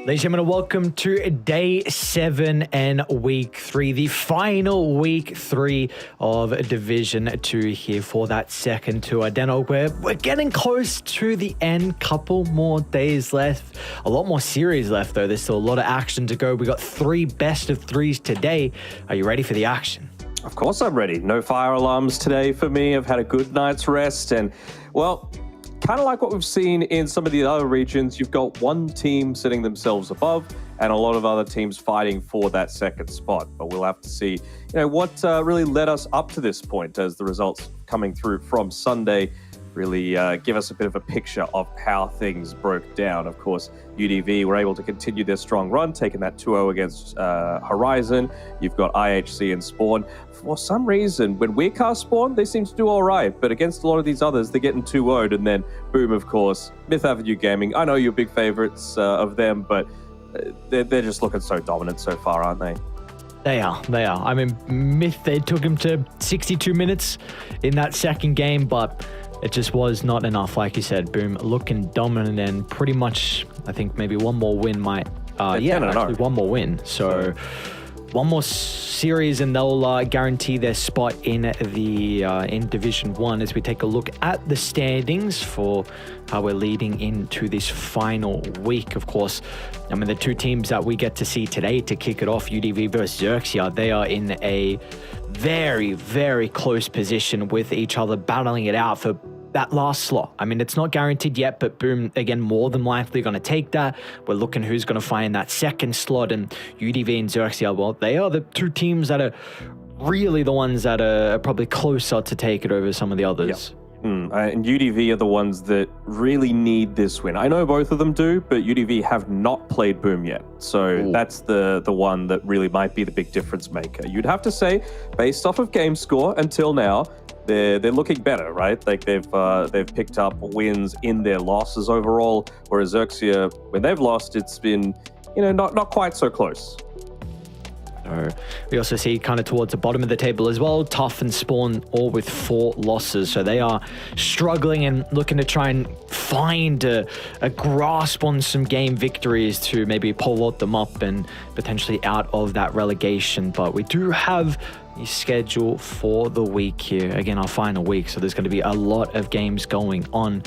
Ladies and gentlemen, welcome to day 7 and week 3, the final week 3 of Division 2 here for that second tour. Deno, we're getting close to the end, couple more days left, a lot more series left though. There's still a lot of action to go. We got 3 best of 3s today. Are you ready for the action? Of course I'm ready. No fire alarms today for me. I've had a good night's rest and, well, kind of like what we've seen in some of the other regions, you've got one team sitting themselves above and a lot of other teams fighting for that second spot. But we'll have to see, what really led us up to this point as the results coming through from Sunday really give us a bit of a picture of how things broke down. Of course, UDV were able to continue their strong run, taking that 2-0 against Horizon. You've got IHC and Spawn. For some reason, when we cast Spawn, they seem to do all right, but against a lot of these others, they're getting 2-0'd, and then boom, of course, Myth Avenue Gaming. I know you're big favorites of them, but they're just looking so dominant so far, aren't they? They are. I mean, Myth, they took him to 62 minutes in that second game, but it just was not enough. Like you said, boom, looking dominant, and pretty much, I think maybe one more win might, one more win. So one more series and they'll guarantee their spot in the in Division 1 as we take a look at the standings for how we're leading into this final week. Of course, I mean, the 2 teams that we get to see today to kick it off, UDV versus XERXIA, they are in a very, very close position with each other, battling it out for that last slot. I mean, it's not guaranteed yet, but boom, again, more than likely going to take that. We're looking who's going to find that second slot, and UDV and XERXIA, well, they are the 2 teams that are really the ones that are probably closer to take it over some of the others. Yep. And UDV are the ones that really need this win. I know both of them do, but UDV have not played Boom yet. So that's the one that really might be the big difference maker. You'd have to say, based off of game score until now, they're looking better, right? Like they've picked up wins in their losses overall, whereas XERXIA, when they've lost, it's been, not quite so close. So we also see kind of towards the bottom of the table as well, Tough and Spawn all with 4 losses. So they are struggling and looking to try and find a grasp on some game victories to maybe pull them up and potentially out of that relegation. But we do have the schedule for the week here. Again, our final week. So there's going to be a lot of games going on.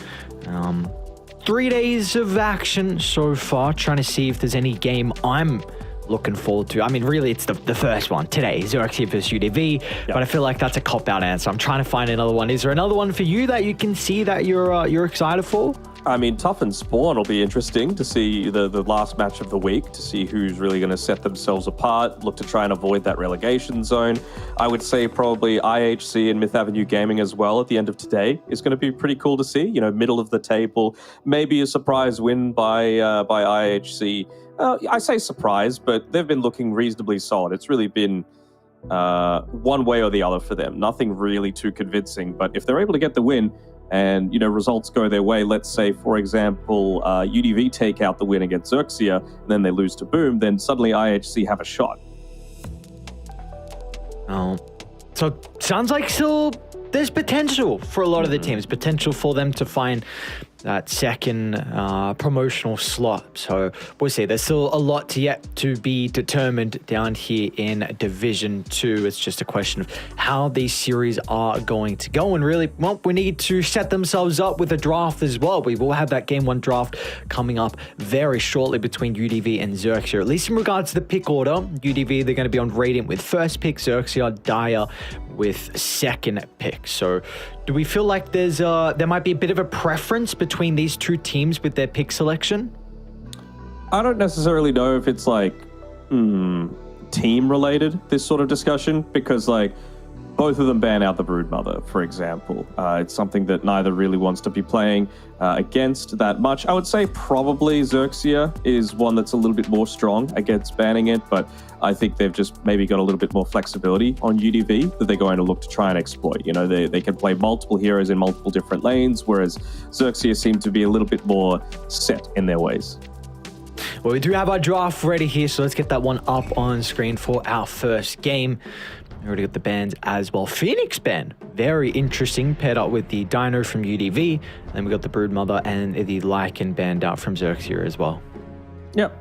3 days of action so far, trying to see if there's any game I'm looking forward to. I mean, really, it's the first one today, XERXIA versus UDV, but I feel like that's a cop-out answer. I'm trying to find another one. Is there another one for you that you can see that you're excited for? I mean, Tough and Spawn will be interesting to see the last match of the week, to see who's really going to set themselves apart, look to try and avoid that relegation zone. I would say probably IHC and Myth Avenue Gaming as well at the end of today is going to be pretty cool to see. Middle of the table, maybe a surprise win by IHC. I say surprise, but they've been looking reasonably solid. It's really been one way or the other for them. Nothing really too convincing, but if they're able to get the win and, results go their way, let's say, for example, UDV take out the win against XERXIA and then they lose to Boom, then suddenly IHC have a shot. Oh, so sounds like still there's potential for a lot of the teams, potential for them to find that second promotional slot. So we'll see. There's still a lot yet to be determined down here in Division 2. It's just a question of how these series are going to go. And really, well, we need to set themselves up with a draft as well. We will have that Game 1 draft coming up very shortly between UDV and XERXIA. At least in regards to the pick order, UDV, they're going to be on Radiant with first pick, XERXIA, Dire with second pick. So do we feel like there might be a bit of a preference between these 2 teams with their pick selection? I don't necessarily know if it's like team related, this sort of discussion, because like both of them ban out the Broodmother, for example. It's something that neither really wants to be playing against that much. I would say probably XERXIA is one that's a little bit more strong against banning it, but I think they've just maybe got a little bit more flexibility on UDV that they're going to look to try and exploit. They can play multiple heroes in multiple different lanes, whereas XERXIA seem to be a little bit more set in their ways. Well, we do have our draft ready here, so let's get that one up on screen for our first game. We already got the bands as well. Phoenix band, very interesting, paired up with the Dino from UDV. And then we got the Broodmother and the Lycan band out from XERXIA as well. Yep.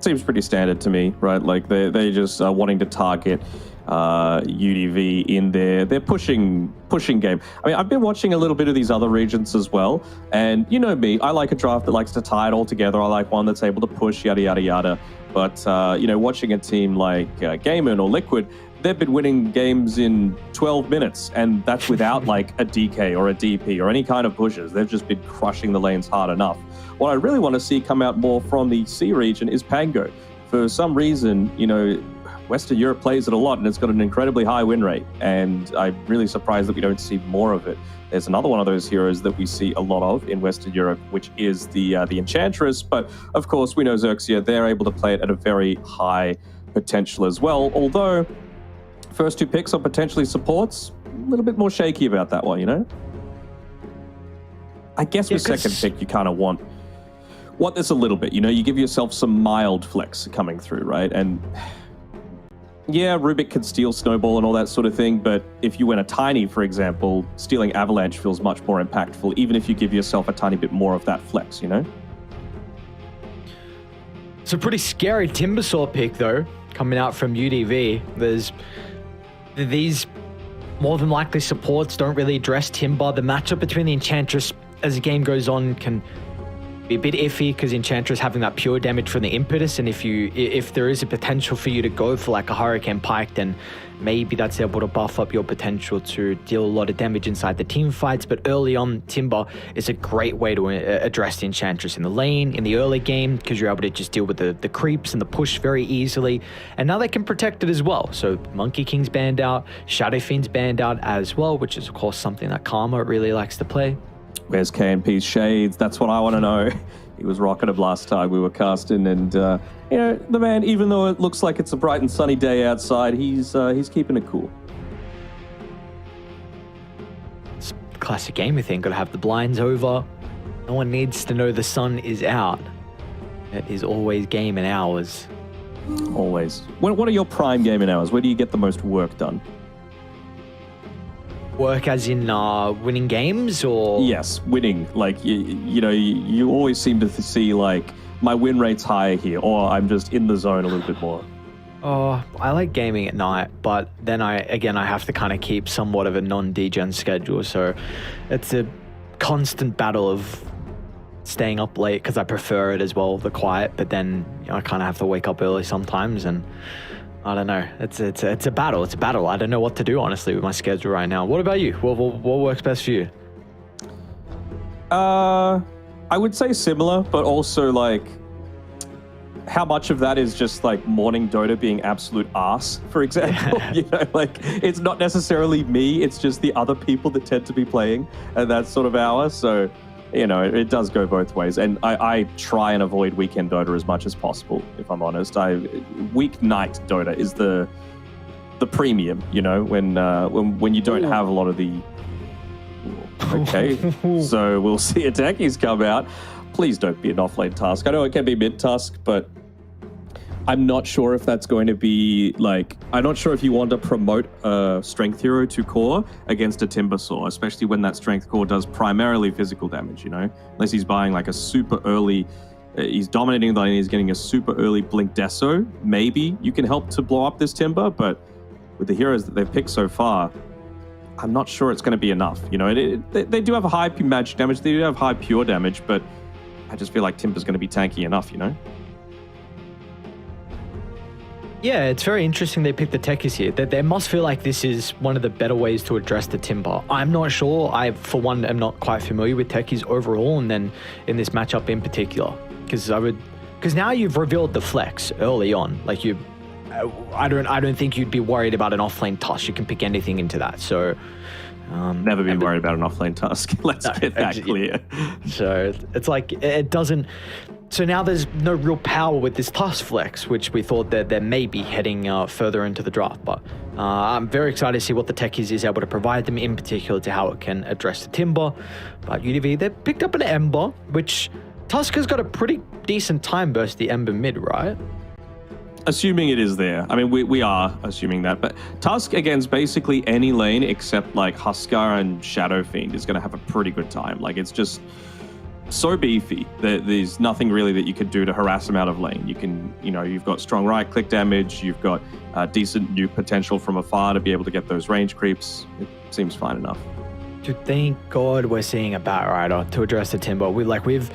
seems pretty standard to me, right? Like they just are wanting to target UDV in their pushing game. I mean, I've been watching a little bit of these other regions as well, and you know me, I like a draft that likes to tie it all together. I like one that's able to push, yada yada yada. But you know, watching a team like Gaiman or Liquid, they've been winning games in 12 minutes, and that's without like a DK or a DP or any kind of pushes. They've just been crushing the lanes hard enough. What I really want to see come out more from the C region is Pango. For some reason, you know, Western Europe plays it a lot, and it's got an incredibly high win rate, and I'm really surprised that we don't see more of it. There's another one of those heroes that we see a lot of in Western Europe, which is the Enchantress, but of course we know XERXIA, they're able to play it at a very high potential as well, although first 2 picks are potentially supports, a little bit more shaky about that one, you know? I guess with second pick, you kind of want this a little bit, you know? You give yourself some mild flex coming through, right? And yeah, Rubik can steal Snowball and all that sort of thing, but if you win a Tiny, for example, stealing Avalanche feels much more impactful, even if you give yourself a tiny bit more of that flex, you know? It's a pretty scary Timbersaw pick, though, coming out from UDV. These more than likely supports don't really address Timber. The matchup between the Enchantress as the game goes on can be a bit iffy because Enchantress having that pure damage from the impetus, and if there is a potential for you to go for like a Hurricane Pike, then maybe that's able to buff up your potential to deal a lot of damage inside the team fights. But early on, Timber is a great way to address the Enchantress in the lane, in the early game, because you're able to just deal with the creeps and the push very easily. And now they can protect it as well. So Monkey King's banned out, Shadow Fiend's banned out as well, which is of course something that Karma really likes to play. Where's KNP's shades? That's what I want to know. He was rocking them last time we were casting, and you know, the man, even though it looks like it's a bright and sunny day outside, he's keeping it cool. It's a classic gamer thing. Got to have the blinds over. No one needs to know the sun is out. It is always gaming hours. Always. What are your prime gaming hours? Where do you get the most work done? Work as in winning games, or? Yes, winning. Like, you know, you always seem to see, like, my win rate's higher here, or I'm just in the zone a little bit more. Oh, I like gaming at night, but then I have to kind of keep somewhat of a non-degen schedule, so it's a constant battle of staying up late because I prefer it as well, the quiet, but then you know, I kind of have to wake up early sometimes, and I don't know. It's a battle. It's a battle. I don't know what to do, honestly, with my schedule right now. What about you? What works best for you? I would say similar, but also like how much of that is just like morning Dota being absolute arse, for example. You know, like it's not necessarily me. It's just the other people that tend to be playing at that sort of hour. So, you know, it does go both ways. And I try and avoid weekend Dota as much as possible, if I'm honest. Weeknight Dota is the premium, you know, when you don't have a lot of the... Okay, so we'll see a techies come out. Please don't be an offlane task. I know it can be mid-task, but I'm not sure if that's going to be like... I'm not sure if you want to promote a strength hero to core against a Timbersaw, especially when that strength core does primarily physical damage, you know? Unless he's buying like a super early... he's dominating the lane, he's getting a super early Blink Deso. Maybe you can help to blow up this Timber, but with the heroes that they've picked so far, I'm not sure it's going to be enough. You know, they do have a high magic damage, they do have high pure damage, but I just feel like Timber's going to be tanky enough, you know? Yeah, it's very interesting they picked the techies here. They must feel like this is one of the better ways to address the Timber. I'm not sure. I, for one, am not quite familiar with techies overall, and then in this matchup in particular. Because now you've revealed the flex early on. Like I don't think you'd be worried about an offlane Tusk. You can pick anything into that. So never been worried about an offlane Tusk. Let's get that clear. So it's like it doesn't. So now there's no real power with this Tusk flex, which we thought that there may be heading further into the draft. But I'm very excited to see what the techies is able to provide them, in particular to how it can address the Timber. But UDV, they picked up an Ember, which Tusk has got a pretty decent time versus the Ember mid, right? Assuming it is there. I mean, we are assuming that. But Tusk against basically any lane except like Huskar and Shadow Fiend is going to have a pretty good time. Like, it's just so beefy that there's nothing really that you could do to harass him out of lane. You can, you've got strong right-click damage, you've got decent nuke potential from afar to be able to get those range creeps. It seems fine enough. Dude, thank God we're seeing a Batrider to address the Timber. We've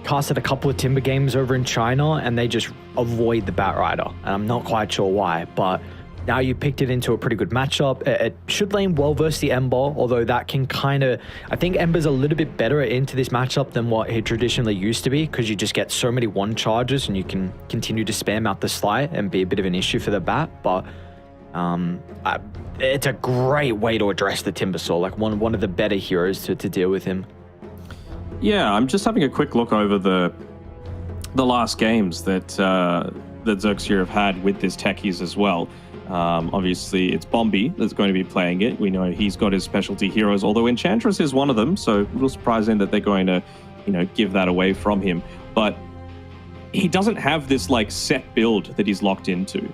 casted a couple of Timber games over in China, and they just avoid the Batrider, and I'm not quite sure why, but now you picked it into a pretty good matchup. It should lane well versus the Ember, although that can kind of... I think Ember's a little bit better into this matchup than what he traditionally used to be, because you just get so many one charges and you can continue to spam out the Slight and be a bit of an issue for the Bat. But it's a great way to address the Timbersaw, like one of the better heroes to deal with him. Yeah, I'm just having a quick look over the last games that XERXIA have had with this techies as well. Obviously, it's Bombi that's going to be playing it. We know he's got his specialty heroes, although Enchantress is one of them, so a little surprising that they're going to, give that away from him. But he doesn't have this, set build that he's locked into.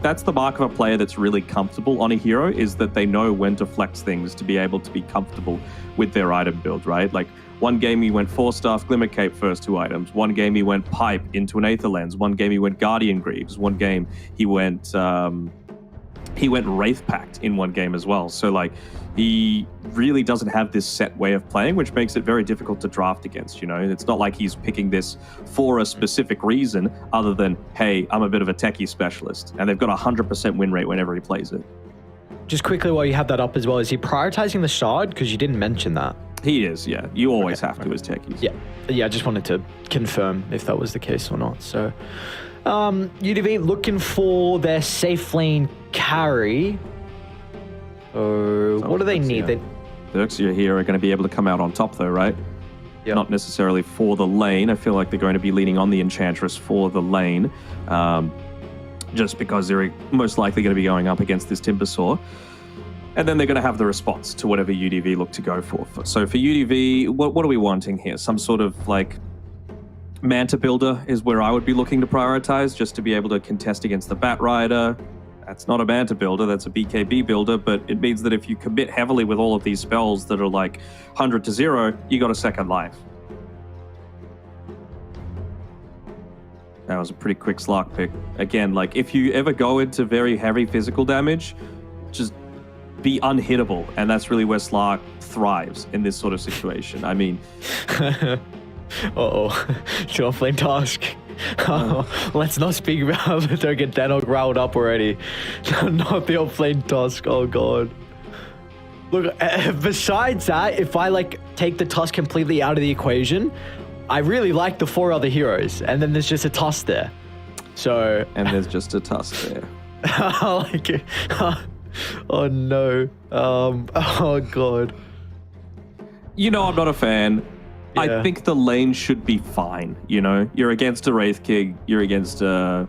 That's the mark of a player that's really comfortable on a hero, is that they know when to flex things to be able to be comfortable with their item build, right? Like, one game he went 4-staff Glimmer Cape first 2 items. One game he went Pipe into an Aether Lens. One game he went Guardian Greaves. One game he went Wraith Pact in one game as well. So he really doesn't have this set way of playing, which makes it very difficult to draft against. It's not like he's picking this for a specific reason other than, hey, I'm a bit of a techie specialist, and they've got a 100% win rate whenever he plays it. Just quickly while you have that up as well, is he prioritizing the Shard? Because you didn't mention that. He is, yeah. You always have to as techies. Yeah, I just wanted to confirm if that was the case or not. So, UDV looking for their safe lane carry. What do they need? The XERXIA here are going to be able to come out on top though, right? Yep. Not necessarily for the lane. I feel like they're going to be leaning on the Enchantress for the lane, just because they're most likely going to be going up against this Timbersaw. And then they're going to have the response to whatever UDV look to go for. So for UDV, what are we wanting here? Some sort of Manta builder is where I would be looking to prioritize, just to be able to contest against the Batrider. That's not a Manta builder, that's a BKB builder, but it means that if you commit heavily with all of these spells that are 100 to 0, you got a second life. That was a pretty quick Slark pick. Again, if you ever go into very heavy physical damage, just be unhittable, and that's really where Slark thrives in this sort of situation. I mean... Show off lane task. Let's not speak about it. Don't get Danog riled up already. Not the off-lane task. Oh god. Look, besides that, if I take the Tusk completely out of the equation, I really like the 4 other heroes, and then there's just a Tusk there. So... And there's just a Tusk there. I like it. Oh no. Oh god. I'm not a fan. Yeah. I think the lane should be fine. You're against a Wraith King, you're against a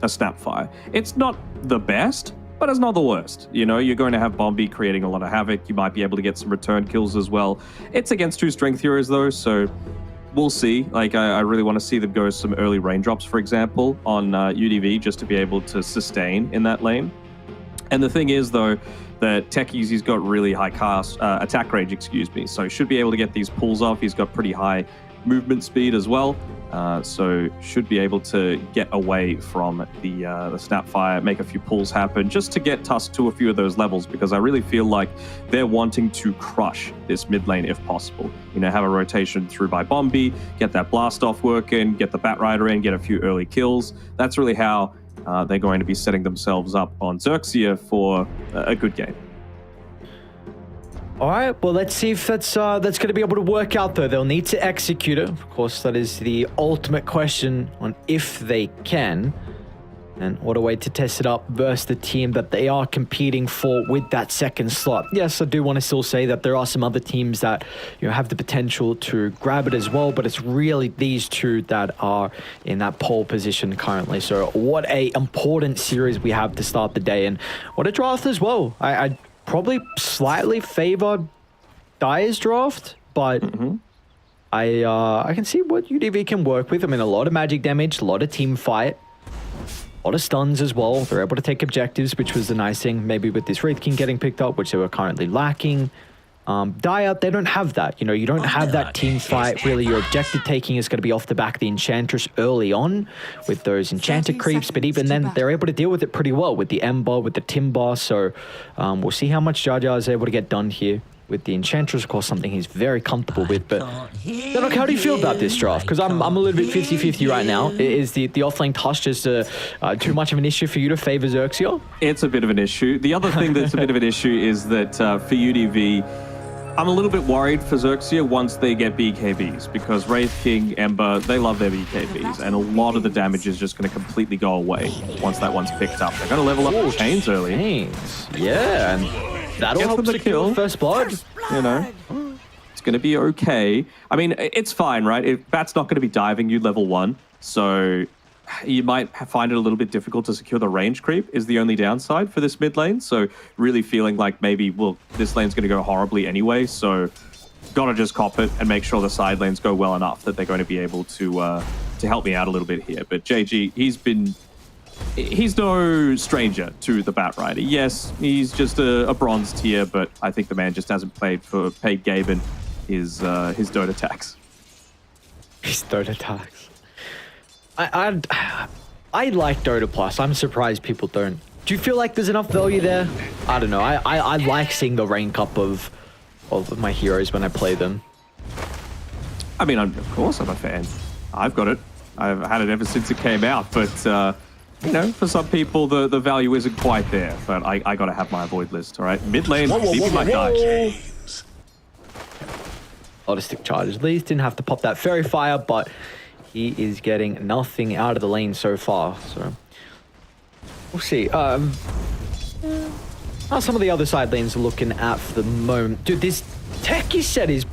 Snapfire. It's not the best, but it's not the worst. You're going to have Bombi creating a lot of havoc. You might be able to get some return kills as well. It's against 2 strength heroes though, so we'll see. I really want to see them go some early raindrops, for example, on UDV, just to be able to sustain in that lane. And the thing is, though, that techies, he's got really high attack range, so he should be able to get these pulls off. He's got pretty high movement speed as well, so should be able to get away from the Snapfire, make a few pulls happen, just to get Tusk to a few of those levels, because I really feel like they're wanting to crush this mid lane if possible. Have a rotation through by Bombi, get that blast off working, get the Batrider in, get a few early kills. That's really how they're going to be setting themselves up on XERXIA for a good game. All right, well, let's see if that's going to be able to work out, though. They'll need to execute it. Of course, that is the ultimate question on if they can. And what a way to test it up versus the team that they are competing for with that second slot. Yes, I do want to still say that there are some other teams that have the potential to grab it as well, but it's really these 2 that are in that pole position currently. So what a important series we have to start the day, and what a draft as well. I probably slightly favor Dire's draft, but I can see what UDV can work with. I mean, a lot of magic damage, a lot of team fight. A lot of stuns as well. They're able to take objectives, which was the nice thing. Maybe with this Wraith King getting picked up, which they were currently lacking. Dire, they don't have that. You know, you don't have that team fight. Really, your objective taking is going to be off the back of the Enchantress early on with those Enchanter creeps. But even then, they're able to deal with it pretty well with the Ember, with the Timber. So we'll see how much Jar Jar is able to get done here with the Enchantress. Of course, something he's very comfortable with. But look, how do you feel about this draft? Because I'm a little bit 50-50 right now. Is the offlane toss just too much of an issue for you to favor XERXIA? It's a bit of an issue. The other thing that's a bit of an issue is that for UDV, I'm a little bit worried for XERXIA once they get BKBs, because Wraith King, Ember, they love their BKBs, and a lot of the damage is just going to completely go away once that one's picked up. They're going to level up the chains early. Chains. Yeah, and that'll help them kill first blood. You know, it's going to be okay. I mean, it's fine, right? Bat's not going to be diving you level 1, so you might find it a little bit difficult to secure the range creep is the only downside for this mid lane. So really feeling like maybe, well, this lane's going to go horribly anyway. So gotta just cop it and make sure the side lanes go well enough that they're going to be able to help me out a little bit here. But JG, he's no stranger to the Bat Rider. Yes, he's just a bronze tier, but I think the man just hasn't paid Gaben his Dota tax. His Dota tax. I like Dota Plus. I'm surprised people don't. Do you feel like there's enough value there? I don't know. I like seeing the rank up of my heroes when I play them. I mean, of course I'm a fan. I've got it. I've had it ever since it came out. But, you know, for some people, the value isn't quite there. But I got to have my avoid list, all right? Mid lane, DP might die. Autistic charges. At least didn't have to pop that Fairy Fire, but he is getting nothing out of the lane so far, so we'll see. How some of the other side lanes are looking at for the moment. Dude, this techie set is,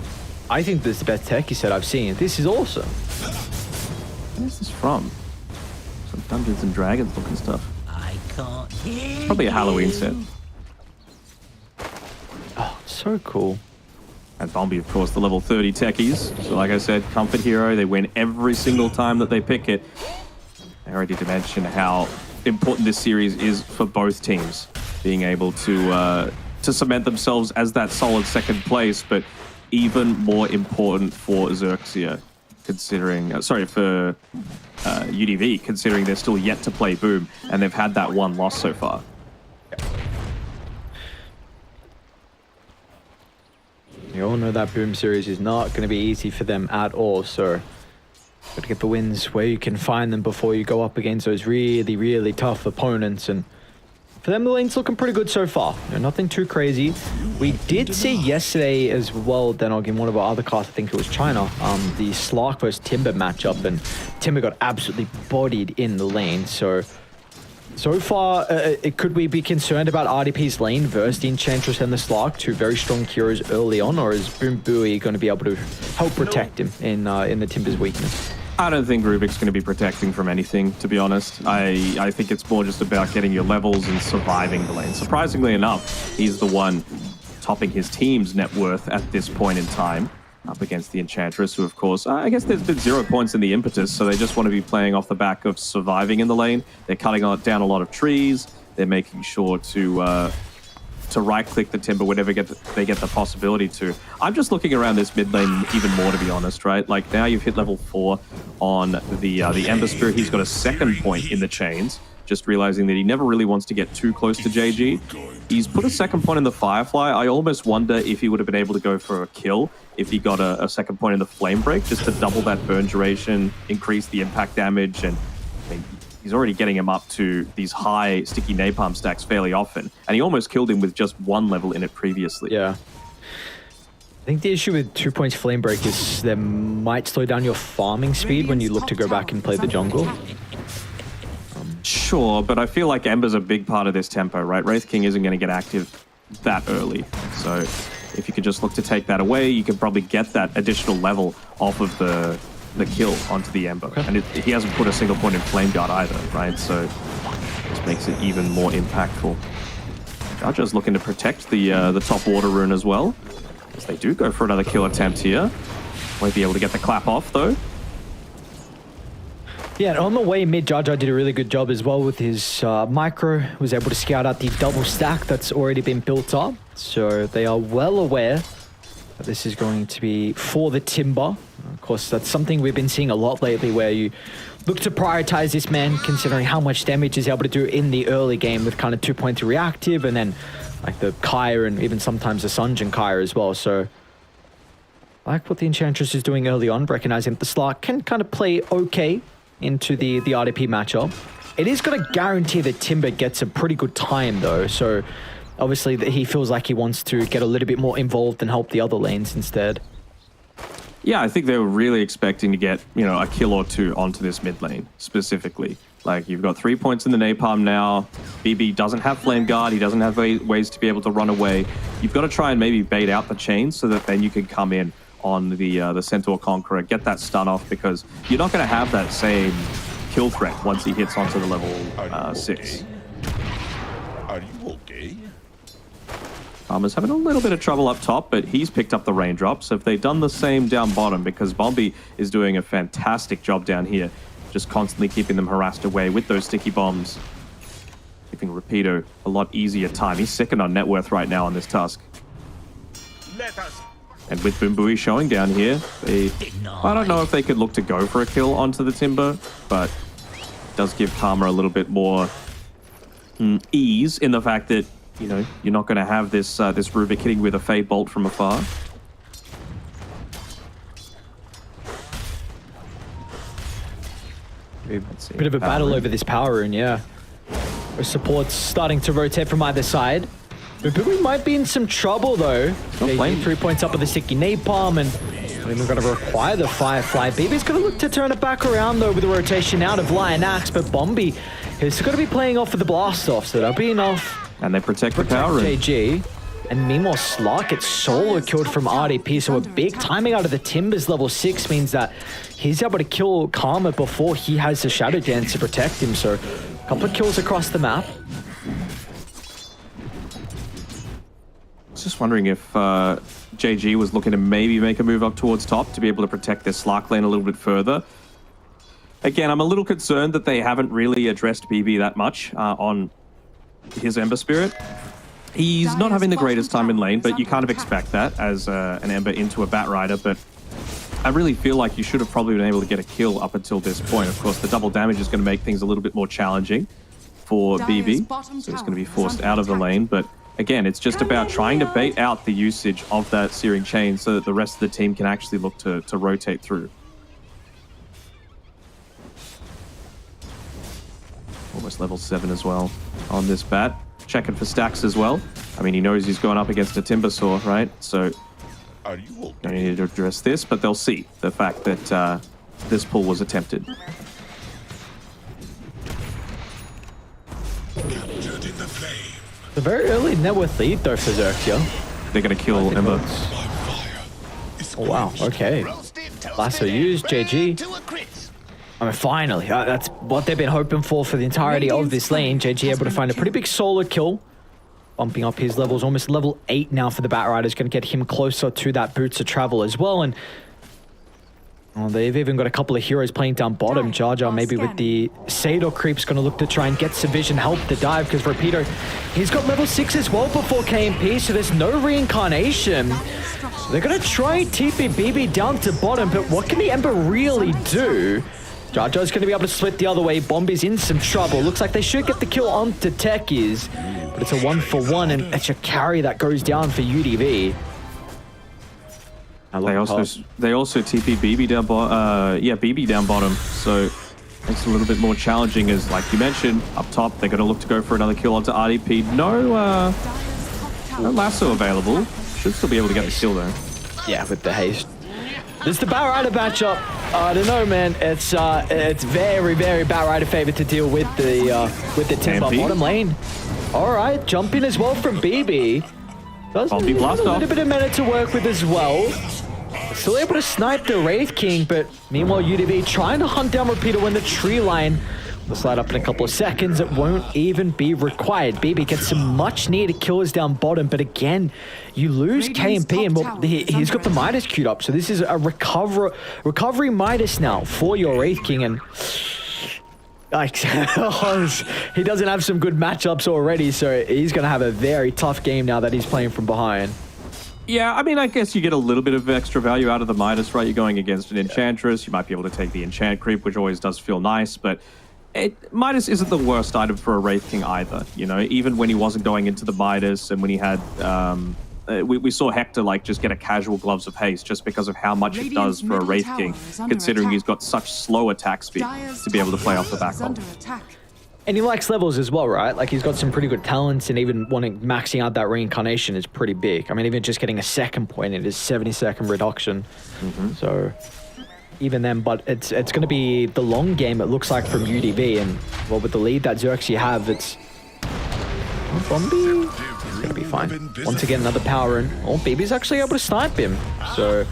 I think this is the best techie set I've seen. This is awesome. Where's this from? Some Dungeons and Dragons looking stuff. I can't hear. Probably a Halloween set. Oh, so cool. And Bombi, of course, the level 30 techies. So like I said, comfort hero, they win every single time that they pick it. I already did mention how important this series is for both teams, being able to cement themselves as that solid second place, but even more important for XERXIA, considering, for UDV, considering they're still yet to play Boom, and they've had that one loss so far. You all know that Boom series is not going to be easy for them at all, so got to get the wins where you can find them before you go up against those really, really tough opponents. And for them, the lane's looking pretty good so far. You know, nothing too crazy. We did see yesterday as well, Denog, in one of our other casts, I think it was China, the Slark versus Timber matchup, and Timber got absolutely bodied in the lane. So far, could we be concerned about RDP's lane versus the Enchantress and the Slark, two very strong heroes early on, or is Boom Buoy going to be able to help protect him in the Timber's weakness? I don't think Rubik's going to be protecting from anything, to be honest. I think it's more just about getting your levels and surviving the lane. Surprisingly enough, he's the one topping his team's net worth at this point in time, up against the Enchantress, who, of course, I guess there's been 0 points in the impetus, so they just want to be playing off the back of surviving in the lane. They're cutting down a lot of trees. They're making sure to right-click the Timber whenever they get the possibility to. I'm just looking around this mid lane even more, to be honest, right? Like, now you've hit level 4 on the Ember Spirit. He's got a second point in the chains, just realizing that he never really wants to get too close to JG. He's put a second point in the Firefly. I almost wonder if he would have been able to go for a kill if he got a second point in the Flame Break, just to double that burn duration, increase the impact damage, and I mean, he's already getting him up to these high sticky napalm stacks fairly often, and he almost killed him with just 1 level in it previously. Yeah. I think the issue with 2 points Flame Break is they might slow down your farming speed when you look to go back and play the jungle. Sure, but I feel like Ember's a big part of this tempo, right? Wraith King isn't going to get active that early, so if you could just look to take that away, you could probably get that additional level off of the kill onto the Ember. Okay. And he hasn't put a single point in Flame Guard either, right? So this makes it even more impactful. Jaja's looking to protect the top water rune as well, as they do go for another kill attempt here. Won't be able to get the clap off, though. Yeah, and on the way mid, Jar Jar did a really good job as well with his micro. Was able to scout out the double stack that's already been built up. So they are well aware But this is going to be for the Timber. Of course, that's something we've been seeing a lot lately, where you look to prioritize this man, considering how much damage he's able to do in the early game with kind of 2.3 reactive, and then like the Kaya and even sometimes the Sunjin Kaya as well. So I like what the Enchantress is doing early on, recognizing that the Slark can kind of play okay into the RDP matchup. It is going to guarantee that Timber gets a pretty good time though, so obviously that he feels like he wants to get a little bit more involved and help the other lanes instead. Yeah, I think they were really expecting to get, you know, a kill or two onto this mid lane specifically. Like, you've got 3 points in the Napalm now. BB doesn't have Flame Guard. He doesn't have ways to be able to run away. You've got to try and maybe bait out the chain so that then you can come in on the Centaur Conqueror, get that stun off, because you're not going to have that same kill threat once he hits onto the level 6. Are you okay? Karma's having a little bit of trouble up top, but he's picked up the raindrops. Have they done the same down bottom? Because Bombi is doing a fantastic job down here, just constantly keeping them harassed away with those sticky bombs. Giving Rapido a lot easier time. He's second on net worth right now on this Tusk. Let us. And with Boombui showing down here, I don't know if they could look to go for a kill onto the Timber, but it does give Karma a little bit more ease in the fact that, you know, you're not going to have this this Rubik hitting with a Fade Bolt from afar. Bit of a battle over this power rune, yeah. Support's starting to rotate from either side. But we might be in some trouble though. Playing 3 points up with the sticky napalm, and not even going to require the Firefly. BB's going to look to turn it back around though with the rotation out of Lion Axe, but Bombi is going to be playing off with the blast off, so that'll be enough. And they protect the power rune. JG. And meanwhile, Slark gets solo killed from RDP, so a big timing out of the Timbers level 6 means that he's able to kill Karma before he has the Shadow Dance to protect him, so a couple of kills across the map. I was just wondering if JG was looking to maybe make a move up towards top to be able to protect their Slark lane a little bit further. Again, I'm a little concerned that they haven't really addressed BB that much on his Ember Spirit. He's not having the greatest time in lane, but you kind of expect that as an Ember into a Bat Rider, but I really feel like you should have probably been able to get a kill up until this point. Of course, the double damage is going to make things a little bit more challenging for BB, so it's going to be forced out of the lane, but again, it's just about trying to bait out the usage of that Searing Chain so that the rest of the team can actually look to rotate through. Almost level 7 as well on this Bat. Checking for stacks as well. I mean, he knows he's going up against a Timbersaw, right? So Are you okay? don't need to address this, but they'll see the fact that this pull was attempted. Captured in the flame. A very early net worth lead though for XERXIA. They're going to kill Ember. My fire is Oh wow, okay. Lasso used, JG. I mean, finally, that's what they've been hoping for the entirety of this lane. JG able to find a pretty big solo kill. Bumping up his levels, almost level 8 now for the Bat Rider. Is going to get him closer to that Boots of Travel as well. And they've even got a couple of heroes playing down bottom. Jar Jar maybe with the Sador creep's going to look to try and get some vision, help the dive, because Rapido, he's got level 6 as well before KMP, so there's no reincarnation. So they're going to try TP BB down to bottom, but what can the Ember really do? Jar Jar's going to be able to split the other way. Bombi's in some trouble. Looks like they should get the kill onto Techies, but it's a 1-for-1, and it's a carry that goes down for UDV. They also TP BB down BB down bottom, so makes it a little bit more challenging. As like you mentioned, up top they're going to look to go for another kill onto RDP. No lasso available. Should still be able to get the kill though. Yeah, with the haste. There's the Bat Rider matchup. I don't know, man. It's very, very Bat Rider favored to deal with the Timber bottom lane. All right, jump in as well from BB. Does a little bit of mana to work with as well. Still able to snipe the Wraith King, but meanwhile UDV trying to hunt down Rapido when the tree line will slide up in a couple of seconds. It won't even be required. BB gets some much needed kills down bottom, but again, you lose KMP, and well, he's got the Midas queued up, so this is a recovery Midas now for your Wraith King, and like he doesn't have some good matchups already, so he's going to have a very tough game now that he's playing from behind. Yeah, I mean, I guess you get a little bit of extra value out of the Midas, right? You're going against an Enchantress. You might be able to take the Enchant Creep, which always does feel nice, but Midas isn't the worst item for a Wraith King either, you know? Even when he wasn't going into the Midas and when he had... we saw Hector like just get a casual Gloves of Haste just because of how much it does for a Wraith King, considering he's got such slow attack speed to be able to play off the back ult. And he likes levels as well, right? Like, he's got some pretty good talents, and even maxing out that reincarnation is pretty big. I mean, even just getting a second point, it is 70-second reduction. So even then, but it's going to be the long game, it looks like, from UDV, and well, with the lead that XERXIA have, it's Bombi. It's going to be fine. Once again, another power in. Oh, BB's actually able to snipe him. So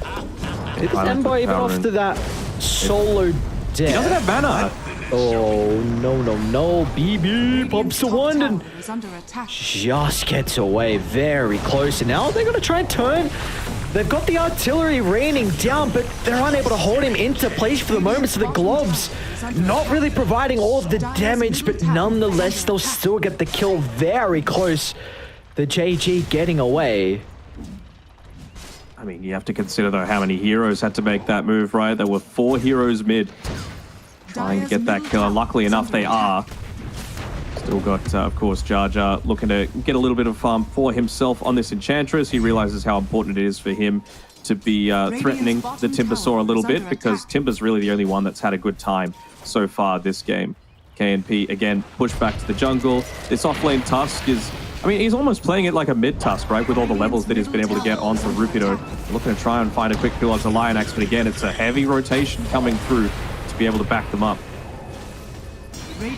it's Ember even after that solo death. He doesn't have mana. Oh, no. BB pops the wand and just gets away very close. And now they're going to try and turn. They've got the artillery raining down, but they're unable to hold him into place for the moment. So the Globs not really providing all of the damage, but nonetheless, they'll still get the kill very close. The JG getting away. I mean, you have to consider, though, how many heroes had to make that move, right? There were 4 heroes mid trying to get that kill. Luckily enough, they are. Still got, of course, Jar Jar looking to get a little bit of farm for himself on this Enchantress. He realizes how important it is for him to be threatening the Timbersaw a little bit, because Timber's really the only one that's had a good time so far this game. KNP, again, push back to the jungle. This offlane Tusk is... I mean, he's almost playing it like a mid-Tusk, right? With all the levels that he's been able to get onto Rupido. Looking to try and find a quick kill onto Lion Axe, but again, it's a heavy rotation coming through to be able to back them up. We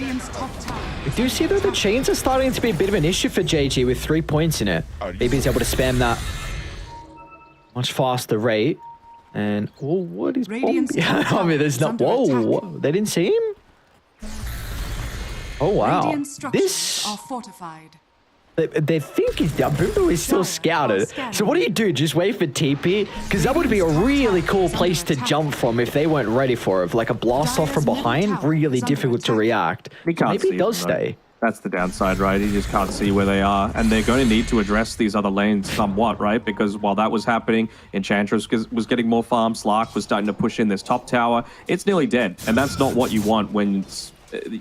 do see that the chains are starting to be a bit of an issue for JG with 3 points in it. BB's able to spam that much faster rate. And, oh, what is Bombi? I mean, there's not... Whoa, they didn't see him? Oh, wow. This... They think he's down. Boo is still scouted. So what do? Just wait for TP? Because that would be a really cool place to jump from if they weren't ready for it. Like a blast off from behind, really difficult to react. Maybe he does stay. That's the downside, right? He just can't see where they are. And they're going to need to address these other lanes somewhat, right? Because while that was happening, Enchantress was getting more farm. Slark was starting to push in this top tower. It's nearly dead. And that's not what you want when...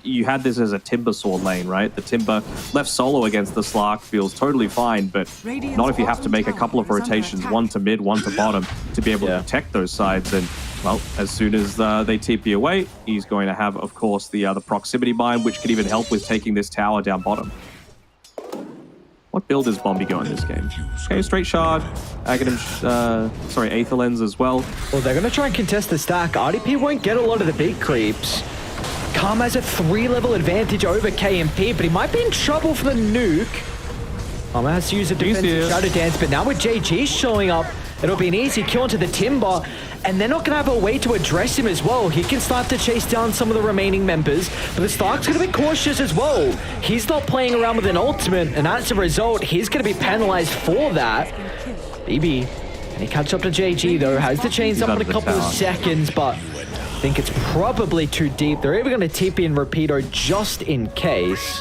You had this as a Timbersaw lane, right? The Timber left solo against the Slark feels totally fine, but not if you have to make a couple of rotations, one to mid, one to bottom, to be able to protect those sides. And, well, as soon as they TP away, he's going to have, of course, the proximity mine, which could even help with taking this tower down bottom. What build is Bombi going this game? Okay, straight shard, Aghanim, Aether Lens as well. Well, they're going to try and contest the stack. RDP won't get a lot of the big creeps. Karma has a 3-level advantage over KMP, but he might be in trouble for the nuke. Karma has to use a defensive Shadow Dance, but now with JG showing up, it'll be an easy kill into the Timber, and they're not going to have a way to address him as well. He can start to chase down some of the remaining members, but the Stark's going to be cautious as well. He's not playing around with an ultimate, and as a result, he's going to be penalized for that. BB, can he catch up to JG though? Has the chains up in a couple of seconds, but... I think it's probably too deep. They're even going to TP in Rapido just in case.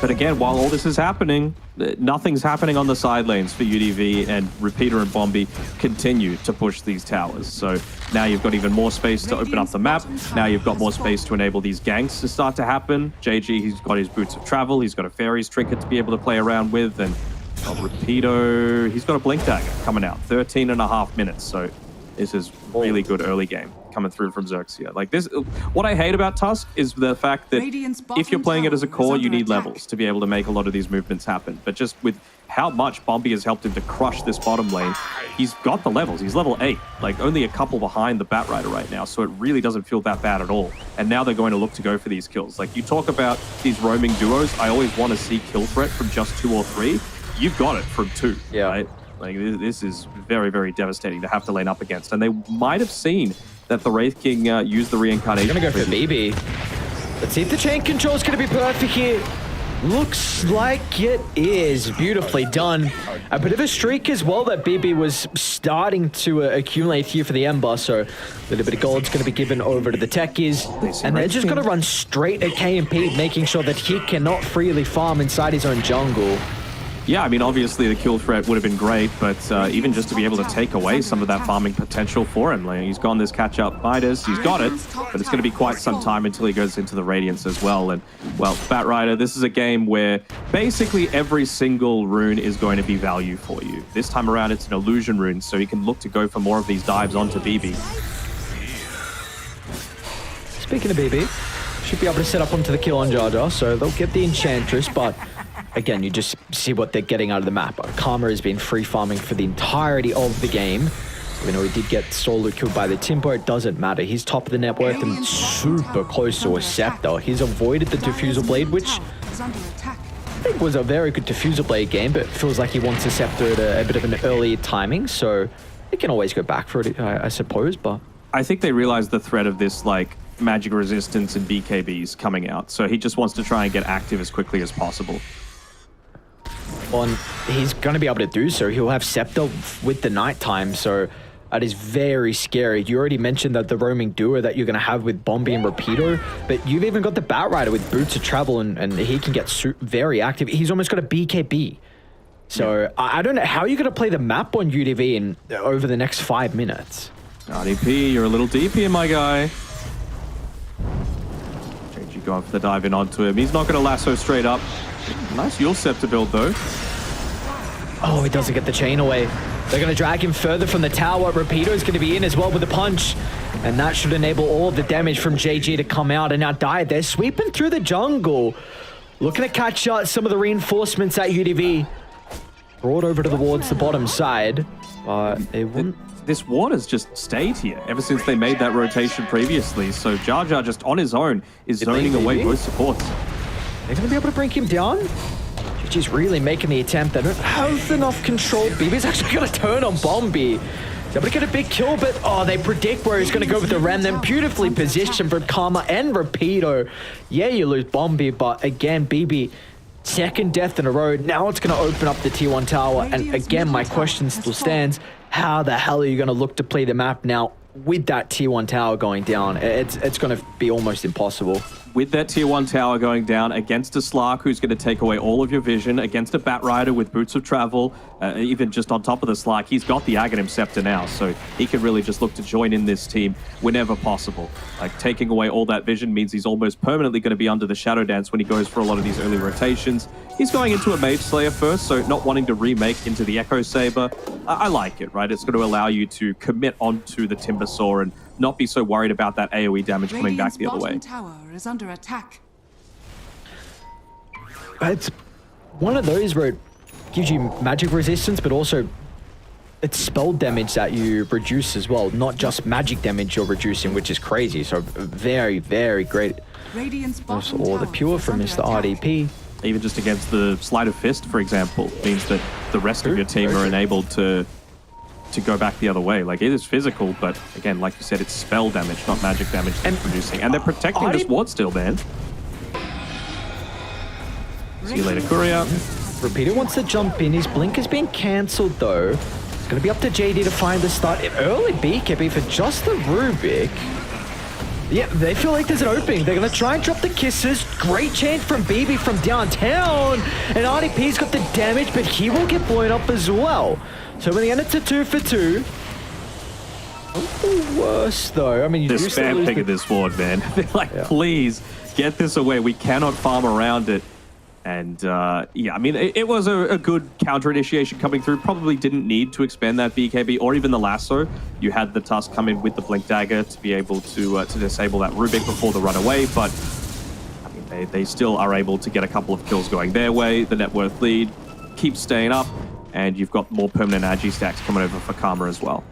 But again, while all this is happening, nothing's happening on the side lanes for UDV, and Repeater and Bombi continue to push these towers. So now you've got even more space to open up the map. Now you've got more space to enable these ganks to start to happen. JG, he's got his Boots of Travel. He's got a Fairies Trinket to be able to play around with. And Rapido, he's got a Blink Dagger coming out. 13.5 minutes. So this is really good early game coming through from XERXIA. Like this, what I hate about Tusk is the fact that if you're playing it as a core, you need levels to be able to make a lot of these movements happen. But just with how much Bombi has helped him to crush this bottom lane, he's got the levels. He's level 8, like only a couple behind the Batrider right now. So it really doesn't feel that bad at all. And now they're going to look to go for these kills. Like you talk about these roaming duos, I always want to see kill threat from just 2 or 3. You've got it from 2, right? Like this is very, very devastating to have to lane up against. And they might have seen that the Wraith King used the reincarnation. They're gonna go for BB. Let's see if the chain control is gonna be perfect here. Looks like it is. Beautifully done. A bit of a streak as well that BB was starting to accumulate here for the Ember. So a little bit of gold's going to be given over to the techies. And they're just going to run straight at KMP, making sure that he cannot freely farm inside his own jungle. Yeah, I mean, obviously the kill threat would have been great, but even just to be able to take away some of that farming potential for him. Like, he's gone this catch-up Midas, he's got it, but it's going to be quite some time until he goes into the Radiance as well. And, well, Batrider, this is a game where basically every single rune is going to be value for you. This time around, it's an illusion rune, so he can look to go for more of these dives onto BB. Speaking of BB, should be able to set up onto the kill on Jar Jar, so they'll get the Enchantress, but again, you just see what they're getting out of the map. Karma has been free farming for the entirety of the game. Even though he did get solo killed by the Timpo, it doesn't matter. He's top of the net worth and super close to a Scepter. He's avoided the Diffusal Blade, which I think was a very good Diffusal Blade game, but it feels like he wants a Scepter at a bit of an earlier timing, so he can always go back for it, I suppose, but... I think they realize the threat of this, like, magic resistance and BKBs coming out, so he just wants to try and get active as quickly as possible. Well, and he's going to be able to do so. He'll have Scepter with the nighttime, so that is very scary. You already mentioned that the roaming duo that you're going to have with Bombi and Rapido, but you've even got the Batrider with Boots of Travel, and he can get very active. He's almost got a BKB. So yeah. I don't know how you're going to play the map on UDV in over the next 5 minutes. RDP, you're a little deep here, my guy. JG going for the dive in onto him. He's not going to lasso straight up. Nice Yule Scepter build, though. Oh, he doesn't get the chain away. They're going to drag him further from the tower. Rapido's going to be in as well with a punch. And that should enable all of the damage from JG to come out. And now Diet, they're sweeping through the jungle. Looking to catch out some of the reinforcements at UDV. Brought over towards the bottom side. But they wouldn't... This ward has just stayed here ever since they made that rotation previously. So Jar Jar just on his own is zoning away both supports. They're going to be able to bring him down. GG's really making the attempt. They don't have enough control. BB's actually going to turn on Bombi. He's able to get a big kill, but they predict where he's going to go with the Ram. Then beautifully positioned for Karma and Rapido. Yeah, you lose Bombi, but again, BB, second death in a row. Now it's going to open up the T1 tower. And again, my question still stands. How the hell are you going to look to play the map now with that Tier 1 tower going down? It's going to be almost impossible. With that Tier 1 tower going down against a Slark who's going to take away all of your vision, against a Batrider with Boots of Travel, even just on top of the Slark, he's got the Aghanim Scepter now, so he can really just look to join in this team whenever possible. Like, taking away all that vision means he's almost permanently going to be under the Shadow Dance when he goes for a lot of these early rotations. He's going into a Mage Slayer first, so not wanting to remake into the Echo Saber. I like it, right? It's going to allow you to commit onto the Timber Saw and not be so worried about that AoE damage coming back the other way. Tower is under attack. It's one of those where it gives you magic resistance, but also it's spell damage that you reduce as well, not just magic damage you're reducing, which is crazy. So very, very great. That's all the pure from Mr. RDP. Even just against the Sleight of Fist, for example, means that the rest of your team are enabled to go back the other way. Like, it is physical, but again, like you said, it's spell damage, not magic damage that it's producing. And they're protecting this ward still, man. See you later, Courier. Rapido wants to jump in. His blink has been cancelled, though. It's going to be up to JD to find the start. Early BKB for just the Rubik. Yeah, they feel like there's an opening. They're going to try and drop the kisses. Great chance from BB from downtown. And RDP's got the damage, but he will get blown up as well. So in the end, it's a 2 for 2. Not the worst, though. I mean, you they're do spam picking this ward, man. They're like, please get this away. We cannot farm around it. And yeah, I mean, it was a good counter initiation coming through. Probably didn't need to expand that BKB or even the lasso. You had the Tusk come in with the Blink Dagger to be able to disable that Rubik before the runaway. But I mean, they still are able to get a couple of kills going their way. The net worth lead keeps staying up. And you've got more permanent Agi stacks coming over for Karma as well.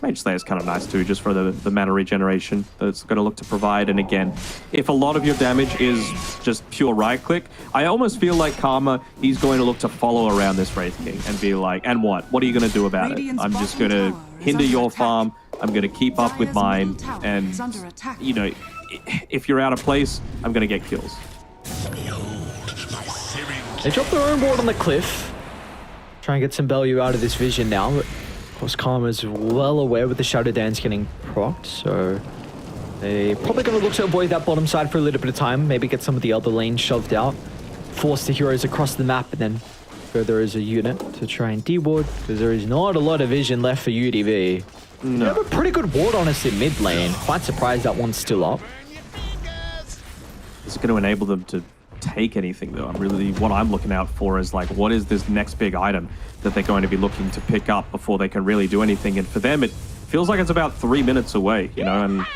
Mage Slayer is kind of nice too, just for the mana regeneration that it's going to look to provide. And again, if a lot of your damage is just pure right-click, I almost feel like Karma, he's going to look to follow around this Wraith King and be like, and what? What are you going to do about it? I'm just going to hinder your farm. I'm going to keep up with mine. And, you know, if you're out of place, I'm going to get kills. They drop their own ward on the cliff. Try and get some value out of this vision now. But of course, Karma's well aware with the Shadow Dance getting procced. So they're probably going to look to avoid that bottom side for a little bit of time. Maybe get some of the other lanes shoved out. force the heroes across the map and then go there as a unit to try and de-ward, because there is not a lot of vision left for UDV. No. They have a pretty good ward on us in mid lane. Quite surprised that one's still up. Is it going to enable them to take anything, though? What I'm looking out for is, like, what is this next big item that they're going to be looking to pick up before they can really do anything? And for them, it feels like it's about 3 minutes away, you know, and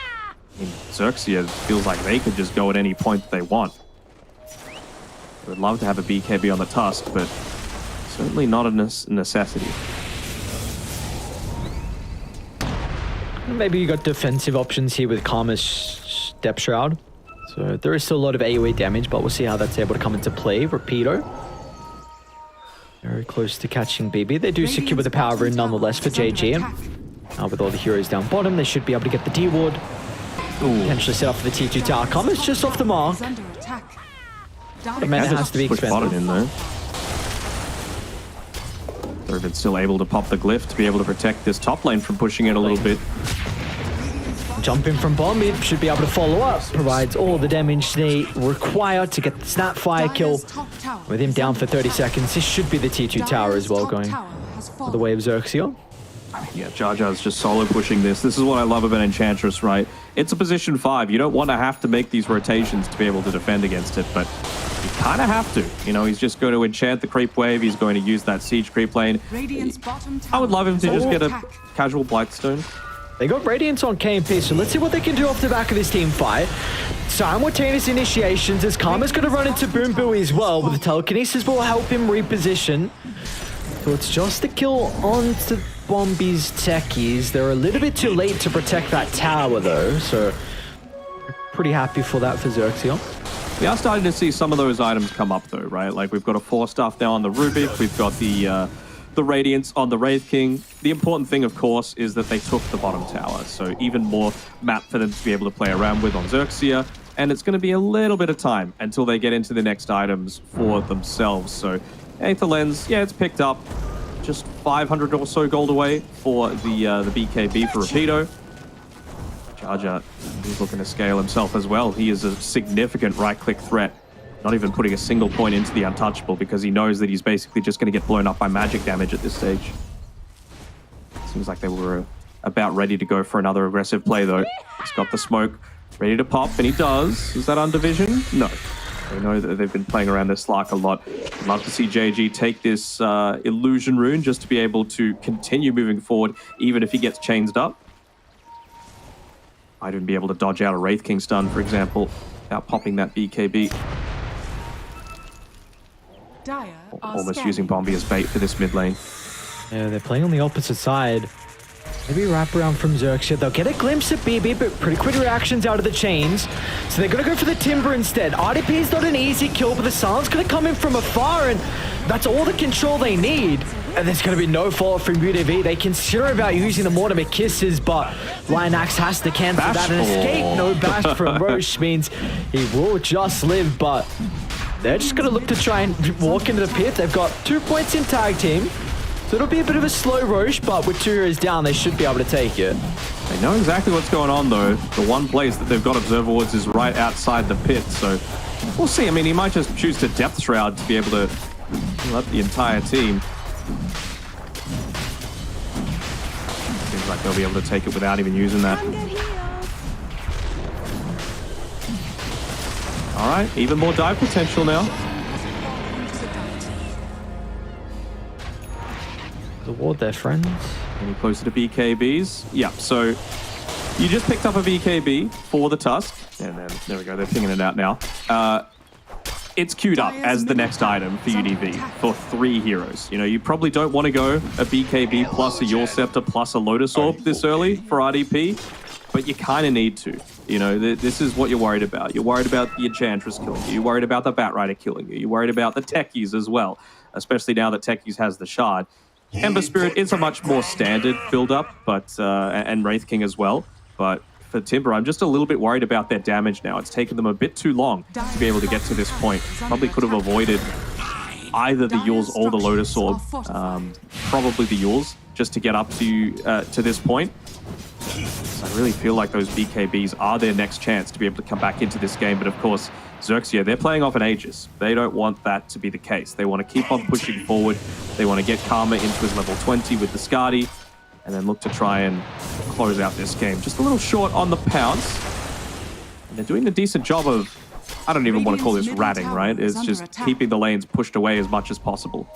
XERXIA feels like they could just go at any point that they want. I would love to have a BKB on the Tusk, but certainly not a necessity. Maybe you got defensive options here with Karma's Depth Shroud. So there is still a lot of AoE damage, but we'll see how that's able to come into play. Rapido. Very close to catching BB. They do secure with the power rune nonetheless for JG. And with all the heroes down bottom, they should be able to get the D-ward. Potentially set up for the T2 tower. Karma's just off the mark. The mana has to be expensive. In there. They've been still able to pop the glyph to be able to protect this top lane from pushing it a little bit. Jumping from bomb, it should be able to follow up. Provides all the damage they require to get the snap fire kill. With him down for 30 seconds, this should be the T2 tower as well, going for the way of XERXIA. Yeah, Jar Jar's just solo pushing this. This is what I love about Enchantress, right? It's a position 5. You don't want to have to make these rotations to be able to defend against it, but you kind of have to. You know, he's just going to enchant the creep wave. He's going to use that siege creep lane. I would love him to just get a casual Blightstone. They got Radiance on KMP, so let's see what they can do off the back of this team fight. Simultaneous initiations as Karma's going to run into Boom Booey as well, with the telekinesis will help him reposition. So it's just the kill onto Bombi's techies. They're a little bit too late to protect that tower though, so pretty happy for that for XERXIA. We are starting to see some of those items come up though, right? Like we've got a 4-staff now on the Rubik, we've got the Radiance on the Wraith King. The important thing, of course, is that they took the bottom tower, so even more map for them to be able to play around with on XERXIA, and it's going to be a little bit of time until they get into the next items for themselves. So Aether Lens, yeah, it's picked up. Just 500 or so gold away for the BKB for Rapido. Jar Jar, he's looking to scale himself as well. He is a significant right-click threat. Not even putting a single point into the untouchable because he knows that he's basically just going to get blown up by magic damage at this stage. Seems like they were about ready to go for another aggressive play though. He's got the smoke ready to pop, and he does. Is that under vision? No. They know that they've been playing around this Slark a lot. I'd love to see JG take this illusion rune just to be able to continue moving forward, even if he gets chainsed up. Might even be able to dodge out a Wraith King stun, for example, without popping that BKB. Almost using Bombi as bait for this mid lane. Yeah, they're playing on the opposite side. Maybe wrap around from XERXIA. They'll get a glimpse of BB, but pretty quick reactions out of the chains. So they're going to go for the Timber instead. RDP is not an easy kill, but the silence going to come in from afar, and that's all the control they need. And there's going to be no fault from UDV. They consider about using the Mortimer Kisses, but Lionax has to cancel that. An escape, no bash from Roche means he will just live, but they're just going to look to try and walk into the pit. They've got 2 points in tag team. So it'll be a bit of a slow Roche, but with 2 heroes down, they should be able to take it. They know exactly what's going on, though. The one place that they've got Observer Wards is right outside the pit, so we'll see. I mean, he might just choose to Depth Shroud to be able to heal up the entire team. Seems like they'll be able to take it without even using that. All right, even more dive potential now. The ward there, friends. Any closer to BKBs? Yeah, so you just picked up a BKB for the Tusk. And then, there we go, they're pinging it out now. It's queued up as the next item for UDV for 3 heroes. You know, you probably don't want to go a BKB plus a Yule Scepter plus a Lotus Orb this early for RDP, but you kind of need to. You know, this is what you're worried about. You're worried about the Enchantress killing you. You're worried about the Batrider killing you. You're worried about the Techies as well, especially now that Techies has the Shard. Ember Spirit is a much more standard build-up, but and Wraith King as well. But for Timber, I'm just a little bit worried about their damage now. It's taken them a bit too long to be able to get to this point. Probably could have avoided either the Yules or the Lotus Orb. Probably the Yules, just to get up to this point. So I really feel like those BKBs are their next chance to be able to come back into this game. But of course, XERXIA, they're playing off an Aegis. They don't want that to be the case. They want to keep on pushing forward. They want to get Karma into his level 20 with the Skadi, and then look to try and close out this game. Just a little short on the pounce. And they're doing a decent job of, I don't even want to call this ratting, right? It's just keeping the lanes pushed away as much as possible.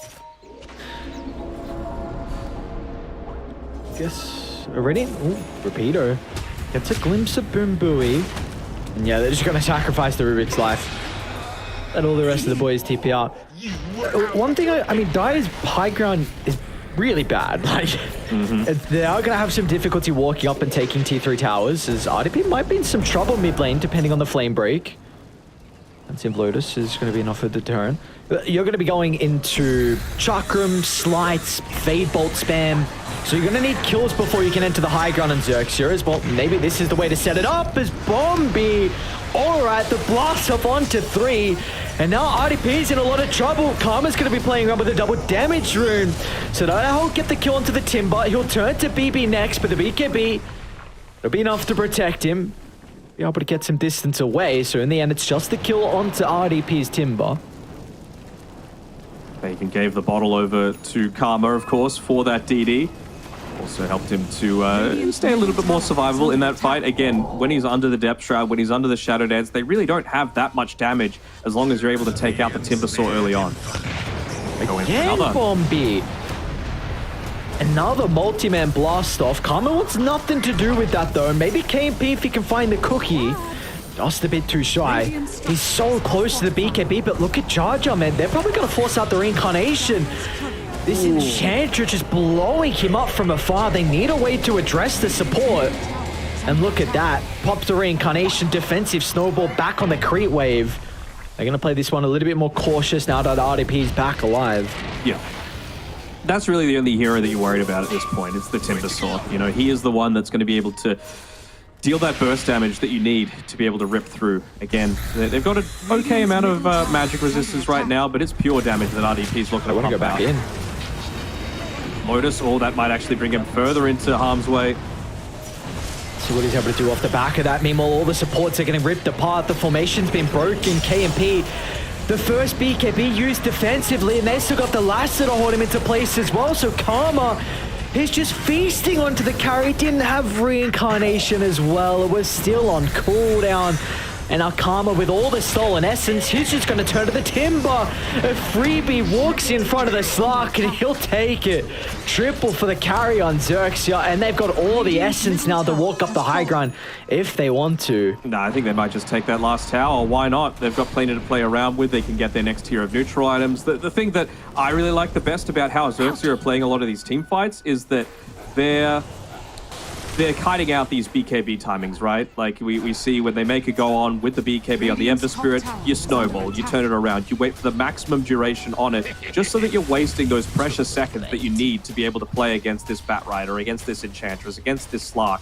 Guess already? Ooh, Rapido gets a glimpse of Boom Buoy. And yeah, they're just going to sacrifice the Rubik's life. Let all the rest of the boys TP out. One thing, I mean, Dire's high ground is really bad. Like, they are going to have some difficulty walking up and taking T3 towers, as RDP might be in some trouble mid lane, depending on the flame break. And Sim Lotus is going to be enough of a deterrent. You're going to be going into Chakram, Slights, Fade Bolt spam. So you're going to need kills before you can enter the high ground on XERXIA as well. Maybe this is the way to set it up as Bombi. All right, the blast up onto 3. And now RDP's in a lot of trouble. Karma's going to be playing around with a double damage rune. So he'll get the kill onto the Timber. He'll turn to BB next, but the BKB, it'll be enough to protect him. Be able to get some distance away. So in the end, it's just the kill onto RDP's Timber. They even gave the bottle over to Karma, of course, for that DD. Also helped him to stay a little bit more survivable in that fight. Again, when he's under the Depth Shroud, when he's under the Shadow Dance, they really don't have that much damage as long as you're able to take out the Timber Saw early on. They go in for another. Bombi. Another multi-man blast off. Karma wants nothing to do with that though. Maybe KMP if he can find the cookie. Just a bit too shy. He's so close to the BKB, but look at Jar, man. They're probably going to force out the Reincarnation. This Enchantress just blowing him up from afar. They need a way to address the support. And look at that. Pops the Reincarnation, defensive snowball back on the Crete wave. They're going to play this one a little bit more cautious now that RDP's back alive. Yeah. That's really the only hero that you're worried about at this point. It's the Timber Saw. You know, he is the one that's going to be able to deal that burst damage that you need to be able to rip through. Again, they've got an okay amount of magic resistance right now, but it's pure damage that RDP's looking to pump out. In. Lotus, that might actually bring him further into harm's way. See what he's able to do off the back of that. Meanwhile, all the supports are getting ripped apart. The formation's been broken. KMP, the first BKB used defensively, and they still got the Lasso to hold him into place as well. So Karma, he's just feasting onto the carry. Didn't have Reincarnation as well. It was still on cooldown. And now Karma with all the stolen essence, he's just going to turn to the Timber. A freebie walks in front of the Slark and he'll take it. Triple for the carry on XERXIA, and they've got all the essence now to walk up the high ground if they want to. No, I think they might just take that last tower. Why not? They've got plenty to play around with. They can get their next tier of neutral items. The thing that I really like the best about how XERXIA are playing a lot of these team fights is that they're kiting out these BKB timings, right? Like we see when they make a go on with the BKB on the Ember Spirit, you snowball, you turn it around, you wait for the maximum duration on it, just so that you're wasting those precious seconds that you need to be able to play against this Bat Rider, against this Enchantress, against this Slark.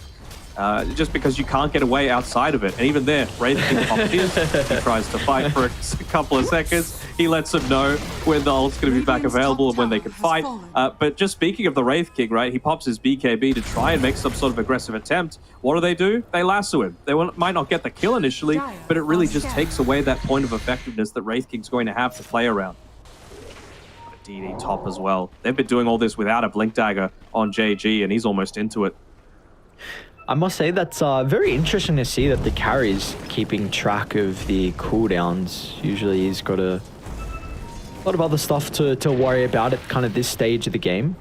Just because you can't get away outside of it. And even there, Wraith King pops in, he tries to fight for a couple of seconds. He lets them know when the ult's going to be back available and when they can fight. But just speaking of the Wraith King, right, he pops his BKB to try and make some sort of aggressive attempt. What do? They lasso him. They might not get the kill initially, but it really just takes away that point of effectiveness that Wraith King's going to have to play around. A DD top as well. They've been doing all this without a Blink Dagger on JG, and he's almost into it. I must say that's very interesting to see that the carry's keeping track of the cooldowns. Usually he's got a lot of other stuff to worry about at kind of this stage of the game.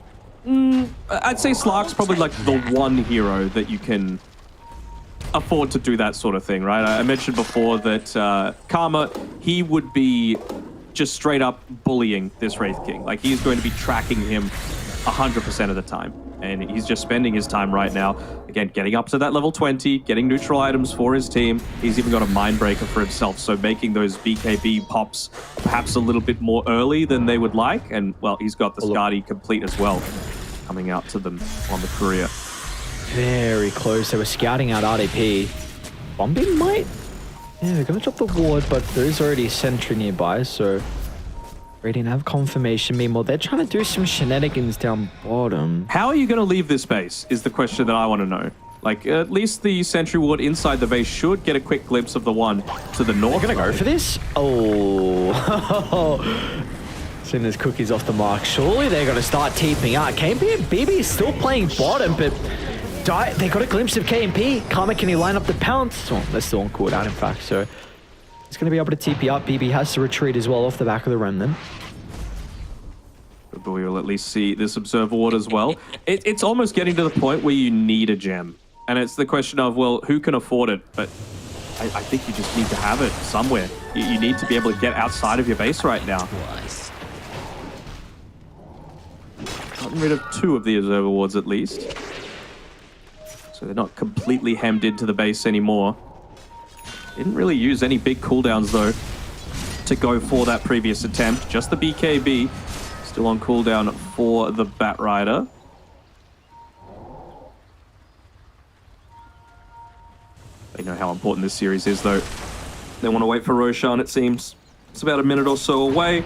I'd say Slark's probably like the one hero that you can afford to do that sort of thing, right? I mentioned before that Karma, he would be just straight up bullying this Wraith King. Like he's going to be tracking him 100% of the time. And he's just spending his time right now, again, getting up to that level 20, getting neutral items for his team. He's even got a Mind Breaker for himself, so making those BKB pops perhaps a little bit more early than they would like. And, well, he's got the Skadi complete as well, coming out to them on the courier. Very close. They were scouting out RDP. Bombi might... Yeah, they're going to drop the ward, but there is already a sentry nearby, so... Radiant have confirmation. Meanwhile, they're trying to do some shenanigans down bottom. How are you going to leave this base is the question that I want to know. Like, at least the sentry ward inside the base should get a quick glimpse of the one to the north. Gonna go for this? Oh. As soon as Cookie's off the mark, surely they're gonna start TPing out. KMP and BB is still playing bottom, but they got a glimpse of KMP. Karma, can he line up the pounce? Oh, they're still on cooldown, in fact, so he's gonna be able to TP out. BB has to retreat as well off the back of the remnant. But we will at least see this observer ward as well. It's almost getting to the point where you need a gem. And it's the question of, well, who can afford it? But I think you just need to have it somewhere. You need to be able to get outside of your base right now. Twice. Gotten rid of 2 of the observer wards at least. So they're not completely hemmed into the base anymore. Didn't really use any big cooldowns though to go for that previous attempt. Just the BKB. Still on cooldown for the Batrider. They know how important this series is, though. They want to wait for Roshan, it seems. It's about a minute or so away.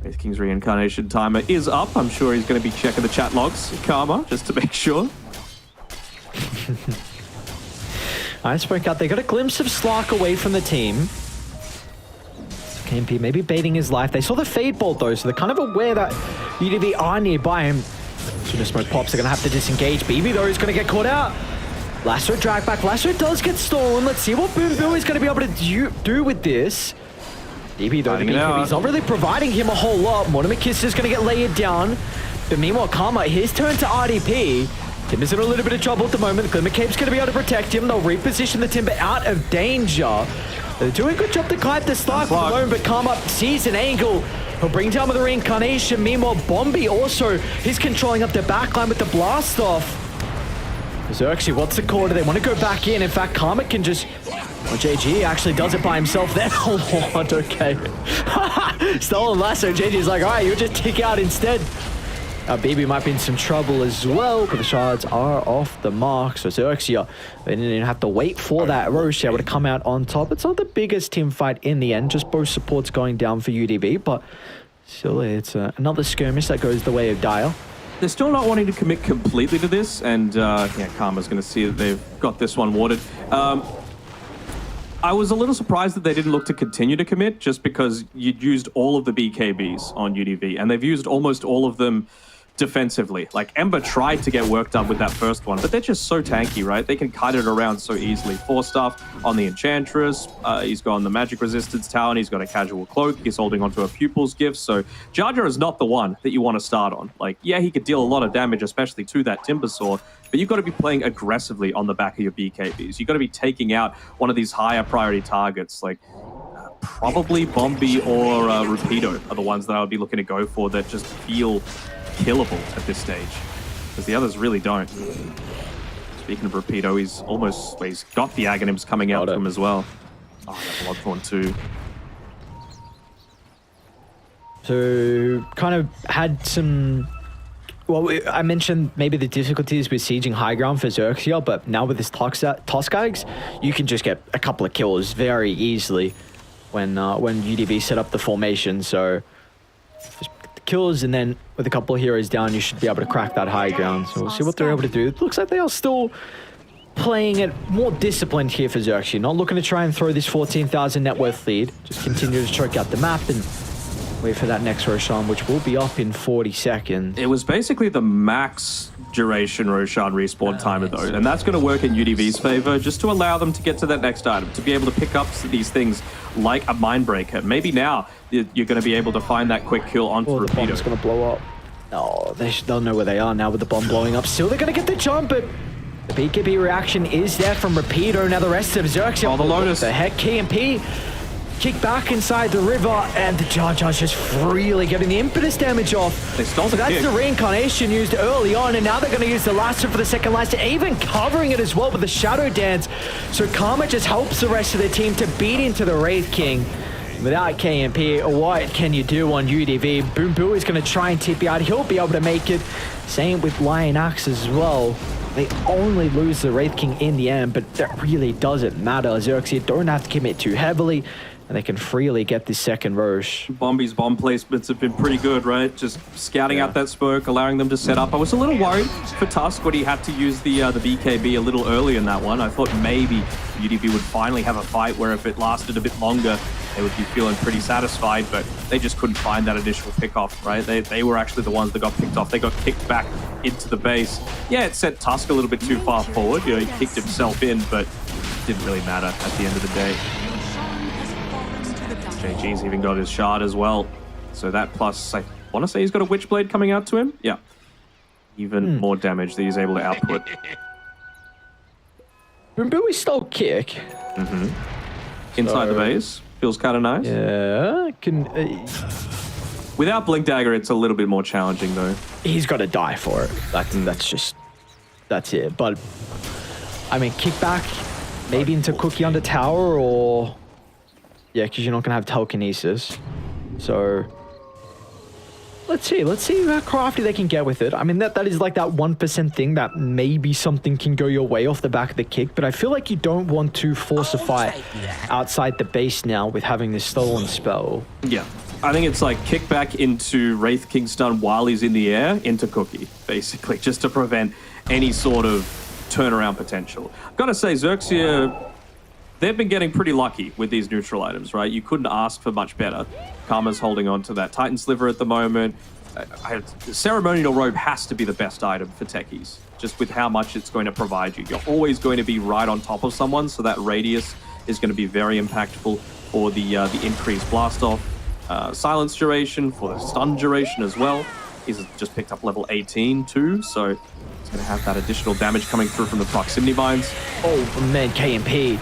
Wraith King's reincarnation timer is up. I'm sure he's going to be checking the chat logs, Karma, just to make sure. I spoke out. They got a glimpse of Slark away from the team. KMP maybe baiting his life. They saw the Fade Bolt, though, so they're kind of aware that UDV are nearby him. As soon as smoke pops, they're going to have to disengage. BB, though, is going to get caught out. Lasso drag back. Lasso does get stolen. Let's see what Boom Boo is going to be able to do with this. DB, though, he's not really providing him a whole lot. Mortimer Kiss is going to get layered down. But meanwhile, Karma, his turn to RDP. Tim is in a little bit of trouble at the moment. Glimmer Cape's going to be able to protect him. They'll reposition the Timber out of danger. They're doing a good job to kite the Slark alone, but Karma sees an angle. He'll bring down with the reincarnation. Meanwhile, Bombi also, he's controlling up the backline with the blast off. XERXIA, what's the quarter? They want to go back in. In fact, Karma can just... Well, JG actually does it by himself then. Oh, Lord, okay. Stolen lasso. JG's like, all right, you'll just tick out instead. BB might be in some trouble as well, but the shards are off the mark. So XERXIA, they didn't even have to wait for that. Roche able to come out on top. It's not the biggest team fight in the end, just both supports going down for UDV, but still it's another skirmish that goes the way of Dire. They're still not wanting to commit completely to this, and yeah, Karma's going to see that they've got this one warded. I was a little surprised that they didn't look to continue to commit, just because you'd used all of the BKBs on UDV, and they've used almost all of them defensively. Like, Ember tried to get work done with that first one, but they're just so tanky, right? They can kite it around so easily. 4-stuff on the Enchantress. He's got the Magic Resistance Tower, and he's got a Casual Cloak. He's holding onto a Pupil's Gift, so Jar Jar is not the one that you want to start on. Like, yeah, he could deal a lot of damage, especially to that Timber Saw, but you've got to be playing aggressively on the back of your BKBs. You've got to be taking out one of these higher priority targets, like probably Bombi or Rapido are the ones that I would be looking to go for that just feel killable at this stage, because the others really don't. Speaking of Rapido, he's got the Aghanims coming out to him as well. Oh, that Bloodthorn too. So kind of had some... Well, I mentioned maybe the difficulties with sieging high ground for XERXIA, but now with this Toskags, you can just get a couple of kills very easily when UDV set up the formation. So just kills, and then with a couple of heroes down, you should be able to crack that high ground. So we'll see what they're able to do. It looks like they are still playing it more disciplined here for XERXIA. Not looking to try and throw this 14,000 net worth lead. Just continue to choke out the map and wait for that next Roshan, which will be up in 40 seconds. It was basically the max duration Roshan respawn timer though, and that's going to work in UDV's favor, just to allow them to get to that next item, to be able to pick up these things like a Mindbreaker. Maybe now you're going to be able to find that quick kill onto Rapido. The bomb's going to blow up. Oh, they'll know where they are now with the bomb blowing up. Still, they're going to get the jump, but the BKB reaction is there from Rapido. Now the rest of XERXIA. Oh, the Lotus. The heck, KMP. Kick back inside the river, and the Jar Jar's just really getting the impetus damage off. They stole so the that's kick. the reincarnation used early on, and now they're going to use the lasso for the second last, even covering it as well with the Shadow Dance. So Karma just helps the rest of the team to beat into the Wraith King. Without KMP, what can you do on UDV? Boom Boo is going to try and TP out. He'll be able to make it. Same with Lion Axe as well. They only lose the Wraith King in the end, but that really doesn't matter. XERXIA don't have to commit too heavily. and they can freely get this second Roche. Bombi's bomb placements have been pretty good, right? Just scouting out that smoke, allowing them to set up. I was a little worried for Tusk when he had to use the BKB a little early in that one. I thought maybe UDV would finally have a fight where if it lasted a bit longer, they would be feeling pretty satisfied, but they just couldn't find that initial pick-off, right? They were actually the ones that got picked off. They got kicked back into the base. Yeah, it sent Tusk a little bit too far forward. You know, he kicked himself in, but it didn't really matter at the end of the day. JG's even got his shard as well. So that plus, I want to say he's got a Witchblade coming out to him. Yeah. Even more damage that he's able to output. Boombuoy stole kick. Inside the base. Feels kind of nice. Yeah, Without Blink Dagger, it's a little bit more challenging, though. he's got to die for it. That's it. But, I mean, kickback, maybe into Cookie under tower, or... Yeah, because you're not going to have telekinesis. So, let's see how crafty they can get with it. I mean, that is like that 1% thing that maybe something can go your way off the back of the kick, but I feel like you don't want to force a fight outside the base now with having this stolen spell. Yeah. I think it's like kickback into Wraith King stun while he's in the air into Cookie, basically, just to prevent any sort of turnaround potential. I've got to say, XERXIA, they've been getting pretty lucky with these neutral items, right? You couldn't ask for much better. Karma's holding on to that Titan Sliver at the moment. Ceremonial Robe has to be the best item for techies, just with how much it's going to provide you. You're always going to be right on top of someone, so that radius is going to be very impactful for the increased blast off. Silence duration, for the stun duration as well. He's just picked up level 18 too, so he's going to have that additional damage coming through from the proximity mines. Oh man, KMP.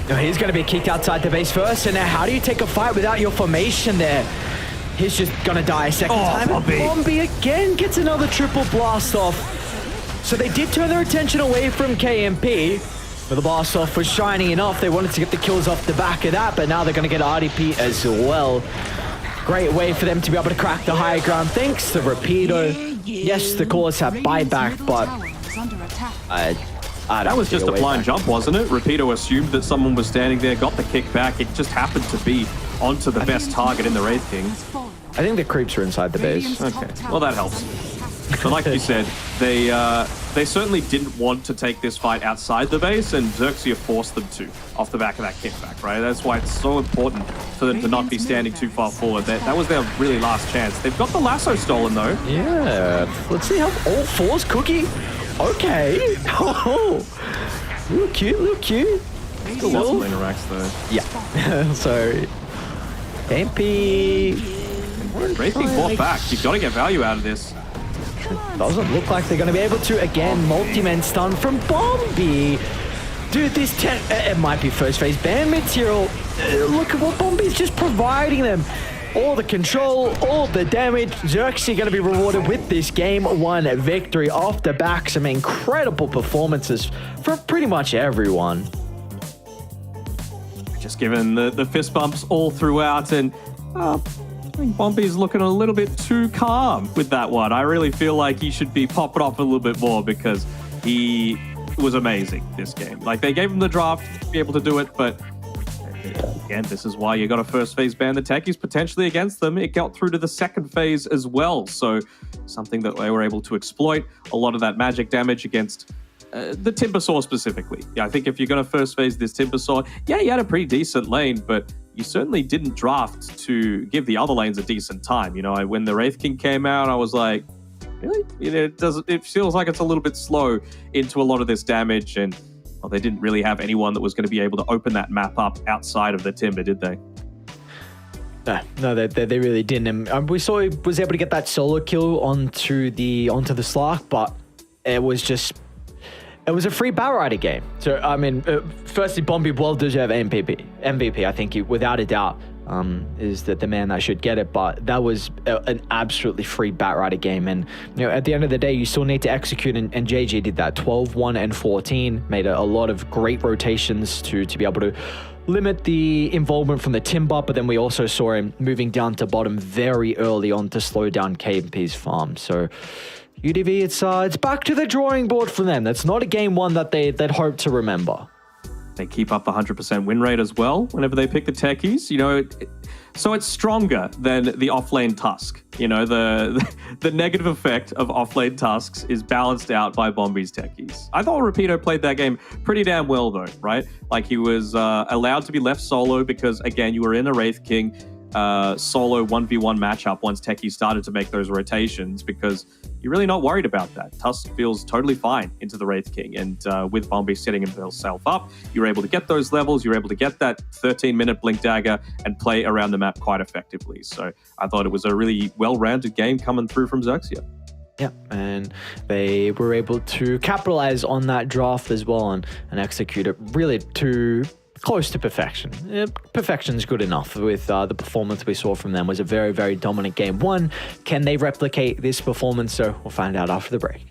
No, he's going to be kicked outside the base first, and now how do you take a fight without your formation there? He's just going to die a second time. Bombi again gets another triple blast off. So they did turn their attention away from KMP, but the blast off was shiny enough. They wanted to get the kills off the back of that, but now they're going to get RDP as well. Great way for them to be able to crack the high ground. Thanks to Rapido. Yes, the callers have buyback, but that was just a blind jump, wasn't it? Rapido assumed that someone was standing there, got the kick back. It just happened to be onto the best target in the Wraith King. I think the creeps are inside the base. Okay, well that helps. But like you said, they certainly didn't want to take this fight outside the base, and XERXIA forced them to, off the back of that kickback, right? That's why it's so important for them to not be standing too far forward. That was their really last chance. They've got the lasso stolen, though. Yeah, let's see how all fours Cookie. Okay. Oh, little cute. Still lots of lane racks, though. Yeah. So, MP. Wraith King fought back. You've got to get value out of this. Doesn't look like they're going to be able to. Again, multi-man stun from Bombi. Dude, this it might be first phase ban material. Look at what Bombi's just providing them. All the control, all the damage. XERXIA going to be rewarded with this game 1 victory off the back. Some incredible performances from pretty much everyone. Just given the fist bumps all throughout, and I think Bombi's looking a little bit too calm with that one. I really feel like he should be popping off a little bit more, because he was amazing this game. Like, they gave him the draft to be able to do it, but again, this is why you got a first phase ban. The techies potentially against them. It got through to the second phase as well. So something that they were able to exploit, a lot of that magic damage against the Timbersaw specifically. Yeah, I think if you're going to first phase this Timbersaw, yeah, you had a pretty decent lane, but you certainly didn't draft to give the other lanes a decent time. You know, when the Wraith King came out, I was like, really? You know, it feels like it's a little bit slow into a lot of this damage, and well, they didn't really have anyone that was going to be able to open that map up outside of the Timber, did they? No, they really didn't. And we saw he was able to get that solo kill onto the Slark, but it was a free Battle Rider game. So, I mean, firstly, Bombi well deserved MVP. I think he, without a doubt, is the man that should get it. But that was an absolutely free Battle Rider game. And, you know, at the end of the day, you still need to execute. And JJ did that. 12, 1, and 14. Made a lot of great rotations to be able to limit the involvement from the Timber. But then we also saw him moving down to bottom very early on to slow down KMP's farm. So UDV, it's back to the drawing board for them. That's not a game 1 that they'd hope to remember. They keep up the 100% win rate as well whenever they pick the techies. You know, so it's stronger than the offlane Tusk. You know, the negative effect of offlane Tusks is balanced out by Bombi's techies. I thought Rapido played that game pretty damn well, though, right? Like, he was allowed to be left solo because, again, you were in a Wraith King solo 1v1 matchup once techies started to make those rotations, because you're really not worried about that. Tusk feels totally fine into the Wraith King, and with Bombi setting himself up, you're able to get those levels, you're able to get that 13-minute Blink Dagger and play around the map quite effectively. So I thought it was a really well-rounded game coming through from XERXIA. Yeah, and they were able to capitalize on that draft as well and execute it really to close to perfection. Perfection's good enough with the performance we saw from them. Was a very, very dominant game one. Can they replicate this performance? So we'll find out after the break.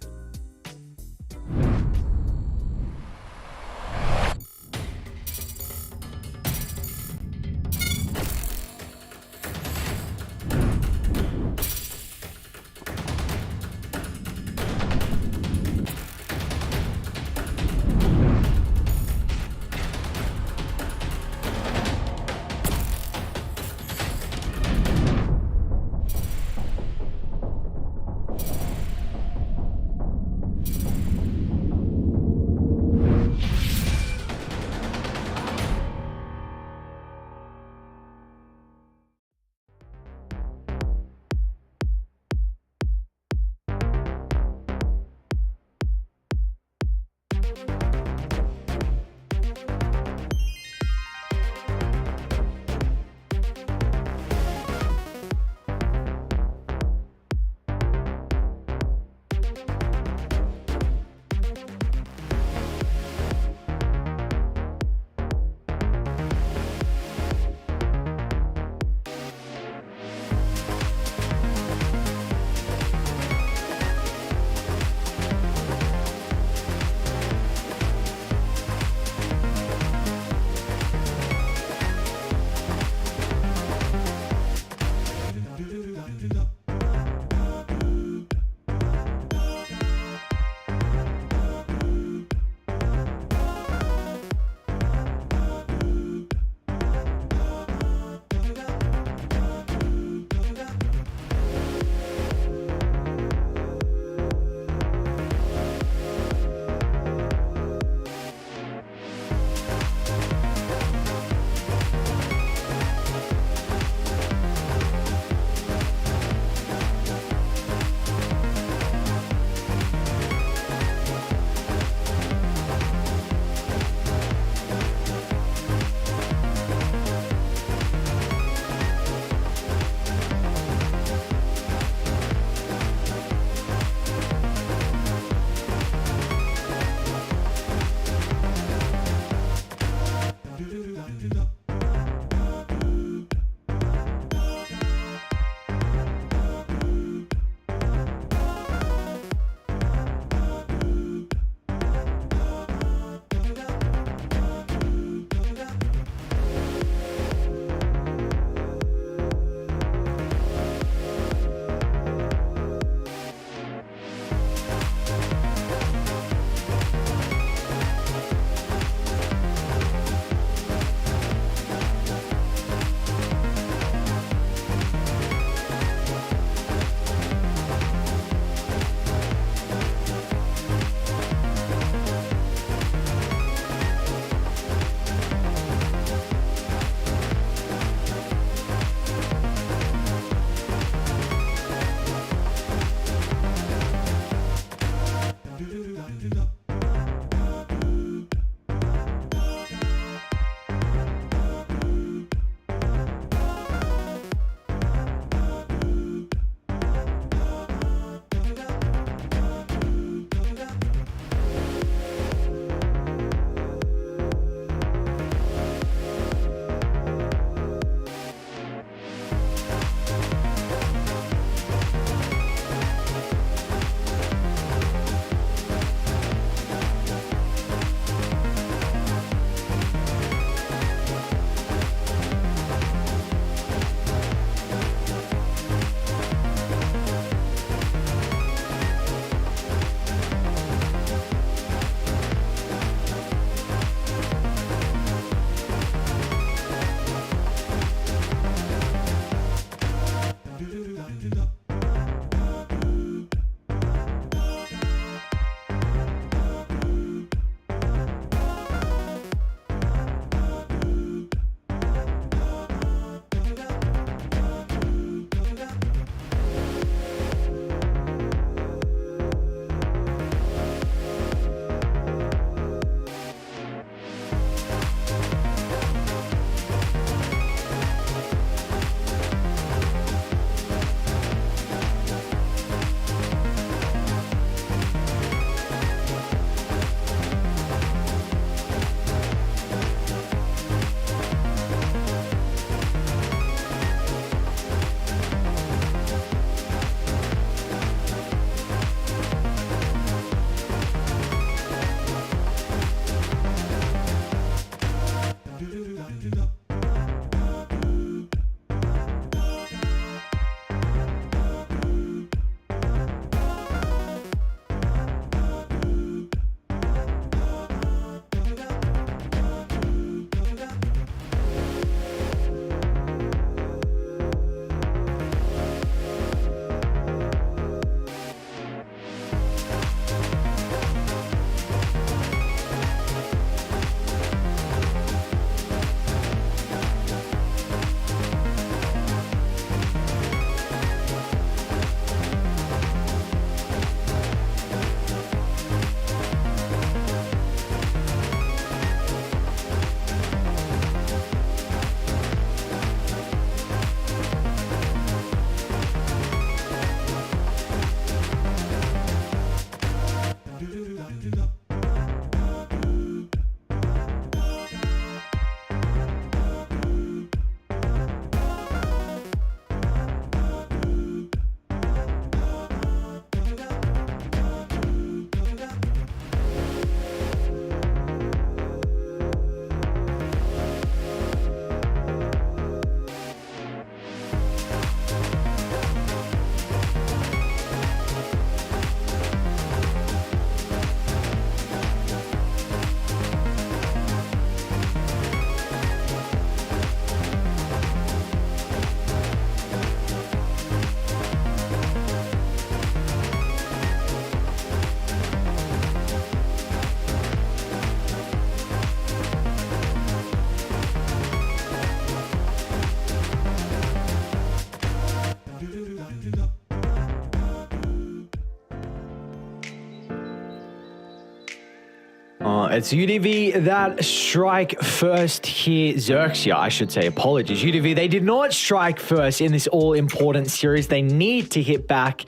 It's UDV that strike first here. XERXIA, I should say. Apologies. UDV, they did not strike first in this all-important series. They need to hit back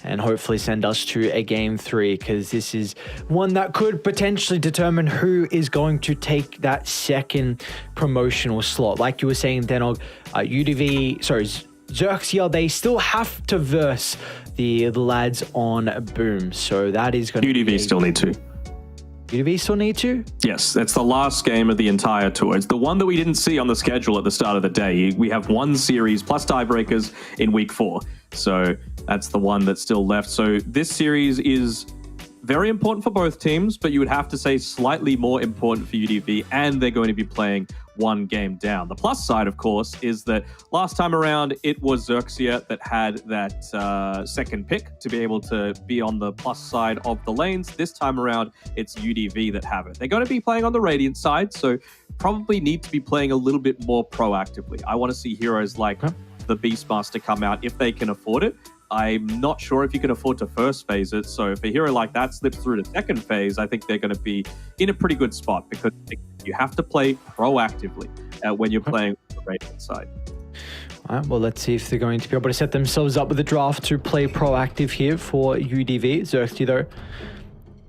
and hopefully send us to a game 3, because this is one that could potentially determine who is going to take that second promotional slot. Like you were saying, Denog, XERXIA, they still have to verse the lads on Boom. So that is going to UDV still need to. UDV still need to? Yes, that's the last game of the entire tour. It's the one that we didn't see on the schedule at the start of the day. We have one series plus tiebreakers in week 4. So that's the one that's still left. So this series is very important for both teams, but you would have to say slightly more important for UDV, and they're going to be playing one game down. The plus side, of course, is that last time around, it was XERXIA that had that second pick to be able to be on the plus side of the lanes. This time around, it's UDV that have it. They're going to be playing on the Radiant side, so probably need to be playing a little bit more proactively. I want to see heroes like the Beastmaster come out if they can afford it. I'm not sure if you can afford to first phase it. So if a hero like that slips through to second phase, I think they're going to be in a pretty good spot, because you have to play proactively when you're playing the Radiant side. All right, well, let's see if they're going to be able to set themselves up with a draft to play proactive here for UDV. XERXIA, though,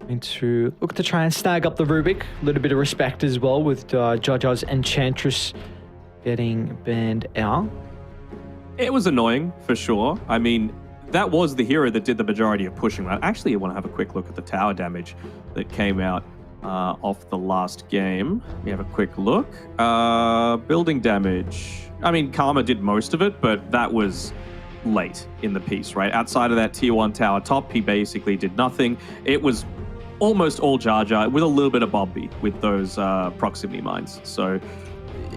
going to look to try and snag up the Rubik. A little bit of respect as well with Jaja's Enchantress getting banned out. It was annoying, for sure. I mean, that was the hero that did the majority of pushing, right? Actually, I want to have a quick look at the tower damage that came out off the last game. Let me have a quick look. Building damage. I mean, Karma did most of it, but that was late in the piece, right? Outside of that tier 1 tower top, he basically did nothing. It was almost all Jar Jar with a little bit of Bobby with those proximity mines. So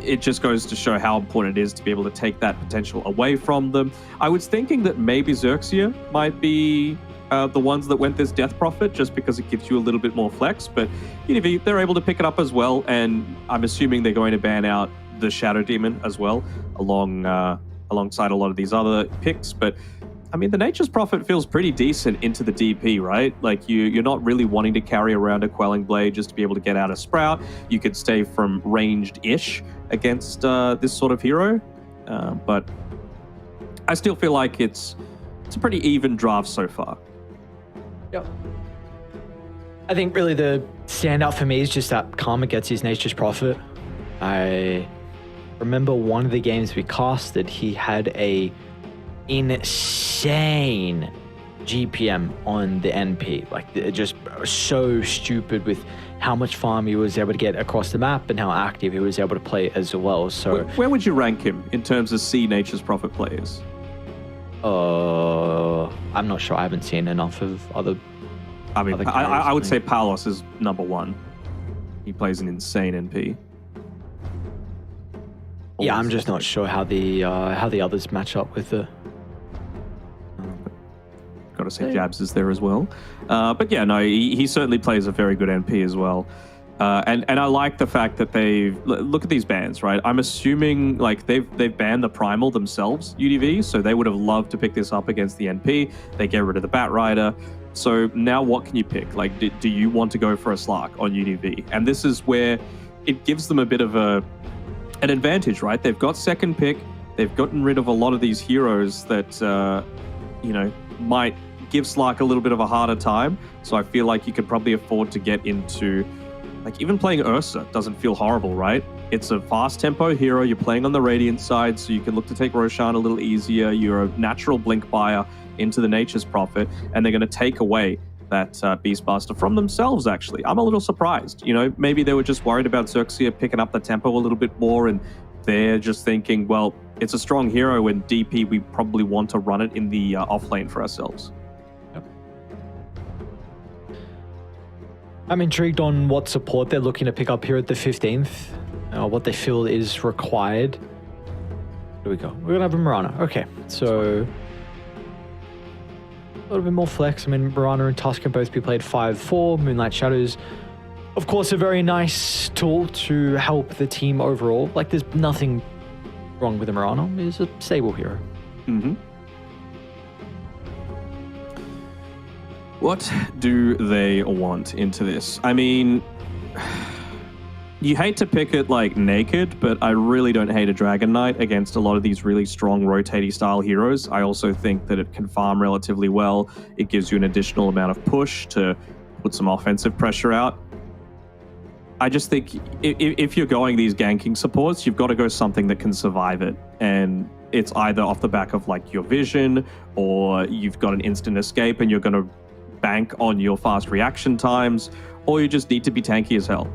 it just goes to show how important it is to be able to take that potential away from them. I was thinking that maybe XERXIA might be the ones that went this Death Prophet, just because it gives you a little bit more flex, but UDV, they're able to pick it up as well, and I'm assuming they're going to ban out the Shadow Demon as well, alongside a lot of these other picks. But I mean, the Nature's Prophet feels pretty decent into the DP, right? Like, you're not really wanting to carry around a Quelling Blade just to be able to get out a Sprout. You could stay from ranged-ish against this sort of hero. But I still feel like it's a pretty even draft so far. Yep. I think really the standout for me is just that Karma gets his Nature's Prophet. I remember one of the games we casted, he had a insane GPM on the NP, like just so stupid with how much farm he was able to get across the map and how active he was able to play as well. So Where would you rank him in terms of C Nature's Prophet players? I'm not sure. I haven't seen enough of other. I mean, other I would carries, say Palos is number one. He plays an insane NP. Yeah, I'm just not sure how the others match up with it. Got to say Jabs is there as well. But yeah, no, he certainly plays a very good NP as well. And I like the fact that look at these bans, right? I'm assuming like they've banned the Primal themselves, UDV, so they would have loved to pick this up against the NP. They get rid of the Bat Rider. So now what can you pick? Like, do you want to go for a Slark on UDV? And this is where it gives them a bit of an advantage, right? They've got second pick. They've gotten rid of a lot of these heroes that, might give Slark a little bit of a harder time. So I feel like you could probably afford to get into, like, even playing Ursa doesn't feel horrible, right? It's a fast tempo hero. You're playing on the Radiant side, so you can look to take Roshan a little easier. You're a natural blink buyer into the Nature's Prophet, and they're going to take away that Beastmaster from themselves, actually. I'm a little surprised. Maybe they were just worried about XERXIA picking up the tempo a little bit more, and they're just thinking, well, it's a strong hero, and DP, we probably want to run it in the off lane for ourselves. Yep. I'm intrigued on what support they're looking to pick up here at the 15th, what they feel is required. Here we go. We're going to have a Mirana. Okay, so a little bit more flex. I mean, Mirana and Tusk can both be played 5-4. Moonlight Shadows, of course, a very nice tool to help the team overall. Like, there's nothing wrong with the Mirana. He's a stable hero. Mm-hmm. What do they want into this? I mean, you hate to pick it like naked, but I really don't hate a Dragon Knight against a lot of these really strong rotating style heroes. I also think that it can farm relatively well. It gives you an additional amount of push to put some offensive pressure out. I just think if you're going these ganking supports, you've got to go something that can survive it. And it's either off the back of like your vision, or you've got an instant escape and you're going to bank on your fast reaction times, or you just need to be tanky as hell.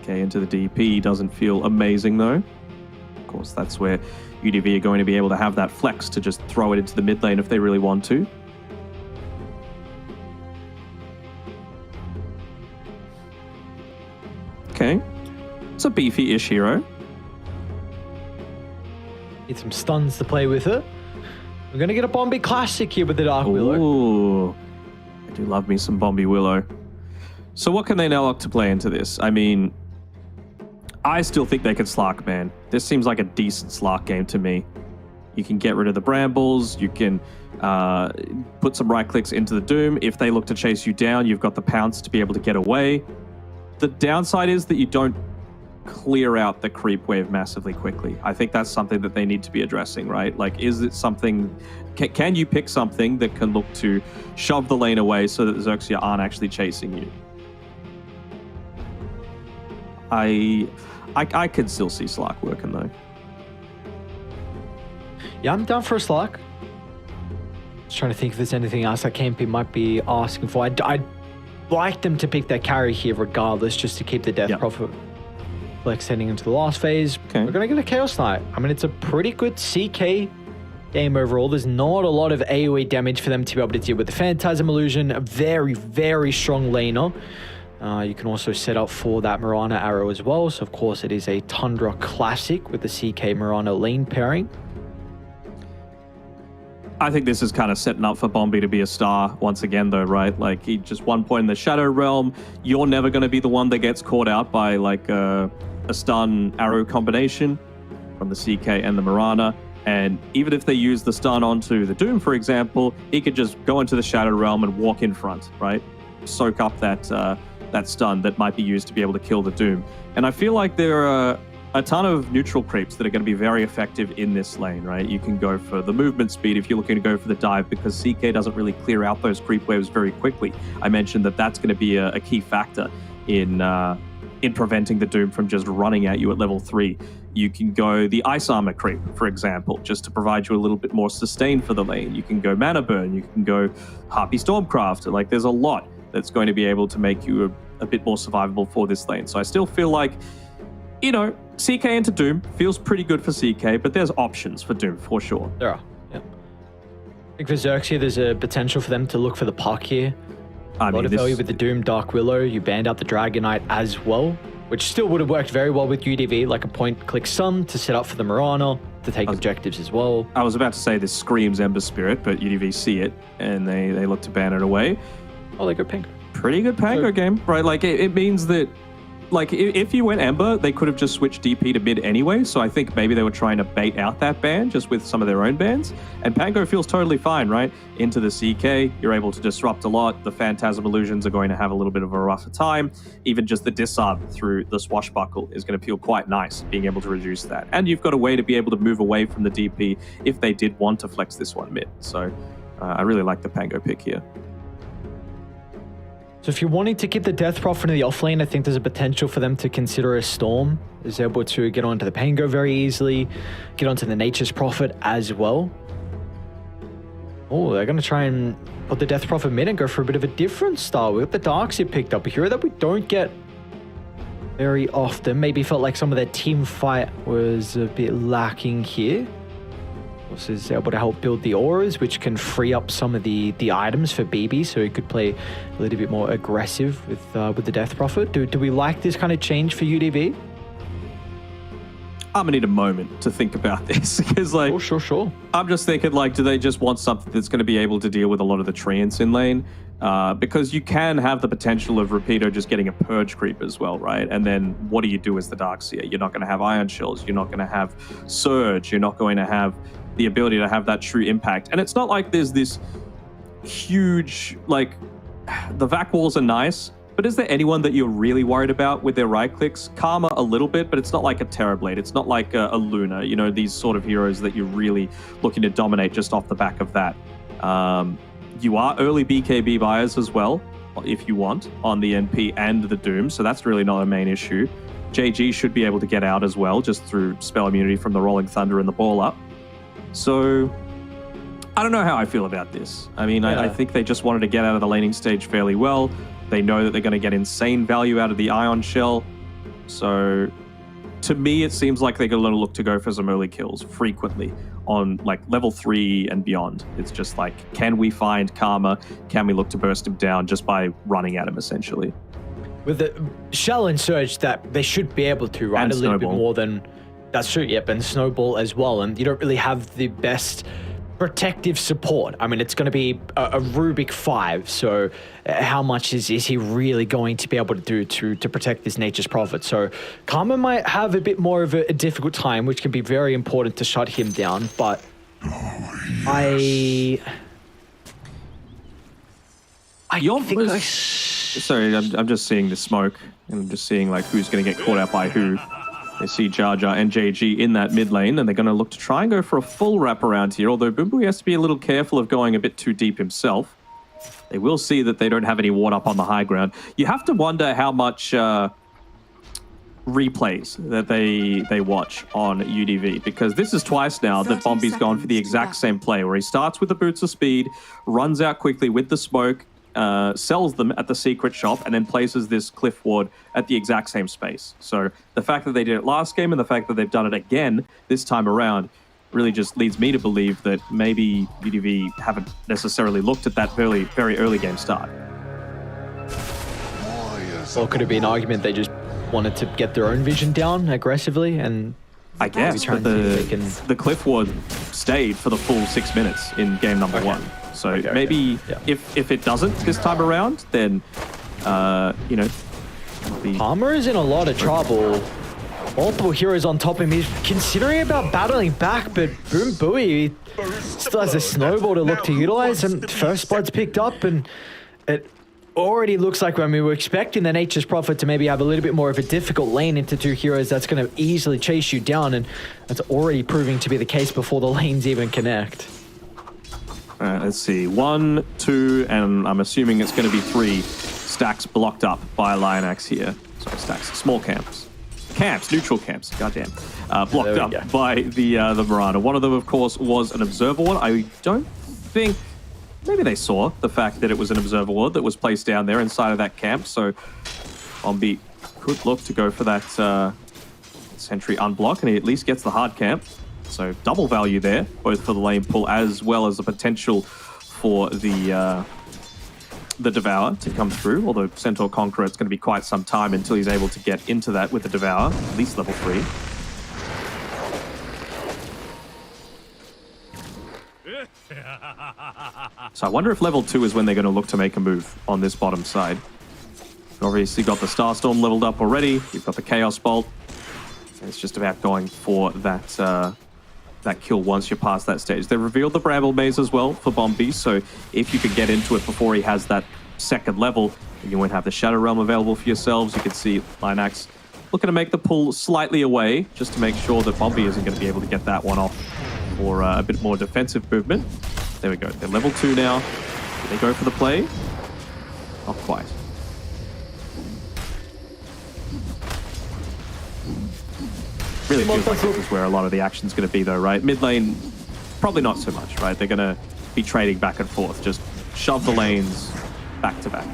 Okay, into the DP doesn't feel amazing though. Of course, that's where UDV are going to be able to have that flex to just throw it into the mid lane if they really want to. Okay, it's a beefy-ish hero. Need some stuns to play with it. We're going to get a Bombi Classic here with the Dark Willow. Ooh, I do love me some Bombi Willow. So what can they now look to play into this? I mean, I still think they could Slark, man. This seems like a decent Slark game to me. You can get rid of the Brambles. You can put some right clicks into the Doom. If they look to chase you down, you've got the Pounce to be able to get away. The downside is that you don't clear out the creep wave massively quickly. I think that's something that they need to be addressing, right? Like, is it something... Can you pick something that can look to shove the lane away so that the XERXIA aren't actually chasing you? I could still see Slark working, though. Yeah, I'm down for a Slark. Just trying to think if there's anything else that KMP might be asking for. I'd like them to pick their carry here regardless, just to keep the Death Prophet flex heading into the last phase. Okay. We're going to get a Chaos Knight. I mean, it's a pretty good CK game overall. There's not a lot of AoE damage for them to be able to deal with. The Phantasm Illusion, a very, very strong laner. You can also set up for that Mirana arrow as well. So, of course, it is a Tundra classic with the CK Mirana lane pairing. I think this is kind of setting up for Bombi to be a star once again, though, right? Like, he just one point in the Shadow Realm. You're never going to be the one that gets caught out by, like, a stun arrow combination from the CK and the Mirana. And even if they use the stun onto the Doom, for example, he could just go into the Shadow Realm and walk in front, right? Soak up that stun that might be used to be able to kill the Doom. And I feel like there are a ton of neutral creeps that are going to be very effective in this lane, right? You can go for the movement speed if you're looking to go for the dive, because CK doesn't really clear out those creep waves very quickly. I mentioned that that's going to be a key factor in in preventing the Doom from just running at you at level 3. You can go the Ice Armor creep, for example, just to provide you a little bit more sustain for the lane. You can go Mana Burn, you can go Harpy Stormcraft. Like, there's a lot that's going to be able to make you a bit more survivable for this lane. So I still feel like, you know, CK into Doom feels pretty good for CK, but there's options for Doom for sure. There are, yeah. I think for XERXIA, there's a potential for them to look for the puck here. A lot of value with the Doom Dark Willow. You banned out the Dragonite as well, which still would have worked very well with UDV, like a point-click stun to set up for the Mirana to take objectives as well. I was about to say this screams Ember Spirit, but UDV see it, and they look to ban it away. Oh, they go Pango. Pretty good Pango game, right? Like, it means that, like, if you went Ember, they could have just switched DP to mid anyway, so I think maybe they were trying to bait out that ban just with some of their own bans. And Pango feels totally fine, right? Into the CK, you're able to disrupt a lot. The Phantasm Illusions are going to have a little bit of a rougher time. Even just the disarm through the Swashbuckle is going to feel quite nice, being able to reduce that. And you've got a way to be able to move away from the DP if they did want to flex this one mid. So I really like the Pango pick here. So if you're wanting to keep the Death Prophet in the offlane, I think there's a potential for them to consider a Storm. Is able to get onto the Pango very easily, get onto the Nature's Prophet as well. Oh, they're going to try and put the Death Prophet mid and go for a bit of a different style. We got the Darkseid picked up, a hero that we don't get very often. Maybe felt like some of their team fight was a bit lacking here. Also is able to help build the auras, which can free up some of the items for BB, so he could play a little bit more aggressive with the Death Prophet. Do we like this kind of change for UDV? I'm gonna need a moment to think about this because, like, sure. I'm just thinking, like, do they just want something that's going to be able to deal with a lot of the treants in lane? Because you can have the potential of Rapido just getting a purge creep as well, right? And then what do you do as the Darkseer? You're not going to have Iron Shells. You're not going to have Surge. You're not going to have the ability to have that true impact. And it's not like there's this huge, like, the vac walls are nice, but is there anyone that you're really worried about with their right clicks? Karma a little bit, but it's not like a Terrorblade. It's not like a Luna, you know, these sort of heroes that you're really looking to dominate just off the back of that. You are early BKB buyers as well, if you want, on the NP and the Doom, so that's really not a main issue. JG should be able to get out as well, just through spell immunity from the Rolling Thunder and the ball up. So I don't know how I feel about this. I mean, I think they just wanted to get out of the laning stage fairly well. They know that they're going to get insane value out of the Ion Shell. So to me, it seems like they're going to look to go for some early kills frequently on, like, level 3 and beyond. It's just like, can we find Karma? Can we look to burst him down just by running at him, essentially? With the Shell and Surge, that they should be able to, right? And a little Snowball. bit more than... That's true, yep, and Snowball as well. And you don't really have the best protective support. I mean, it's going to be a Rubik 5, so how much is he really going to be able to do to protect this Nature's Prophet? So Karma might have a bit more of a difficult time, which can be very important to shut him down, but I think Sorry, I'm just seeing the smoke, and I'm just seeing, like, who's going to get caught out by who. They see Jar Jar and JG in that mid lane, and they're going to look to try and go for a full wraparound here, although Bumbu has to be a little careful of going a bit too deep himself. They will see that they don't have any ward up on the high ground. You have to wonder how much replays that they watch on UDV, because this is twice now that Bombi's gone for the exact same play, where he starts with the Boots of Speed, runs out quickly with the smoke, sells them at the secret shop, and then places this cliff ward at the exact same space. So the fact that they did it last game and the fact that they've done it again this time around really just leads me to believe that maybe UDV haven't necessarily looked at that very early game start. Or could it be an argument they just wanted to get their own vision down aggressively? And I guess, but the cliff ward stayed for the full 6 minutes in game number 1. So maybe if it doesn't this time around, then, you know... Palmer is in a lot of trouble. Multiple heroes on top of him. He's considering about battling back, but Boom Booey still has a snowball to look to utilize, and first blood's picked up, and it already looks like when we were expecting the Nature's Prophet to maybe have a little bit more of a difficult lane into 2 heroes that's going to easily chase you down, and that's already proving to be the case before the lanes even connect. All right, let's see. 1, 2, and I'm assuming it's going to be 3 stacks blocked up by Lionax here. Sorry, stacks, small camps. Camps, neutral camps, goddamn. Blocked up by the Marauder. One of them, of course, was an observer ward. I don't think, maybe they saw the fact that it was an observer ward that was placed down there inside of that camp. So Bombi could look to go for that sentry unblock, and he at least gets the hard camp. So double value there, both for the lane pull as well as the potential for the Devour to come through. Although Centaur Conqueror, it's going to be quite some time until he's able to get into that with the Devour, at least level 3. So I wonder if level 2 is when they're going to look to make a move on this bottom side. Obviously got the Starstorm leveled up already. You've got the Chaos Bolt. It's just about going for that that kill once you're past that stage. They've revealed the Bramble Maze as well for Bombi, so if you could get into it before he has that second level, you won't have the Shadow Realm available for yourselves. You can see Lionax looking to make the pull slightly away, just to make sure that Bombi isn't going to be able to get that one off for a bit more defensive movement. There we go. They're level 2 now. Do they go for the play? Not quite. Really feels like this is where a lot of the action's going to be, though, right? Mid lane, probably not so much, right? They're going to be trading back and forth. Just shove the lanes back to back.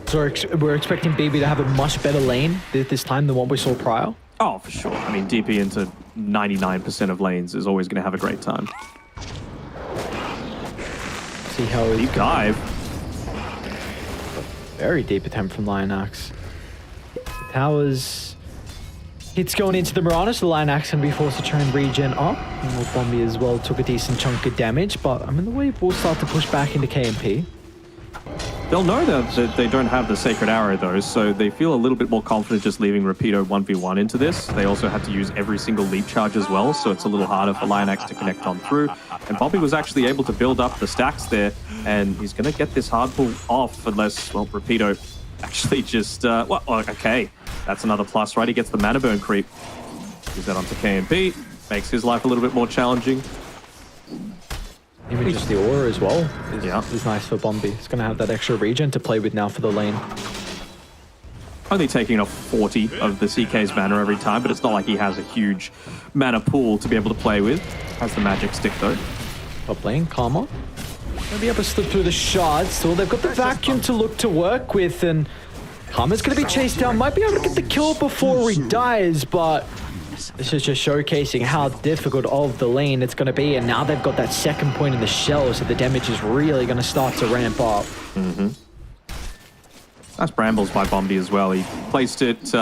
So we're expecting BB to have a much better lane this time than what we saw prior? Oh, for sure. I mean, DP into 99% of lanes is always going to have a great time. See how Deep dive. Very deep attempt from Lionax. Towers... Hits going into the Mirana, so the Lionax can be forced to try and regen up. And Bombi as well took a decent chunk of damage, but I mean, the wave will start to push back into KMP. They'll know that they don't have the Sacred Arrow, though, so they feel a little bit more confident just leaving Rapido 1v1 into this. They also had to use every single leap charge as well, so it's a little harder for Lionax to connect on through. And Bombi was actually able to build up the stacks there, and he's going to get this hard pull off unless, well, Rapido actually just... well, okay. That's another plus, right? He gets the mana burn creep. Use that onto KMP. Makes his life a little bit more challenging. Even just the aura as well is nice for Bombi. He's going to have that extra regen to play with now for the lane. Only taking off 40 of the CK's mana every time, but it's not like he has a huge mana pool to be able to play with. Has the magic stick, though. Top lane, Karma. Gonna be able to slip through the shards. So they've got the vacuum to look to work with, and Karma's going to be chased down. Might be able to get the kill before he dies, but this is just showcasing how difficult of the lane it's going to be. And now they've got that second point in the shell, so the damage is really going to start to ramp up. Nice brambles by Bombi as well. He placed it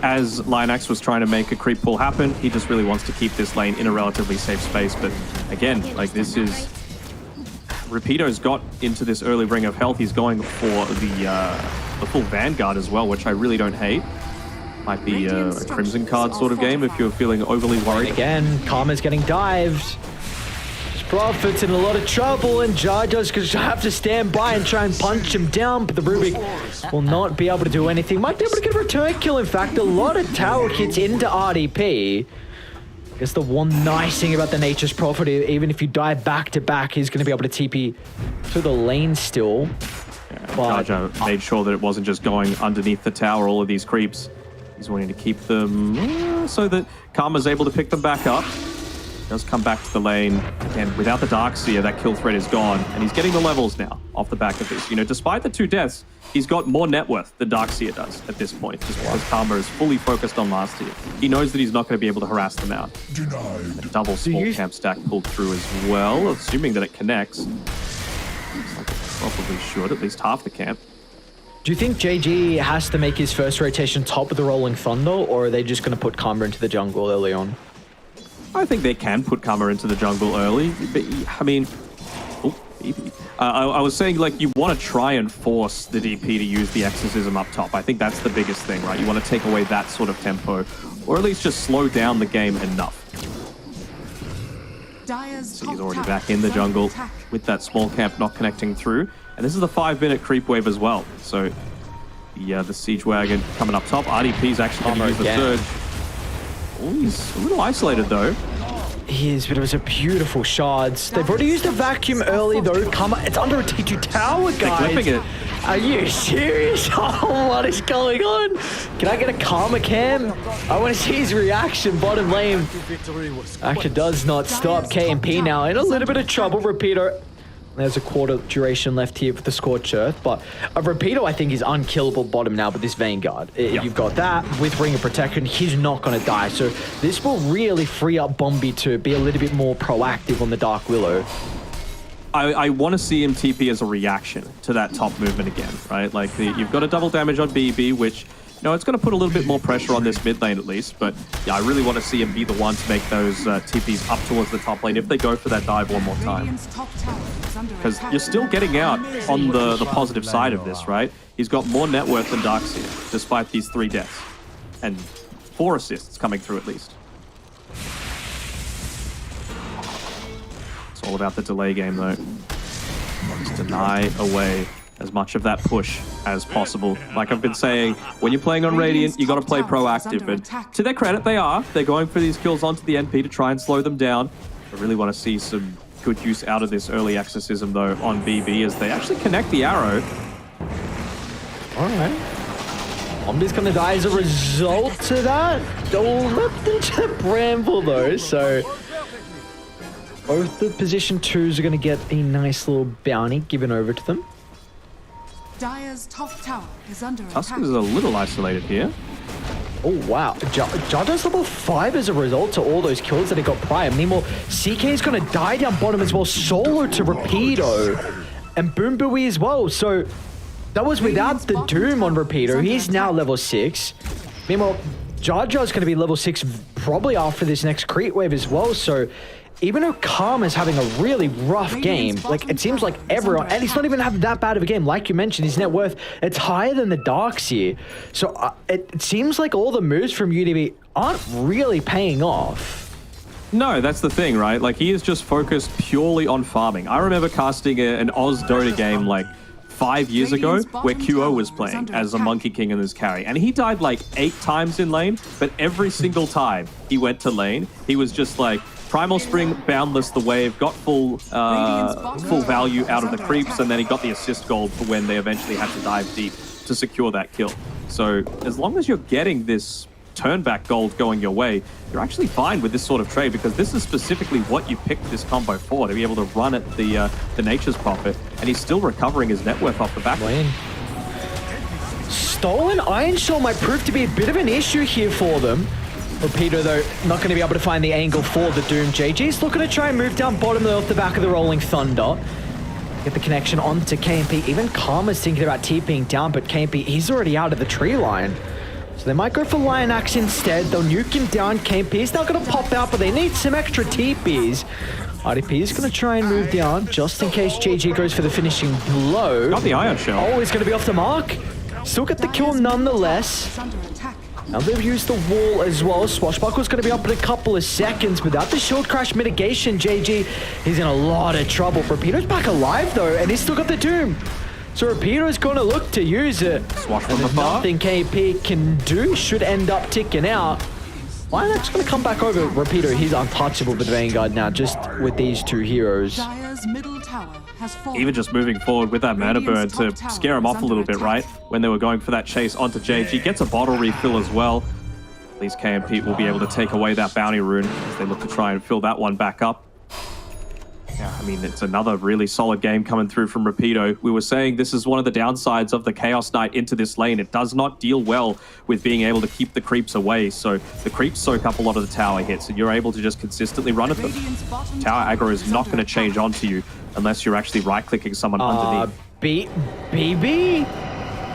as Lionax was trying to make a creep pull happen. He just really wants to keep this lane in a relatively safe space. But again, like, this is... Rapido's got into this early ring of health. He's going for the full Vanguard as well, which I really don't hate. Might be a Crimson card sort of game if you're feeling overly worried. Again, Karma's getting dived. Prophet's in a lot of trouble, and Jarja's going to have to stand by and try and punch him down, but the Rubik will not be able to do anything. Might be able to get a return kill, in fact. A lot of tower hits into RDP. I guess the one nice thing about the Nature's Prophet, even if you die back-to-back, he's going to be able to TP to the lane still. Jarja made sure that it wasn't just going underneath the tower, all of these creeps. He's wanting to keep them so that Karma's able to pick them back up. Does come back to the lane. Again, without the Darkseer, that kill threat is gone. And he's getting the levels now off the back of this. You know, despite the 2 deaths, he's got more net worth than Darkseer does at this point, just because Karma is fully focused on last year. He knows that he's not going to be able to harass them out. A double small camp stack pulled through as well, assuming that it connects. Looks like it probably should, at least half the camp. Do you think JG has to make his first rotation top of the Rolling Thunder, or are they just going to put Karma into the jungle early on? I think they can put Karma into the jungle early, but I mean, I was saying, like, you want to try and force the DP to use the exorcism up top. I think that's the biggest thing, right? You want to take away that sort of tempo, or at least just slow down the game enough. So he's already back in the jungle with that small camp not connecting through, and this is the 5-minute creep wave as well. So the Siege Wagon coming up top. RDP's actually going to use the surge. Oh, he's a little isolated though. Here's, but it was a beautiful shards. They've already used a vacuum early though. Come on, it's under a T2 tower, guys. They're clipping it. Are you serious? Oh, what is going on? Can I get a karma cam? I want to see his reaction. Bottom lane actually does not stop. KMP now in a little bit of trouble. Repeater. There's a quarter duration left here with the Scorched Earth, but a Rapido I think is unkillable bottom now with this Vanguard. You've got that with Ring of Protection. He's not going to die, so this will really free up Bombi to be a little bit more proactive on the Dark Willow. I want to see him TP as a reaction to that top movement again, right? Like, you've got a double damage on BB, which, you know, it's going to put a little bit more pressure on this mid lane at least, but yeah, I really want to see him be the one to make those TPs up towards the top lane if they go for that dive one more time. Because you're still getting out on the positive side of this, right? He's got more net worth than Darkseer, despite these 3 deaths. And 4 assists coming through at least. It's all about the delay game though. Just deny away as much of that push as possible. Like I've been saying, when you're playing on Radiant, you got to play proactive. And to their credit, they are. They're going for these kills onto the NP to try and slow them down. I really want to see some good use out of this early exorcism though on BB as they actually connect the arrow. All right. Bombi's going to die as a result to that. Oh, left into the bramble though, so both the position 2s are going to get a nice little bounty given over to them. Dire's top tower is under attack. Tusk is a little isolated here. Oh, wow. Jado's level 5 as a result to all those kills that he got prior. Meanwhile, CK is going to die down bottom as well. Solo to Rapido. And Boom Booey as well. So that was without the Doom on Rapido. He's now level 6. Meanwhile, Jaja's going to be level 6 probably after this next creep wave as well. So even though Karma's having a really rough game, like it seems like everyone, and he's not even having that bad of a game. Like you mentioned, his net worth, it's higher than the Darkseer. So it seems like all the moves from UDV aren't really paying off. No, that's the thing, right? Like he is just focused purely on farming. I remember casting an Oz Dota game like 5 years ago where QO was playing as a Monkey King in his carry. And he died like 8 times in lane, but every single time he went to lane, he was just like, Primal Spring, Boundless the Wave, got full value out of the creeps, and then he got the assist gold for when they eventually had to dive deep to secure that kill. So as long as you're getting this turn back gold going your way, you're actually fine with this sort of trade because this is specifically what you picked this combo for, to be able to run at the Nature's Prophet, and he's still recovering his net worth off the back lane. Stolen Iron Shell might prove to be a bit of an issue here for them. Rapido, though, not going to be able to find the angle for the Doom. JG's looking to try and move down bottom off the back of the Rolling Thunder. Get the connection onto KMP. Even Karma's thinking about TPing down, but KMP, he's already out of the tree line. So they might go for Lion Axe instead. They'll nuke him down. KMP is now going to pop out, but they need some extra TPs. RDP is going to try and move down, just in case JG goes for the finishing blow. Got the Iron Shell. Oh, he's going to be off the mark. Still get the kill nonetheless. Now they've used the wall as well. Swashbuckle's going to be up in a couple of seconds. Without the shield crash mitigation, JG, he's in a lot of trouble. Rapido's back alive though, and he's still got the Doom. So Rapido's going to look to use it. Swash from afar. Nothing KP can do should end up ticking out. Lionak's going to come back over. Rapido, he's untouchable with Vanguard now, just with these 2 heroes. Dire's middle tower has fallen. Even just moving forward with that mana burn to scare him off a little bit, right? When they were going for that chase onto JG. Gets a bottle refill as well. At least KMP will be able to take away that bounty rune as they look to try and fill that one back up. Yeah, I mean, it's another really solid game coming through from Rapido. We were saying this is one of the downsides of the Chaos Knight into this lane. It does not deal well with being able to keep the creeps away. So the creeps soak up a lot of the tower hits, and you're able to just consistently run at them. Tower aggro is not going to change onto you unless you're actually right-clicking someone underneath. BB?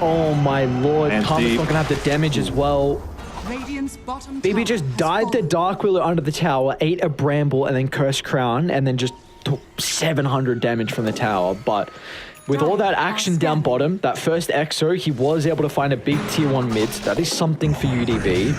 Oh my lord, Karma's not going to have the damage as well. BB just died the Dark Willow under the tower, ate a Bramble, and then Cursed Crown, and then just took 700 damage from the tower. But with all that action down bottom, that first EXO, he was able to find a big tier 1 mid. That is something for UDV.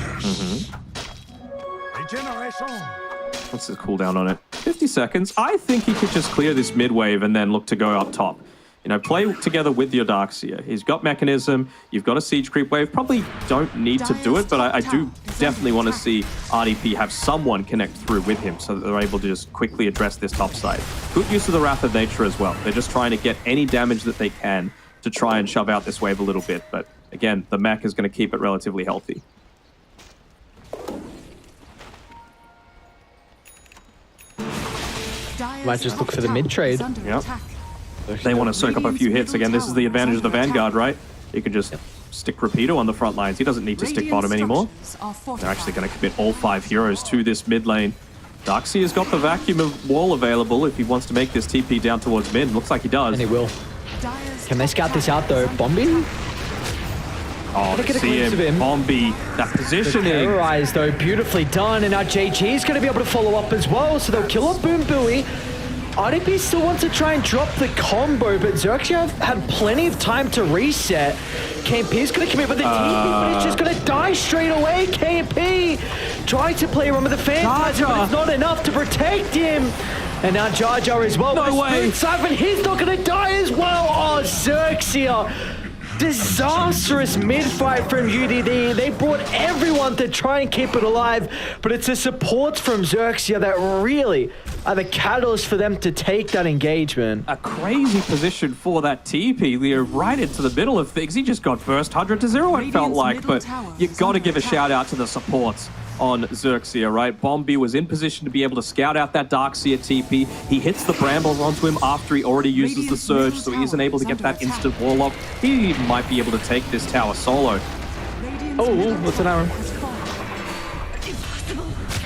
What's the cooldown on it? 50 seconds. I think he could just clear this mid wave and then look to go up top. You know, play together with your Darkseer. He's got Mechanism, you've got a Siege Creep Wave. Probably don't need to do it, but I do definitely want to see RDP have someone connect through with him so that they're able to just quickly address this top side. Good use of the Wrath of Nature as well. They're just trying to get any damage that they can to try and shove out this wave a little bit. But again, the mech is going to keep it relatively healthy. Might just look for the mid trade. Yep. They want to soak up a few hits. Again, this is the advantage of the Vanguard, right? You can just stick Rapido on the front lines. He doesn't need to stick bottom anymore. They're actually going to commit all 5 heroes to this mid lane. Darkseer's got the vacuum of wall available if he wants to make this TP down towards mid. Looks like he does. And he will. Can they scout this out though? Bombi? Oh, they see him. Bombi, that positioning. Terrorized though, beautifully done. And now JG is going to be able to follow up as well. So they'll kill off Boom Buoy. RDP still wants to try and drop the combo, but XERXIA have had plenty of time to reset. KMP is going to commit with the TP, but it's just going to die straight away. KMP trying to play around with the Phantasm, but it's not enough to protect him. And now Jar Jar as well. No way. Siphon, he's not going to die as well. Oh, XERXIA. Disastrous mid-fight from UDD. They brought everyone to try and keep it alive, but it's the supports from XERXIA that really are the catalyst for them to take that engagement. A crazy position for that TP, Leo, right into the middle of things. He just got burst 100 to 0, it felt like, but you got to give a shout out to the supports on XERXIA, right? Bombi was in position to be able to scout out that Darkseer TP. He hits the Brambles onto him after he already uses the Surge, so he isn't able to get that instant Warlock. He might be able to take this tower solo. Oh, what's an arrow?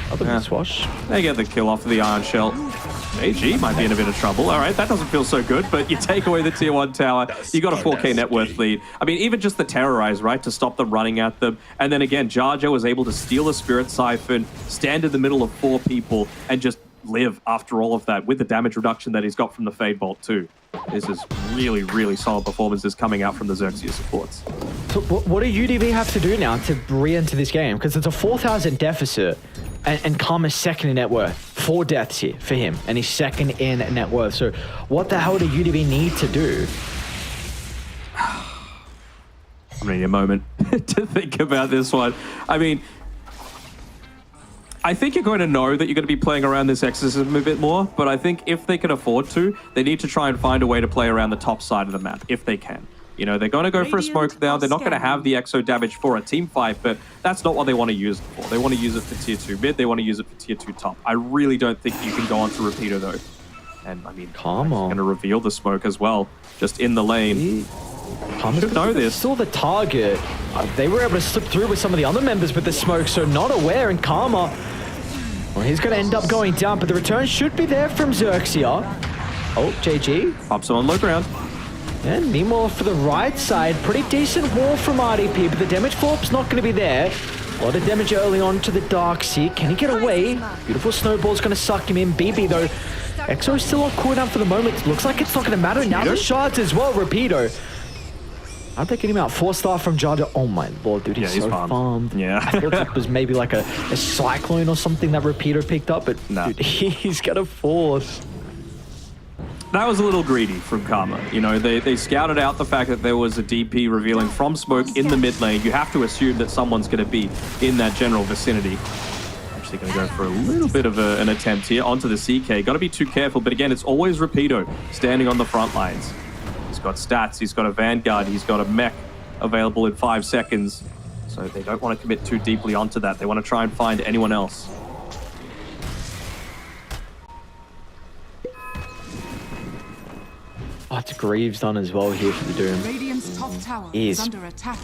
Other than Swash. They get the kill off of the Iron Shell. AG might be in a bit of trouble. All right, that doesn't feel so good, but you take away the tier 1 tower, you got a 4K net worth lead. I mean, even just the Terrorize, right, to stop them running at them. And then again, Jar Jar was able to steal the Spirit Siphon, stand in the middle of 4 people, and just live after all of that with the damage reduction that he's got from the Fade Bolt too. This is really, really solid performances coming out from the XERXIA supports. So what do UDV have to do now to re-enter this game? Because it's a 4,000 deficit. And Karma's second in net worth. 4 deaths here for him, and he's second in net worth. So what the hell do UDV need to do? I'm gonna need a moment to think about this one. I mean, I think you're going to know that you're going to be playing around this exorcism a bit more, but I think if they can afford to, they need to try and find a way to play around the top side of the map, if they can. You know, they're going to go for a smoke now. They're not going to have the exo damage for a team fight, but that's not what they want to use it for. They want to use it for tier 2 mid. They want to use it for tier 2 top. I really don't think you can go on to Rapido, though. And, I mean, Karma's going to reveal the smoke as well, just in the lane. Karma should know this. Still the target. They were able to slip through with some of the other members with the smoke, so not aware. And Karma, well, he's going to end up going down, but the return should be there from XERXIA. Oh, JG. Pops him on low ground. And meanwhile, for the right side, pretty decent wall from RDP, but the damage flop's not going to be there. A lot of damage early on to the Darkseer. Can he get away? Beautiful snowball's going to suck him in. BB, though, Exo is still on cooldown for the moment. Looks like it's not going to matter. Now the shards as well. Rapido. How'd they get him out? 4-star from Jar Jar. Oh my lord, dude, he's so farmed. Yeah. I thought it was maybe like a cyclone or something that Rapido picked up, but dude, he's got a force. That was a little greedy from Karma. You know, they scouted out the fact that there was a DP revealing from smoke in the mid lane. You have to assume that someone's going to be in that general vicinity. Actually going to go for a little bit of an attempt here onto the CK. Got to be too careful, but again, it's always Rapido standing on the front lines. He's got stats, he's got a Vanguard, he's got a mech available in 5 seconds. So they don't want to commit too deeply onto that. They want to try and find anyone else. Oh, it's Greaves done as well here for the Doom. Radiant's top tower is under attack.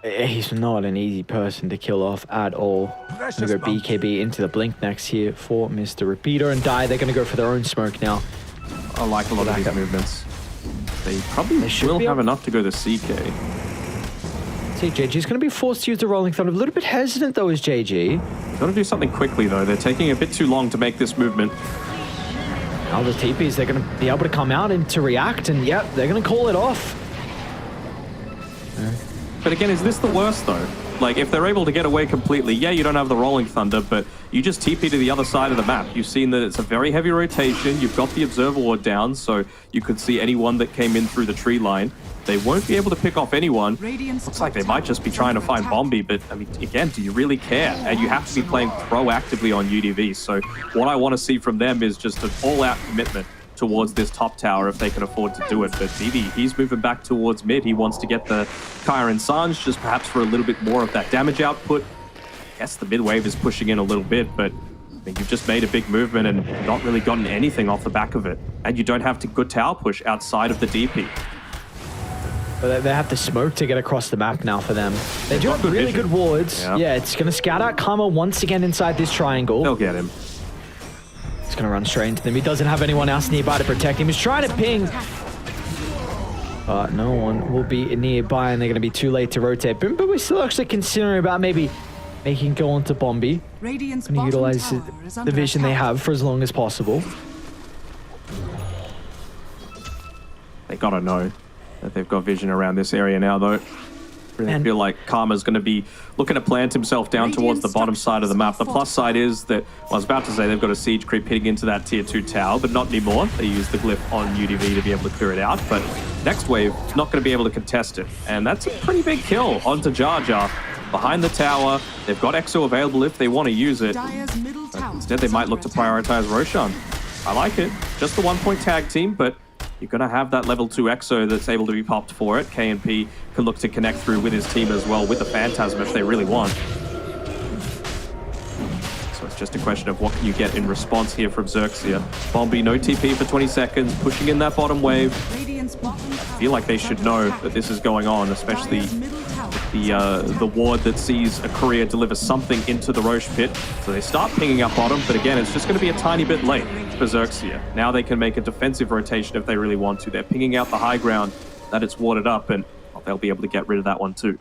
He's not an easy person to kill off at all. Gonna go BKB into the Blink next here for Mr. Rapido and die. They're gonna go for their own smoke now. I like a lot of these movements. They probably will have enough to go to CK. See, JG's going to be forced to use the Rolling Thunder. A little bit hesitant, though, is JG. Got to do something quickly, though. They're taking a bit too long to make this movement. Now the TPs, they're going to be able to come out and to react, and yep, they're going to call it off. But again, is this the worst, though? Like, if they're able to get away completely, yeah, you don't have the Rolling Thunder, but you just TP to the other side of the map. You've seen that it's a very heavy rotation. You've got the Observer Ward down, so you could see anyone that came in through the tree line. They won't be able to pick off anyone. Looks like they might just be trying to find Bombi, but I mean, again, do you really care? And you have to be playing proactively on UDV. So what I want to see from them is just an all-out commitment towards this top tower if they can afford to do it. But BB, he's moving back towards mid. He wants to get the Kyra and Sanj just perhaps for a little bit more of that damage output. I guess the mid wave is pushing in a little bit, but I think you've just made a big movement and not really gotten anything off the back of it. And you don't have good tower push outside of the DP. But they have to smoke to get across the map now for them. They do have really good wards. Yeah, it's going to scout out Karma once again inside this triangle. They'll get him. He's going to run straight into them. He doesn't have anyone else nearby to protect him. He's trying to ping. But no one will be nearby, and they're going to be too late to rotate. But we're still actually considering about maybe making go onto Bombi. Going to utilize the vision they have for as long as possible. They got to know that they've got vision around this area now, though. I feel like Karma's going to be looking to plant himself down towards the bottom side of the map. The plus side is that, well, I was about to say they've got a siege creep hitting into that tier 2 tower, but not anymore. They use the glyph on UDV to be able to clear it out, but next wave, not going to be able to contest it. And that's a pretty big kill onto Jar Jar. Behind the tower, they've got EXO available if they want to use it. Instead, they might look to prioritize Roshan. I like it. Just the 1-point tag team, but you're going to have that level 2 EXO that's able to be popped for it. KNP can look to connect through with his team as well with the Phantasm if they really want. So it's just a question of what can you get in response here from XERXIA. Bombi, no TP for 20 seconds, pushing in that bottom wave. I feel like they should know that this is going on, especially the ward that sees a courier deliver something into the Roche pit. So they start pinging up bottom, but again, it's just going to be a tiny bit late for XERXIA. Now they can make a defensive rotation if they really want to. They're pinging out the high ground that it's warded up, and they'll be able to get rid of that one too.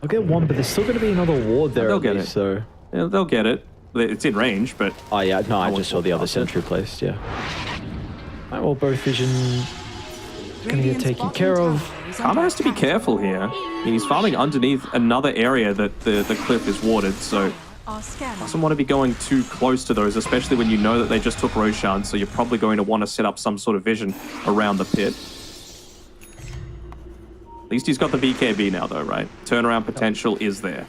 I'll get one, but there's still going to be another ward there. They'll get it. So yeah, they'll get it. It's in range, but... Oh, yeah. No, I just saw the other sentry placed, yeah. Alright, well, both vision going to get taken care of. Karma has to be careful here. I mean, he's farming underneath another area that the cliff is warded, so doesn't want to be going too close to those, especially when you know that they just took Roshan, so you're probably going to want to set up some sort of vision around the pit. At least he's got the BKB now, though, right? Turnaround potential is there.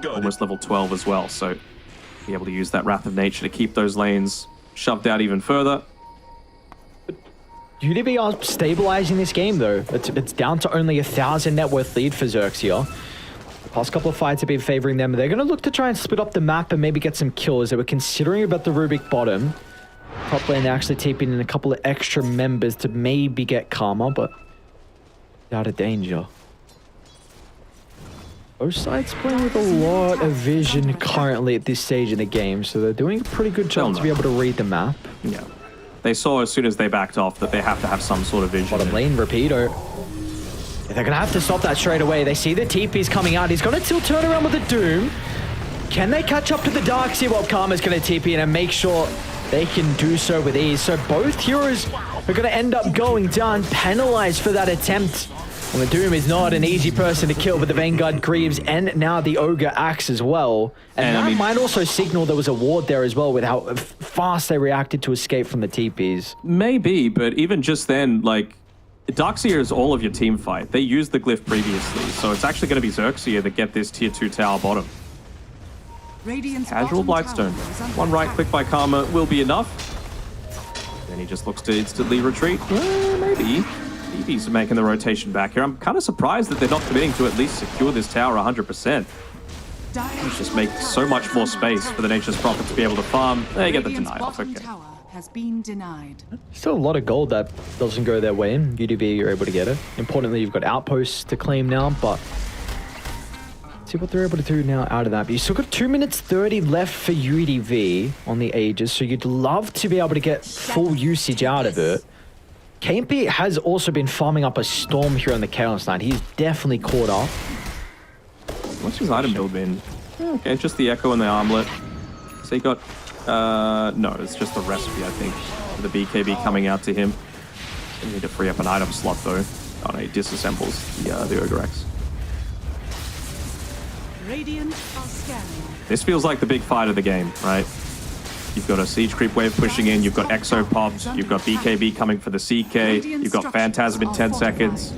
Almost level 12 as well, so be able to use that Wrath of Nature to keep those lanes shoved out even further. UDV are stabilizing this game, though. It's down to only 1,000 net worth lead for XERXIA. The past couple of fights have been favoring them. They're going to look to try and split up the map and maybe get some kills. They were considering about the Rubik bottom. Top lane, they're actually taping in a couple of extra members to maybe get Karma, but out of danger. Both sides playing with a lot of vision currently at this stage in the game, so they're doing a pretty good job to be able to read the map. Yeah. They saw as soon as they backed off that they have to have some sort of vision. Bottom lane, Rapido. They're going to have to stop that straight away. They see the TP's coming out. He's going to still turn around with a Doom. Can they catch up to the Darkseer while Karma's going to TP in and make sure they can do so with ease? So both heroes are going to end up going down, penalized for that attempt. And the Doom is not an easy person to kill, but the Vanguard Greaves and now the Ogre Axe as well. And that might also signal there was a ward there as well with how fast they reacted to escape from the TPs. Maybe, but even just then, like, Darkseer is all of your team fight. They used the glyph previously, so it's actually going to be XERXIA that get this tier 2 tower bottom. Casual Blightstone. One right click by Karma will be enough. Then he just looks to instantly retreat. Maybe. DP's making the rotation back here. I'm kind of surprised that they're not committing to at least secure this tower 100%. It's just make so much more space for the Nature's Prophet to be able to farm. They get the denial. Okay. Has been denied. Still a lot of gold that doesn't go their way in. UDV, you're able to get it. Importantly, you've got outposts to claim now, but see what they're able to do now out of that. But you still got 2 minutes 30 left for UDV on the Aegis, so you'd love to be able to get full usage out of it. KMP has also been farming up a Storm here on the Chaos Knight. He's definitely caught up. What's his item build been? Okay, just the Echo and the Armlet. So he got... no, it's just the recipe, I think. The BKB coming out to him. They need to free up an item slot though. Oh no, he disassembles the Ogre X. Radiant are scanning. This feels like the big fight of the game, right? You've got a siege creep wave pushing in, you've got Exo Pops, you've got BKB coming for the CK, you've got Phantasm in 10 seconds.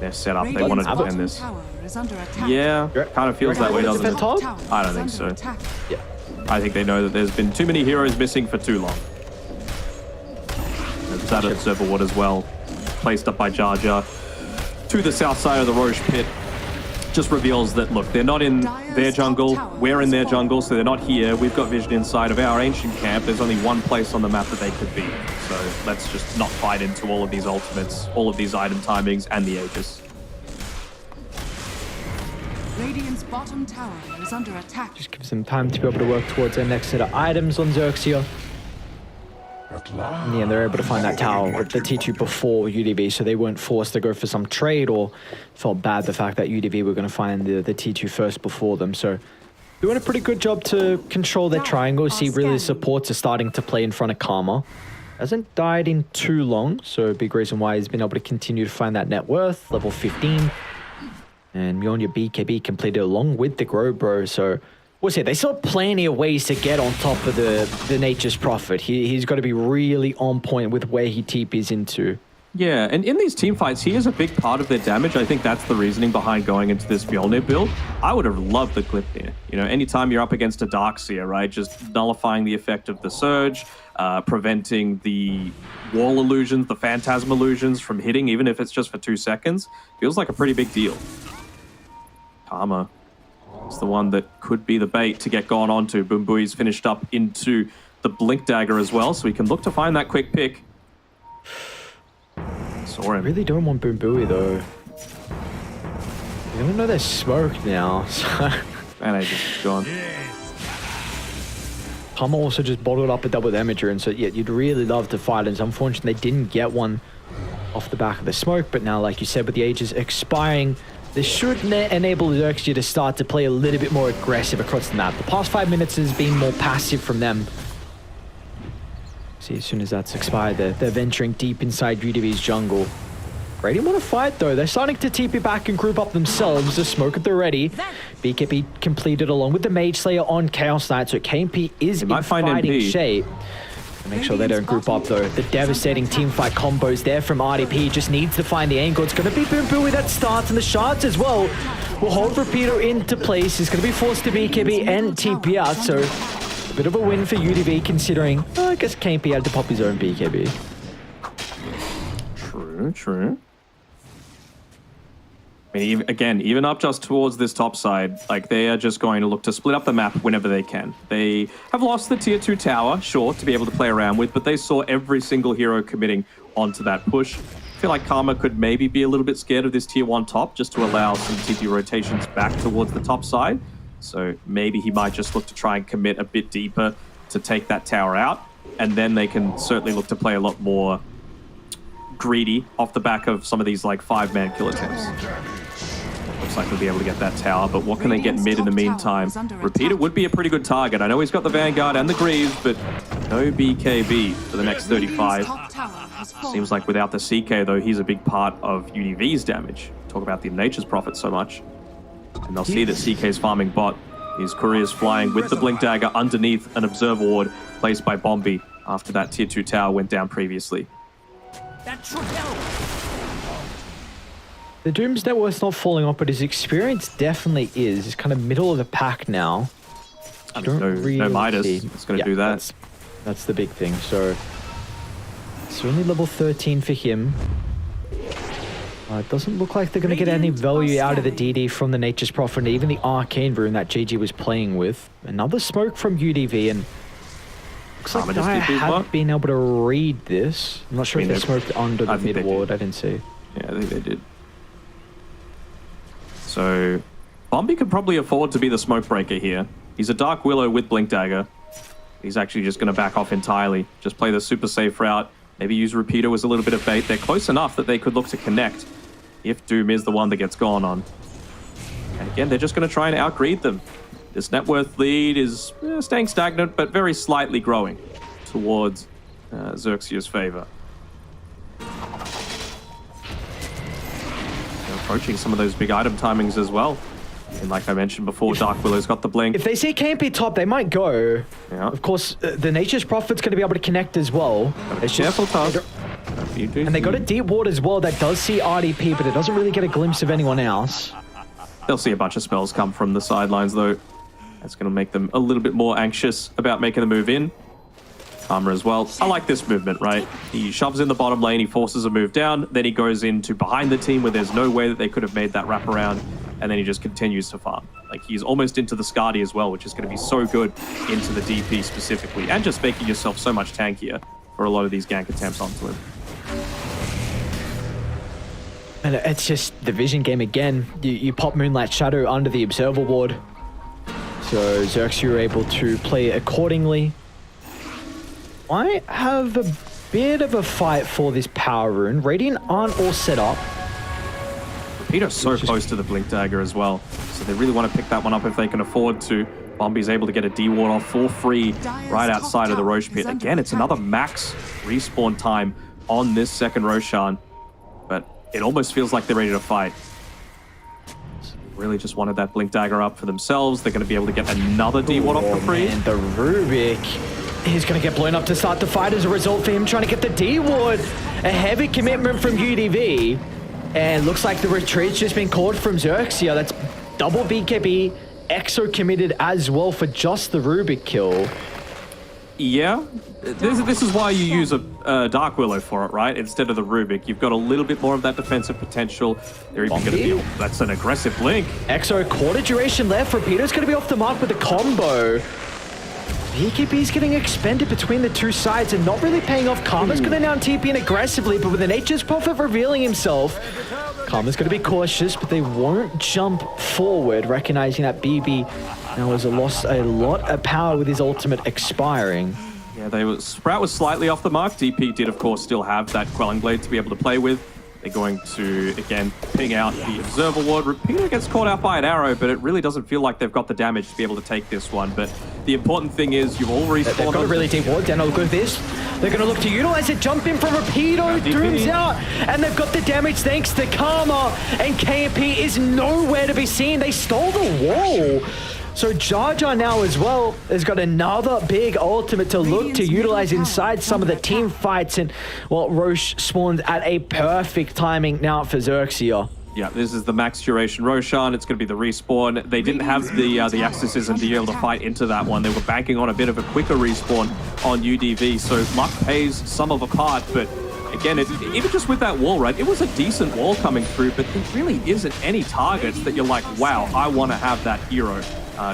They're set up, they want to defend this. Yeah, kind of feels that way, doesn't it? I don't think so. Yeah. I think they know that there's been too many heroes missing for too long. There's that Observer Ward as well, placed up by Jar Jar. To the south side of the Roche pit. Just reveals that, look, they're not in their jungle, we're in their jungle, so they're not here. We've got vision inside of our ancient camp. There's only one place on the map that they could be. So let's just not fight into all of these ultimates, all of these item timings, and the Aegis. Radiant's bottom tower is under attack. Just gives them time to be able to work towards their next set of items on XERXIA. In the end, they're able to find that tower with the T2 before UDV, so they weren't forced to go for some trade or felt bad the fact that UDV were going to find the T2 first before them. So doing a pretty good job to control their triangle. See, really the supports are starting to play in front of Karma. Hasn't died in too long, so a big reason why he's been able to continue to find that net worth, level 15. And Mjolnir BKB completed along with the Grow Bro, so we'll see. They still have plenty of ways to get on top of the Nature's Prophet. He's got to be really on point with where he TPs into. Yeah, and in these team fights, he is a big part of their damage. I think that's the reasoning behind going into this Mjolnir build. I would have loved the clip here. You know, anytime you're up against a Darkseer, right? Just nullifying the effect of the Surge, preventing the wall illusions, the Phantasm illusions from hitting, even if it's just for 2 seconds, feels like a pretty big deal. Karma is the one that could be the bait to get gone onto. Boombui's finished up into the Blink Dagger as well, so we can look to find that quick pick. Saw him. I really don't want Boombui though. You don't know there's smoke now, so... And Aegis is gone. Karma also just bottled up a double damager, and so yeah, you'd really love to fight, and it's unfortunate they didn't get one off the back of the smoke, but now, like you said, with the Aegis expiring, this should enable XERXIA to start to play a little bit more aggressive across the map. The past 5 minutes has been more passive from them. See, as soon as that's expired, they're venturing deep inside UDV's jungle. Radiant want to fight though. They're starting to TP back and group up themselves. The smoke at the ready. BKB completed along with the Mage Slayer on Chaos Knight, so KMP is in fighting shape. Make sure they don't group up though. The devastating teamfight combos there from RDP. Just needs to find the angle. It's going to be Boombui that starts, and the shards as well will hold Repeater into place. He's going to be forced to BKB and TP out, so a bit of a win for UDV considering, I guess KMP had to pop his own BKB. True. I mean, even up just towards this top side, like they are just going to look to split up the map whenever they can. They have lost the tier 2 tower, sure, to be able to play around with, but they saw every single hero committing onto that push. I feel like Karma could maybe be a little bit scared of this tier 1 top just to allow some TP rotations back towards the top side. So maybe he might just look to try and commit a bit deeper to take that tower out, and then they can certainly look to play a lot more greedy off the back of some of these like 5-man kill attempts. Looks like we'll be able to get that tower, but what can they get mid in the meantime? Repeater would be a pretty good target. I know he's got the Vanguard and the Greaves, but no BKB for the next 35. Seems like without the CK, though, he's a big part of UDV's damage. Talk about the Nature's Prophet so much. And they'll see that CK's farming bot. His courier's flying with the Blink Dagger underneath an Observer Ward placed by Bombi after that tier 2 tower went down previously. That should help. The Doom's net worth's not falling off, but his experience definitely is. He's kind of middle of the pack now. I mean, no Midas. It's going to do that. That's the big thing. So it's only level 13 for him. It doesn't look like they're going to get any value out of the DD from the Nature's Prophet, and even the Arcane Rune that GG was playing with. Another smoke from UDV, and looks like I have been able to read this. I'm not sure if they smoked under the mid ward. I didn't see. Yeah, I think they did. So Bombi could probably afford to be the smoke breaker here. He's a Dark Willow with Blink Dagger. He's actually just going to back off entirely. Just play the super safe route. Maybe use Repeater as a little bit of bait. They're close enough that they could look to connect if Doom is the one that gets gone on. And again, they're just going to try and outgreed them. This net worth lead is staying stagnant, but very slightly growing towards XERXIA's favor. approaching some of those big item timings as well. And like I mentioned before, Dark Willow's got the blink. If they see KMP top, they might go. Yeah. Of course, the Nature's Prophet's going to be able to connect as well. It's careful, Taz. And they got a deep ward as well that does see RDP, but it doesn't really get a glimpse of anyone else. They'll see a bunch of spells come from the sidelines, though. That's going to make them a little bit more anxious about making the move in. Karma as well. I like this movement, right? He shoves in the bottom lane, he forces a move down, then he goes into behind the team where there's no way that they could have made that wraparound, and then he just continues to farm. Like, he's almost into the Skadi as well, which is going to be so good into the DP specifically, and just making yourself so much tankier for a lot of these gank attempts onto him. And it's just the vision game again. You pop Moonlight Shadow under the Observer ward. So XERXIA are able to play accordingly. I have a bit of a fight for this power rune. Radiant aren't all set up. Peter's so close to the Blink Dagger as well, so they really want to pick that one up if they can afford to. Bombi's able to get a D-ward off for free right outside of the Rosh pit. Again, it's another max respawn time on this second Roshan, but it almost feels like they're ready to fight. Really just wanted that Blink Dagger up for themselves. They're going to be able to get another D-ward off for free. And the Rubik is going to get blown up to start the fight as a result for him trying to get the D-ward. A heavy commitment from UDV. And looks like the retreat's just been called from XERXIA. That's double BKB. Exo committed as well for just the Rubik kill. Yeah, this is why you use a Dark Willow for it, right? Instead of the Rubik. You've got a little bit more of that defensive potential. They're even going to be... That's an aggressive blink. Exo, quarter duration left. Rapido's going to be off the mark with the combo. BKB's getting expended between the two sides and not really paying off. Karma's going to now TP in aggressively, but with the Nature's Prophet revealing himself, Karma's going to be cautious, but they won't jump forward, recognizing that BB now has lost a lot of power with his ultimate expiring. Yeah, Sprout was slightly off the mark. DP did, of course, still have that Quelling Blade to be able to play with. They're going to, again, ping out the Observer Ward. Rapido gets caught out by an arrow, but it really doesn't feel like they've got the damage to be able to take this one. But the important thing is you've all respawned. They've got a really deep ward. Then look at this. They're going to look to utilize it. Jump in from Rapido. Doom's out. And they've got the damage thanks to Karma. And KMP is nowhere to be seen. They stole the wall. So Jar Jar now as well has got another big ultimate to look to utilize inside some of the team fights. And, well, Roche spawned at a perfect timing now for XERXIA. Yeah, this is the max duration Roshan. It's going to be the respawn. They didn't have the Exorcism to be able to fight into that one. They were banking on a bit of a quicker respawn on UDV. So luck pays some of a part, but again, even just with that wall, right, it was a decent wall coming through, but there really isn't any targets that you're like, wow, I want to have that hero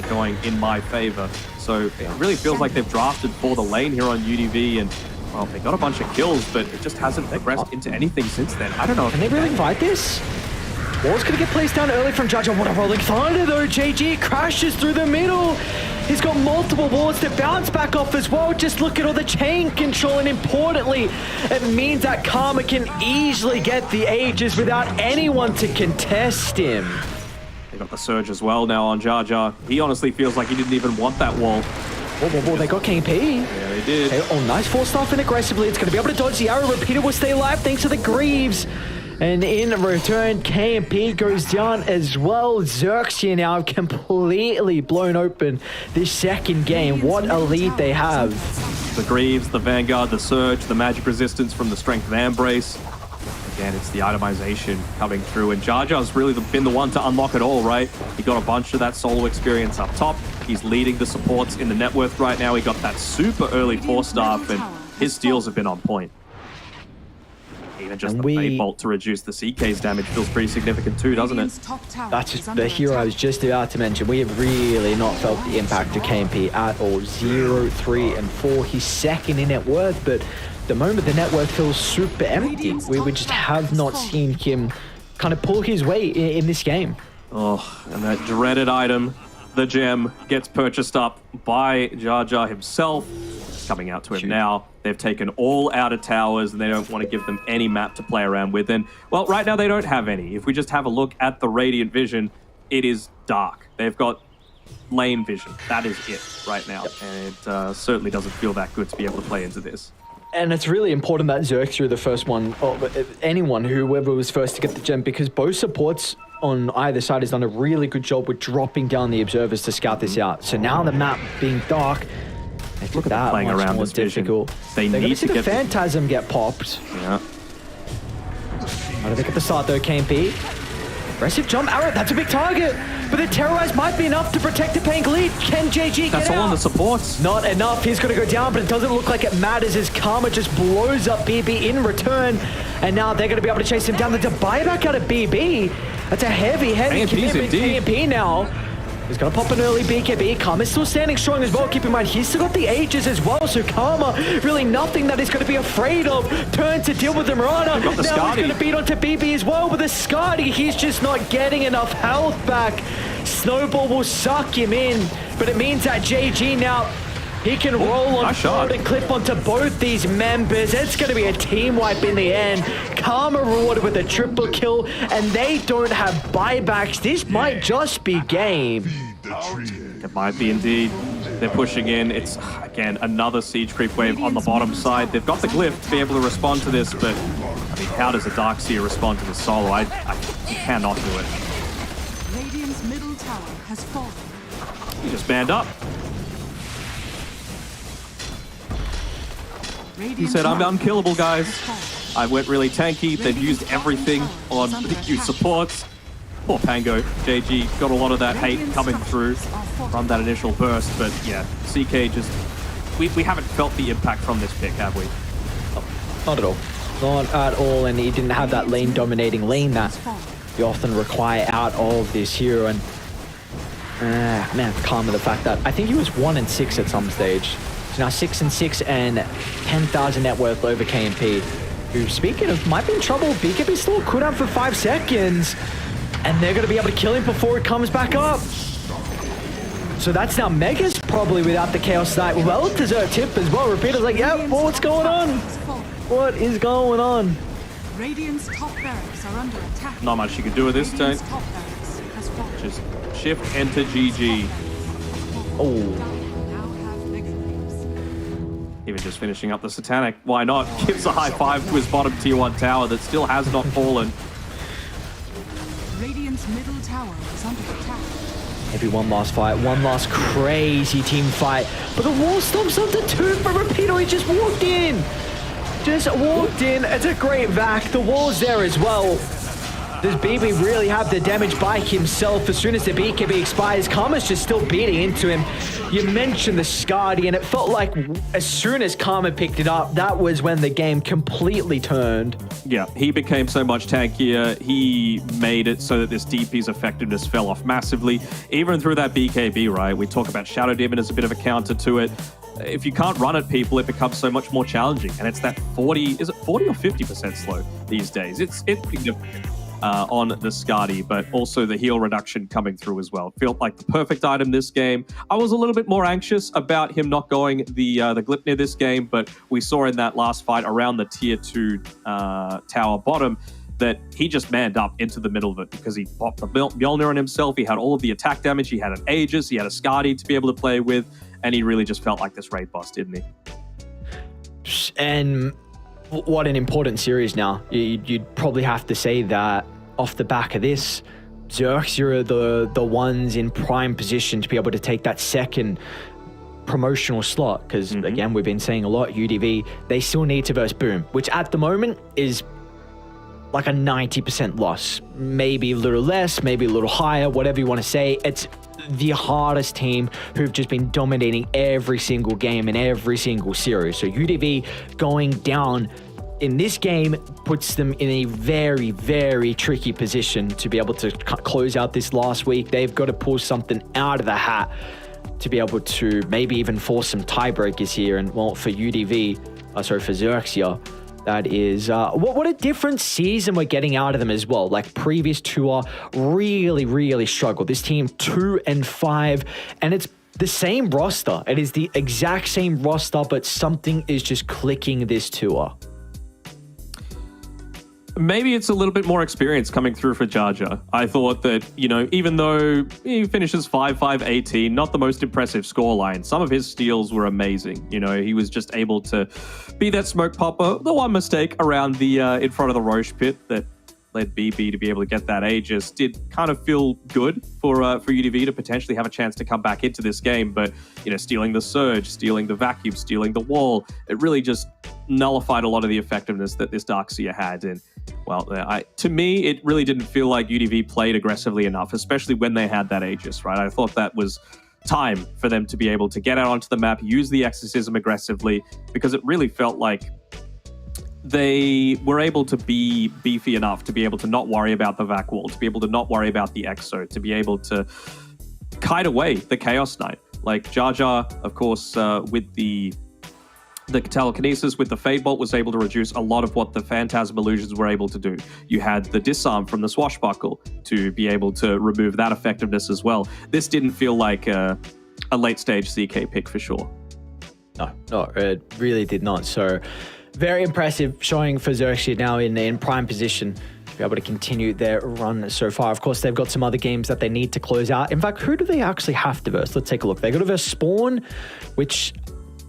going in my favor. So it really feels like they've drafted for the lane here on UDV, and well, they got a bunch of kills, but it just hasn't progressed into anything since then. I don't know. Can they really fight this? Wall's going to get placed down early from Jar Jar. What a rolling thunder though. JG crashes through the middle. He's got multiple wards to bounce back off as well. Just look at all the chain control, and importantly, it means that Karma can easily get the Aegis without anyone to contest him. They got the Surge as well now on Jar Jar. He honestly feels like he didn't even want that wall. Whoa, they got KP. Yeah, they did. Okay, oh, nice force stuff in aggressively. It's going to be able to dodge the arrow. Repeater will stay alive thanks to the Greaves. And in return, KMP goes down as well. XERXIA now completely blown open this second game. What a lead they have. The Greaves, the Vanguard, the Surge, the magic resistance from the Strength of Embrace. Again, it's the itemization coming through, and Jar Jar's really been the one to unlock it all, right? He got a bunch of that solo experience up top. He's leading the supports in the net worth right now. He got that super early force staff, and his steals have been on point. Even just the Fate Bolt to reduce the CK's damage feels pretty significant too, doesn't it? That's just the hero I was just about to mention. We have really not felt the impact of KMP at all. 0, 3, and 4. He's second in net worth, but the moment the net worth feels super empty, we just have not seen him kind of pull his weight in this game. Oh, and that dreaded item, the gem, gets purchased up by Jar Jar himself. It's coming out to him now. They've taken all outer towers, and they don't want to give them any map to play around with. And, well, right now they don't have any. If we just have a look at the Radiant Vision, it is dark. They've got lane vision. That is it right now. And it certainly doesn't feel that good to be able to play into this. And it's really important that XERXIA the first one, or anyone, whoever was first to get the gem, because both supports on either side has done a really good job with dropping down the observers to scout this out. So now the map being dark, Look at that playing around this difficult. They They're need to the get Phantasm get popped. Yeah. I don't think at the start though, KMP. Aggressive jump arrow, that's a big target. But the Terrorize might be enough to protect the Pink lead. Can JG get out? That's all on the supports. Not enough. He's going to go down, but it doesn't look like it matters as Karma just blows up BB in return. And now they're going to be able to chase him down. There's a buyback out of BB. That's a heavy commitment. KMP now. He's going to pop an early BKB. Karma's still standing strong as well. Keep in mind, he's still got the ages as well. So Karma, really nothing that he's going to be afraid of. Turn to deal with the Marana. Now he's going to beat onto BB as well with a Scotty. He's just not getting enough health back. Snowball will suck him in. But it means that JG now, he can roll on forward and clip onto both these members. It's going to be a team wipe in the end. Karma rewarded with a triple kill, and they don't have buybacks. This might just be game. It might be indeed. They're pushing in. It's, again, another siege creep wave on the bottom side. They've got the glyph to be able to respond to this, but I mean, how does a Darkseer respond to the solo? I cannot do it. Radiant's middle tower has fallen. He just manned up. He said, I'm unkillable, guys. I went really tanky. They've used everything on PQ supports. Poor Pango. JG got a lot of that hate coming through from that initial burst. But yeah, CK just... We haven't felt the impact from this pick, have we? Not at all. Not at all. And he didn't have that lane-dominating lane that you often require out of this hero. And man, Karma, the fact that I think he was 1-6 at some stage. So now 6-6 and 10,000 net worth over KMP. Who, speaking of, might be in trouble. BKB still could have for 5 seconds. And they're going to be able to kill him before it comes back up. So that's now Megas probably without the Chaos Knight. Well-deserved tip as well. Repeater's like, yeah, well, what's going on? What is going on? Radiant's top barracks are under attack. Not much you can do with this turn. Just shift, enter, GG. Oh. Even just finishing up the Satanic. Why not? Gives a high five to his bottom tier 1 tower that still has not fallen. Radiant's middle tower is under attack. Maybe one last fight, one last crazy team fight. But the wall stomps onto 2 for Rapido. He just walked in. Just walked in. It's a great vac. The wall's there as well. Does BB really have the damage by himself? As soon as the BKB expires, Karma's just still beating into him. You mentioned the Skadi, and it felt like as soon as Karma picked it up, that was when the game completely turned. Yeah, he became so much tankier. He made it so that this DP's effectiveness fell off massively. Even through that BKB, right? We talk about Shadow Demon as a bit of a counter to it. If you can't run at people, it becomes so much more challenging. And it's that 40, is it 40 or 50% slow these days? It's significant. On the Skadi, but also the heal reduction coming through as well. Felt like the perfect item this game. I was a little bit more anxious about him not going the Glipnir this game, but we saw in that last fight around the tier 2 tower bottom that he just manned up into the middle of it because he popped the Mjolnir on himself. He had all of the attack damage. He had an Aegis. He had a Skadi to be able to play with, and he really just felt like this raid boss, didn't he? And what an important series now. You'd probably have to say that off the back of this, XERXIA are the ones in prime position to be able to take that second promotional slot. Because again, we've been saying a lot, UDV, they still need to verse Boom, which at the moment is like a 90% loss. Maybe a little less, maybe a little higher, whatever you want to say. It's the hardest team who've just been dominating every single game in every single series. So UDV going down in this game puts them in a very, very tricky position to be able to close out this last week. They've got to pull something out of the hat to be able to maybe even force some tiebreakers here. And well, for UDV, for XERXIA, that is, what a different season we're getting out of them as well. Like previous tour really, really struggled. This team 2-5, and it's the same roster. It is the exact same roster, but something is just clicking this tour. Maybe it's a little bit more experience coming through for Jar Jar. I thought that, even though he finishes 5-5-18, not the most impressive scoreline, some of his steals were amazing. He was just able to be that smoke popper. The one mistake around the in front of the Roche pit that led BB to be able to get that Aegis did kind of feel good for UDV to potentially have a chance to come back into this game. But, stealing the Surge, stealing the Vacuum, stealing the Wall, it really just nullified a lot of the effectiveness that this Darkseer had. And, well, to me, it really didn't feel like UDV played aggressively enough, especially when they had that Aegis, right? I thought that was time for them to be able to get out onto the map, use the Exorcism aggressively, because it really felt like they were able to be beefy enough to be able to not worry about the Vac Wall, to be able to not worry about the Exo, to be able to kite away the Chaos Knight. Like Jar Jar, of course, with the telekinesis, with the Fade Bolt, was able to reduce a lot of what the Phantasm illusions were able to do. You had the Disarm from the Swashbuckle to be able to remove that effectiveness as well. This didn't feel like a late-stage CK pick for sure. No, it really did not. So very impressive showing for XERXIA now in prime position to be able to continue their run so far. Of course, they've got some other games that they need to close out. In fact, who do they actually have to verse? Let's take a look. They got to verse Spawn, which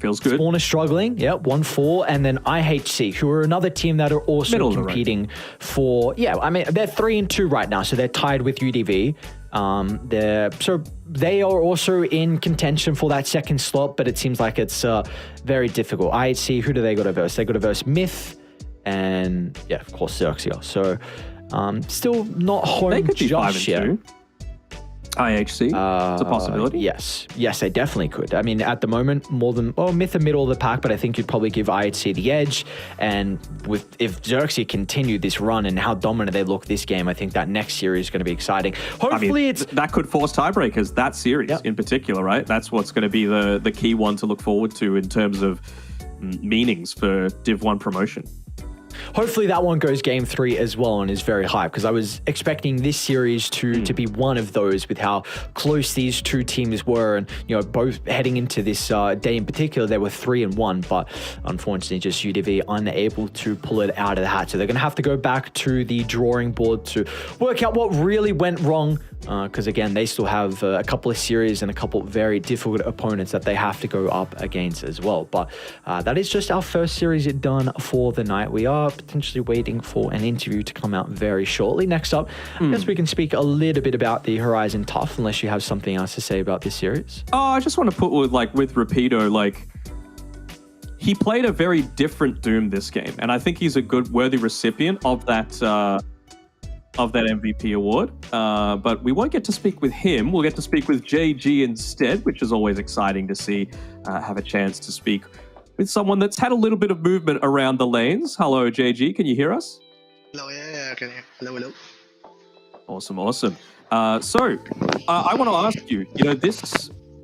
feels good. Spawn is struggling. Yeah, 1-4. And then IHC, who are another team that are also competing for... Yeah, I mean, they're 3-2 right now, so they're tied with UDV. They are also in contention for that second slot, but it seems like it's very difficult. IHC, who do they got to verse? They got to verse Myth and, yeah, of course, XERXIA. So still not home they could be just yet. 5-2. IHC, it's a possibility. Yes, they definitely could. I mean, at the moment, Myth are middle of the pack, but I think you'd probably give IHC the edge. And if XERXIA continue this run and how dominant they look this game, I think that next series is going to be exciting. Hopefully, that could force tiebreakers. That series in particular, right? That's what's going to be the key one to look forward to in terms of meanings for Div 1 promotion. Hopefully that one goes game 3 as well and is very hyped, because I was expecting this series to be one of those with how close these two teams were, and both heading into this day in particular they were 3-1, but unfortunately just UDV unable to pull it out of the hat. So they're going to have to go back to the drawing board to work out what really went wrong, because again they still have a couple of series and a couple of very difficult opponents that they have to go up against as well. But that is just our first series done for the night. We are potentially waiting for an interview to come out very shortly. Next up, I guess we can speak a little bit about the Horizon Tough, unless you have something else to say about this series. I just want to put with Rapido, he played a very different Doom this game, and I think he's a good, worthy recipient of that MVP award. But we won't get to speak with him. We'll get to speak with JG instead, which is always exciting to see, have a chance to speak with someone that's had a little bit of movement around the lanes. Hello, JG. Can you hear us? Hello, yeah, I can hear. Hello. Awesome. So, I want to ask you,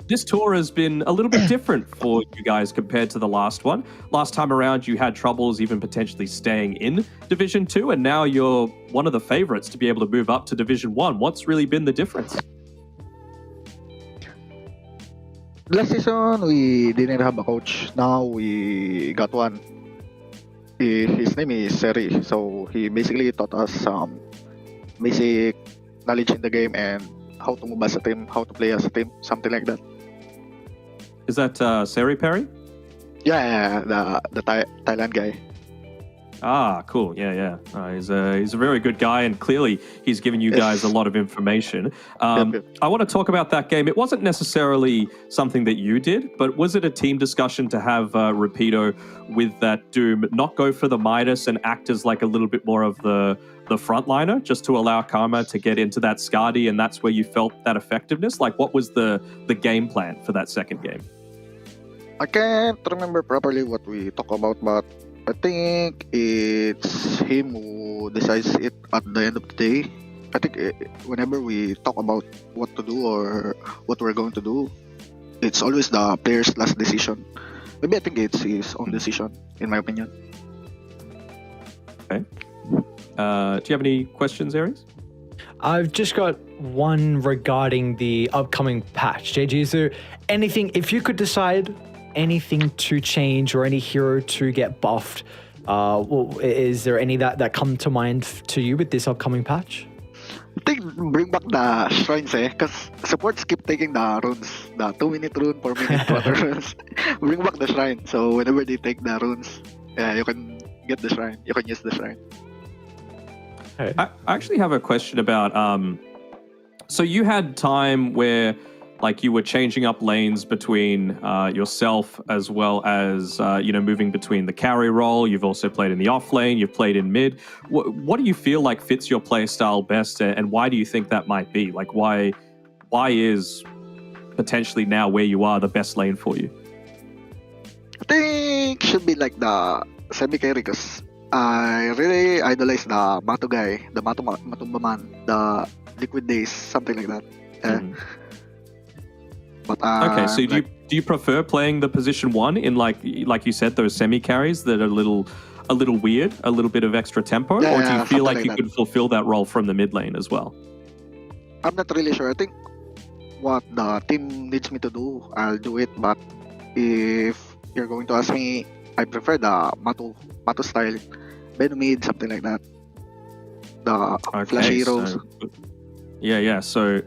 this tour has been a little bit different for you guys compared to the last one. Last time around, you had troubles even potentially staying in Division 2, and now you're one of the favorites to be able to move up to Division 1. What's really been the difference? Last season, we didn't have a coach. Now we got one. His name is Seri. So he basically taught us some basic knowledge in the game and how to move as a team, how to play as a team, something like that. Is that Seri Perry? Yeah, the Thailand guy. Ah, cool. Yeah. He's a very good guy, and clearly he's given you guys a lot of information. Yep. I want to talk about that game. It wasn't necessarily something that you did, but was it a team discussion to have Rapido with that Doom not go for the Midas and act as like a little bit more of the frontliner, just to allow Karma to get into that Skadi, and that's where you felt that effectiveness? Like, what was the game plan for that second game? I can't remember properly what we talk about, but I think it's him who decides it at the end of the day. I think whenever we talk about what to do or what we're going to do, it's always the player's last decision. Maybe I think it's his own decision, in my opinion. Okay. Do you have any questions, Aries? I've just got one regarding the upcoming patch. JG, is there anything, if you could decide anything to change or any hero to get buffed Is there any that come to mind to you with this upcoming patch? I think bring back the shrines because supports keep taking the runes, the 2-minute rune, 4-minute water runes. Bring back the shrine, so whenever they take the runes, you can get the shrine. You can use the shrine. Okay. I actually have a question about. So you had time where, like, you were changing up lanes between yourself as well as moving between the carry role. You've also played in the off lane. You've played in mid. What do you feel like fits your play style best, and why do you think that might be? Like, why is potentially now where you are the best lane for you? I think should be like the semi carry because I really idolize the Mato guy, the Matumba man, the Liquid Days, something like that. But Okay, so do you prefer playing the position 1 in like you said, those semi carries that are a little weird, a little bit of extra tempo, or do you feel like you could fulfill that role from the mid lane as well? I'm not really sure. I think what the team needs me to do, I'll do it. But if you're going to ask me, I prefer the Mato style, mid, something like that. The flash heroes. So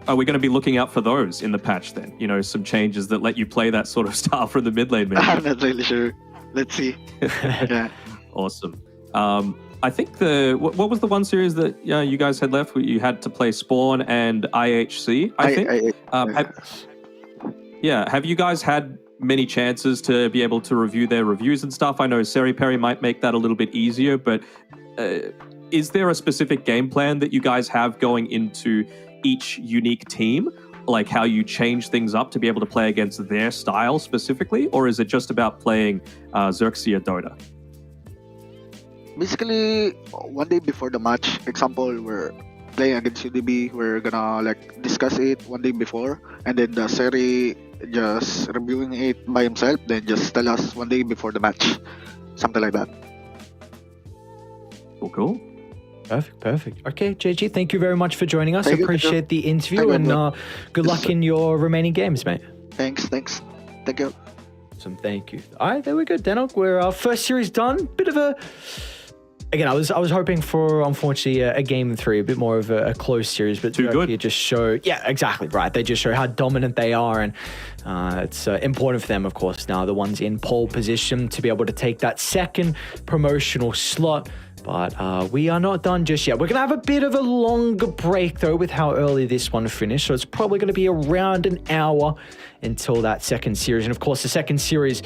are we going to be looking out for those in the patch then? You know, some changes that let you play that sort of style from the mid lane, maybe? I'm not really sure. Let's see. Yeah. Awesome. I think what was the one series that you guys had left where you had to play Spawn and IHC, I think? Have you guys had many chances to be able to review their reviews and stuff? I know Seri Perry might make that a little bit easier, but is there a specific game plan that you guys have going into each unique team? Like how you change things up to be able to play against their style specifically? Or is it just about playing XERXIA Dota? Basically, one day before the match, example, we're playing against UDB, we're gonna discuss it one day before, and then the Seri just reviewing it by himself, then just tell us one day before the match. Something like that. Cool. Perfect. Okay, JG, thank you very much for joining us. Thank you. Appreciate the interview, and good luck in your remaining games, mate. Thanks. Thank you. Awesome, thank you. All right, there we go, Denok. We're our first series done. Bit of a... Again, I was hoping for, unfortunately, a game 3, a bit more of a close series, but too good. Just show, exactly right. They just show how dominant they are, and it's important for them, of course. Now the ones in pole position to be able to take that second promotional slot. But we are not done just yet. We're going to have a bit of a longer break, though, with how early this one finished. So it's probably going to be around an hour until that second series. And, of course, the second series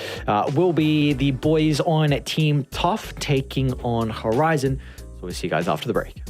will be the boys on Team Tough taking on Horizon. So we'll see you guys after the break.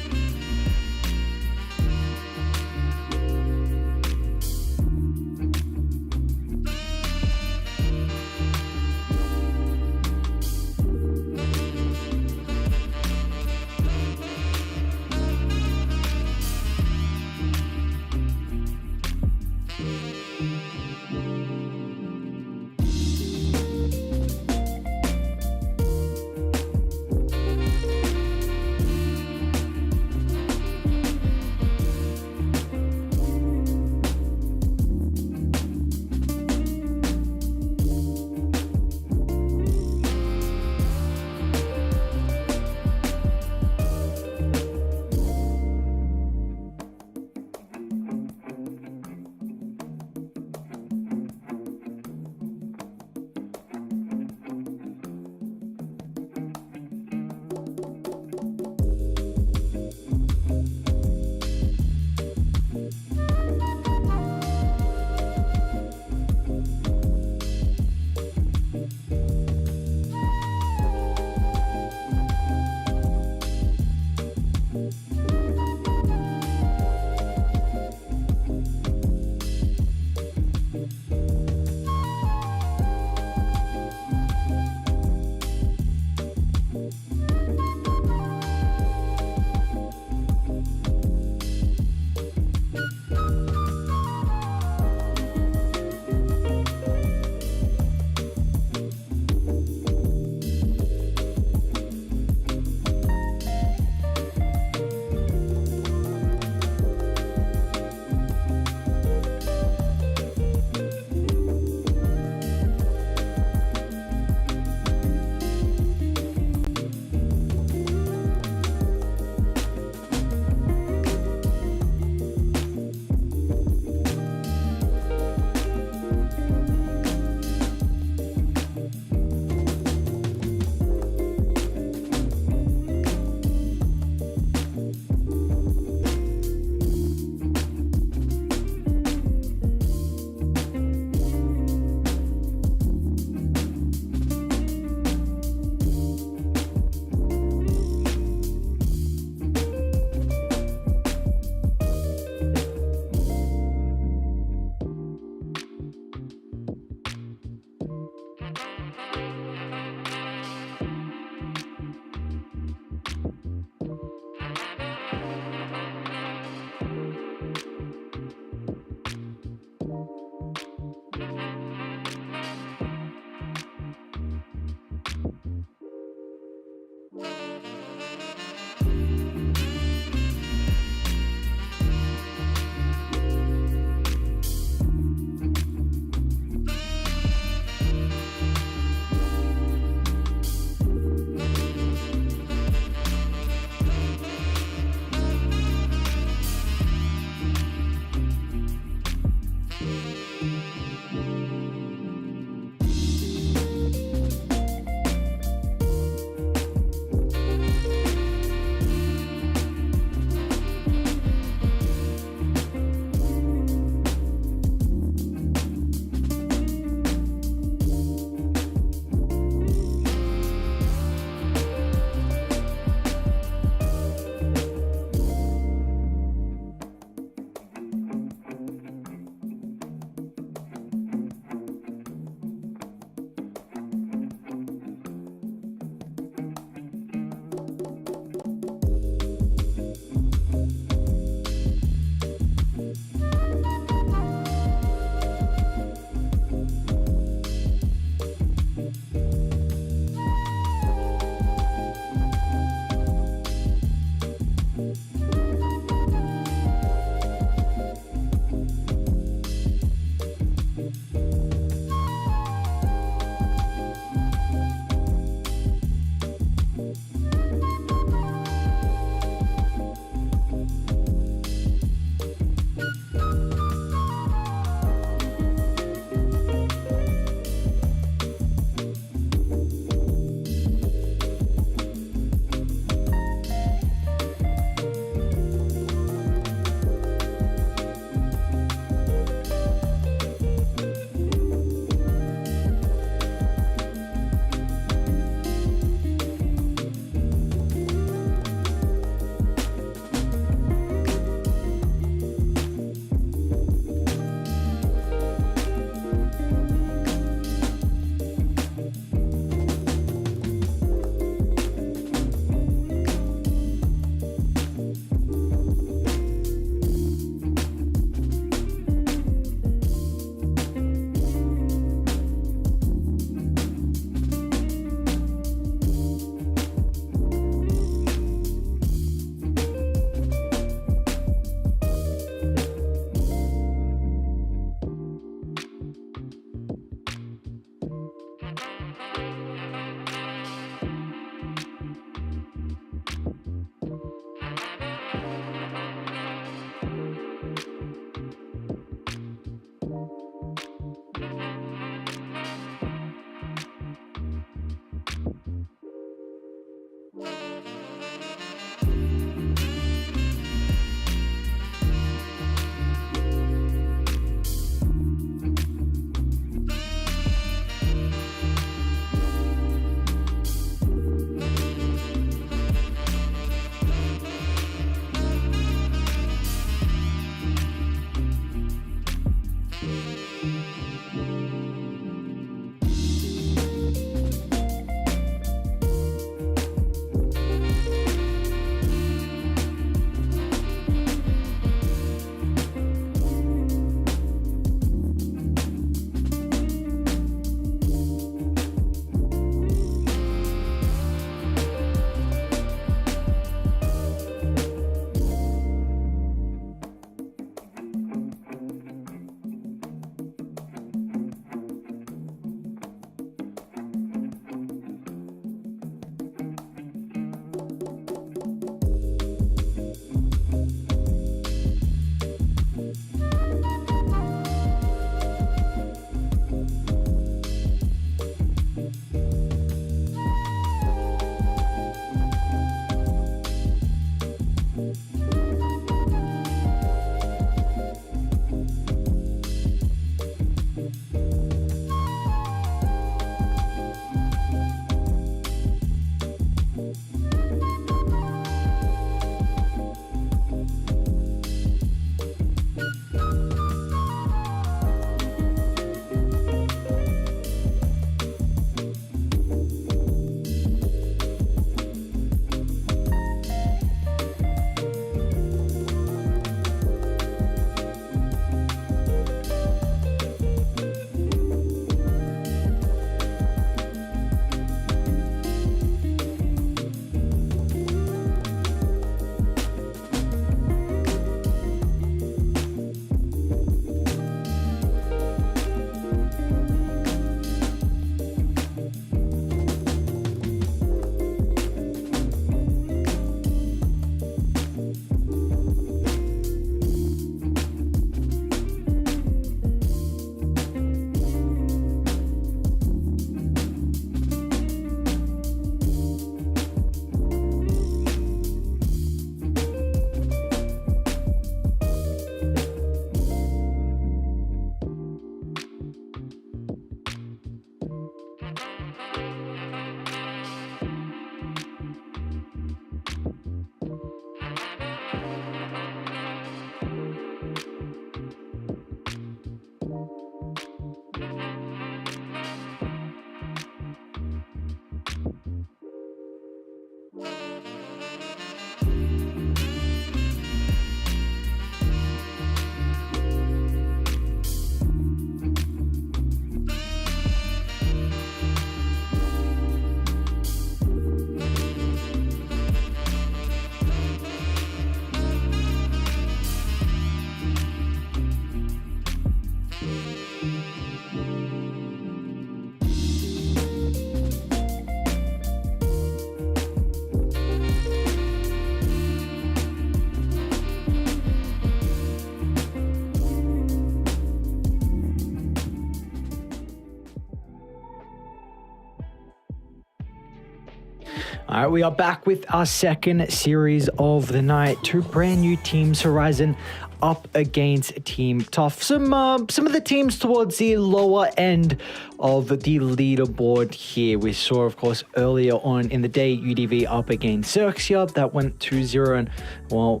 All right, we are back with our second series of the night. Two brand new teams, Horizon up against Team Tough. Some of the teams towards the lower end of the leaderboard here. We saw, of course, earlier on in the day, UDV up against XERXIA. That went 2-0, and well,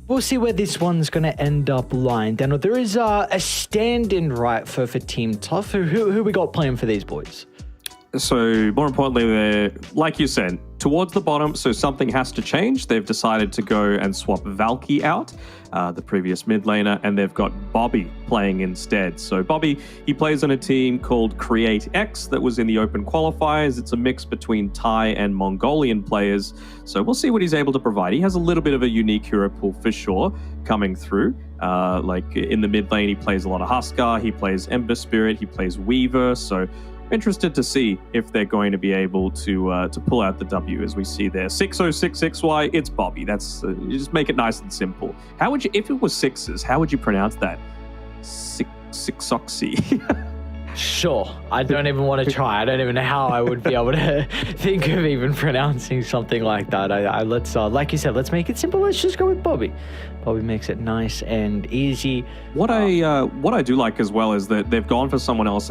we'll see where this one's going to end up lying. Daniel, there is a stand-in right for Team Tough. Who we got playing for these boys? So more importantly, they're, like you said, towards the bottom, so something has to change. They've decided to go and swap Valky out, the previous mid laner, and they've got Bobby playing instead. So Bobby, he plays on a team called Create X that was in the open qualifiers. It's a mix between Thai and Mongolian players. So we'll see what he's able to provide. He has a little bit of a unique hero pool for sure coming through. Like in the mid lane, he plays a lot of Huskar, he plays Ember Spirit, he plays Weaver. So interested to see if they're going to be able to pull out the W, as we see there. 6066Y, it's Bobby. That's you just make it nice and simple. How would you, if it was sixes, how would you pronounce that? Sixoxy. Sure. I don't even want to try. I don't even know how I would be able to think of even pronouncing something like that. Let's like you said, let's make it simple. Let's just go with Bobby. Bobby makes it nice and easy. What I do like as well is that they've gone for someone else.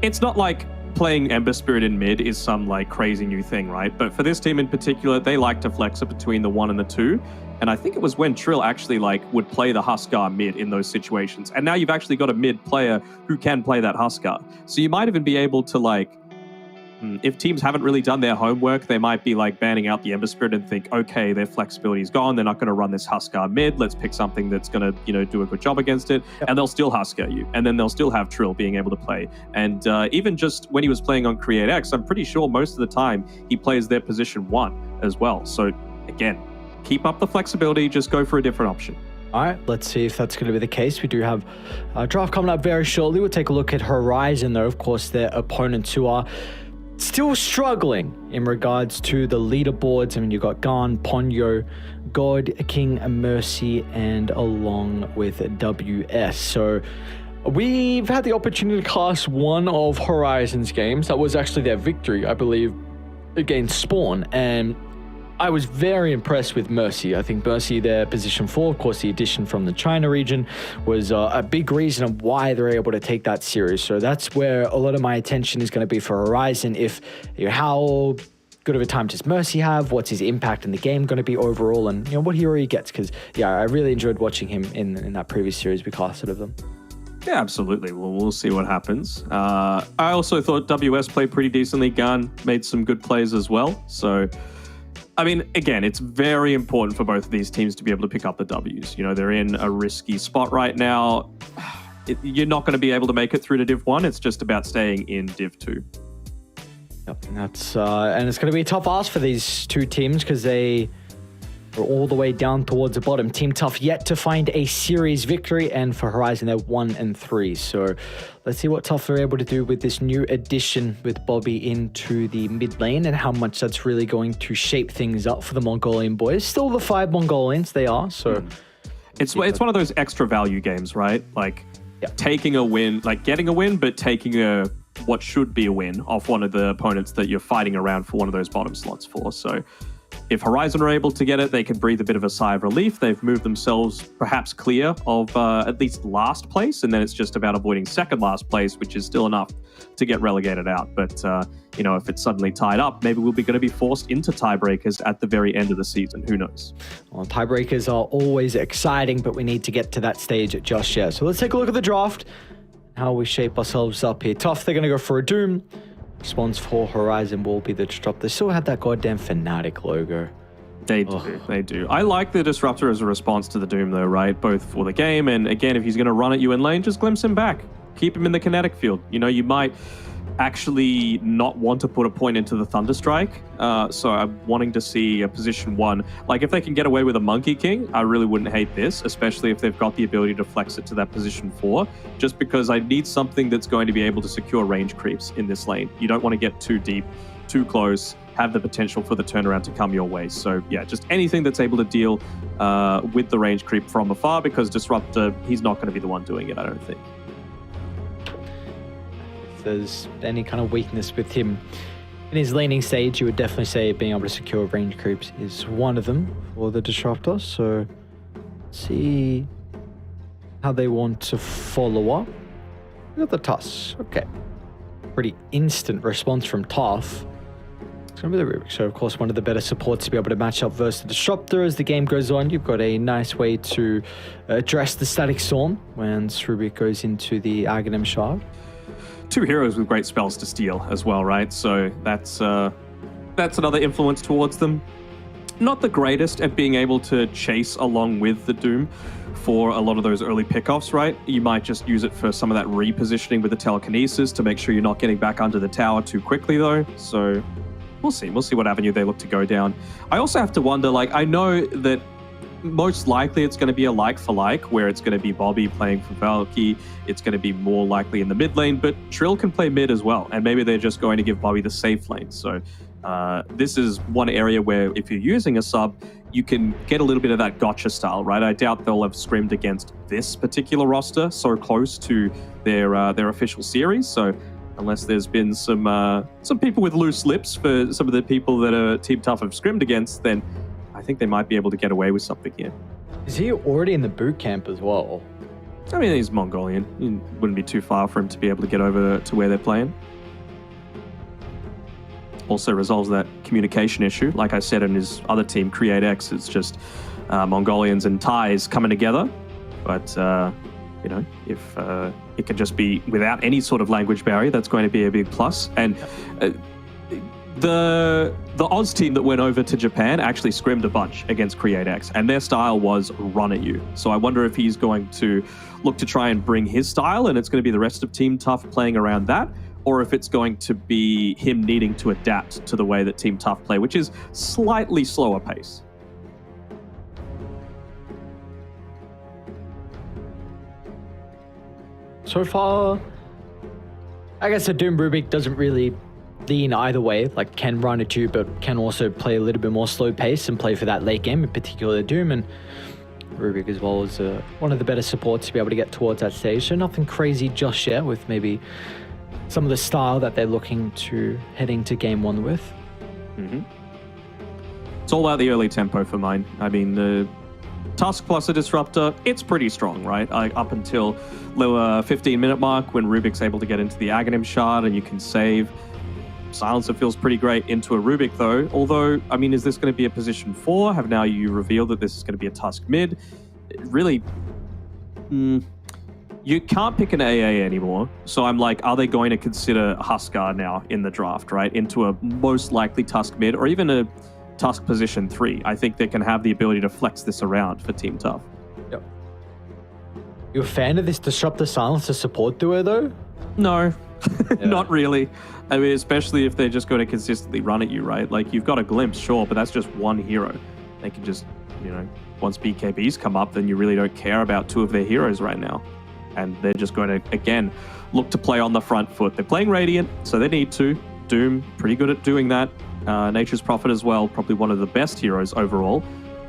It's not like playing Ember Spirit in mid is some like crazy new thing, right? But for this team in particular, they like to flex it between the 1 and the 2. And I think it was when Trill actually like would play the Huskar mid in those situations. And now you've actually got a mid player who can play that Huskar. So you might even be able to like, if teams haven't really done their homework, they might be like banning out the Ember Spirit and think, okay, their flexibility is gone. They're not going to run this Huskar mid. Let's pick something that's going to, do a good job against it. Yep. And they'll still Huskar you. And then they'll still have Trill being able to play. And even just when he was playing on Create X, I'm pretty sure most of the time he plays their position 1 as well. So again, keep up the flexibility. Just go for a different option. All right, let's see if that's going to be the case. We do have a draft coming up very shortly. We'll take a look at Horizon, though. Of course, their opponents who are still struggling in regards to the leaderboards. I mean, you've got Garn, Ponyo, God, King, Mercy, and along with WS. So we've had the opportunity to cast one of Horizon's games. That was actually their victory, I believe, against Spawn. And I was very impressed with Mercy. I think Mercy, their position 4, of course, the addition from the China region, was a big reason of why they're able to take that series. So that's where a lot of my attention is going to be for Horizon. If how good of a time does Mercy have? What's his impact in the game going to be overall? And what hero he gets? Because I really enjoyed watching him in that previous series we casted of them. Yeah, absolutely. Well, we'll see what happens. I also thought WS played pretty decently. Gun made some good plays as well. So, I mean, again, it's very important for both of these teams to be able to pick up the Ws. They're in a risky spot right now. You're not going to be able to make it through to Div 1. It's just about staying in Div 2. Yep, and that's and it's going to be a tough ask for these two teams because they are all the way down towards the bottom. Team Tough yet to find a series victory, and for Horizon, they're 1-3. So let's see what Tough are able to do with this new addition with Bobby into the mid lane and how much that's really going to shape things up for the Mongolian boys. Still the 5 Mongolians, they are. So it's one of those extra value games, right? Like taking a win, like getting a win, but taking what should be a win off one of the opponents that you're fighting around for one of those bottom slots for. So if Horizon are able to get it, they can breathe a bit of a sigh of relief. They've moved themselves perhaps clear of at least last place, and then it's just about avoiding second last place, which is still enough to get relegated out. But, if it's suddenly tied up, maybe we're going to be forced into tiebreakers at the very end of the season. Who knows? Well, tiebreakers are always exciting, but we need to get to that stage just yet. So let's take a look at the draft, how we shape ourselves up here. Tough, they're going to go for a Doom. Response for Horizon will be the Disruptor. They still have that goddamn Fnatic logo. They do. They do. I like the Disruptor as a response to the Doom, though, right? Both for the game and, again, if he's going to run at you in lane, just glimpse him back. Keep him in the kinetic field. You might actually not want to put a point into the Thunderstrike. So I'm wanting to see a position 1. Like, if they can get away with a Monkey King, I really wouldn't hate this, especially if they've got the ability to flex it to that position 4, just because I need something that's going to be able to secure range creeps in this lane. You don't want to get too deep, too close, have the potential for the turnaround to come your way. So yeah, just anything that's able to deal with the range creep from afar, because Disruptor, he's not going to be the one doing it, I don't think. If there's any kind of weakness with him in his laning stage, you would definitely say being able to secure range creeps is one of them for the Disruptor. So let's see how they want to follow up. We got the Tusk. Okay. Pretty instant response from Tough. It's going to be the Rubik. So, of course, one of the better supports to be able to match up versus the Disruptor. As the game goes on, you've got a nice way to address the Static Storm when Rubik goes into the Aghanim Shard. 2 heroes with great spells to steal as well, right? So that's another influence towards them. Not the greatest at being able to chase along with the Doom for a lot of those early pickoffs, right? You might just use it for some of that repositioning with the telekinesis to make sure you're not getting back under the tower too quickly, though. So we'll see what avenue they look to go down. I also have to wonder, like, I know that most likely it's going to be a like for like, where it's going to be Bobby playing for Valky. It's going to be more likely in the mid lane, but Trill can play mid as well. And maybe they're just going to give Bobby the safe lane. So this is one area where if you're using a sub, you can get a little bit of that gotcha style, right? I doubt they'll have scrimmed against this particular roster so close to their official series. So unless there's been some people with loose lips for some of the people that are Team Tough have scrimmed against, then I think they might be able to get away with something here. Is he already in the boot camp as well? I mean, he's Mongolian. It wouldn't be too far for him to be able to get over to where they're playing. Also resolves that communication issue. Like I said in his other team, Create X, it's just Mongolians and Thais coming together. But, you know, if it can just be without any sort of language barrier, that's going to be a big plus. And the Oz team that went over to Japan actually scrimmed a bunch against Create X, and their style was run at you. So I wonder if he's going to look to try and bring his style, and it's going to be the rest of Team Tough playing around that, or if it's going to be him needing to adapt to the way that Team Tough play, which is slightly slower pace. So far, I guess the Doom Rubik doesn't really lean either way, like can run at you, but can also play a little bit more slow pace and play for that late game, in particular Doom, and Rubik as well is one of the better supports to be able to get towards that stage. So nothing crazy just yet with maybe some of the style that they're looking to heading to game 1 with. Mm-hmm. It's all about the early tempo for mine. I mean, the Tusk plus a Disruptor, it's pretty strong, right? Up until lower 15-minute mark when Rubik's able to get into the Aghanim Shard and you can save. Silencer feels pretty great into a Rubik, though. Although, I mean, is this going to be a position 4? Have now you revealed that this is going to be a Tusk mid? Really, you can't pick an AA anymore. So I'm like, are they going to consider Huskar now in the draft, right? Into a most likely Tusk mid or even a Tusk position 3. I think they can have the ability to flex this around for Team Tough. Yep. You a fan of this Disruptor Silencer support duo, though? No, not really. I mean, especially if they're just going to consistently run at you, right? Like, you've got a glimpse, sure, but that's just one hero. They can just, you know, once BKBs come up, then you really don't care about 2 of their heroes right now. And they're just going to, again, look to play on the front foot. They're playing Radiant, so they need to. Doom, pretty good at doing that. Nature's Prophet as well, probably one of the best heroes overall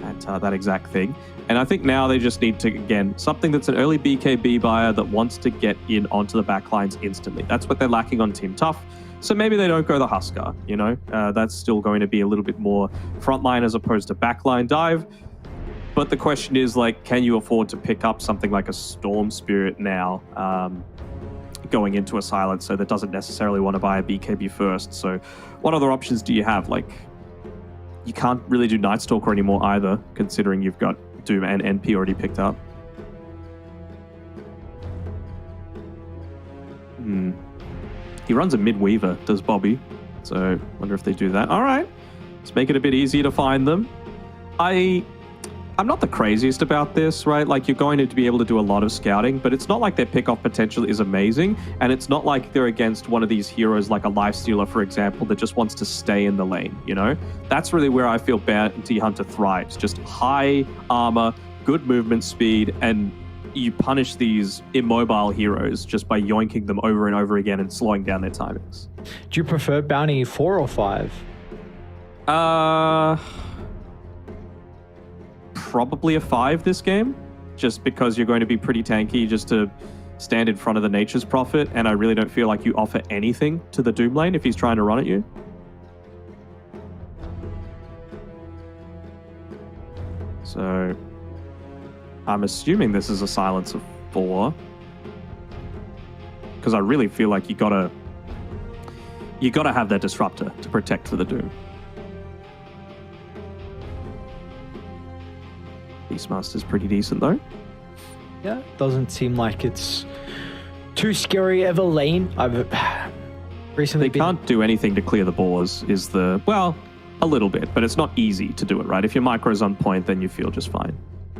at that exact thing. And I think now they just need to, again, something that's an early BKB buyer that wants to get in onto the backlines instantly. That's what they're lacking on Team Tough. So maybe they don't go the Huskar, you know? That's still going to be a little bit more frontline as opposed to backline dive. But the question is, like, can you afford to pick up something like a Storm Spirit now, going into a Silencer that doesn't necessarily want to buy a BKB first? So what other options do you have? Like, you can't really do Night Stalker anymore either, considering you've got Doom and NP already picked up. He runs a mid-weaver, does Bobby. So wonder if they do that. All right, let's make it a bit easier to find them. I'm not the craziest about this, right? Like, you're going to be able to do a lot of scouting, but it's not like their pickoff potential is amazing, and it's not like they're against one of these heroes like a Lifestealer, for example, that just wants to stay in the lane, you know? That's really where I feel Bounty Hunter thrives. Just high armor, good movement speed, and you punish these immobile heroes just by yoinking them over and over again and slowing down their timings. Do you prefer Bounty 4 or 5? Probably a 5 this game, just because you're going to be pretty tanky just to stand in front of the Nature's Prophet, and I really don't feel like you offer anything to the Doom lane if he's trying to run at you. So I'm assuming this is a silence of 4. Because I really feel like you gotta have that disruptor to protect for the Doom. Beastmaster's pretty decent though. Yeah, doesn't seem like it's too scary of a lane. I've recently They can't do anything to clear the boars, well, a little bit, but it's not easy to do it, right? If your micro's on point, then you feel just fine.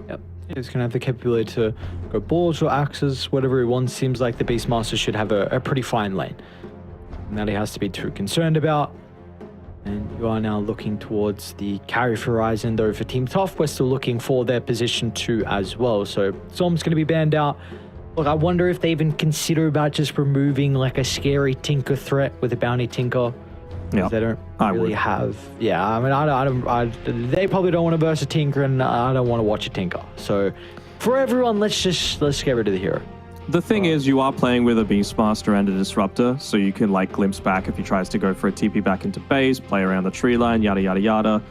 Yep. He's going to have the capability to go boars or axes, whatever he wants. Seems like the Beastmaster should have a pretty fine lane. And that he has to be too concerned about. And you are now looking towards the carry for Horizon, though for Team Tough, we're still looking for their position 2 as well. So Storm's going to be banned out. Look, I wonder if they even consider about just removing like a scary Tinker threat with a Bounty Tinker. Yeah, They don't really have... Yeah, I mean, they probably don't want to burst a Tinker, and I don't want to watch a Tinker. So for everyone, let's get rid of the hero. The thing is, you are playing with a Beastmaster and a Disruptor, so you can like glimpse back if he tries to go for a TP back into base, play around the tree line, yada yada yada.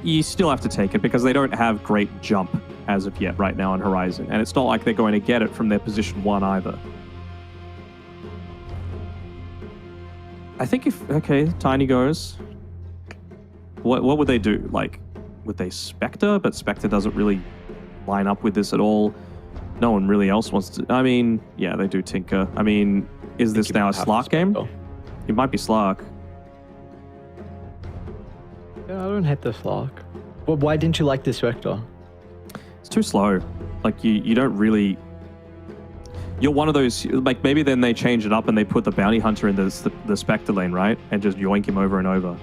You still have to take it because they don't have great jump as of yet right now on Horizon, and it's not like they're going to get it from their position 1 either. I think Tiny goes. What would they do? Like, would they Spectre? But Spectre doesn't really line up with this at all. No one really else wants to. I mean, yeah, they do Tinker. I mean, is this now a Slark game? It might be Slark. Yeah, I don't hate the Slark. But why didn't you like this Vector? It's too slow. Like, you don't really... You're one of those... Like, maybe then they change it up and they put the Bounty Hunter in the Spectre lane, right? And just yoink him over and over.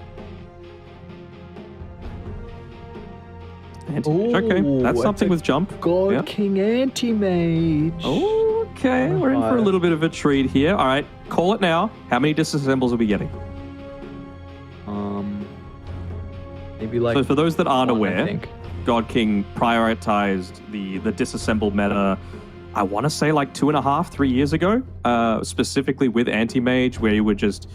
Okay, that's something with jump. God King Anti-Mage. Okay, we're in for a little bit of a treat here. All right, call it now. How many disassembles are we getting? Maybe like... So for those that aren't 1, aware, God King prioritized the disassemble meta, I want to say like 2.5, 3 years ago, specifically with Anti-Mage, where you would just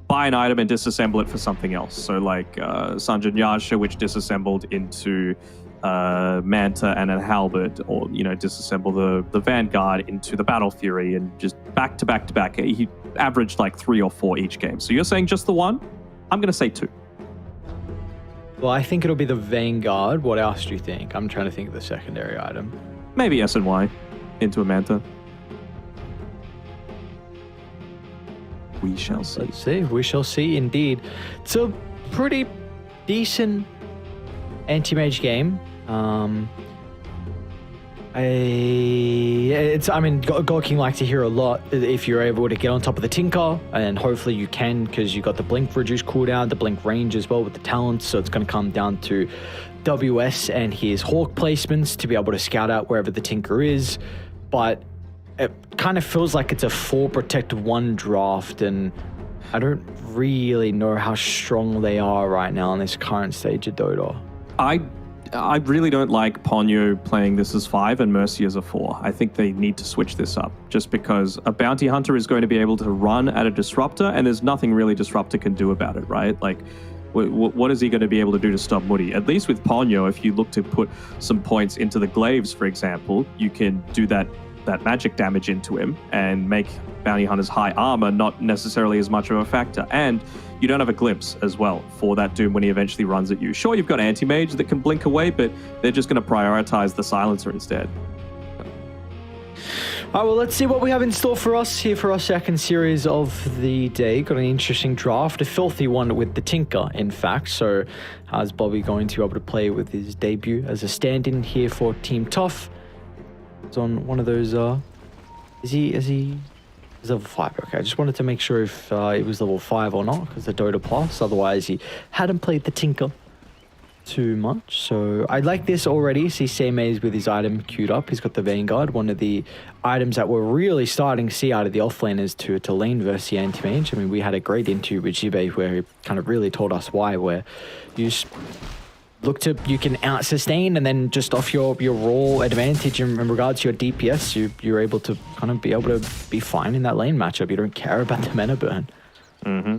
buy an item and disassemble it for something else. So like Sanjin Yasha, which disassembled into Manta and a Halberd, or, you know, disassemble the Vanguard into the Battle Fury, and just back to back to back. He averaged like 3 or 4 each game. So you're saying just the 1? I'm going to say 2. Well, I think it'll be the Vanguard. What else do you think? I'm trying to think of the secondary item. Maybe S and Y into a Manta. We shall see. Let's see. We shall see, indeed. It's a pretty decent anti-mage game. I mean, God King likes to hear a lot if you're able to get on top of the Tinker, and hopefully you can, because you got the Blink reduced cooldown, the Blink range as well with the talents, so it's going to come down to WS and his Hawk placements to be able to scout out wherever the Tinker is, but it kind of feels like it's a 4 protective 1 draft, and I don't really know how strong they are right now in this current stage of Dota. I really don't like Ponyo playing this as 5 and Mercy as a 4. I think they need to switch this up, just because a Bounty Hunter is going to be able to run at a Disruptor, and there's nothing really Disruptor can do about it, right? Like, what is he going to be able to do to stop Moody? At least with Ponyo, if you look to put some points into the Glaives, for example, you can do that magic damage into him and make Bounty Hunter's high armor not necessarily as much of a factor. And you don't have a glimpse as well for that Doom when he eventually runs at you. Sure, you've got Anti-Mage that can blink away, but they're just going to prioritize the Silencer instead. All right, well, let's see what we have in store for us here for our second series of the day. Got an interesting draft, a filthy one with the Tinker, in fact. So how's Bobby going to be able to play with his debut as a stand-in here for Team Tough? It's on one of those, is he level 5? Okay, I just wanted to make sure if it was level 5 or not, because the Dota Plus, otherwise he hadn't played the Tinker too much. So I like this already. See Seime's with his item queued up. He's got the Vanguard, one of the items that we're really starting to see out of the offlaners to lane versus the anti-mage. I mean, we had a great interview with Jibe where he kind of really told us why, where you just you can out sustain, and then just off your raw advantage in regards to your DPS, you're able to kind of be fine in that lane matchup. You don't care about the mana burn. Mm-hmm.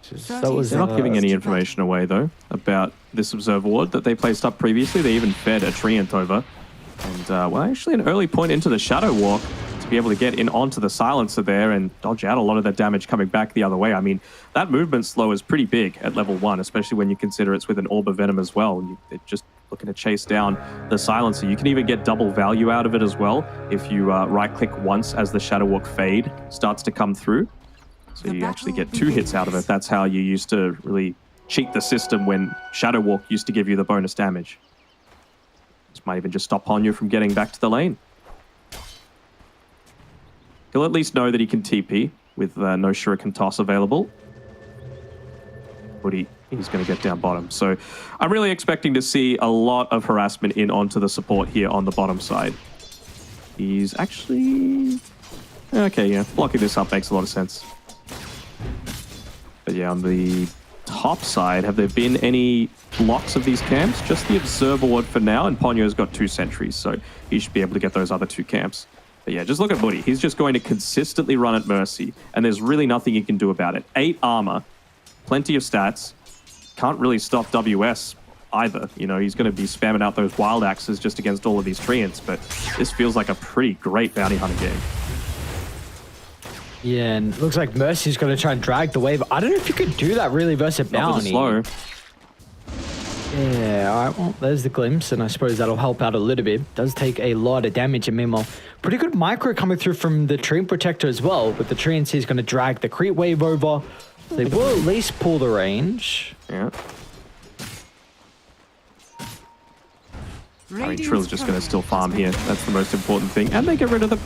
That was They're not giving any information away, though, about this Observer Ward that they placed up previously. They even fed a Treant over. And, well, actually an early point into the Shadow Walk to be able to get in onto the Silencer there and dodge out a lot of that damage coming back the other way. I mean, that movement slow is pretty big at level 1, especially when you consider it's with an Orb of Venom as well. And they're just looking to chase down the Silencer. You can even get double value out of it as well if you right-click once as the Shadow Walk fade starts to come through. So you actually get 2 hits out of it. That's how you used to really cheat the system when Shadow Walk used to give you the bonus damage. This might even just stop Ponyo from getting back to the lane. He'll at least know that he can TP with no Shuriken Toss available. But he's going to get down bottom. So I'm really expecting to see a lot of harassment in onto the support here on the bottom side. He's actually... Okay, yeah, blocking this up makes a lot of sense. But yeah, on the top side, have there been any blocks of these camps? Just the Observer Ward for now, and Ponyo's got 2 sentries, so he should be able to get those other 2 camps. But yeah, just look at Buddy. He's just going to consistently run at Mercy, and there's really nothing he can do about it. 8 armor, plenty of stats, can't really stop WS either. You know, he's going to be spamming out those Wild Axes just against all of these Treants, but this feels like a pretty great Bounty Hunter game. Yeah, and it looks like Mercy's going to try and drag the wave. I don't know if you could do that really versus a Bounty. Slow. Yeah, all right, well, there's the glimpse, and I suppose that'll help out a little bit. Does take a lot of damage, and meanwhile, pretty good micro coming through from the Treant Protector as well, but the Treant is going to drag the creep wave over. They will at least pull the range. Yeah. I mean, Trill's just going to still farm here. That's the most important thing. And they get rid of the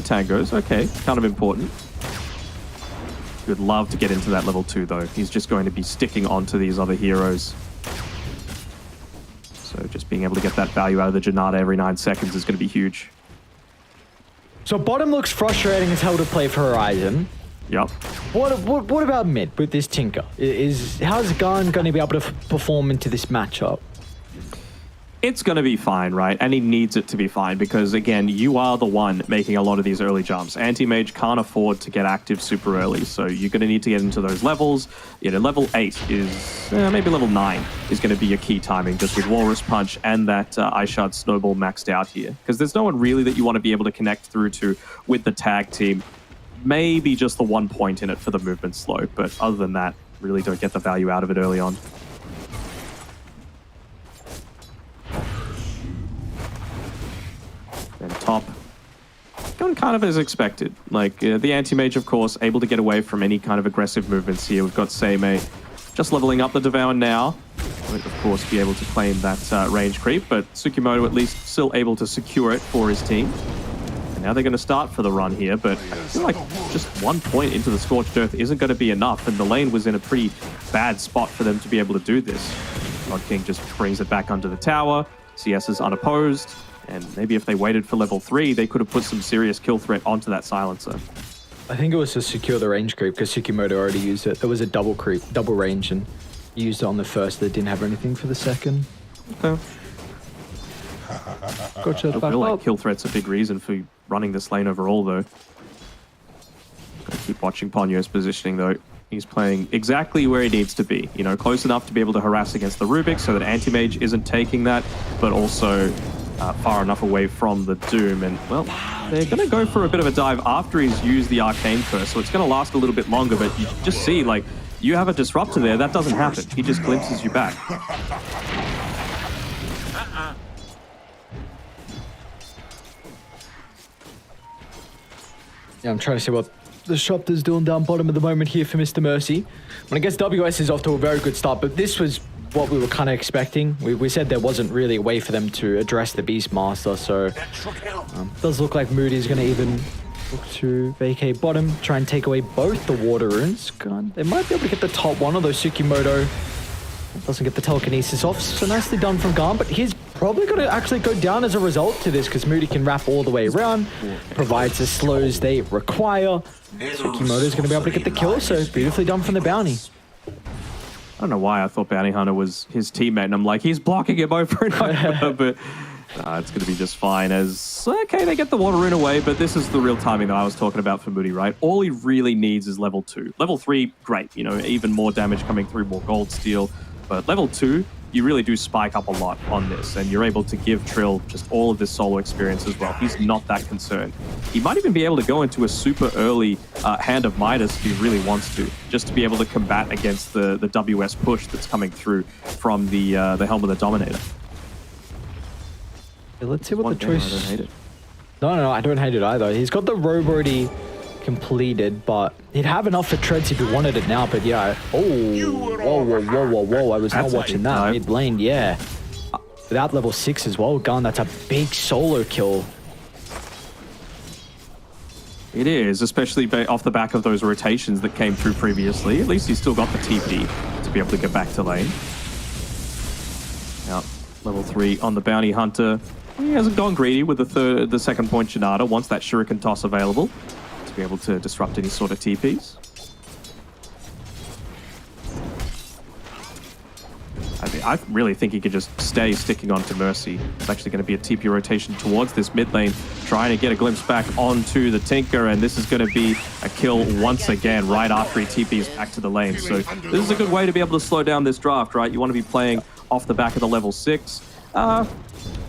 tangos. Okay, kind of important. Would love to get into that level 2, though. He's just going to be sticking onto these other heroes. So just being able to get that value out of the Janata every 9 seconds is going to be huge. So bottom looks frustrating as hell to play for Horizon. Yep. What about mid with this Tinker? How's Garn going to be able to perform into this matchup? It's going to be fine, right? And he needs it to be fine because, again, you are the one making a lot of these early jumps. Anti-Mage can't afford to get active super early, so you're going to need to get into those levels. You know, level 8 is, maybe level 9 is going to be your key timing, just with Walrus Punch and that Ishard Snowball maxed out here. Because there's no one really that you want to be able to connect through to with the tag team. Maybe just the 1 point in it for the movement slow, but other than that, really don't get the value out of it early on. Then top, going kind of as expected. Like, the Anti-Mage, of course, able to get away from any kind of aggressive movements here. We've got Seimei just leveling up the Devour now. Won't, of course, be able to claim that range creep, but Tsukimoto at least still able to secure it for his team. And now they're going to start for the run here, but I feel like just 1 point into the Scorched Earth isn't going to be enough, and the lane was in a pretty bad spot for them to be able to do this. God King just brings it back under the tower. CS is unopposed. And maybe if they waited for level 3, they could have put some serious kill threat onto that Silencer. I think it was to secure the range creep because Tsukimoto already used it. There was a double creep, double range, and he used it on the first. They didn't have anything for the second. Okay. Gotcha, I feel like kill threat's a big reason for running this lane overall, though. Gotta keep watching Ponyo's positioning, though. He's playing exactly where he needs to be. You know, close enough to be able to harass against the Rubik so that Anti-Mage isn't taking that, but also far enough away from the Doom. And, well, they're going to go for a bit of a dive after he's used the Arcane Curse, so it's going to last a little bit longer, but you just see, like, you have a Disruptor there, that doesn't happen. He just glimpses you back. Yeah, I'm trying to see what the Disruptor's doing down bottom at the moment here for Mr. Mercy. I guess WS is off to a very good start, but this was what we were kind of expecting. We said there wasn't really a way for them to address the Beastmaster, so does look like Moody's going to even look to vacate bottom, try and take away both the water runes. God, they might be able to get the top one, although Tsukimoto doesn't get the telekinesis off, so nicely done from Garm, but he's probably going to actually go down as a result to this because Moody can wrap all the way around, provides the slows they require. Tsukimoto's going to be able to get the kill, so beautifully done from the Bounty. I don't know why I thought Bounty Hunter was his teammate, and I'm like, he's blocking him over and over, but It's going to be just fine as, okay, they get the water rune away, but this is the real timing that I was talking about for Moody, right? All he really needs is level 2. Level 3, great, you know, even more damage coming through, more gold steal. But level 2, you really do spike up a lot on this, and you're able to give Trill just all of this solo experience as well. He's not that concerned. He might even be able to go into a super early Hand of Midas if he really wants to, just to be able to combat against the WS push that's coming through from the Helm of the Dominator. Yeah, let's see what the Game, choice... I don't hate it. No, I don't hate it either. He's got the robe already completed, but he'd have enough for treads if he wanted it now, but yeah. Oh, whoa. I was not watching that. Mid lane, yeah. Without level 6 as well gone, that's a big solo kill. It is, especially off the back of those rotations that came through previously. At least he's still got the TP to be able to get back to lane. Now, level 3 on the Bounty Hunter. He hasn't gone greedy with the second point Janata. Wants that Shuriken Toss available to be able to disrupt any sort of TPs. I really think he could just stay sticking on to Mercy. It's actually going to be a TP rotation towards this mid lane, trying to get a glimpse back onto the Tinker, and this is going to be a kill once again right after he TPs back to the lane. So this is a good way to be able to slow down this draft, right? You want to be playing off the back of the level 6.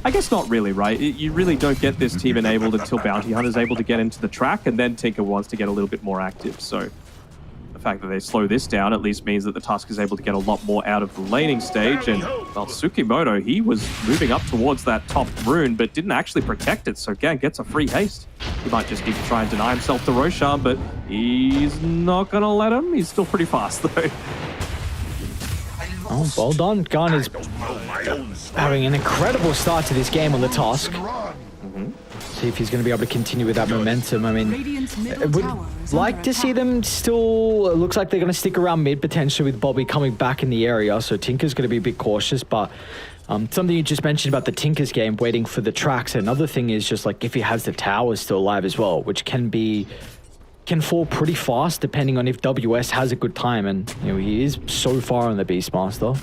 I guess not really, right? You really don't get this team enabled until Bounty Hunter's able to get into the track, and then Tinker wants to get a little bit more active. So the fact that they slow this down at least means that the Tusk is able to get a lot more out of the laning stage. And, well, Tsukimoto, he was moving up towards that top rune, but didn't actually protect it. So Gang gets a free haste. He might just need to try and deny himself to Roshan, but he's not going to let him. He's still pretty fast, though. Oh, well done. Gun is having an incredible start to this game on the Tusk. See if he's going to be able to continue with that momentum. I mean, I would like to see them still... It looks like they're going to stick around mid, potentially, with Bobby coming back in the area. So Tinker's going to be a bit cautious, but something you just mentioned about the Tinker's game, waiting for the tracks. Another thing is just like if he has the towers still alive as well, which can fall pretty fast depending on if WS has a good time, and you know he is so far on the Beastmaster.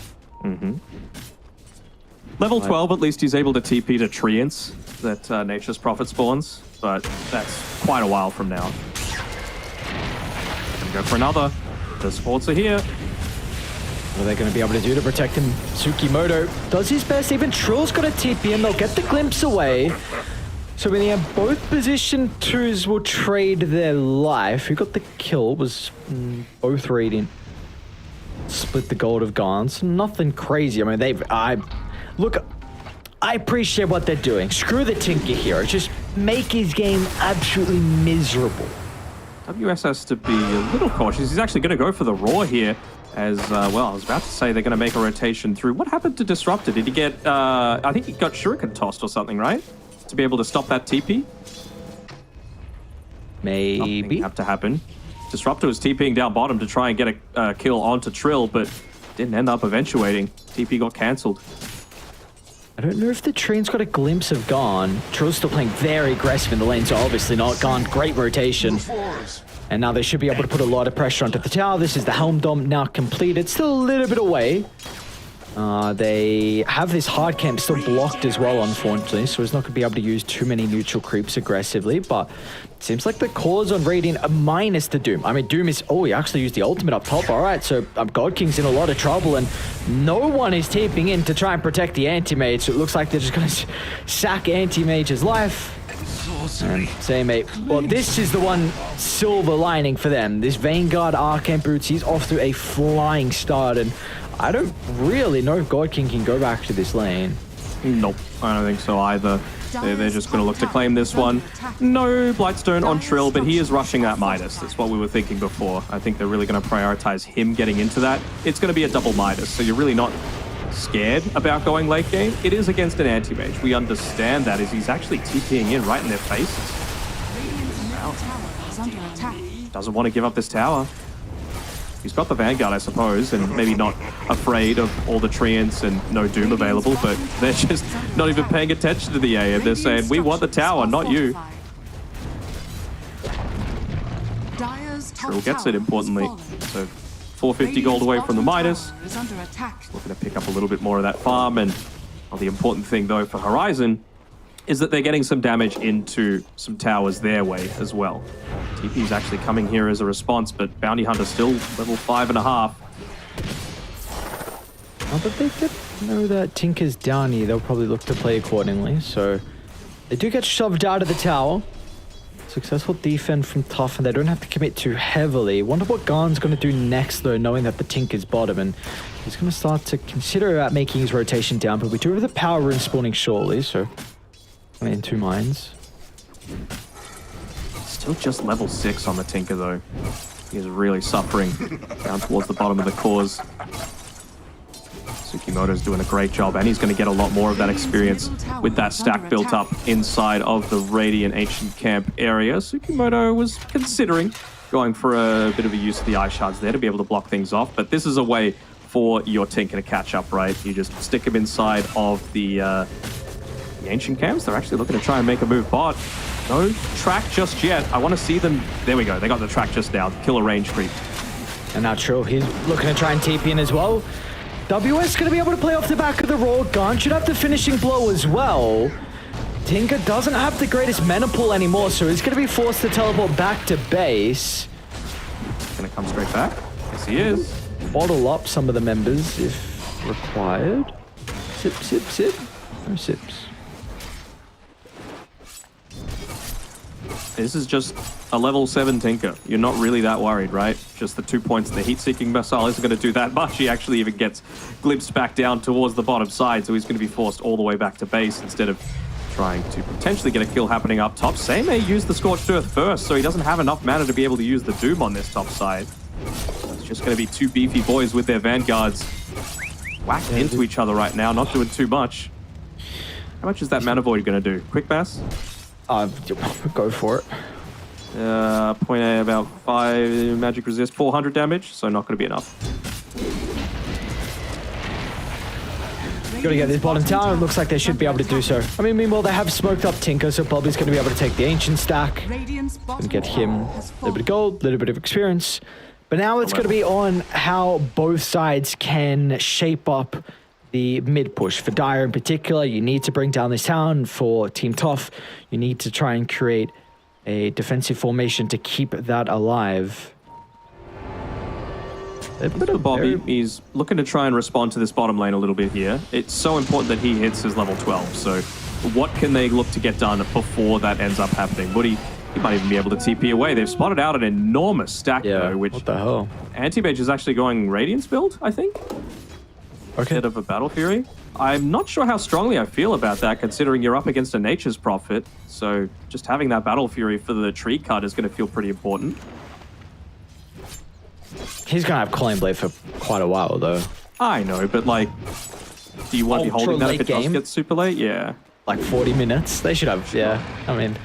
Level 12, at least he's able to TP to Treants that Nature's Prophet spawns, but that's quite a while from now. Gonna go for another. The supports are here. What are they going to be able to do to protect him? Tsukimoto does his best. Even Trill's got a TP, and they'll get the glimpse away. So in the end, both position 2s will trade their life. Who got the kill was both raiding. Split the gold of Gans. Nothing crazy. I mean, look, I appreciate what they're doing. Screw the Tinker here. Just make his game absolutely miserable. WS has to be a little cautious. He's actually going to go for the Roar here. As, well, I was about to say they're going to make a rotation through. What happened to Disruptor? Did he get, I think he got Shuriken tossed or something, right? To be able to stop that TP? Maybe. Nothing have to happen. Disruptor was TPing down bottom to try and get a kill onto Trill, but didn't end up eventuating. TP got cancelled. I don't know if the train's got a glimpse of Gone. Trill's still playing very aggressive in the lane, so obviously not Gone. Great rotation. And now they should be able to put a lot of pressure onto the tower. This is the Helm Dom now completed. Still a little bit away. They have this hard camp still blocked as well, unfortunately, so he's not going to be able to use too many neutral creeps aggressively, but it seems like the cause on raiding a minus the Doom. I mean, Doom is... Oh, he actually used the ultimate up top. All right, so God King's in a lot of trouble, and no one is taping in to try and protect the Anti-Mage, so it looks like they're just going to sack Anti-Mage's life. And say, mate, well, this is the one silver lining for them. This Vanguard Arcane Boots, he's off to a flying start, and I don't really know if God King can go back to this lane. Nope, I don't think so either. They're just going to look to claim this one. No Blightstone on Trill, but he is rushing that Midas. That's what we were thinking before. I think they're really going to prioritize him getting into that. It's going to be a double Midas, so you're really not scared about going late game. It is against an anti-mage. We understand that as he's actually TPing in right in their faces. Doesn't want to give up this tower. He's got the Vanguard, I suppose, and maybe not afraid of all the Treants and no Doom available, but they're just not even paying attention to the A, and they're saying, we want the tower, not you. Trill gets it, importantly. So 450 gold away from the Midas. Looking to pick up a little bit more of that farm, and well, the important thing, though, for Horizon is that they're getting some damage into some towers their way as well. TP is actually coming here as a response, but Bounty Hunter still level 5.5. Now that they did know that Tinker's down here, they'll probably look to play accordingly. So they do get shoved out of the tower. Successful defense from Tough, and they don't have to commit too heavily. Wonder what Garn's going to do next, though, knowing that the Tinker's bottom, and he's going to start to consider about making his rotation down. But we do have the power rune spawning shortly, so I'm in two minds. Still just level 6 on the Tinker, though. He is really suffering down towards the bottom of the cores. Tsukimoto's doing a great job, and he's going to get a lot more of that experience with that stack built up inside of the Radiant Ancient Camp area. Tsukimoto was considering going for a bit of a use of the Ice Shards there to be able to block things off, but this is a way for your Tinker to catch up, right? You just stick him inside of the Ancient Camps. They're actually looking to try and make a move bot. No track just yet. I want to see them. There we go. They got the track just now. Killer range creep. And now Trill, he's looking to try and TP in as well. WS going to be able to play off the back of the roll. Garn should have the finishing blow as well. Tinker doesn't have the greatest mana pool anymore, so he's going to be forced to teleport back to base. Going to come straight back. Yes, he is. Bottle up some of the members if required. Sip, sip, sip. No sips. This is just a level 7 Tinker. You're not really that worried, right? Just the 2 points. The heat-seeking missile isn't going to do that much. He actually even gets glimpsed back down towards the bottom side, so he's going to be forced all the way back to base instead of trying to potentially get a kill happening up top. Say may use the Scorched Earth first, so he doesn't have enough mana to be able to use the Doom on this top side. It's just going to be two beefy boys with their Vanguards whacked into each other right now, not doing too much. How much is that Mana Void going to do? Quick pass? Go for it. Point A, about 5 magic resist, 400 damage, so not going to be enough. Got to get this bottom tower. It looks like they should be able to do so. I mean, meanwhile, they have smoked up Tinker, so Bobby's going to be able to take the Ancient stack and get him a little bit of gold, a little bit of experience. But now it's going to be on how both sides can shape up the mid push. For Dire in particular, you need to bring down this town. For Team Tough, you need to try and create a defensive formation to keep that alive. For Bobby, he's looking to try and respond to this bottom lane a little bit here. It's so important that he hits his level 12, so what can they look to get done before that ends up happening? Would he might even be able to TP away. They've spotted out an enormous stack, though, which what the hell? Anti-Mage is actually going Radiance build, I think. Okay. Instead of a Battle Fury. I'm not sure how strongly I feel about that, considering you're up against a Nature's Prophet. So just having that Battle Fury for the tree cut is going to feel pretty important. He's going to have Claim Blade for quite a while, though. I know, but like, do you want to be holding that if it does get super late? Yeah. Like 40 minutes? They should have, yeah. I mean,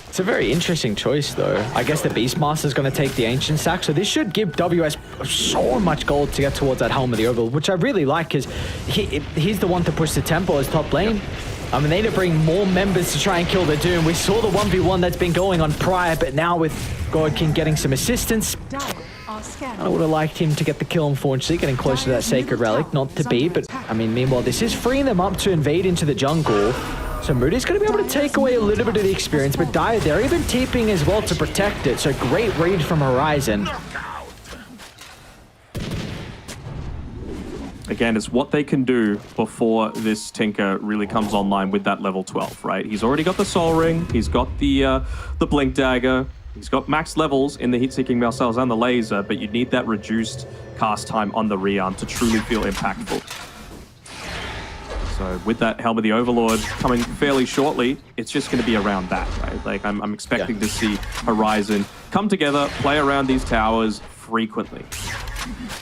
it's a very interesting choice, though. I guess the Beastmaster's going to take the Ancient stack, so this should give WS so much gold to get towards that Helm of the Overlord, which I really like, because he's the one to push the tempo as top lane. I mean, they need to bring more members to try and kill the Doom. We saw the 1v1 that's been going on prior, but now with Godkin getting some assistance, I would have liked him to get the kill, unfortunately, getting closer to that Sacred Relic, not to be, but I mean, meanwhile, this is freeing them up to invade into the jungle. So Moody's going to be able to take away a little bit of the experience, but Dire, they're even TPing as well to protect it. So great read from Horizon. Again, it's what they can do before this Tinker really comes online with that level 12, right? He's already got the Soul Ring, he's got the Blink Dagger, he's got max levels in the Heat-Seeking Marcells and the Laser, but you need that reduced cast time on the rearm to truly feel impactful. So with that Helm of the Overlord coming fairly shortly, it's just going to be around that, right? Like I'm expecting to see Horizon come together, play around these towers frequently.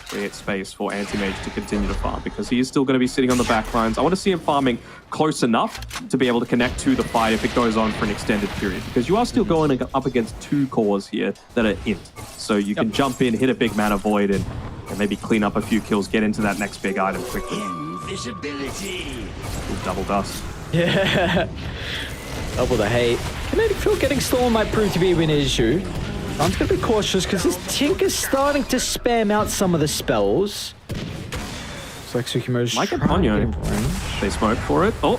Create space for Anti-Mage to continue to farm, because he is still going to be sitting on the back lines. I want to see him farming close enough to be able to connect to the fight if it goes on for an extended period, because you are still going up against 2 cores here that are int. So you can jump in, hit a big Mana Void, and maybe clean up a few kills, get into that next big item quickly. Invisibility. Ooh, double dust. Yeah. Double the hate. Kinetic Field getting stolen might prove to be an issue. I'm just going to be cautious because this Tinker's starting to spam out some of the spells. It's like Tsukimoto's Mike and Ponyo. They smoke for it. Oh,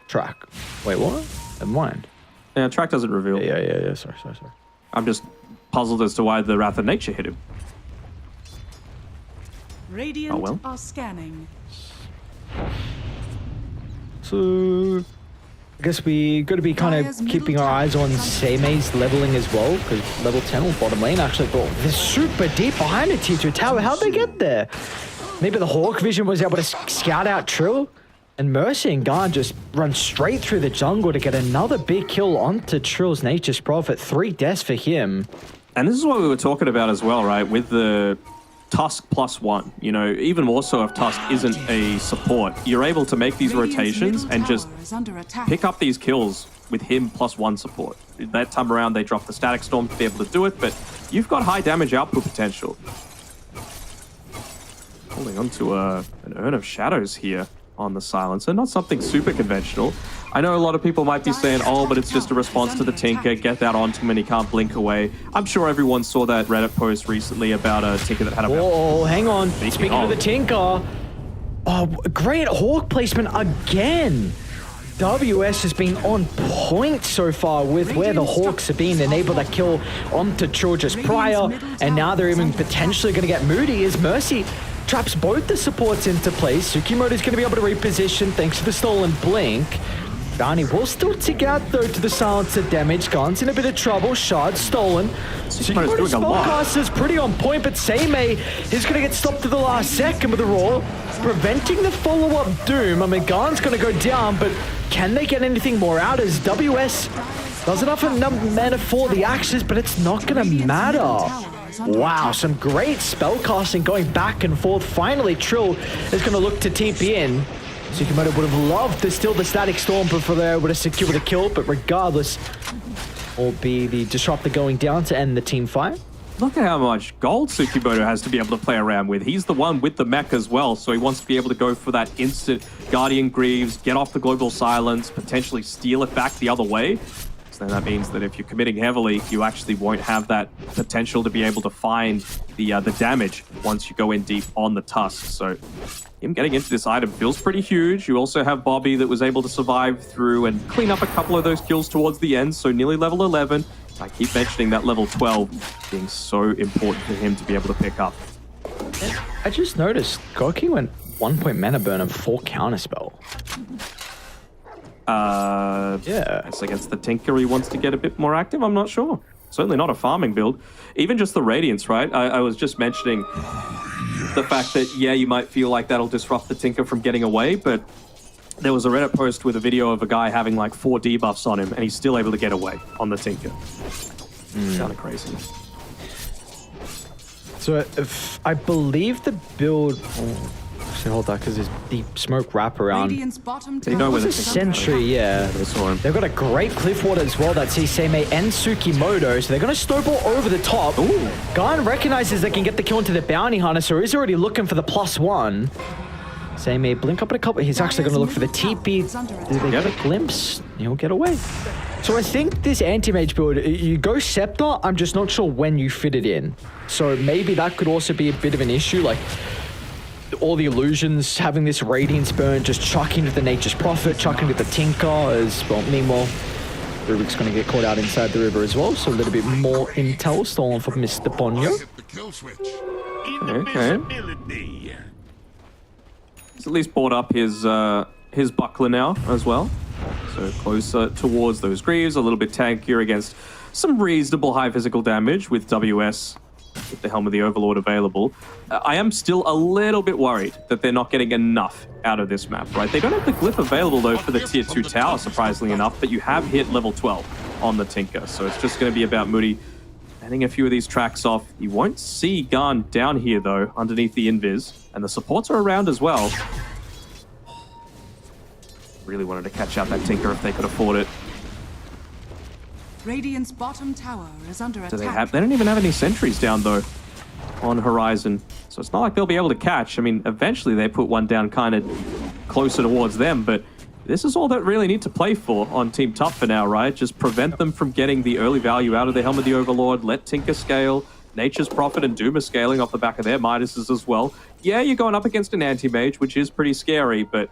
track. Wait, what? Never mind. Yeah, track doesn't reveal. Yeah. Sorry. I'm just puzzled as to why the Wrath of Nature hit him. Radiant well. are scanning. So I guess we got to be kind Dire's of middle keeping our tower eyes on is under Seime's leveling as well, because level 10 on bottom lane actually brought this super deep behind the T2 tower. How'd they get there? Maybe the Hawk Vision was able to scout out Trill, and Mercy and Garn just run straight through the jungle to get another big kill onto Trill's Nature's Prophet. 3 deaths for him. And this is what we were talking about as well, right? With the Tusk +1, you know, even more so if Tusk isn't a support, you're able to make these Radiant's rotations middle and just tower is under attack. pick up these kills with him +1 support. That time around, they drop the Static Storm to be able to do it, but you've got high damage output potential. Holding on to an Urn of Shadows here on the Silencer. Not something super conventional. I know a lot of people might be saying, oh, but it's just a response to the Tinker. Get that onto him and he can't blink away. I'm sure everyone saw that Reddit post recently about a Tinker that had a... Oh, hang on. Speaking of the Tinker, oh, great Hawk placement again. WS has been on point so far with where the Hawks have been and able to kill onto Trill just prior, and now they're even potentially going to get moody as Mercy traps both the supports into place. Tsukimoto's going to be able to reposition thanks to the stolen blink. Bounty will still tick out though to the silencer damage. Gun's in a bit of trouble. Shard stolen. Tsukimoto's spellcaster's pretty on point, but Seimei is going to get stopped at the last second with the roar, preventing the follow-up doom. I mean, Gun's going to go down, but can they get anything more out as WS doesn't have enough mana for the axes, but it's not going to matter. Wow, some great spellcasting going back and forth. Finally, Trill is going to look to TP in. Tsukimoto would have loved to steal the Static Storm before they're able to secure the kill, but regardless, will be the Disruptor going down to end the team fight. Look at how much gold Tsukimoto has to be able to play around with. He's the one with the mech as well, so he wants to be able to go for that instant Guardian Greaves, get off the Global Silence, potentially steal it back the other way. So then that means that if you're committing heavily, you actually won't have that potential to be able to find the damage once you go in deep on the Tusk. So him getting into this item feels pretty huge. You also have Bobby that was able to survive through and clean up a couple of those kills towards the end, so nearly level 11. I keep mentioning that level 12 being so important for him to be able to pick up. I just noticed Goki went 1 point mana burn and 4 counterspell. Yeah. It's against the Tinker, he wants to get a bit more active, I'm not sure. Certainly not a farming build. Even just the Radiance, right? I was just mentioning the fact that, yeah, you might feel like that'll disrupt the Tinker from getting away, but there was a Reddit post with a video of a guy having like 4 debuffs on him, and he's still able to get away on the Tinker. It's kind of crazy. So if I believe the build... hold that, because there's deep smoke wrap around. Radiant's bottom They know tower where the is Tinker under Sentry, attack. yeah. They saw him. They've got a great Cliffwater as well that sees Seimei and Tsukimoto, so they're going to snowball over the top. Ooh. Gun recognizes they can get the kill into the Bounty Hunter, so he's already looking for the +1. Seimei blink up in a couple. He's actually going to look for the TP. Do they get a glimpse? He'll get away. So I think this anti-mage build, you go Scepter, I'm just not sure when you fit it in. So maybe that could also be a bit of an issue, like all the illusions, having this Radiance burn, just chucking to the Nature's Prophet, chucking to the Tinker as well. Meanwhile, Rubik's going to get caught out inside the river as well, so a little bit more intel stolen from Mr. Ponyo. Hit the kill switch. Invisibility. He's at least brought up his buckler now as well. So closer towards those Greaves, a little bit tankier against some reasonable high physical damage with WS with the Helm of the Overlord available. I am still a little bit worried that they're not getting enough out of this map, right? They don't have the glyph available though for the tier 2 tower, surprisingly enough, but you have hit level 12 on the Tinker. So it's just going to be about Moody ending a few of these tracks off. You won't see Gun down here though, underneath the invis, and the supports are around as well. Really wanted to catch out that Tinker if they could afford it. Radiant's bottom tower is under Do attack. they don't even have any sentries down though on Horizon. So it's not like they'll be able to catch. I mean, eventually they put one down kind of closer towards them, but this is all that really need to play for on Team Tough for now, right? Just prevent them from getting the early value out of the Helm of the Overlord, let Tinker scale, Nature's Prophet and Doom are scaling off the back of their Midases as well. Yeah, you're going up against an anti-mage, which is pretty scary, but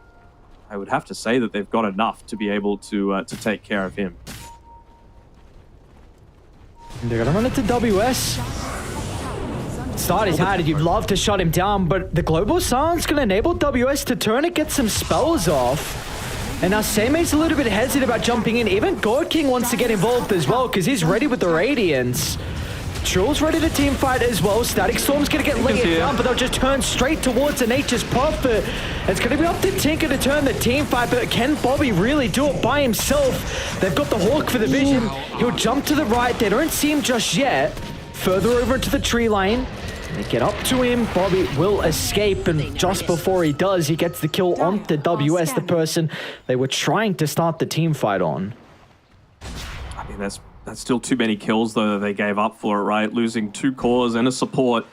I would have to say that they've got enough to be able to take care of him. They're gonna run it to WS. Start is had, you'd love to shut him down, but the global silence gonna enable WS to turn and get some spells off. And now Seime's a little bit hesitant about jumping in. Even God King wants to get involved as well because he's ready with the Radiance. Trill's ready to team fight as well. Static Storm's gonna get laid down, but they'll just turn straight towards the Nature's Prophet. It's gonna be up to Tinker to turn the team fight, but can Bobby really do it by himself? They've got the Hawk for the vision. He'll jump to the right. They don't see him just yet. Further over into the tree line. They get up to him. Bobby will escape, and just before he does, he gets the kill onto WS, the person they were trying to start the team fight on. I mean, that's still too many kills, though, that they gave up for it, right? Losing 2 cores and a support.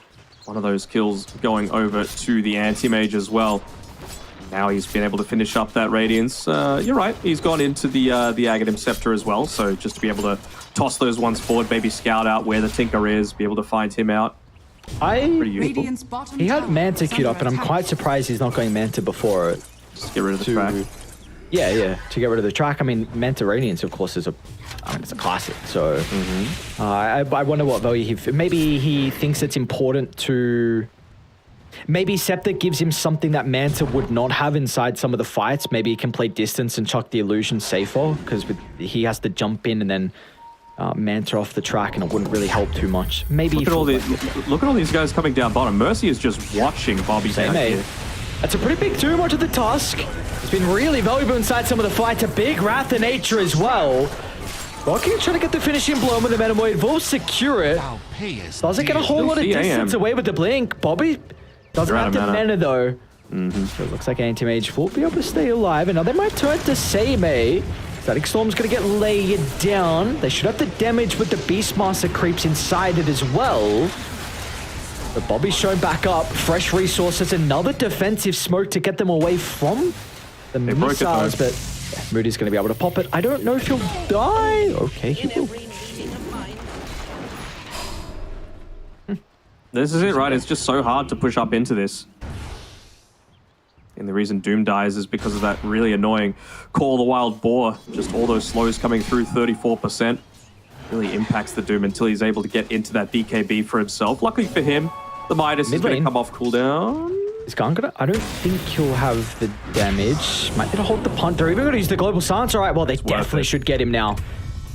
One of those kills going over to the anti-mage as well. Now he's been able to finish up that Radiance. You're right, he's gone into the Aghanim Scepter as well, so just to be able to toss those ones forward, maybe scout out where the Tinker is, be able to find him out. Pretty useful. He had Manta queued up, and I'm quite surprised he's not going Manta before it. Just get rid of the track. Yeah, to get rid of the track. I mean, Manta Radiance, of course, it's a classic. So I wonder what value maybe he thinks it's important to. Maybe Scepter gives him something that Manta would not have inside some of the fights. Maybe he can play distance and chuck the illusion safer because he has to jump in and then Manta off the track, and it wouldn't really help too much. Maybe look at all these guys coming down bottom. Mercy is just watching Bobby down here. That's a pretty big too much of the tusk. It's been really valuable inside some of the fights. A big Wrath of Nature as well. Rocky trying to get the finishing blow with the Metamoid. Will secure it. Doesn't get a whole lot of distance away with the blink. Bobby doesn't have the mana though. So it looks like Anti-Mage will be able to stay alive. And now they might turn to Seimei. Static Storm's going to get laid down. They should have the damage with the Beastmaster creeps inside it as well. But Bobby's shown back up. Fresh resources. Another defensive smoke to get them away from the missiles. But Moody's going to be able to pop it. I don't know if he'll die. Okay, he will. This is it, right? It's just so hard to push up into this. And the reason Doom dies is because of that really annoying Call the Wild Boar. Just all those slows coming through, 34%. Really impacts the Doom until he's able to get into that BKB for himself. Luckily for him, the Midas is going to come off cooldown. Is Gon gonna? I don't think he'll have the damage. Might be to hold the punt. They're even going to use the Global Silence. All right, well, they definitely should get him now.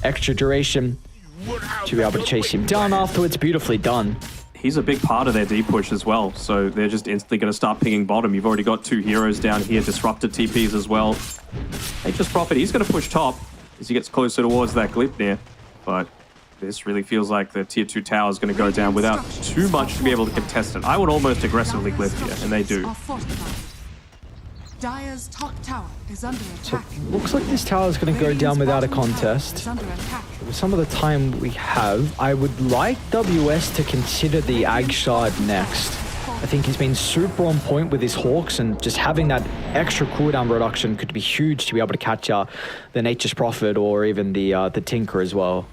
Extra duration to be able to chase him down afterwards. Beautifully done. He's a big part of their D push as well, so they're just instantly going to start pinging bottom. You've already got 2 heroes down here, disrupted TPs as well. Nature's Prophet, he's going to push top as he gets closer towards that Glipnir, but this really feels like the tier 2 tower is going to go down without too much to be able to contest it. I would almost aggressively Glyph here, and they do. Dire's top tower is under attack. Looks like this tower is going to go down without a contest. With some of the time we have, I would like WS to consider the Ag Shard next. I think he's been super on point with his Hawks, and just having that extra cooldown reduction could be huge to be able to catch the Nature's Prophet or even the Tinker as well.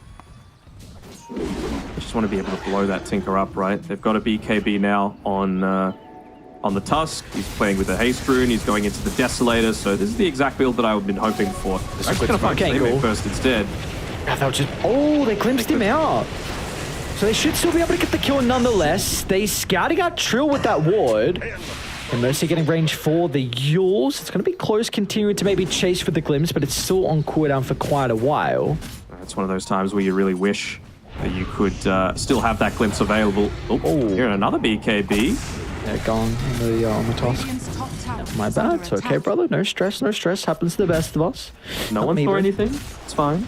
I just want to be able to blow that Tinker up, right? They've got a BKB now on the Tusk. He's playing with the Haste Rune. He's going into the Desolator. So this is the exact build that I've been hoping for. I'm just going to find Seimei first instead. They glimpsed him out. So they should still be able to get the kill nonetheless. They scouting out Trill with that ward. And Mercy getting range for the Yules. It's going to be close, continuing to maybe chase for the glimpse, but it's still on cooldown for quite a while. It's one of those times where you really wish that you could still have that glimpse available. Oh, here another BKB. Yeah, gone on the Tusk. My bad. It's okay, brother. No stress, no stress. Happens to the best of us. No one saw anything. It's fine.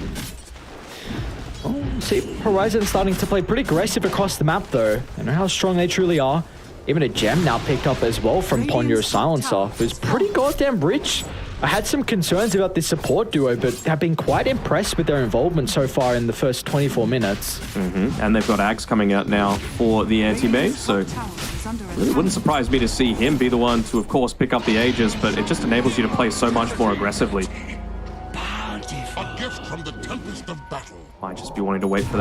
Oh, see, Horizon starting to play pretty aggressive across the map, though. I know how strong they truly are. Even a gem now picked up as well from Ponyo Silencer, who's pretty goddamn rich. I had some concerns about this support duo, but have been quite impressed with their involvement so far in the first 24 minutes. And they've got Ags coming out now for the anti-base, so it wouldn't surprise me to see him be the one to, of course, pick up the Aegis, but it just enables you to play so much more aggressively. A gift from the tempest of battle. Might just be wanting to wait for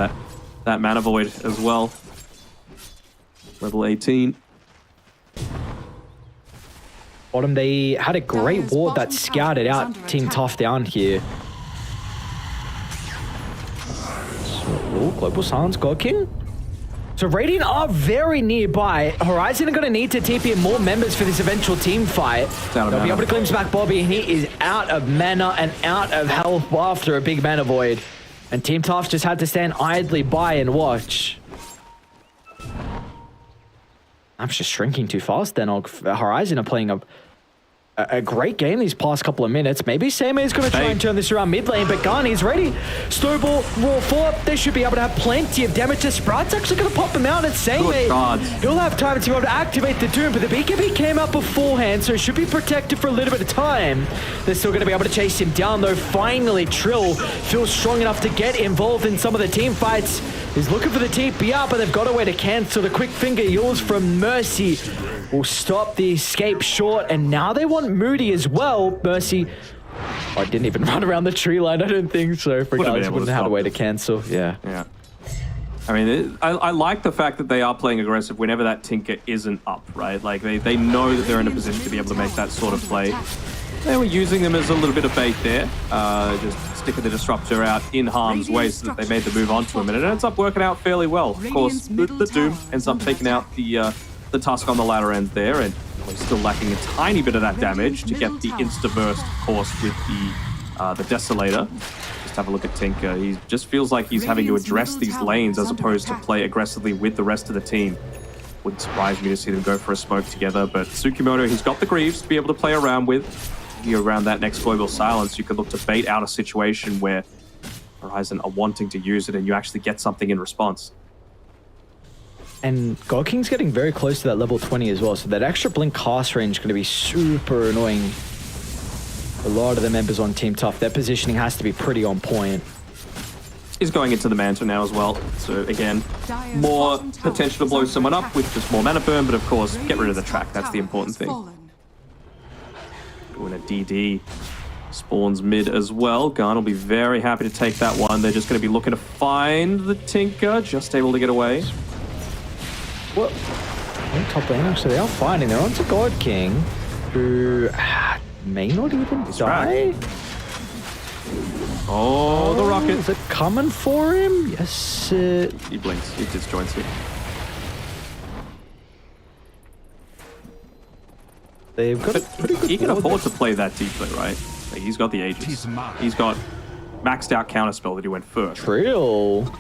that Mana Void as well. Level 18. Bottom, they had a great Dire's ward that bottom scouted tower is out under Team attack. Tough down here. So, Global Silence, God King. So Radiant are very nearby. Horizon are going to need to TP in more members for this eventual team fight. They'll be able to glimpse back Bobby, and he is out of mana and out of health after a big mana void. And Team Tough just had to stand idly by and watch. I'm just shrinking too fast then. Horizon are playing a great game these past couple of minutes. Maybe Same is going to try and turn this around mid lane, but Garni's ready. Snowball, Raw 4, they should be able to have plenty of damage. Sprout's actually going to pop him out, and Same he'll have time to be able to activate the Doom, but the BKB came out beforehand, so he should be protected for a little bit of time. They're still going to be able to chase him down, though. Finally, Trill feels strong enough to get involved in some of the team fights. He's looking for the TP out, but they've got a way to cancel. The quick finger yours from Mercy will stop the escape short, and now they want Moody as well. Mercy, I didn't even run around the tree line. I don't think so. For guys wouldn't have had a way to cancel. Yeah. I mean, I like the fact that they are playing aggressive whenever that Tinker isn't up, right? Like, they know that they're in a position to be able to make that sort of play. They were using them as a little bit of bait there, just sticking the Disruptor out in harm's way so that they made the move onto him, and it ends up working out fairly well. Of course, the Doom ends up taking out the Tusk on the latter end there, and we're still lacking a tiny bit of that damage to get the insta-burst, of course, with the Desolator. Just have a look at Tinker. He just feels like he's having to address these lanes as opposed to play aggressively with the rest of the team. Wouldn't surprise me to see them go for a smoke together, but Tsukimoto, he's got the Greaves to be able to play around with. Around that next Global Silence, you could look to bait out a situation where Horizon are wanting to use it and you actually get something in response. And God King's getting very close to that level 20 as well, so that extra blink cast range is going to be super annoying. A lot of the members on Team Tough, their positioning has to be pretty on point. He's going into the Mantle now as well, so again, more potential to blow someone up with just more mana burn, but of course, get rid of the track, that's the important thing. Doing a DD. Spawns mid as well. Garn will be very happy to take that one. They're just going to be looking to find the Tinker, just able to get away. Well, in top lane, actually, they are finding. They're onto God King, who may not even die. Oh, the rocket. Is it coming for him? Yes. He blinks. He disjoints it. They've got a pretty good He can board afford to play that deeply, right? Like, he's got the Aegis. He's got maxed out counterspell that he went first. Trill.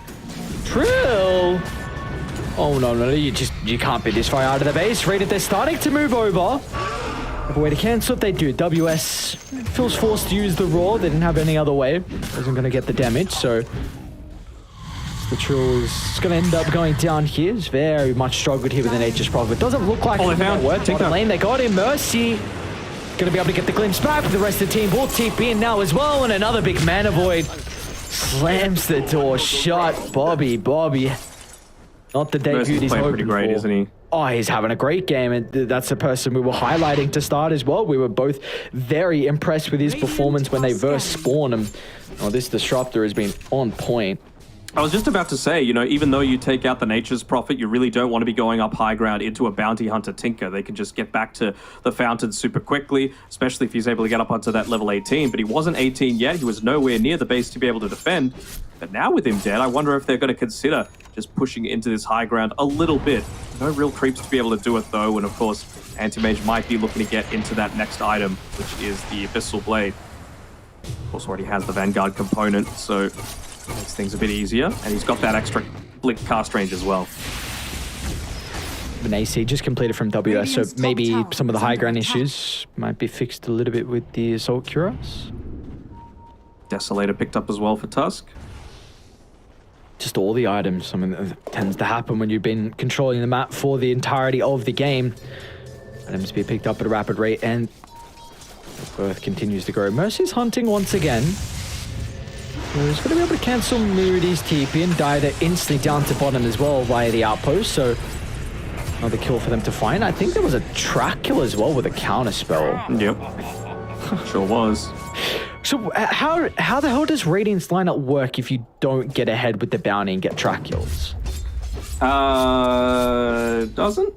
Oh no, you can't be this far out of the base. Rated, they're starting to move over. Have a way to cancel if they do. WS feels forced to use the Raw. They didn't have any other way. Wasn't going to get the damage, so the Trill is going to end up going down here. It's very much struggled here with an Aegis Prophet. Doesn't look like it's going to work. Bottom lane, they got him. Mercy going to be able to get the glimpse back. The rest of the team will TP in now as well, and another big mana void slams the door shut. Bobby. Not the debut he's hoping pretty great, for. Isn't he? Oh, he's having a great game, and that's the person we were highlighting to start as well. We were both very impressed with his performance when they first spawned him. Oh, this Disruptor has been on point. I was just about to say, you know, even though you take out the Nature's Prophet, you really don't want to be going up high ground into a Bounty Hunter Tinker. They can just get back to the Fountain super quickly, especially if he's able to get up onto that level 18. But he wasn't 18 yet. He was nowhere near the base to be able to defend. But now with him dead, I wonder if they're going to consider just pushing into this high ground a little bit. No real creeps to be able to do it, though. And of course, Anti-Mage might be looking to get into that next item, which is the Abyssal Blade. Of course, already has the Vanguard component, so makes things a bit easier, and he's got that extra blink cast range as well. An AC just completed from WS, so maybe some of the high ground issues might be fixed a little bit with the Assault Cuirass. Desolator picked up as well for Tusk. Just all the items. I mean, that tends to happen when you've been controlling the map for the entirety of the game. Items be picked up at a rapid rate, and Earth continues to grow. Mercy's hunting once again. He's going to be able to cancel Moody's TP and die there instantly down to bottom as well via the outpost, so another kill for them to find. I think there was a track kill as well with a counter spell. Yep. Sure was. So how the hell does Radiant's lineup work if you don't get ahead with the bounty and get track kills? Doesn't?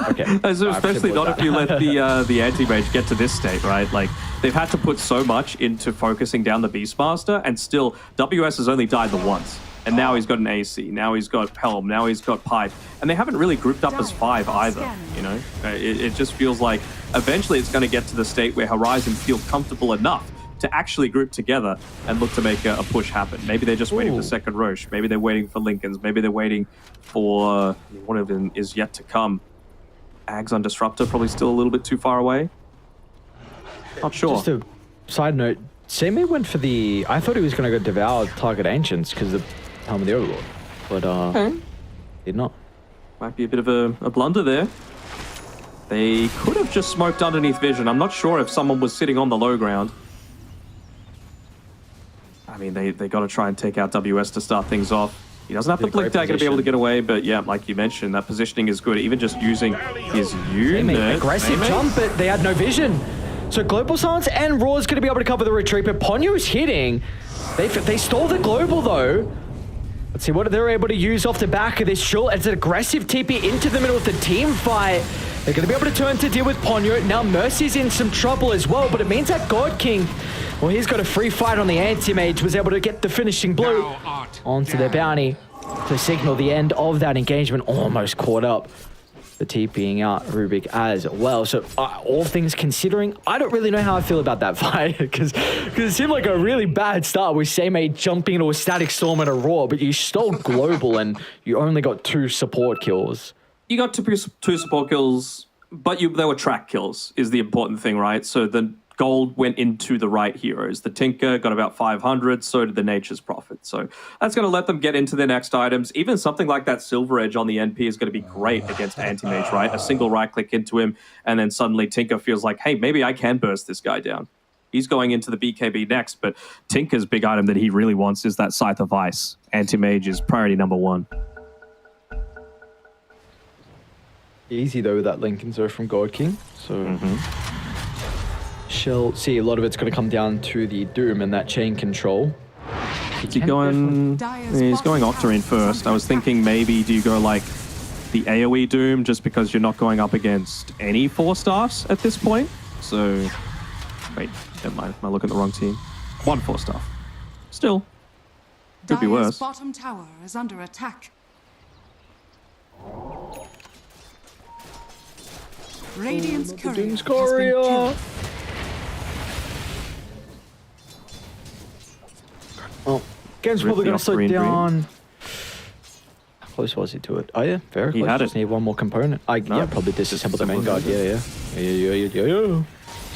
Okay. Especially not if you let the anti-mage get to this state, right? Like, they've had to put so much into focusing down the Beastmaster, and still, WS has only died the once. And now he's got an AC, now he's got Helm, now he's got Pipe. And they haven't really grouped up as 5 either, you know? It just feels like eventually it's going to get to the state where Horizon feel comfortable enough to actually group together and look to make a push happen. Maybe they're just waiting for second Roche. Maybe they're waiting for Lincolns. Maybe they're waiting for one of them is yet to come. Ags on Disruptor probably still a little bit too far away. Not sure. Just a side note, Seimei went for the... I thought he was going to go Devour target Ancients because of the Helm of the Overlord. But did not. Might be a bit of a blunder there. They could have just smoked underneath vision. I'm not sure if someone was sitting on the low ground. I mean, they got to try and take out WS to start things off. He doesn't have the blink dagger to be able to get away, but yeah, like you mentioned, that positioning is good. Even just using his unit. Aggressive jump, but they had no vision. So Global Silence and Raw's going to be able to cover the retreat, but Ponyo's hitting. They stole the Global, though. Let's see what they're able to use off the back of this Shul. It's an aggressive TP into the middle of the team fight. They're going to be able to turn to deal with Ponyo. Now Mercy's in some trouble as well, but it means that God King, well, he's got a free fight on the anti-mage, was able to get the finishing blow onto their bounty to signal the end of that engagement. Almost caught up. The TPing out Rubik as well. So all things considering, I don't really know how I feel about that fight because it seemed like a really bad start with Seimei jumping into a static storm and a Raw, but you stole Global and you only got 2 support kills. You got two support kills, but they were track kills is the important thing, right? So the gold went into the right heroes. The Tinker got about 500, so did the Nature's Prophet. So that's going to let them get into their next items. Even something like that Silver Edge on the NP is going to be great against Anti-Mage, right? A single right-click into him, and then suddenly Tinker feels like, hey, maybe I can burst this guy down. He's going into the BKB next, but Tinker's big item that he really wants is that Scythe of Ice. Anti-Mage is priority number 1. Easy though with that Lincoln Zone from God King. So shall see a lot of it's going to come down to the Doom and that chain control. Is he going? He's going Octarine first. I was thinking maybe do you go like the AoE Doom just because you're not going up against any 4-staffs at this point? So wait, never mind. Am I looking at the wrong team? 1 4-staff. Still, could be worse. Bottom tower is under attack. Radiant's courier has been killed. Oh, game's probably going to slow down. How close was he to it? Oh yeah, very close. He had Just it. need one more component. Yeah, probably disassemble the main guard. Yeah.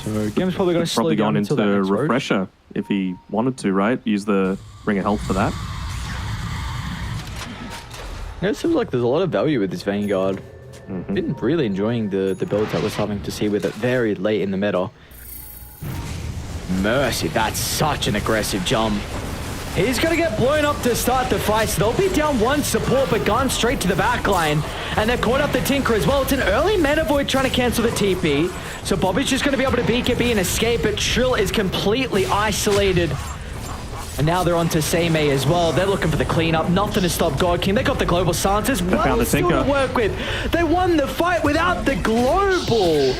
So game's probably going to slow down into the refresher if he wanted to, right? Use the Ring of Health for that. Yeah, it seems like there's a lot of value with this Vanguard. Been really enjoying the builds that we're starting to see with it very late in the meta. Mercy, that's such an aggressive jump. He's going to get blown up to start the fight. So they'll be down 1 support, but gone straight to the back line. And they've caught up the Tinker as well. It's an early Mana Void trying to cancel the TP. So Bobby's just going to be able to BKB and escape, but Trill is completely isolated. And now they're on to Seimei as well. They're looking for the cleanup. Nothing to stop God King. They got the Global Silence as well still to work with. They won the fight without the Global.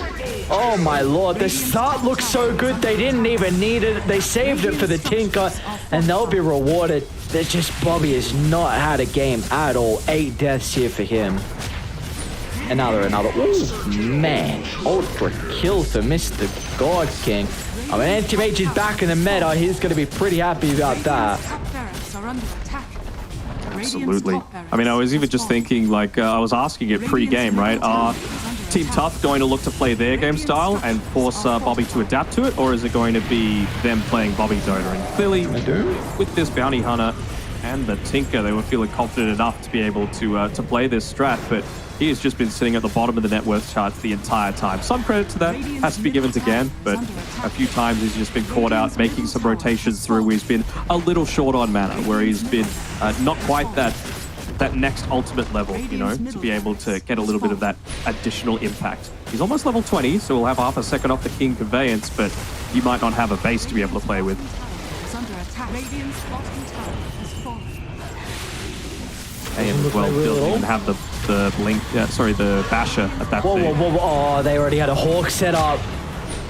Oh my lord, the start looks so good. They didn't even need it. They saved it for the Tinker, and they'll be rewarded. There's just Bobby has not had a game at all. 8 deaths here for him. Another. Ooh, man. Ultra kill for Mr. God King. I mean, Anti-Mage is back in the meta. He's going to be pretty happy about that. Absolutely. I mean, I was even just thinking, like, I was asking it pre-game, right? Are Team Tough going to look to play their game style and force Bobby to adapt to it? Or is it going to be them playing Bobby Dota? And clearly, with this Bounty Hunter and the Tinker, they were feeling confident enough to be able to play this strat, but he has just been sitting at the bottom of the net worth charts the entire time. Some credit to that has to be given to Gan, but a few times he's just been caught out making some rotations through where he's been a little short on mana, where he's been not quite that next ultimate level, you know, to be able to get a little bit of that additional impact. He's almost level 20, so we'll have half a second off the King Conveyance, but you might not have a base to be able to play with. And well, doesn't even have the the Blink, the Basher at that Whoa, thing. whoa, whoa, whoa. Oh, they already had a Hawk set up.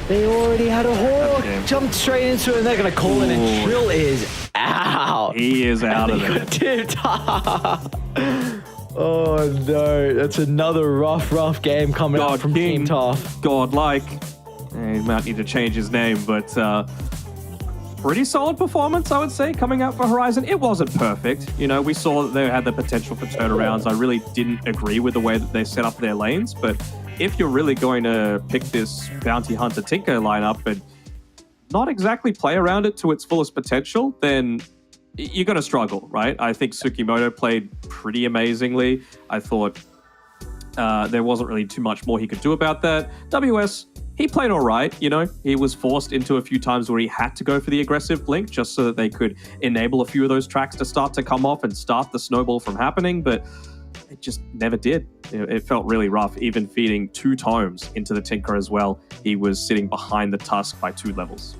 They already had a Hawk. Okay. Jumped straight into it, and they're going to call it, and Trill is out. He is out of there. Tipped. Oh, no. That's another rough game coming up from Team Tough. Godlike. He might need to change his name, but pretty solid performance, I would say, coming out for Horizon. It wasn't perfect. You know, we saw that they had the potential for turnarounds. I really didn't agree with the way that they set up their lanes, but if you're really going to pick this Bounty Hunter Tinker lineup and not exactly play around it to its fullest potential, then you're going to struggle, right? I think Tsukimoto played pretty amazingly. I thought there wasn't really too much more he could do about that. WS, he played all right, you know. He was forced into a few times where he had to go for the aggressive blink just so that they could enable a few of those tracks to start to come off and start the snowball from happening, but it just never did. It felt really rough, even feeding 2 tomes into the Tinker as well. He was sitting behind the Tusk by 2 levels.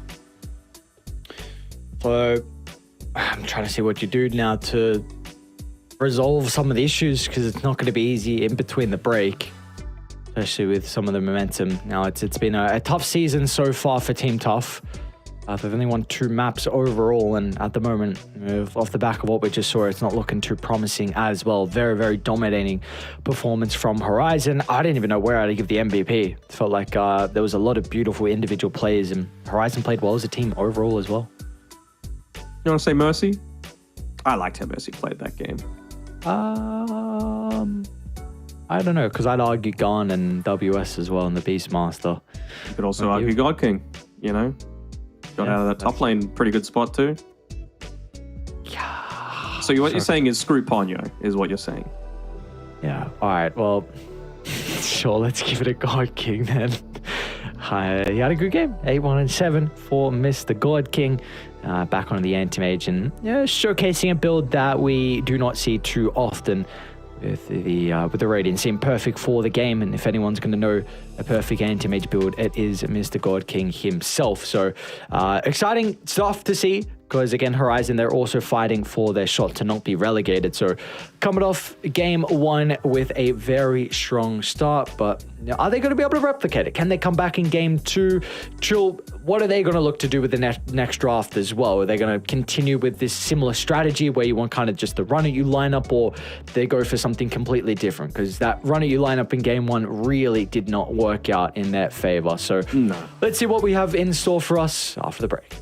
So I'm trying to see what you do now to resolve some of the issues, because it's not going to be easy in between the break, especially with some of the momentum. Now, it's been a tough season so far for Team Tough. They've only won 2 maps overall, and at the moment, off the back of what we just saw, it's not looking too promising as well. Very, very dominating performance from Horizon. I didn't even know where I'd give the MVP. It felt like there was a lot of beautiful individual plays, and Horizon played well as a team overall as well. You want to say Mercy? I liked how Mercy played that game. I don't know, because I'd argue Gon and WS as well, and the Beastmaster. You could also argue God King, you know? Got out of that top lane, pretty good spot too. Yeah. So what you're saying is screw Ponyo, is what you're saying. Yeah. All right. Well, sure. Let's give it a God King then. He had a good game. 8-1-7 for Mr. God King. Back on the Anti-Mage, and showcasing a build that we do not see too often. With the Radiant seem perfect for the game, and if anyone's going to know a perfect anti-mage build, it is Mr. God King himself. So exciting stuff to see, because again, Horizon, they're also fighting for their shot to not be relegated. So coming off game 1 with a very strong start, but are they going to be able to replicate it? Can they come back in game 2? Chill, what are they going to look to do with the next draft as well? Are they going to continue with this similar strategy where you want kind of just the run at you lineup, or they go for something completely different? Because that run at you lineup in game 1 really did not work out in their favor. So let's see what we have in store for us after the break.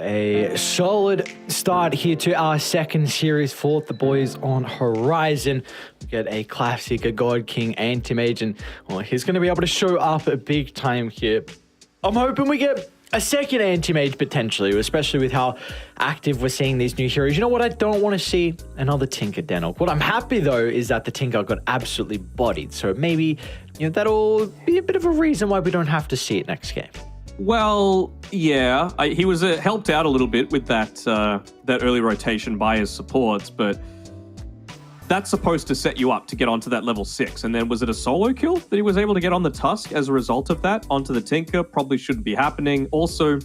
A solid start here to our second series for the boys on Horizon. We get a classic, a God King anti-mage, and well, he's going to be able to show up a big time here. I'm hoping we get a second anti-mage potentially, especially with how active we're seeing these new heroes. You know what I don't want to see? Another Tinker Deno. What I'm happy though is that the Tinker got absolutely bodied. So maybe, that'll be a bit of a reason why we don't have to see it next game. Well, yeah, he was helped out a little bit with that early rotation by his supports, but that's supposed to set you up to get onto that level 6. And then was it a solo kill that he was able to get on the Tusk as a result of that onto the Tinker? Probably shouldn't be happening. Also,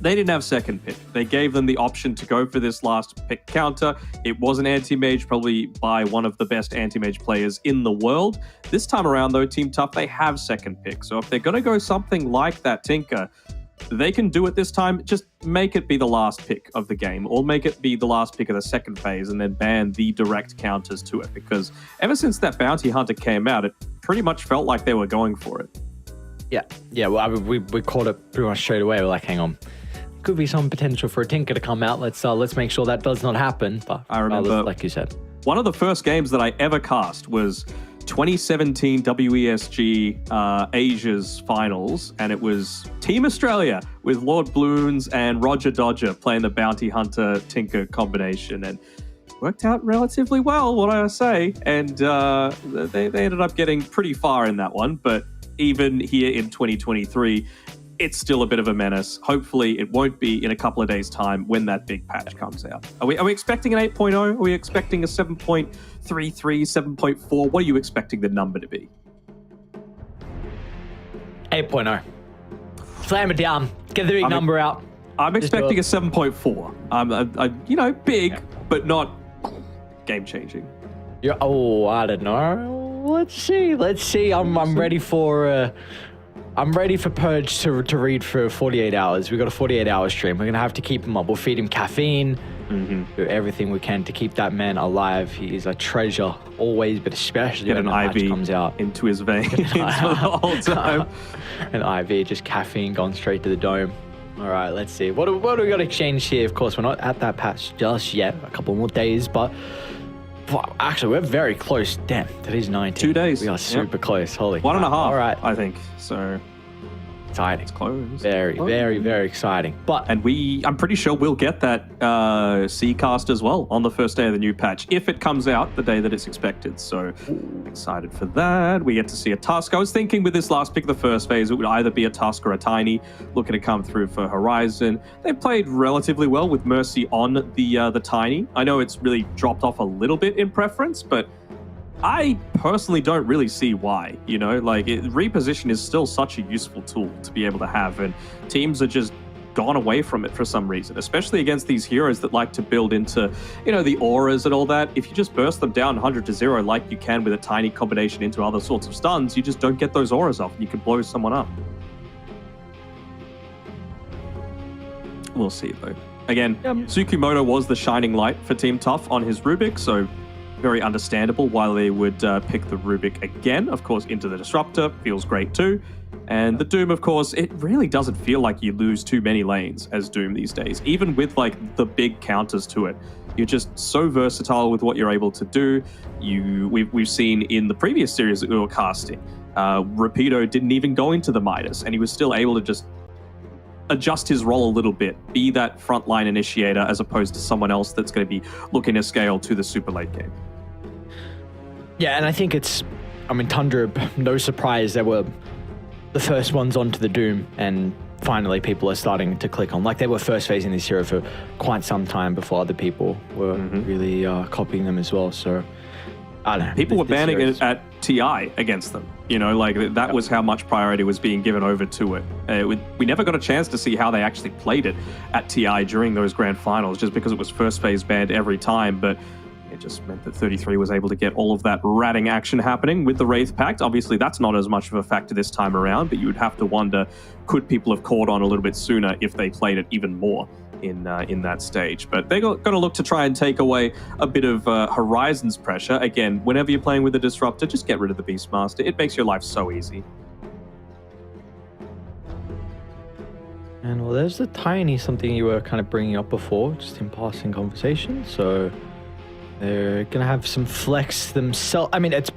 they didn't have second pick. They gave them the option to go for this last pick counter. It was an anti-mage, probably by one of the best anti-mage players in the world. This time around, though, Team Tough, they have second pick. So if they're going to go something like that Tinker, they can do it this time. Just make it be the last pick of the game, or make it be the last pick of the second phase, and then ban the direct counters to it. Because ever since that Bounty Hunter came out, it pretty much felt like they were going for it. Yeah. Well, we caught it pretty much straight away. We're like, hang on. Could be some potential for a Tinker to come out. Let's make sure that does not happen. But I remember, like you said, one of the first games that I ever cast was 2017 WESG Asia's finals, and it was Team Australia with Lord Bloons and Roger Dodger playing the Bounty Hunter Tinker combination, and worked out relatively well, what I say. And they ended up getting pretty far in that one, but even here in 2023. It's still a bit of a menace. Hopefully, it won't be in a couple of days' time when that big patch comes out. Are we expecting an 8.0? Are we expecting a 7.33, 7.4? What are you expecting the number to be? 8.0. Slam it down. Get the big number out. I'm expecting a 7.4. Big, but not game-changing. I don't know. Let's see. I'm ready for... I'm ready for Purge to read for 48 hours. We've got a 48-hour stream. We're going to have to keep him up. We'll feed him caffeine, do everything we can to keep that man alive. He is a treasure, always, but especially when the patch comes out. Into his veins for the whole time. An IV, just caffeine gone straight to the dome. All right, let's see. What do we got to change here? Of course, we're not at that patch just yet. A couple more days, but... Actually, we're very close. Damn, today's 19. 2 days. We are super close. Holy 1.5. All right. I think. So exciting. It's close. Very exciting. And I'm pretty sure we'll get that C-cast as well on the first day of the new patch, if it comes out the day that it's expected. So excited for that. We get to see a Tusk. I was thinking with this last pick of the first phase, it would either be a Tusk or a Tiny looking to come through for Horizon. They've played relatively well with Mercy on the Tiny. I know it's really dropped off a little bit in preference, but I personally don't really see why, reposition is still such a useful tool to be able to have, and teams are just gone away from it for some reason, especially against these heroes that like to build into, the auras and all that. If you just burst them down 100 to 0 like you can with a Tiny combination into other sorts of stuns, you just don't get those auras off and you can blow someone up. We'll see though. Again, Tsukumoto was the shining light for Team Tough on his Rubik, so very understandable why they would pick the Rubik again. Of course, into the Disruptor feels great too. And the Doom, of course, it really doesn't feel like you lose too many lanes as Doom these days, even with the big counters to it. You're just so versatile with what you're able to do. We've seen in the previous series that we were casting, Rapido didn't even go into the Midas, and he was still able to just adjust his role a little bit, be that frontline initiator as opposed to someone else that's going to be looking to scale to the super late game. Yeah, and I think Tundra, no surprise, they were the first ones onto the Doom, and finally people are starting to click on. They were first phasing this hero for quite some time before other people were really copying them as well, so I don't know. People were banning it at TI against them. That was how much priority was being given over to it. We never got a chance to see how they actually played it at TI during those grand finals, just because it was first phase banned every time, but it just meant that 33 was able to get all of that ratting action happening with the Wraith Pact. Obviously, that's not as much of a factor this time around, but you would have to wonder, could people have caught on a little bit sooner if they played it even more in that stage? But they're going to look to try and take away a bit of Horizon's pressure. Again, whenever you're playing with a Disruptor, just get rid of the Beastmaster. It makes your life so easy. And well, there's the tiny something you were kind of bringing up before, just in passing conversation. So they're going to have some flex themselves. I mean, it's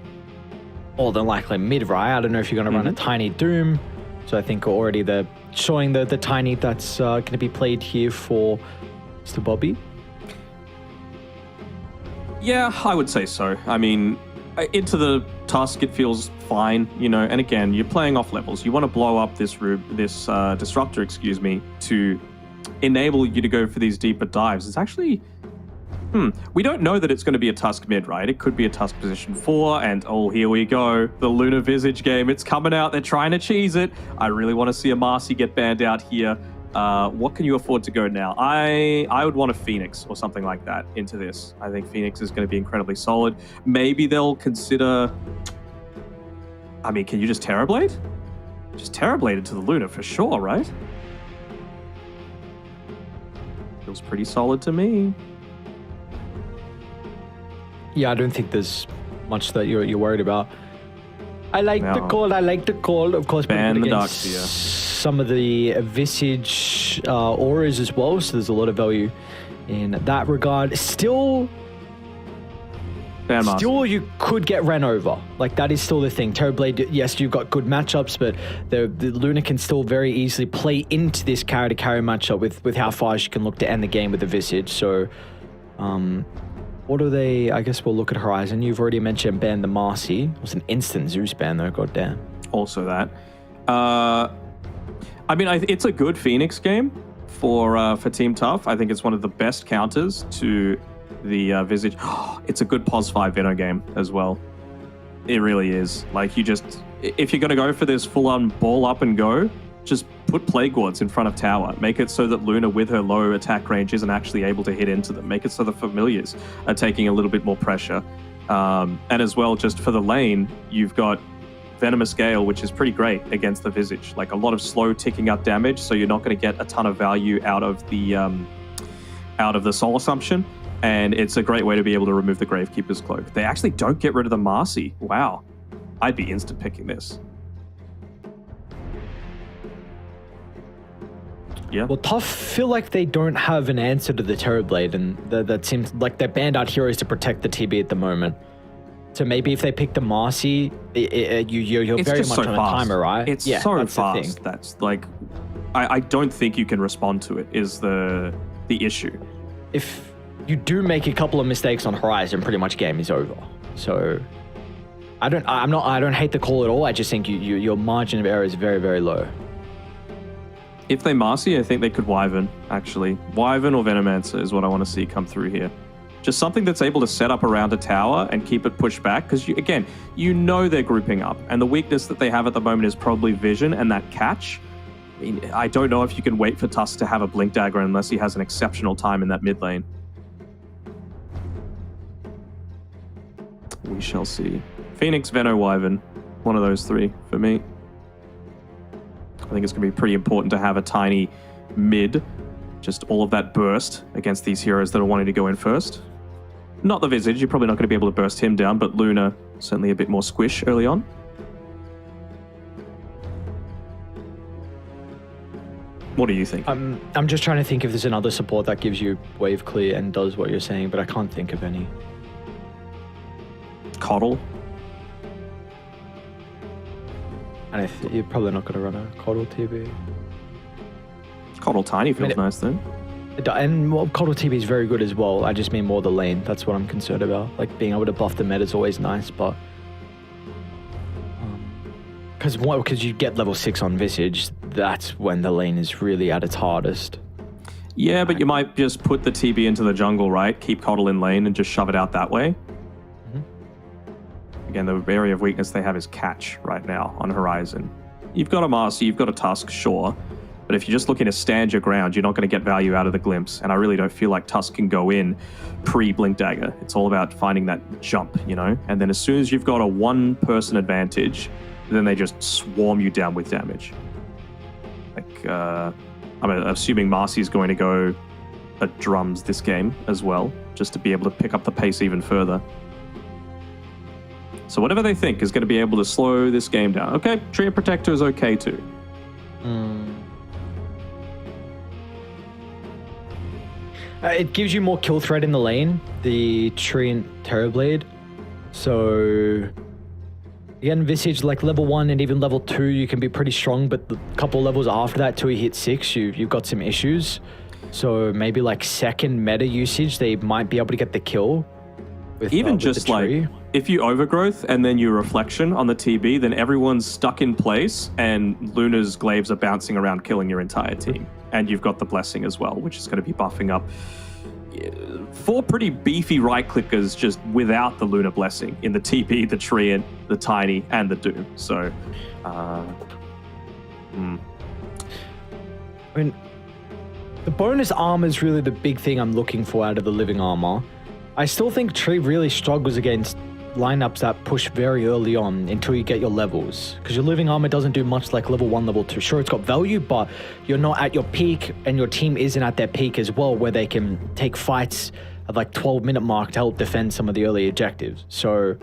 more than likely mid, right? I don't know if you're going to run a tiny Doom. So I think already they're showing the tiny that's going to be played here for Mr. Bobby. Yeah, I would say so. I mean, into the Tusk, it feels fine, you know. And again, you're playing off levels. You want to blow up this disruptor, to enable you to go for these deeper dives. It's actually, we don't know that it's going to be a Tusk mid, right? It could be a Tusk position 4, and here we go, the Luna Visage game. It's coming out. They're trying to cheese it. I really want to see a Marcy get banned out here. What can you afford to go now? I would want a Phoenix or something like that into this. I think Phoenix is going to be incredibly solid. Maybe they'll consider... I mean, can you just Terrorblade? Just Terrorblade into the Luna for sure, right? Feels pretty solid to me. Yeah, I don't think there's much that you're worried about. I like the call. Of course, ban the Darkseer. Some of the Visage auras as well, so there's a lot of value in that regard. Still, you could get ran over. Like, that is still the thing. Terrorblade, yes, you've got good matchups, but the Luna can still very easily play into this carry-to-carry matchup with how fast you can look to end the game with the Visage. So, what are they? I guess we'll look at Horizon. You've already mentioned ban the Marcy. It was an instant Zeus ban, though. Goddamn. Also that. I mean, it's a good Phoenix game for Team Tough. I think it's one of the best counters to the Visage. It's a good pos 5 Veno game as well. It really is. Like, if you're going to go for this full-on ball up and go, just put Plague Wards in front of tower. Make it so that Luna, with her low attack range, isn't actually able to hit into them. Make it so the familiars are taking a little bit more pressure. And as well, just for the lane, you've got Venomous Gale, which is pretty great against the Visage. Like, a lot of slow ticking up damage, so you're not going to get a ton of value out of the Soul Assumption. And it's a great way to be able to remove the Gravekeeper's Cloak. They actually don't get rid of the Marcy. Wow. I'd be instant picking this. Yeah. Well, Tough feel like they don't have an answer to the Terrorblade, and that seems like they're banned out heroes to protect the TB at the moment. So maybe if they pick the Marcy, you're very much on a timer, right? It's so fast. That's like, I don't think you can respond to it is the issue. If you do make a couple of mistakes on Horizon, pretty much game is over. So I don't hate the call at all. I just think your margin of error is very, very low. If they Marcy, I think they could Wyvern, actually. Wyvern or Venomancer is what I want to see come through here. Just something that's able to set up around a tower and keep it pushed back, because, again, you know they're grouping up, and the weakness that they have at the moment is probably vision and that catch. I mean, I don't know if you can wait for Tusk to have a Blink Dagger unless he has an exceptional time in that mid lane. We shall see. Phoenix, Veno, Wyvern. One of those three for me. I think it's going to be pretty important to have a tiny mid. Just all of that burst against these heroes that are wanting to go in first. Not the Visage. You're probably not going to be able to burst him down, but Luna, certainly a bit more squish early on. What do you think? I'm just trying to think if there's another support that gives you wave clear and does what you're saying, but I can't think of any. Coddle. And you're probably not going to run a Coddle TB. Coddle Tiny feels nice then. And Coddle TB is very good as well. I just mean more the lane. That's what I'm concerned about. Like, being able to buff the meta is always nice, but... Because you get level 6 on Visage, that's when the lane is really at its hardest. Yeah, but you might just put the TB into the jungle, right? Keep Coddle in lane and just shove it out that way. Again, the area of weakness they have is catch right now on Horizon. You've got a Marcy, you've got a Tusk, sure. But if you're just looking to stand your ground, you're not going to get value out of the Glimpse. And I really don't feel like Tusk can go in pre-Blink Dagger. It's all about finding that jump, you know? And then as soon as you've got a one-person advantage, then they just swarm you down with damage. Like, I'm assuming Marcy's going to go at drums this game as well, just to be able to pick up the pace even further. So whatever they think is going to be able to slow this game down. Okay, Tria Protector is okay too. It gives you more kill threat in the lane, the Treant Terrorblade. So again, Visage like level 1 and even level 2, you can be pretty strong, but the couple levels after that, till you hit 6, you've got some issues. So maybe like second meta usage, they might be able to get the kill. Even just like, if you overgrowth and then you reflection on the TB, then everyone's stuck in place and Luna's glaives are bouncing around killing your entire team. And you've got the blessing as well, which is going to be buffing up 4 pretty beefy right clickers just without the Luna blessing in the TB, the Treant, the Tiny, and the Doom. So, I mean, the bonus armor is really the big thing I'm looking for out of the living armor. I still think Tree really struggles against lineups that push very early on until you get your levels, because your living armor doesn't do much like level 1, level 2. Sure, it's got value, but you're not at your peak, and your team isn't at their peak as well, where they can take fights at like 12-minute mark to help defend some of the early objectives. So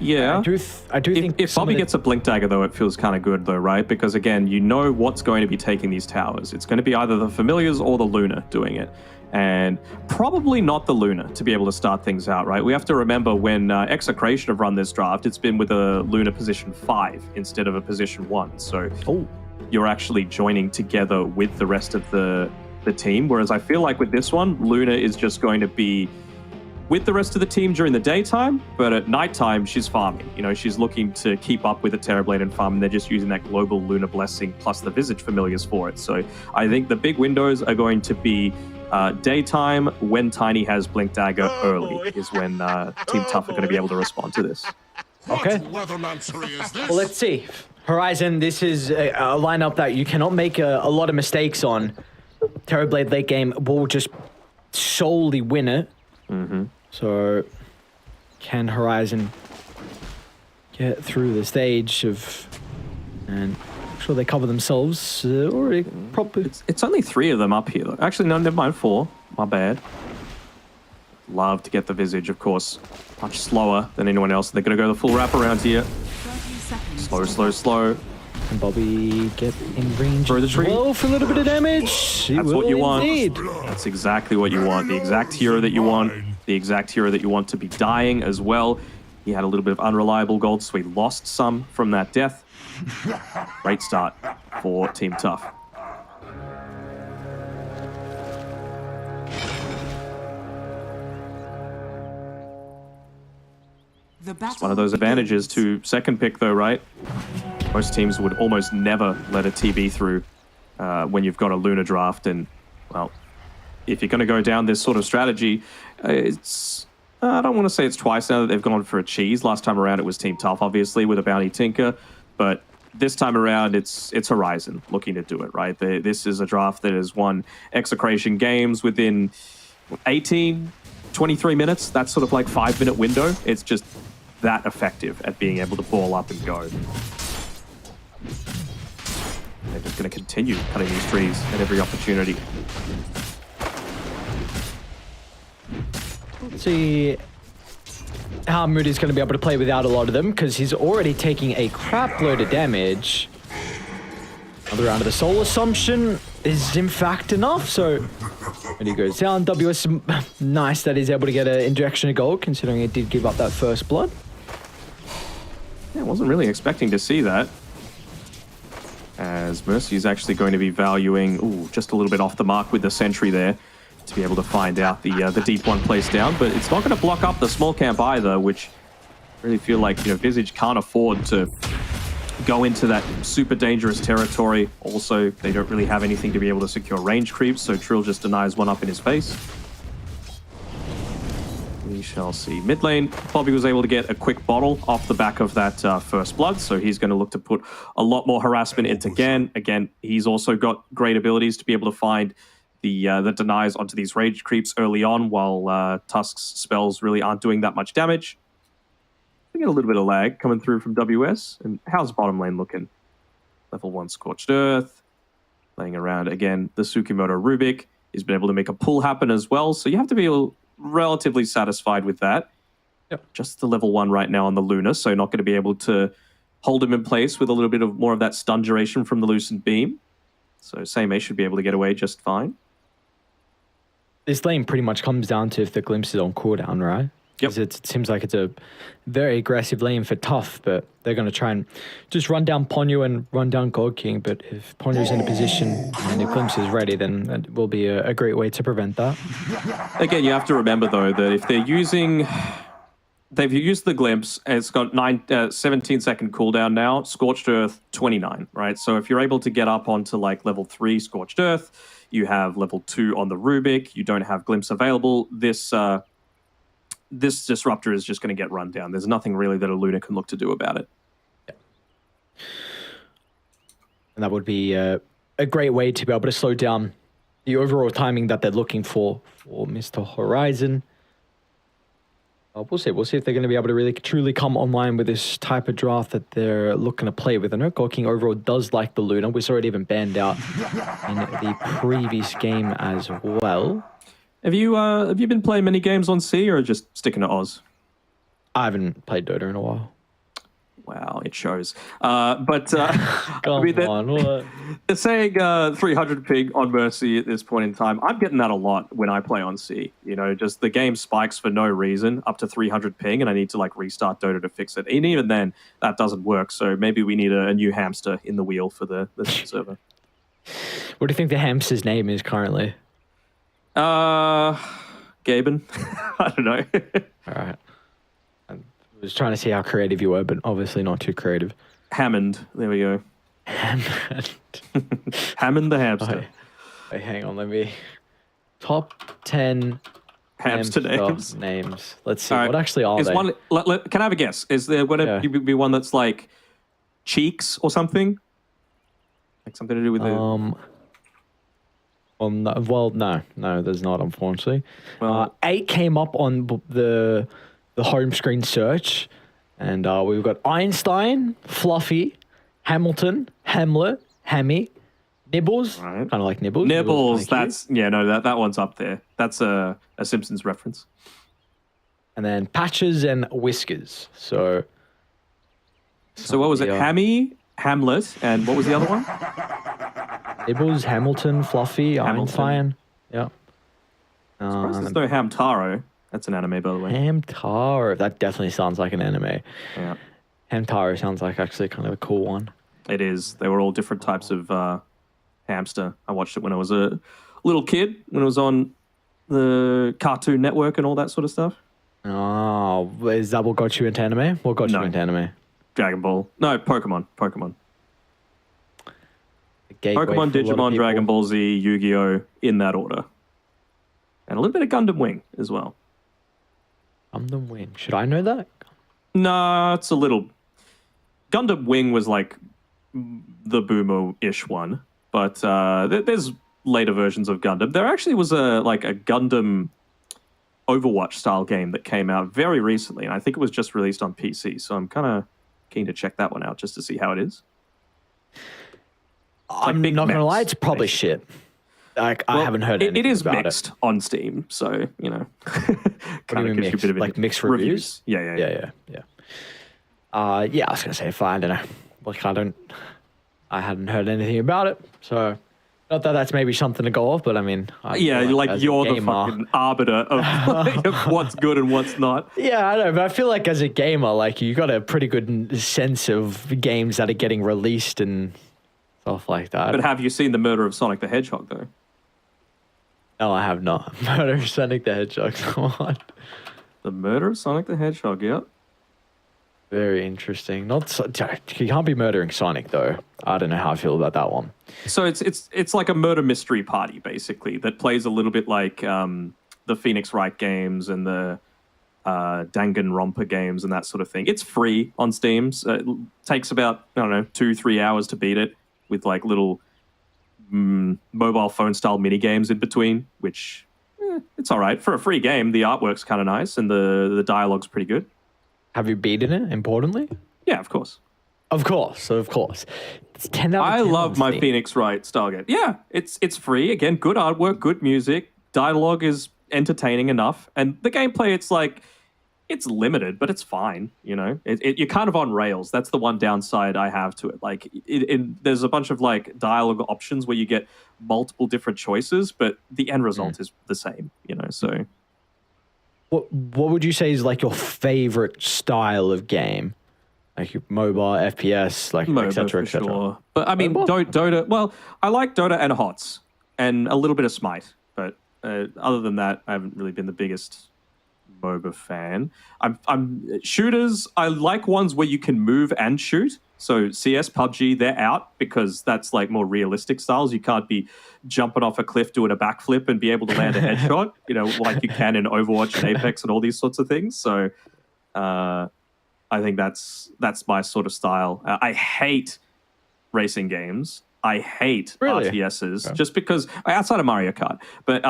yeah, I do think if Bobby gets a blink dagger, though, it feels kind of good, though, right? Because again, you know what's going to be taking these towers. It's going to be either the familiars or the Luna doing it. And probably not the Luna to be able to start things out, right? We have to remember when XERXIA have run this draft, it's been with a Luna position 5 instead of a position 1. So you're actually joining together with the rest of the team. Whereas I feel like with this one, Luna is just going to be with the rest of the team during the daytime, but at nighttime, she's farming. You know, she's looking to keep up with the Terrorblade and farm, and they're just using that global Luna blessing plus the Visage familiars for it. So I think the big windows are going to be daytime, when Tiny has Blink Dagger early, is when Team Tough are going to be able to respond to this. Okay. Well, let's see. Horizon, this is a lineup that you cannot make a lot of mistakes on. Terrorblade late game will just solely win it. So can Horizon get through the stage of... and sure they cover themselves already probably. It's only 3 of them up here though. Actually, no, never mind, 4. My bad. Love to get the Visage, of course. Much slower than anyone else. They're going to go the full wrap around here. Slow. Can Bobby get in range through the tree? Well, for a little bit of damage. That's what you want. Indeed. That's exactly what you want. The exact hero that you want. The exact hero that you want to be dying as well. He had a little bit of unreliable gold, so he lost some from that death. Great start for Team Tough. It's one of those advantages to second pick though, right? Most teams would almost never let a TB through when you've got a Luna draft, and well, if you're going to go down this sort of strategy, it's... I don't want to say it's twice now that they've gone for a cheese. Last time around it was Team Tough, obviously, with a Bounty Tinker, but this time around it's Horizon looking to do it, right? This is a draft that has won execration games within 18, 23 minutes. That's sort of like 5-minute window. It's just that effective at being able to ball up and go. They're just going to continue cutting these trees at every opportunity. Let's see how Moody's going to be able to play without a lot of them, because he's already taking a crap load of damage. Another round of the Soul Assumption is in fact enough, so when he goes down, WS, nice that he's able to get an injection of gold, considering he did give up that first blood. Yeah, I wasn't really expecting to see that. As Mercy is actually going to be valuing, just a little bit off the mark with the sentry there, to be able to find out the deep one placed down, but it's not going to block up the small camp either, which I really feel like, Visage can't afford to go into that super dangerous territory. Also, they don't really have anything to be able to secure range creeps, so Trill just denies one up in his face. We shall see. Mid lane, Bobby was able to get a quick bottle off the back of that first blood, so he's going to look to put a lot more harassment into Gan. Again, he's also got great abilities to be able to find the denies onto these rage creeps early on, while Tusk's spells really aren't doing that much damage. We get a little bit of lag coming through from WS. And how's bottom lane looking? Level 1 Scorched Earth. Playing around again, the Tsukimoto Rubik. He's been able to make a pull happen as well, so you have to be relatively satisfied with that. Yep. Just the level 1 right now on the Luna, so not going to be able to hold him in place with a little bit of more of that stun duration from the Lucent Beam. So Seimei should be able to get away just fine. this lane pretty much comes down to if the glimpse is on cooldown, right? Yep. 'Cause it seems like it's a very aggressive lane for tough, but they're going to try and just run down Ponyo and run down God King. But if Ponyo's in a position and the glimpse is ready, then that will be a great way to prevent that. Again, you have to remember, though, that if they're using... They've used the glimpse, and it's got 17-second cooldown now, Scorched Earth 29, right? So if you're able to get up onto like level 3 Scorched Earth, you have level 2 on the Rubik, you don't have glimpse available, this disruptor is just going to get run down. There's nothing really that a Luna can look to do about it. Yeah. And that would be a great way to be able to slow down the overall timing that they're looking for Mr. Horizon. We'll see. We'll see if they're going to be able to really truly come online with this type of draft that they're looking to play with. I know God King overall does like the Luna. We saw it even banned out in the previous game as well. Have you been playing many games on C or just sticking to Oz? I haven't played Dota in a while. Wow, it shows. But Come on, what? they're saying 300 ping on Mercy at this point in time. I'm getting that a lot when I play on C. You know, just the game spikes for no reason up to 300 ping, and I need to like restart Dota to fix it. And even then, that doesn't work. So maybe we need a new hamster in the wheel for the server. What do you think the hamster's name is currently? Gaben. I don't know. All right. I was trying to see how creative you were, but obviously not too creative. Hammond. There we go. Hammond. Hammond the hamster. Wait, hang on. Let me... Top 10 Hamster names. Let's see. All right. What actually are they? One, can I have a guess? Is there going to be one that's like Cheeks or something? Like something to do with the... No, there's not, unfortunately. Well, 8 came up on the home screen search, and we've got Einstein, Fluffy, Hamilton, Hamlet, Hammy, Nibbles, right. Kind of like Nibbles. Nibbles, that's that one's up there. That's a Simpsons reference. And then Patches and Whiskers. So what was it? Hammy, Hamlet, and what was the other one? Nibbles, Hamilton, Fluffy, Einstein. Yeah. There's no Hamtaro. That's an anime, by the way. Hamtaro. That definitely sounds like an anime. Yeah. Hamtaro sounds like actually kind of a cool one. It is. They were all different types of hamster. I watched it when I was a little kid, when it was on the Cartoon Network and all that sort of stuff. Oh, is that what got you into anime? What got you into anime? Dragon Ball. No, Pokemon. Pokemon, Digimon, Dragon Ball Z, Yu-Gi-Oh! In that order. And a little bit of Gundam Wing as well. Gundam Wing. Should I know that? No, it's a little... Gundam Wing was like the boomer-ish one. But there's later versions of Gundam. There actually was a Gundam Overwatch-style game that came out very recently. And I think it was just released on PC. So I'm kind of keen to check that one out just to see how it is. I'm not going to lie, it's probably shit. I haven't heard anything it is about mixed on Steam, so, you know, kind of gives you a bit of like mixed reviews? Yeah. I was going to say, fine, I don't know. Like, I hadn't heard anything about it, so not that that's maybe something to go off, but I mean... you're the fucking arbiter of what's good and what's not. Yeah, I know, but I feel like as a gamer, like, you got a pretty good sense of games that are getting released and stuff like that. But have you seen the murder of Sonic the Hedgehog, though? No, I have not. Murder of Sonic the Hedgehog, come on. The murder of Sonic the Hedgehog, yep. Very interesting. You can't be murdering Sonic, though. I don't know how I feel about that one. So it's like a murder mystery party, basically, that plays a little bit like the Phoenix Wright games and the Danganronpa games and that sort of thing. It's free on Steam. So it takes about, 2-3 hours to beat it with like little mobile phone style mini games in between, which it's all right. For a free game, the artwork's kind of nice and the dialogue's pretty good. Have you beaten it, importantly? Yeah, of course. Of course. It's 10 out of 10 I love my Steam. Phoenix Wright style game. Yeah, it's free. Again, good artwork, good music. Dialogue is entertaining enough. And the gameplay, it's like, it's limited, but it's fine. You know, you're kind of on rails. That's the one downside I have to it. Like, there's a bunch of like dialogue options where you get multiple different choices, but the end result is the same. You know, so what would you say is like your favorite style of game? Like your MOBA, FPS, like MOBA, etc. for sure. But I mean, Dota. Well, I like Dota and HOTS and a little bit of Smite, but other than that, I haven't really been the biggest MOBA fan. I'm shooters. I like ones where you can move and shoot. So CS, PUBG, they're out because that's like more realistic styles. You can't be jumping off a cliff doing a backflip and be able to land a headshot, you know, like you can in Overwatch and Apex and all these sorts of things. So I think that's my sort of style. I hate racing games. I hate RTSs just because, outside of Mario Kart, but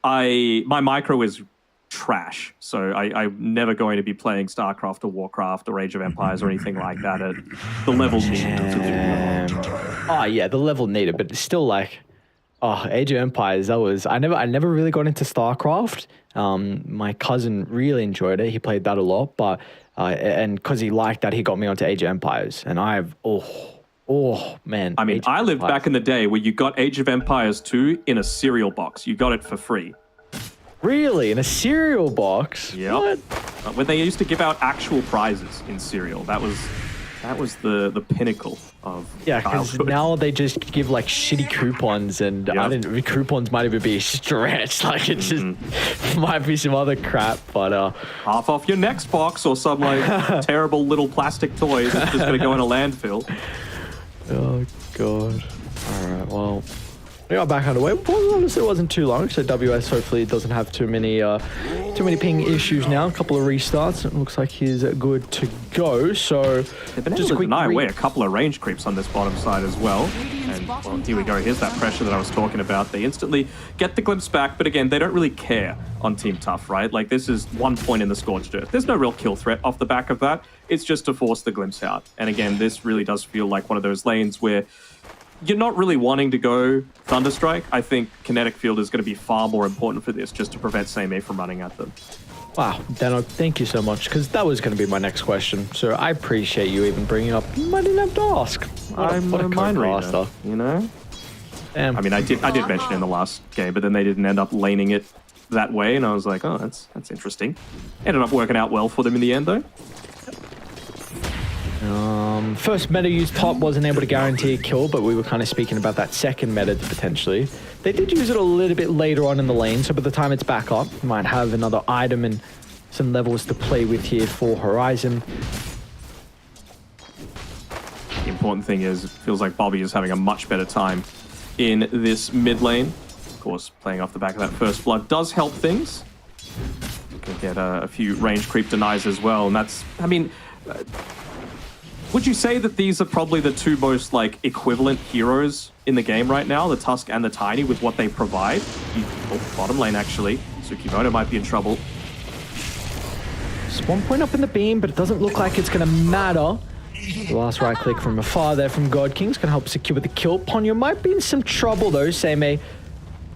my micro is trash, so I'm never going to be playing StarCraft or Warcraft or Age of Empires or anything like that at the level needed to do. Oh yeah, the level needed, but it's still like, Age of Empires. I never really got into StarCraft. My cousin really enjoyed it. He played that a lot, but and because he liked that, he got me onto Age of Empires, and oh man. I mean, I lived back in the day where you got Age of Empires 2 in a cereal box. You got it for free. Really? In a cereal box? Yep. What? When they used to give out actual prizes in cereal, that was the pinnacle of because now they just give like shitty coupons, and coupons might even be stretched. Like it just might be some other crap, but half off your next box or some like terrible little plastic toys that's just gonna go in a landfill. Oh god. All right. Well, we got back underway. Honestly, it wasn't too long. So WS hopefully doesn't have too many ping issues now. A couple of restarts. It looks like he's good to go. So they've been able to deny away a couple of range creeps on this bottom side as well. And well, here we go. Here's that pressure that I was talking about. They instantly get the glimpse back, but again, they don't really care on Team Tough, right? Like this is 1 point in the Scorched Earth. There's no real kill threat off the back of that. It's just to force the glimpse out. And again, this really does feel like one of those lanes where you're not really wanting to go Thunderstrike. I think Kinetic Field is going to be far more important for this, just to prevent Seimei from running at them. Wow, Dano, thank you so much, because that was going to be my next question. So I appreciate you even bringing up. I didn't have to ask. I'm a mind reader, you know? I mean, I did mention it in the last game, but then they didn't end up laning it that way, and I was like, oh, that's interesting. Ended up working out well for them in the end, though. First meta use top wasn't able to guarantee a kill, but we were kind of speaking about that second meta potentially. They did use it a little bit later on in the lane, so by the time it's back up, you might have another item and some levels to play with here for Horizon. The important thing is, it feels like Bobby is having a much better time in this mid lane. Of course, playing off the back of that first blood does help things. You can get a few range creep denies as well, and that's, I mean, would you say that these are probably the two most like equivalent heroes in the game right now, the Tusk and the Tiny, with what they provide? Bottom lane, actually. Tsukimoto might be in trouble. Spawn point up in the beam, but it doesn't look like it's going to matter. The last right click from afar there from God King's going to help secure the kill. Ponyo might be in some trouble though. Seimei,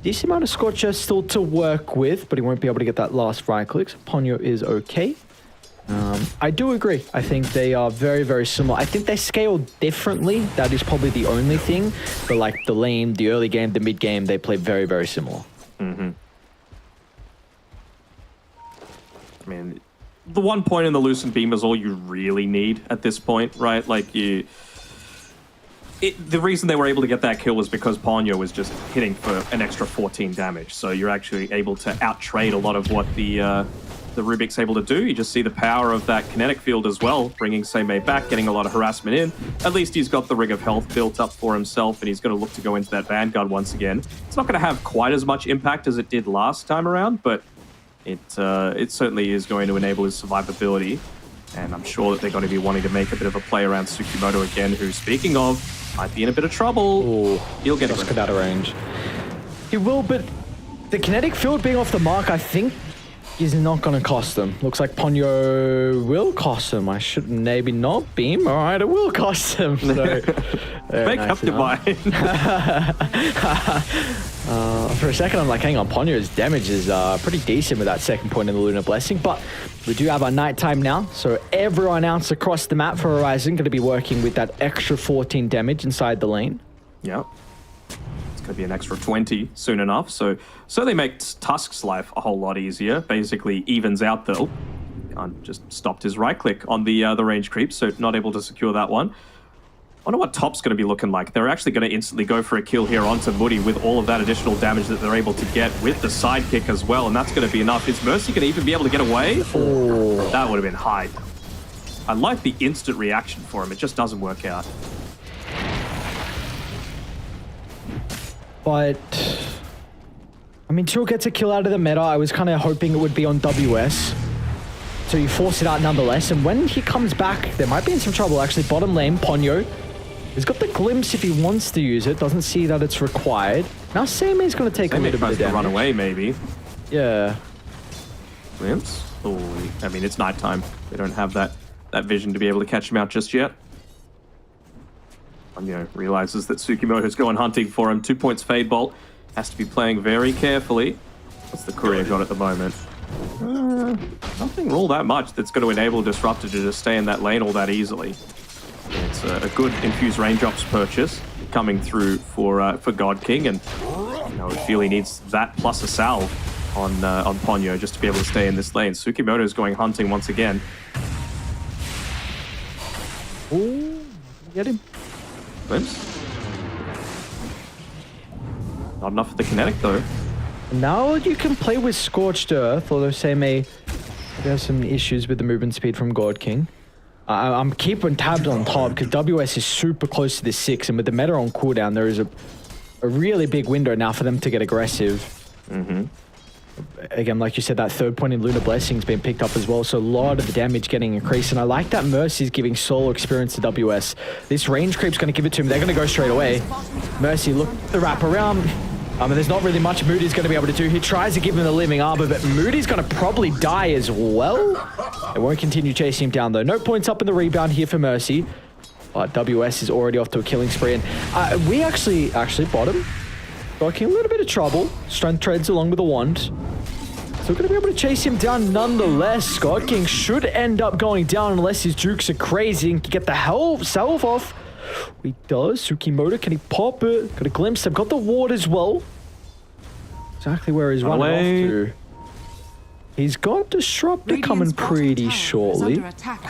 decent amount of Scorcher still to work with, but he won't be able to get that last right click. So Ponyo is okay. I do agree. I think they are very, very similar. I think they scale differently. That is probably the only thing. But like the lane, the early game, the mid game, they play very, very similar. I mean, the 1 point in the Lucent Beam is all you really need at this point, right? Like the reason they were able to get that kill was because Ponyo was just hitting for an extra 14 damage. So you're actually able to out-trade a lot of what the Rubik's able to do. You just see the power of that kinetic field as well, bringing Seimei back, getting a lot of harassment in. At least he's got the Ring of Health built up for himself, and he's going to look to go into that Vanguard once again. It's not going to have quite as much impact as it did last time around, but it certainly is going to enable his survivability. And I'm sure that they're going to be wanting to make a bit of a play around Tsukimoto again, who, speaking of, might be in a bit of trouble. Ooh, he'll get it out of range. He will, but the kinetic field being off the mark, I think, is not going to cost them. Looks like Ponyo will cost them. I should maybe not beam. All right, it will cost them. So, make up your mind. For a second, I'm like, hang on, Ponyo's damage is pretty decent with that second point in the Lunar Blessing, but we do have our nighttime now, so everyone else across the map for Horizon going to be working with that extra 14 damage inside the lane. Yep. It's going to be an extra 20 soon enough, so certainly makes Tusk's life a whole lot easier. Basically evens out the... Oh, just stopped his right click on the range creep, so not able to secure that one. I wonder what Top's going to be looking like. They're actually going to instantly go for a kill here onto Moody with all of that additional damage that they're able to get with the sidekick as well, and that's going to be enough. Is Mercy going to even be able to get away? Oh, that would have been hype. I like the instant reaction for him. It just doesn't work out. But, I mean, Chill gets a kill out of the meta. I was kind of hoping it would be on WS. So you force it out nonetheless, and when he comes back, they might be in some trouble. Actually, bottom lane, Ponyo. He's got the glimpse if he wants to use it. Doesn't see that it's required. Now Seime's going to take a little bit of damage. Run away, maybe. Yeah. Glimpse? Oh, I mean, it's nighttime. They don't have that vision to be able to catch him out just yet. Ponyo realizes that Tsukimoto's going hunting for him. 2 points Fade Bolt. Has to be playing very carefully. What's the courier got at the moment? Nothing all that much that's going to enable Disruptor to just stay in that lane all that easily. It's a good infused range ops purchase coming through for God King, and I feel he needs that plus a salve on Ponyo just to be able to stay in this lane. Tsukimoto is going hunting once again. Ooh, get him. Glimpse. Not enough for the kinetic though. Now you can play with Scorched Earth, although Seime has some issues with the movement speed from God King. I'm keeping tabs on top because WS is super close to the 6, and with the meta on cooldown, there is a really big window now for them to get aggressive. Again, like you said, that third point in Lunar Blessing's been picked up as well, so a lot of the damage getting increased, and I like that Mercy's giving solo experience to WS. This range creep's going to give it to him. They're going to go straight away. Mercy, look the wrap around. There's not really much Moody's going to be able to do. He tries to give him the living arbor, but Moody's going to probably die as well. They won't continue chasing him down, though. No points up in the rebound here for Mercy. But WS is already off to a killing spree. And we actually bottom. Got a little bit of trouble. Strength treads along with a wand. Still going to be able to chase him down nonetheless. God King should end up going down unless his jukes are crazy and can get the salve off. He does. Tsukimoto, can he pop it? Got a glimpse. They've got the ward as well. Exactly where he's running off to. He's got Disruptor coming pretty shortly.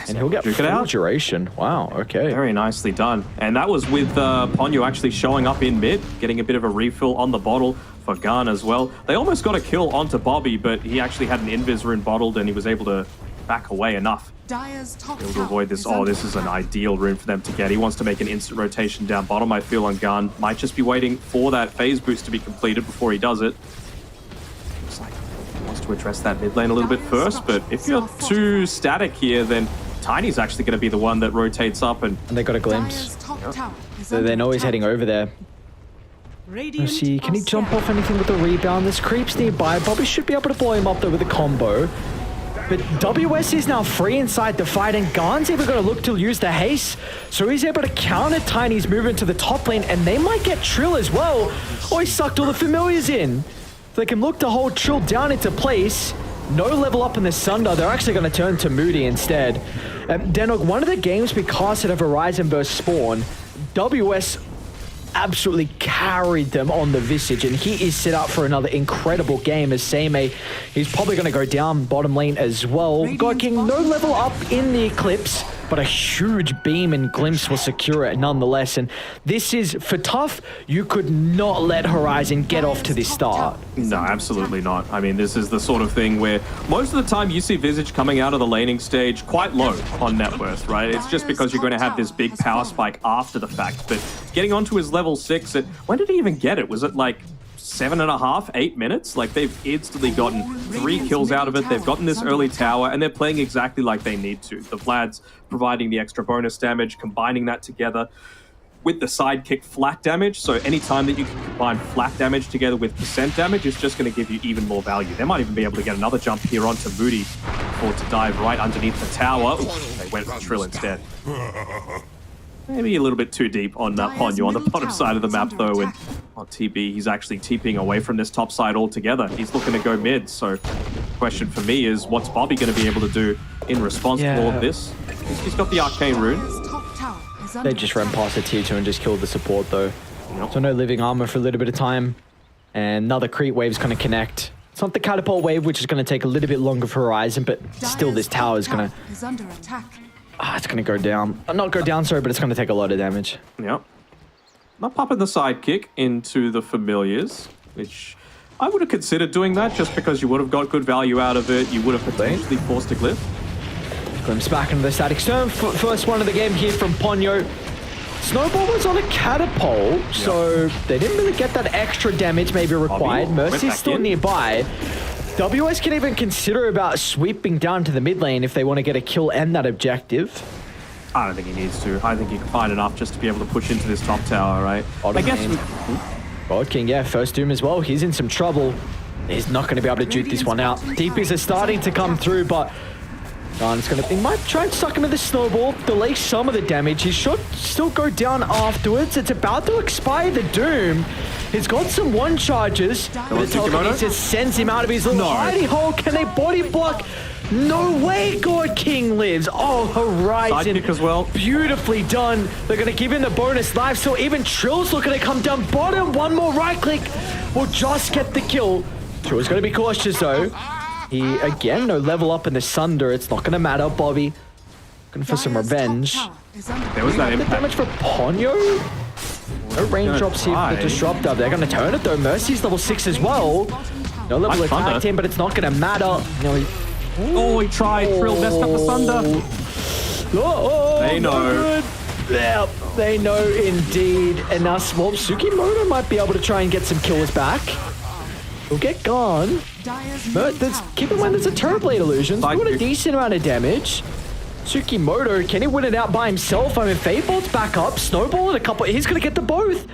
And he'll get full duration. Wow, okay. Very nicely done. And that was with Ponyo actually showing up in mid, getting a bit of a refill on the bottle for Gun as well. They almost got a kill onto Bobby, but he actually had an invis rune bottled and he was able to back away enough. Able to avoid this. Oh, this is an ideal rune for them to get. He wants to make an instant rotation down bottom, I feel, on Gun. Might just be waiting for that phase boost to be completed before he does it. Looks like he wants to address that mid lane a little bit first, but if you're too static here, then Tiny's actually going to be the one that rotates up and they got a glimpse. So they know he's heading over there. Let's see, can he jump off anything with the rebound? There's creeps nearby. Bobby should be able to blow him up though with a combo. But WS is now free inside the fight, and Garn's even going to look to use the haste. So he's able to counter Tiny's movement to the top lane, and they might get Trill as well. Oh, he sucked all the familiars in. They can look to hold Trill down into place. No level up in the Sunder. They're actually going to turn to Moody instead. Denog, one of the games we casted of Horizon vs Spawn, WS absolutely carried them on the Visage, and he is set up for another incredible game as Seime. He's probably going to go down bottom lane as well. God King, no level up in the Eclipse, but a huge beam and glimpse will secure it nonetheless. And this is, for tough, you could not let Horizon get off to this start. No, absolutely not. I mean, this is the sort of thing where most of the time you see Visage coming out of the laning stage quite low on net worth, right? It's just because you're going to have this big power spike after the fact. But getting onto his level 6, when did he even get it? Was it like 7.5, 8 minutes? Like, they've instantly gotten 3 kills out of it. They've gotten this early tower, and they're playing exactly like they need to. The Vlad's providing the extra bonus damage, combining that together with the sidekick flat damage. So anytime that you can combine flat damage together with percent damage, it's just going to give you even more value. They might even be able to get another jump here onto Moody or to dive right underneath the tower. Ooh, they went for Trill instead. maybe a little bit too deep on Ponyo on the bottom side of the map, though. And on TB, he's actually TPing away from this top side altogether. He's looking to go mid. So the question for me is, what's Bobby going to be able to do in response to all of this? He's got the Arcane Rune. They just ran past the tier 2 and just killed the support, though. Yep. So no living armor for a little bit of time. And another creep wave's going to connect. It's not the catapult wave, which is going to take a little bit longer for Horizon, but still this tower is going to... it's going to go down. Not go down, sorry, but it's going to take a lot of damage. Yep. Not popping the sidekick into the familiars, which I would have considered doing that just because you would have got good value out of it. You would have potentially forced a glyph. Glimpse back into the static storm. First one of the game here from Ponyo. Snowball was on a catapult, so they didn't really get that extra damage maybe required. Mercy's still nearby. WS can even consider about sweeping down to the mid lane if they want to get a kill and that objective. I don't think he needs to. I think he can find enough just to be able to push into this top tower, right? I guess... God King, yeah, first Doom as well. He's in some trouble. He's not going to be able to duke this one out. DPs are starting to come through, but... he might try and suck him with the snowball, delay some of the damage. He should still go down afterwards. It's about to expire the Doom. He's got some one charges. The telekinesis sends him out of his little hidey hole. Can they body block? No way God King lives. Oh, Horizon. Sidekick as well. Beautifully done. They're going to give him the bonus life. So even Trill's looking to come down bottom. One more right click will just get the kill. Trill's going to be cautious though. He, again, no level up in the Sunder. It's not going to matter. Bobby looking for some revenge. There was that impact. Damage for Ponyo? No raindrops here for the Disruptor. They're going to turn it, though. Mercy's level 6 as well. No level attack team, but it's not going to matter. He tried. Trill messed up the Sunder. They know. Yeah, they know indeed. And now, Sukimoto might be able to try and get some kills back. He'll get gone. But keep in mind there's a Terrorblade illusion. Doing a decent amount of damage. Sukimoto, can he win it out by himself? I mean, Fadebolt's back up. Snowball and a couple. He's going to get them both.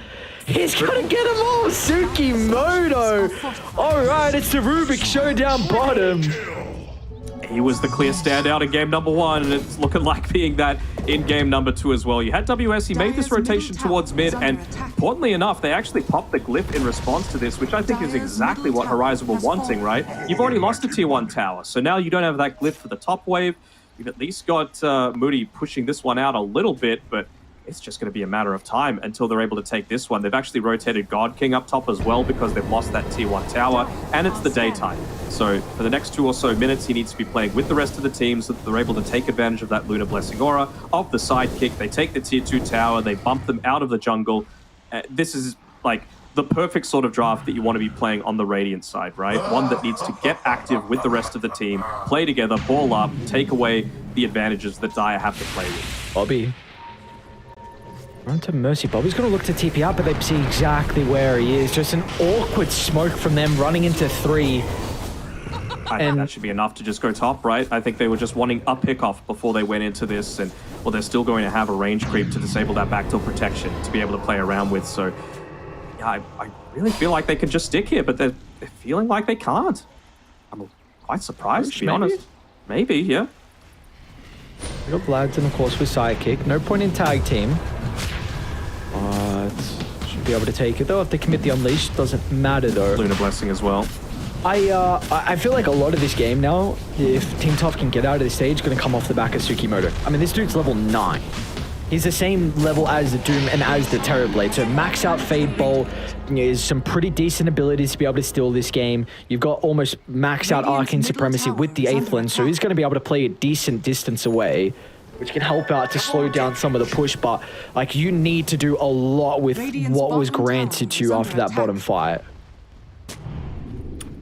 He's going to get them all. Sukimoto. All right, it's the Rubik showdown bottom. He was the clear standout in game number 1, and it's looking like being that in game number 2 as well. You had WS, he made this rotation towards mid, and importantly enough, they actually popped the glyph in response to this, which I think is exactly what Horizon were wanting, right? You've already lost a tier 1 tower, so now you don't have that glyph for the top wave. You've at least got Moody pushing this one out a little bit, but it's just going to be a matter of time until they're able to take this one. They've actually rotated God King up top as well because they've lost that tier 1 tower, and it's the daytime. So for the next 2 or so minutes, he needs to be playing with the rest of the team so that they're able to take advantage of that Lunar Blessing aura, of the sidekick. They take the tier 2 tower, they bump them out of the jungle. This is like the perfect sort of draft that you want to be playing on the Radiant side, right? One that needs to get active with the rest of the team, play together, ball up, take away the advantages that Dire have to play with. Bobby. Run to Mercy. Bobby's going to look to TP out, but they see exactly where he is. Just an awkward smoke from them running into 3. I think that should be enough to just go top, right? I think they were just wanting a pick-off before they went into this, and well, they're still going to have a range creep to disable that backdoor protection to be able to play around with. So, yeah, I really feel like they can just stick here, but they're feeling like they can't. I'm quite surprised, to be honest. Maybe, yeah. We got Vladson, of course, with sidekick. No point in tag team. But should be able to take it though. If they commit the unleash, doesn't matter though. Lunar Blessing as well. I feel like a lot of this game now, if Team Tough can get out of this stage, going to come off the back of Sukimoto. I mean, this dude's level 9. He's the same level as the Doom and as the Terrorblade. So max out Fade Bolt is some pretty decent abilities to be able to steal this game. You've got almost max out Arcane Supremacy with the Aethelin, so he's going to be able to play a decent distance away, which can help out to slow down some of the push, but like you need to do a lot with what was granted to you after that bottom fight.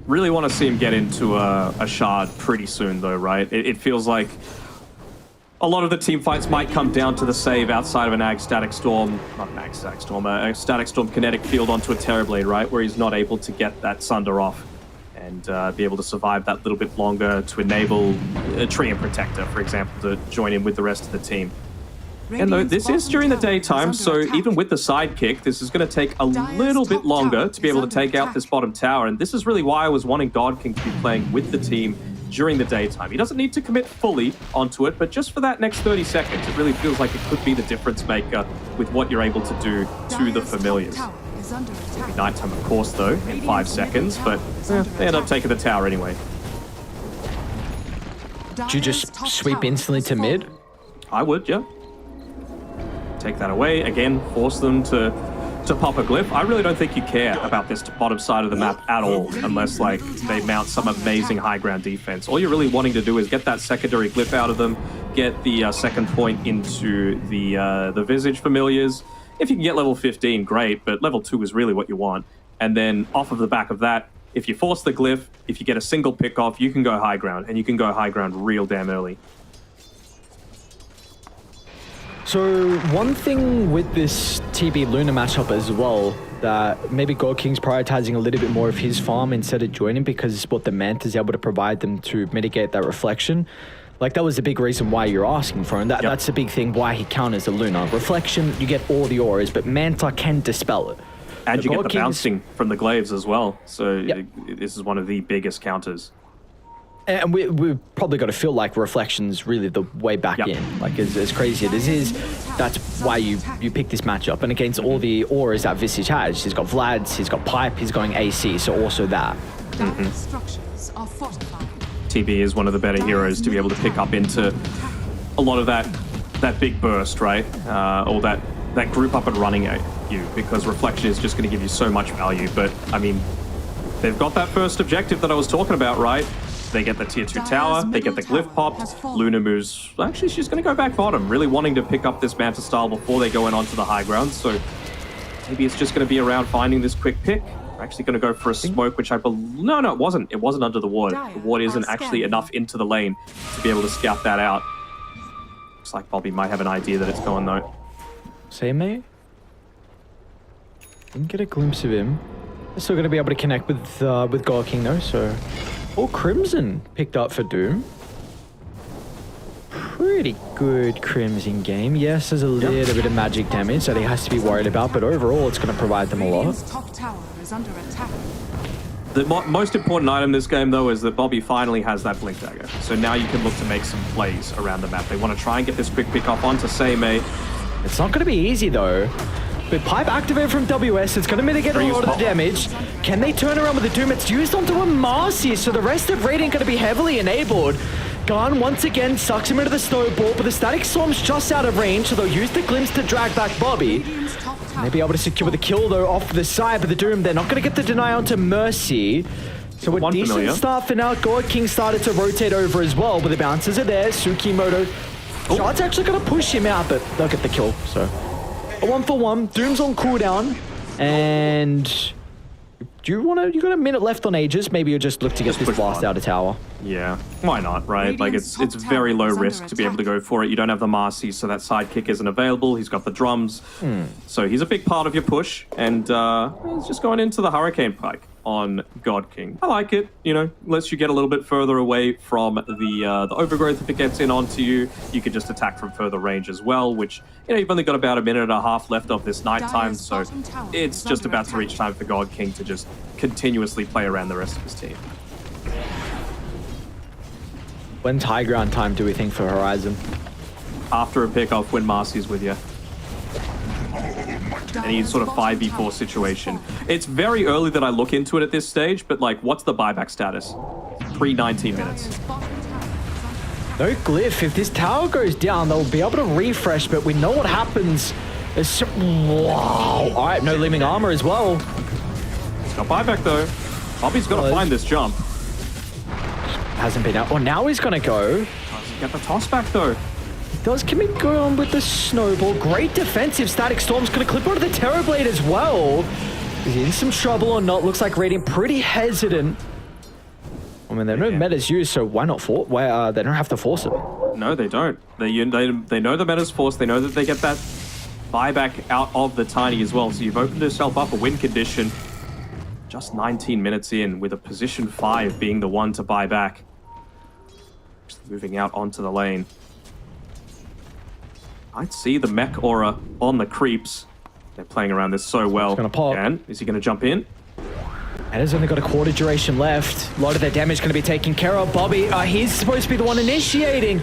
Really want to see him get into a shard pretty soon though, right? It feels like a lot of the team fights might come down to the save outside of an a Static Storm kinetic field onto a Terrorblade, right? Where he's not able to get that Sunder off and be able to survive that little bit longer to enable a Treant Protector, for example, to join in with the rest of the team. And though this is during the daytime, so even with the sidekick, this is going to take a little bit longer to be able to take out this bottom tower. And this is really why I was wanting God King to be playing with the team during the daytime. He doesn't need to commit fully onto it, but just for that next 30 seconds, it really feels like it could be the difference maker with what you're able to do to the familiars. Nighttime, of course, though, in 5 seconds, but they end up taking the tower anyway. Do you just sweep instantly to mid? I would, yeah. Take that away. Again, force them to pop a glyph. I really don't think you care about this bottom side of the map at all, unless like they mount some amazing high ground defense. All you're really wanting to do is get that secondary glyph out of them, get the second point into the Visage familiars. If you can get level 15, great, but level 2 is really what you want. And then off of the back of that, if you force the glyph, if you get a single pick off, you can go high ground, and you can go high ground real damn early. So one thing with this TB Luna matchup as well, that maybe God King's prioritizing a little bit more of his farm instead of joining, because it's what the Manta's able to provide them to mitigate that reflection. Like, that was the big reason why you're asking for him. That's the big thing why he counters the Luna. Reflection, you get all the auras, but Manta can dispel it. And you get the bouncing from the glaives as well. So this is one of the biggest counters. And we've probably got to feel like Reflection's really the way back in. Like, as crazy as it is, that's why you pick this matchup. And against all the auras that Visage has, he's got Vlad's, he's got Pipe, he's going AC, so also that. Structures are fortified. TB is one of the better heroes to be able to pick up into a lot of that big burst, right? Or that group up and running at you, because Reflection is just going to give you so much value. But, I mean, they've got that first objective that I was talking about, right? They get the tier 2 tower, they get the glyph popped, Luna moves... Actually, she's going to go back bottom, really wanting to pick up this Manta style before they go in onto the high ground, so maybe it's just going to be around finding this quick pick. We're actually going to go for a smoke, which I believe... No, it wasn't. It wasn't under the ward. The ward isn't actually enough into the lane to be able to scout that out. Looks like Bobby might have an idea that it's going, though. Same, mate? Didn't get a glimpse of him. They're still going to be able to connect with God King, though, so... Oh, Crimson picked up for Doom. Pretty good Crimson game. Yes, there's a little bit of magic damage that he has to be worried about, but overall it's going to provide them a lot. Top tower is under attack. The most important item this game, though, is that Bobby finally has that Blink Dagger. So now you can look to make some plays around the map. They want to try and get this quick pick off onto Seimei. It's not going to be easy, though. With Pipe activated from WS, it's going to mitigate a lot of the damage. Can they turn around with the Doom? It's used onto a Marcy, so the rest of Radiant going to be heavily enabled. Gun once again sucks him into the snowball, but the Static Storm's just out of range, so they'll use the Glimpse to drag back Bobby. They'll be able to secure the kill, though, off the side, but the Doom, they're not going to get the deny onto Mercy. So a decent start for now. God King started to rotate over as well, but the bounces are there. Tsukimoto. Shot's actually going to push him out, but they'll get the kill, so... A 1-for-1, Doom's on cooldown, and you got a minute left on Aegis, maybe you'll just look to get this blast out of tower. Yeah, why not, right? Like, it's very low risk to be able to go for it. You don't have the Marcy, so that sidekick isn't available. He's got the drums, so he's a big part of your push, and he's just going into the Hurricane Pike on God King. I like it, you know, lets you get a little bit further away from the overgrowth. If it gets in onto you, you can just attack from further range as well, which, you know, you've only got about a minute and a half left of this nighttime, so it's just about to reach time for God King to just continuously play around the rest of his team. When's high ground time, do we think, for Horizon? After a pick-off, when Marcy's with you. Any sort of 5v4 situation. It's very early that I look into it at this stage, but like, what's the buyback status? Pre-19 minutes. No glyph. If this tower goes down, they'll be able to refresh, but we know what happens. Wow. All right, no living armor as well. It's got buyback, though. Bobby's got to find this jump. Hasn't been out. Oh, now he's going to go. Doesn't get the toss back, though. Does Kimmy go on with the snowball? Great defensive. Static Storm's going to clip onto the Terrorblade as well. Is he in some trouble or not? Looks like Radiant pretty hesitant. I mean, they know meta's used, so why not force? They don't have to force it. No, they don't. They know the meta's forced. They know that they get that buyback out of the Tiny as well. So you've opened yourself up a win condition. Just 19 minutes in, with a position 5 being the one to buy back. Just moving out onto the lane. I'd see the mech aura on the creeps. They're playing around this so well. It's gonna pop. Is he going to jump in? Meta's only got a quarter duration left. A lot of their damage going to be taken care of. Bobby, he's supposed to be the one initiating.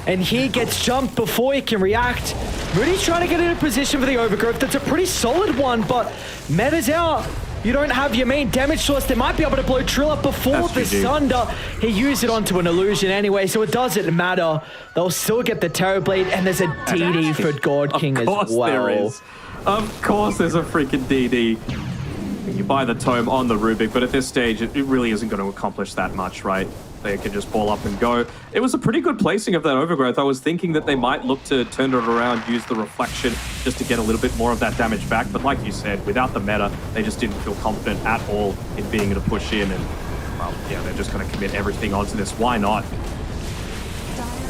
And he gets jumped before he can react. Moody's trying to get in a position for the overgrowth. That's a pretty solid one, but Meta's out. You don't have your main damage source. They might be able to blow Trill up before the Sunder. He used it onto an illusion anyway, so it doesn't matter. They'll still get the Terrorblade, and there's a DD for God King as well. Of course there is. Of course there's a freaking DD. You buy the tome on the Rubik, but at this stage, it really isn't going to accomplish that much, right? They can just ball up and go. It was a pretty good placing of that overgrowth. I was thinking that they might look to turn it around, use the reflection just to get a little bit more of that damage back. But like you said, without the meta, they just didn't feel confident at all in being able to push in. And, well, yeah, they're just going to commit everything onto this. Why not?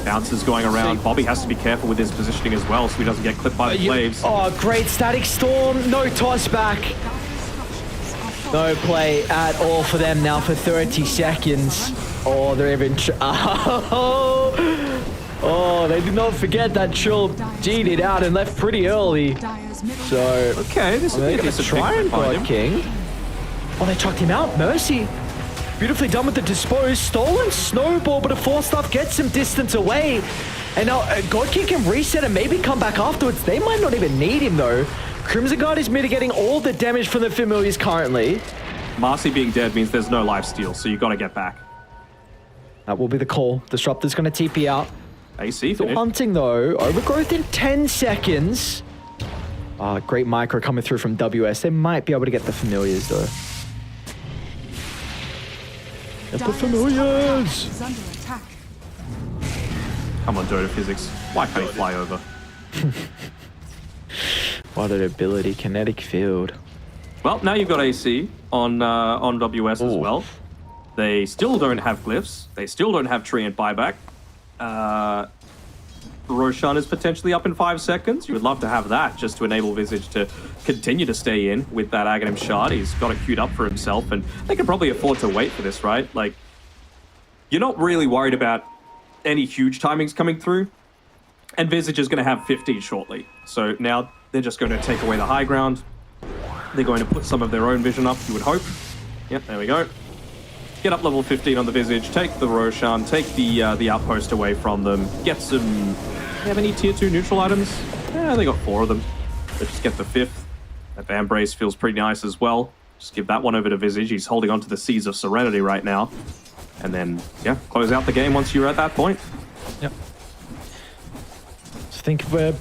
Bounces going around. Bobby has to be careful with his positioning as well so he doesn't get clipped by the waves. Oh, great static storm. No toss back. No play at all for them now for 30 seconds. Oh, they're even... Oh, they did not forget that Trill G'd it out and left pretty early. So... Okay, this is going to try and God King. Oh, they chucked him out. Mercy. Beautifully done with the dispose. Stolen snowball, but a force stuff gets some distance away. And now God King can reset and maybe come back afterwards. They might not even need him, though. Crimson Guard is mitigating all the damage from the familiars currently. Marcy being dead means there's no lifesteal, so you got to get back. That will be the call. Disruptor's going to TP out. AC Still finish. hunting, though. Overgrowth in 10 seconds. Great micro coming through from WS. They might be able to get the familiars, though. Get the familiars! Is under attack. Come on, Dota Physics. Why can't he fly over? What an ability. Kinetic field. Well, now you've got AC on WS as well. They still don't have glyphs. They still don't have treant buyback. Roshan is potentially up in 5 seconds. You would love to have that just to enable Visage to continue to stay in with that Aghanim shard. He's got it queued up for himself, and they can probably afford to wait for this, right? Like, you're not really worried about any huge timings coming through, and Visage is going to have 15 shortly. So now they're just going to take away the high ground. They're going to put some of their own vision up, you would hope. Yep, there we go. Get up level 15 on the Visage, take the Roshan, take the outpost away from them, get some... Do they have any tier 2 neutral items? Yeah, they got 4 of them. But just get the 5th. That Van Brace feels pretty nice as well. Just give that one over to Visage. He's holding on to the Seas of Serenity right now. And then, yeah, close out the game once you're at that point. Yep. So I think if we're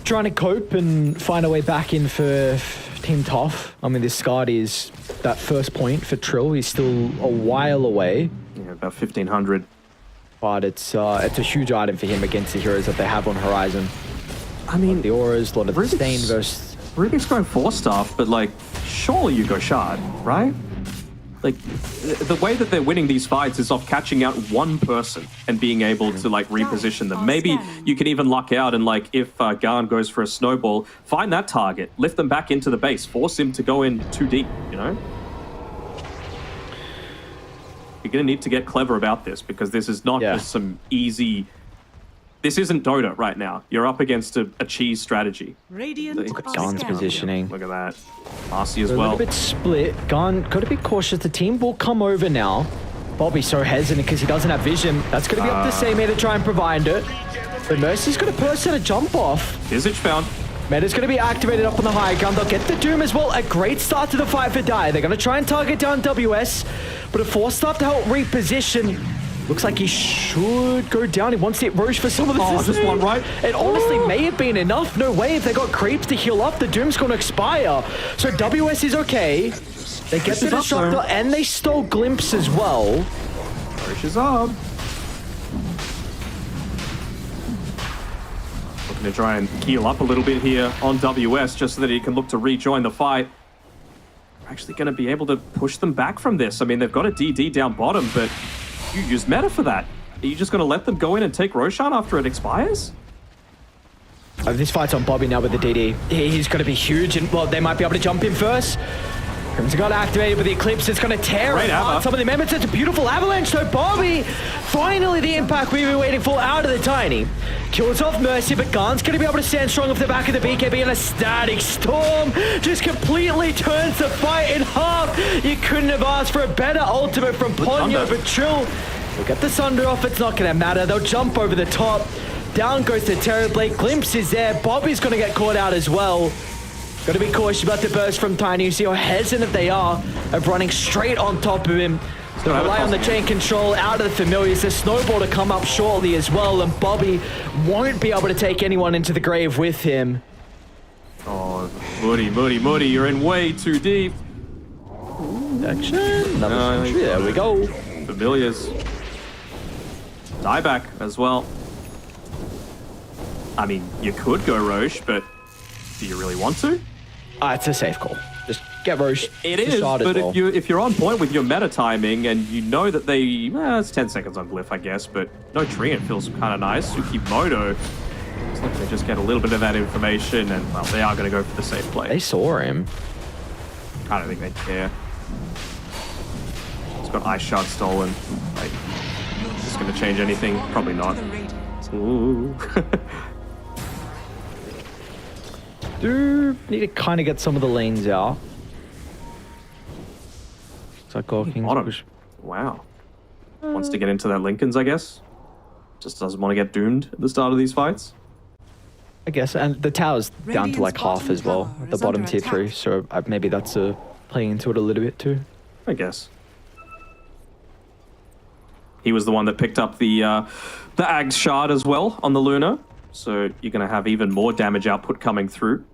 trying to cope and find our way back in for Team Tough, I mean, this Scard is that first point for Trill. He's still a while away. Yeah, about 1,500. But it's a huge item for him against the heroes that they have on Horizon. I mean, the auras, a lot of the stain versus... Rubik's going 4-staff, but like, surely you go shard, right? Like, the way that they're winning these fights is off catching out one person and being able to, like, reposition them. Maybe you can even luck out and, like, if Garn goes for a snowball, find that target, lift them back into the base, force him to go in too deep, you know? You're going to need to get clever about this because this is not just some easy... This isn't Dota right now. You're up against a cheese strategy. Radiant Look at Garn's positioning. Look at that. Marcy as A well. little bit split. Garn got to be cautious. The team will come over now. Bobby's so hesitant because he doesn't have vision. That's going to be up to Same to try and provide it. But Mercy's got a person to jump off. Visage found. Meta's going to be activated up on the high ground. They'll get the Doom as well. A great start to the fight for Dire. They're going to try and target down WS, but a force staff to help reposition. Looks like he should go down. He wants to hit Roche for some of the just one, right? It honestly may have been enough. No way. If they got creeps to heal up, the Doom's going to expire. So WS is okay. They get the Disruptor and they stole Glimpse as well. Roche is up. Looking to try and heal up a little bit here on WS just so that he can look to rejoin the fight. We're actually going to be able to push them back from this. I mean, they've got a DD down bottom, but you use meta for that. Are you just going to let them go in and take Roshan after it expires? This fight's on Bobby now with the DD. He's going to be huge, and well, they might be able to jump in first. Crimson got activated with the Eclipse. It's going to tear apart some of the members. It's a beautiful avalanche. So Bobby, finally the impact we've been waiting for out of the Tiny. Kills off Mercy, but Garn's going to be able to stand strong off the back of the BKB, and a Static Storm just completely turns the fight in half. You couldn't have asked for a better ultimate from Ponyo, but Trill will get the Sunder off. It's not going to matter. They'll jump over the top. Down goes the Terrorblade. Glimpse is there. Bobby's going to get caught out as well. Got to be cautious about the burst from Tiny. You see how hesitant they are of running straight on top of him. They rely on the chain control out of the familiars. The snowball to come up shortly as well, and Bobby won't be able to take anyone into the grave with him. Oh, Moody, you're in way too deep. Action. Another sentry. There we go. Familiars. Dieback as well. I mean, you could go Roche, but do you really want to? It's a safe call. Just get Roche. It is, but well. if you're on point with your meta timing and you know that it's 10 seconds on Glyph, I guess, but no tree, it feels kind of nice. Tsukimoto, it's like they just get a little bit of that information, and well, they are going to go for the safe play. They saw him. I don't think they care. He's got Ice Shard stolen. Like, is this going to change anything? Probably not. Ooh. Do need to kind of get some of the lanes out. It's like King. Wow. Wants to get into that Lincoln's, I guess. Just doesn't want to get doomed at the start of these fights. I guess, and the tower's down to like half as well, at the bottom tier 3, so maybe that's playing into it a little bit too. I guess. He was the one that picked up the Ag Shard as well on the Luna, so you're going to have even more damage output coming through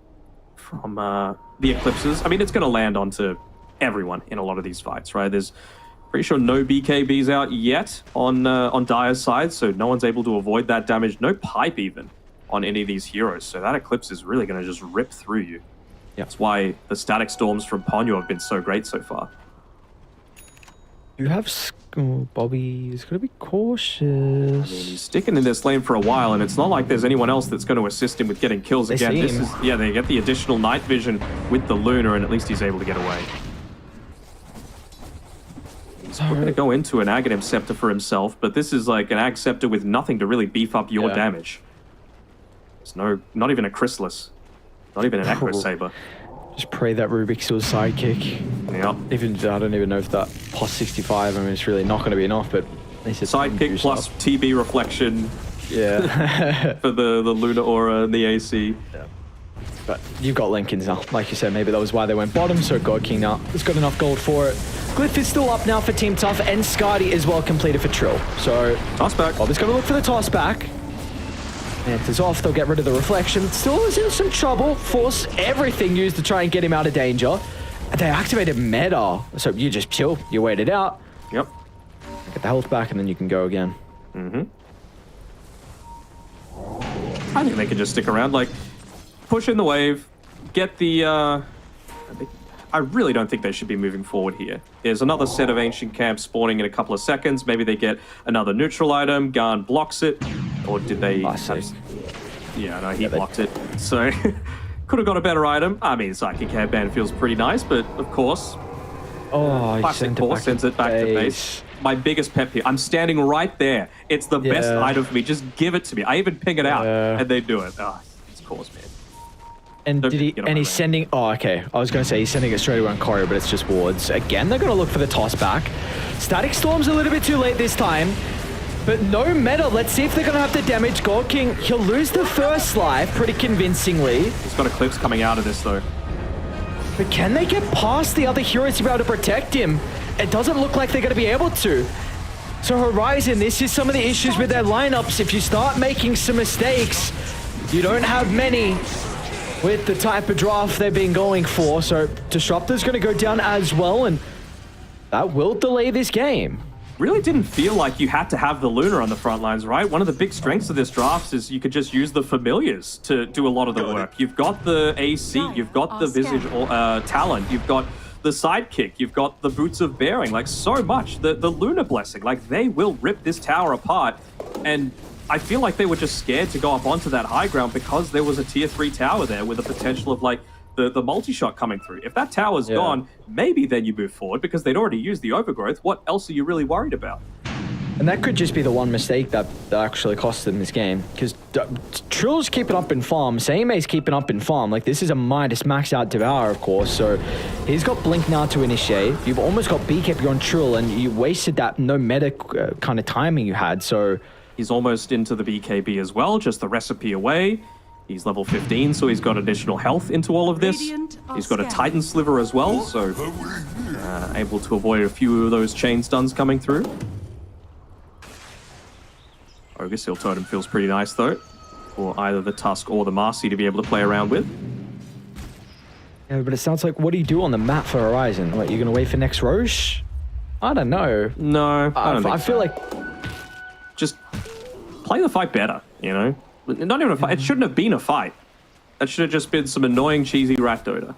from the Eclipses. I mean, it's going to land onto everyone in a lot of these fights, right? There's pretty sure no BKBs out yet on Dire's side, so no one's able to avoid that damage. No pipe even on any of these heroes, so that Eclipse is really going to just rip through you. Yeah. That's why the Static Storms from Ponyo have been so great so far. You have Bobby is going to be cautious. I mean, he's sticking in this lane for a while, and it's not like there's anyone else that's going to assist him with getting kills again. They get the additional night vision with the Lunar, and at least he's able to get away. He's going to go into an Aghanim Scepter for himself, but this is like an Ag Scepter with nothing to really beef up your damage. There's not even a Chrysalis, not even an Echo Saber. Just pray that Rubik's still sidekick. Yeah. Even I don't even know if that plus 65. I mean, it's really not going to be enough. But at least it's sidekick plus TB reflection. Yeah. For the Luna Aura and the AC. Yeah. But you've got Lincolns now. Like you said, maybe that was why they went bottom. So God King now has got enough gold for it. Glyph is still up now for Team Tough, and Skadi is well completed for Trill. So toss back. Bobby's going to look for the toss back. Mantis off, they'll get rid of the reflection. Still is in some trouble. Force everything used to try and get him out of danger. They activated meta, so you just chill, you wait it out. Yep. Get the health back and then you can go again. I think they can just stick around, like, push in the wave, get the, I really don't think they should be moving forward here. There's another set of Ancient Camps spawning in a couple of seconds. Maybe they get another neutral item. Garn blocks it. Or did they... Yeah, no, he blocked it. So, could have got a better item. I mean, Psychic Hairband feels pretty nice, but of course... Oh, Classic Core sends it back to base. My biggest pet peeve. I'm standing right there. It's the best item for me. Just give it to me. I even ping it out, and they do it. Oh, it's Core's, man. And did he? And he's sending. Oh, okay. I was going to say he's sending it straight away on Corio, but it's just wards. Again, they're going to look for the toss back. Static Storm's a little bit too late this time, but no meta. Let's see if they're going to have to damage God King. He'll lose the first life pretty convincingly. He's got Eclipse coming out of this though. But can they get past the other heroes to be able to protect him? It doesn't look like they're going to be able to. So Horizon, this is some of the issues with their lineups. If you start making some mistakes, you don't have many with the type of draft they've been going for. So Disruptor's going to go down as well, and that will delay this game. Really didn't feel like you had to have the Lunar on the front lines, right? One of the big strengths of this draft is you could just use the Familiars to do a lot of the work. You've got the AC, you've got the Visage Talent, you've got the Sidekick, you've got the Boots of Bearing, like so much. The Lunar Blessing, like they will rip this tower apart. And I feel like they were just scared to go up onto that high ground because there was a tier 3 tower there with the potential of like the multi-shot coming through. If that tower's gone, maybe then you move forward because they'd already used the overgrowth. What else are you really worried about? And that could just be the one mistake that actually cost them this game. Because Trill's keeping up in farm, Seime's keeping up in farm. Like, this is a Midas maxed out Devour, of course. So he's got Blink now to initiate. You've almost got BKB on Trill, and you wasted that no meta kind of timing you had. So he's almost into the BKB as well, just the recipe away. He's level 15, so he's got additional health into all of this. He's got a Titan Sliver as well, so able to avoid a few of those chain stuns coming through. Ogre Seal Totem feels pretty nice, though, for either the Tusk or the Marcy to be able to play around with. Yeah, but it sounds like, what do you do on the map for Horizon? What, you're going to wait for next Roche? I don't know. No, I don't think I feel like... Just play the fight better, you know? Not even a fight. It shouldn't have been a fight. That should have just been some annoying, cheesy rat Dota.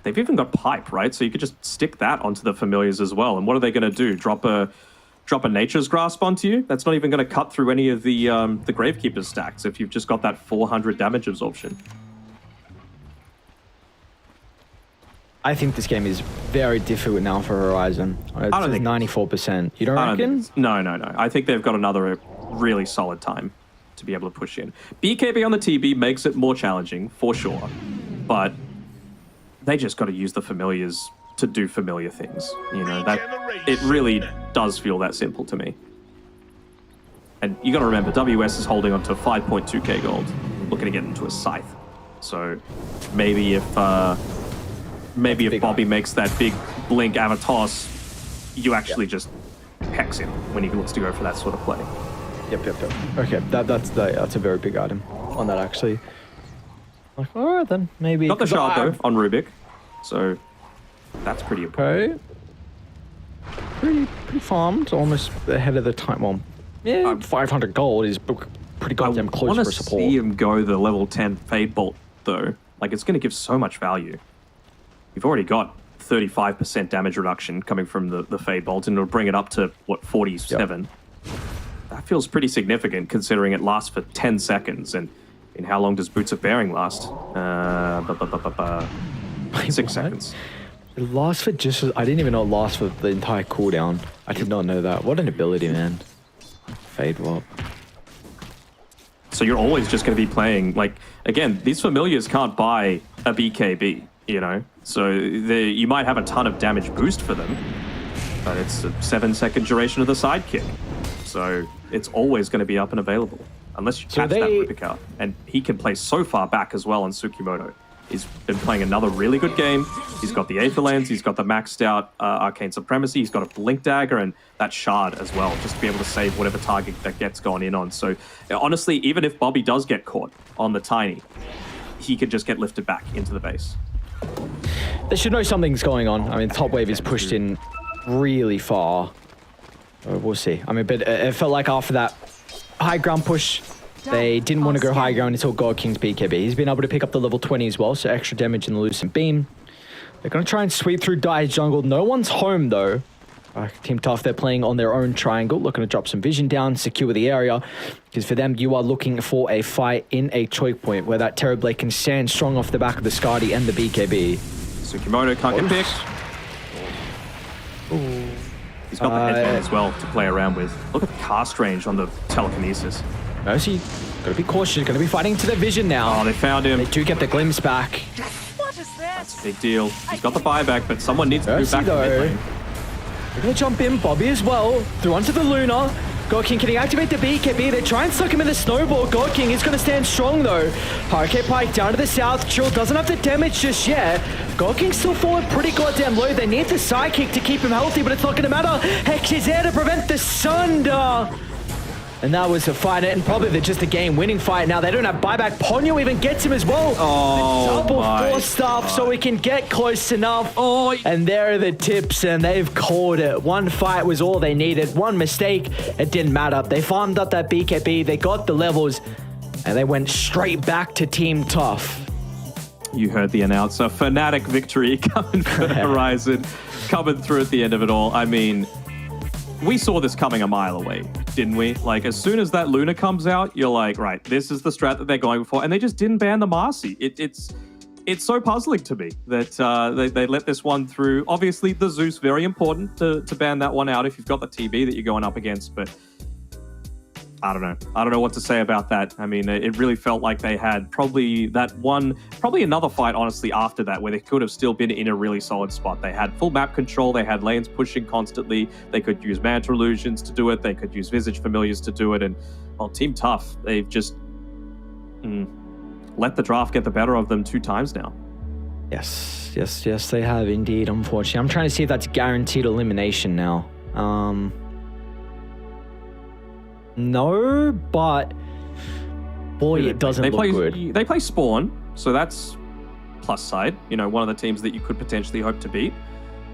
They've even got Pipe, right? So you could just stick that onto the familiars as well. And what are they going to do? Drop a Nature's Grasp onto you? That's not even going to cut through any of the Gravekeeper's stacks if you've just got that 400 damage absorption. I think this game is very difficult now for Horizon. It's 94%. You don't reckon? No. I think they've got another really solid time to be able to push in. BKB on the TB makes it more challenging, for sure. But they just got to use the familiars to do familiar things. You know, that it really does feel that simple to me. And you got to remember, WS is holding on to 5.2k gold, looking to get into a Scythe. So maybe if Bobby makes that big blink Avatos, you actually just hex him when he looks to go for that sort of play. Yep. Okay, that's a very big item on that, actually. Like, all right then, maybe. Got the shard though on Rubik, so that's pretty important. Okay. Pretty farmed, almost ahead of the time. Well, yeah, 500 gold is pretty goddamn close for support. I want to see him go the level 10 Fade Bolt though. Like, it's going to give so much value. You've already got 35% damage reduction coming from the Fade Bolt, and it'll bring it up to what, 47. Yep. That feels pretty significant considering it lasts for 10 seconds. And how long does Boots of Bearing last? 6 seconds. It lasts for just... I didn't even know it lasts for the entire cooldown. I did not know that. What an ability, man. Fade Wop. So you're always just going to be playing... Like, again, these familiars can't buy a BKB, you know? So you might have a ton of damage boost for them, but it's a 7-second duration of the sidekick. So it's always going to be up and available. Unless you catch that Rubik out. And he can play so far back as well on Tsukimoto. He's been playing another really good game. He's got the Aether Lens, he's got the maxed out Arcane Supremacy, he's got a Blink Dagger and that Shard as well, just to be able to save whatever target that gets gone in on. So honestly, even if Bobby does get caught on the Tiny, he could just get lifted back into the base. They should know something's going on. I mean, top wave is pushed in really far. We'll see. I mean, but it felt like after that high ground push, they didn't want to go high ground until God King's BKB. He's been able to pick up the level 20 as well, so extra damage in the Lucent Beam. They're going to try and sweep through Dire's jungle. No one's home, though. Team Tough, they're playing on their own triangle, looking to drop some vision down, secure the area. Because for them, you are looking for a fight in a choke point where that Terrorblade can stand strong off the back of the Skadi and the BKB. Tsukimoto can't get picked. Ooh. He's got the headband as well to play around with. Look at the cast range on the telekinesis. Mercy, gotta be cautious, gonna be fighting to their vision now. Oh, they found him. They do get the glimpse back. What is this? That's a big deal. He's got the buyback, but someone needs to move back to mid lane. They're gonna jump in, Bobby as well, through onto the Luna. God King, can he activate the BKB? They try and suck him in the snowball. God King is gonna stand strong though. Hurricane Pike down to the south. Chill doesn't have the damage just yet. God King's still falling pretty goddamn low. They need the sidekick to keep him healthy, but it's not gonna matter. Hex is there to prevent the Sunder. And that was a fight, and probably just a game-winning fight. Now they don't have buyback. Ponyo even gets him as well. Oh, the double force stuff, so we can get close enough. Oh, and there are the tips, and they've called it. One fight was all they needed. One mistake, it didn't matter. They farmed up that BKB, they got the levels, and they went straight back to Team Tough. You heard the announcer. Fnatic victory coming for Horizon, coming through at the end of it all. I mean, we saw this coming a mile away, didn't we? Like, as soon as that Luna comes out, you're like, right, this is the strat that they're going for. And they just didn't ban the Marcy. it's so puzzling to me that they let this one through. Obviously, the Zeus, very important to ban that one out if you've got the TB that you're going up against, but I don't know. I don't know what to say about that. I mean, it really felt like they had probably another fight, honestly, after that, where they could have still been in a really solid spot. They had full map control. They had lanes pushing constantly. They could use Manta Illusions to do it. They could use Visage Familiars to do it. And, well, Team Tough, they've just let the draft get the better of them 2 times now. Yes, they have indeed, unfortunately. I'm trying to see if that's guaranteed elimination now. No, but boy, it doesn't look good. They play Spawn, so that's plus side. You know, one of the teams that you could potentially hope to beat.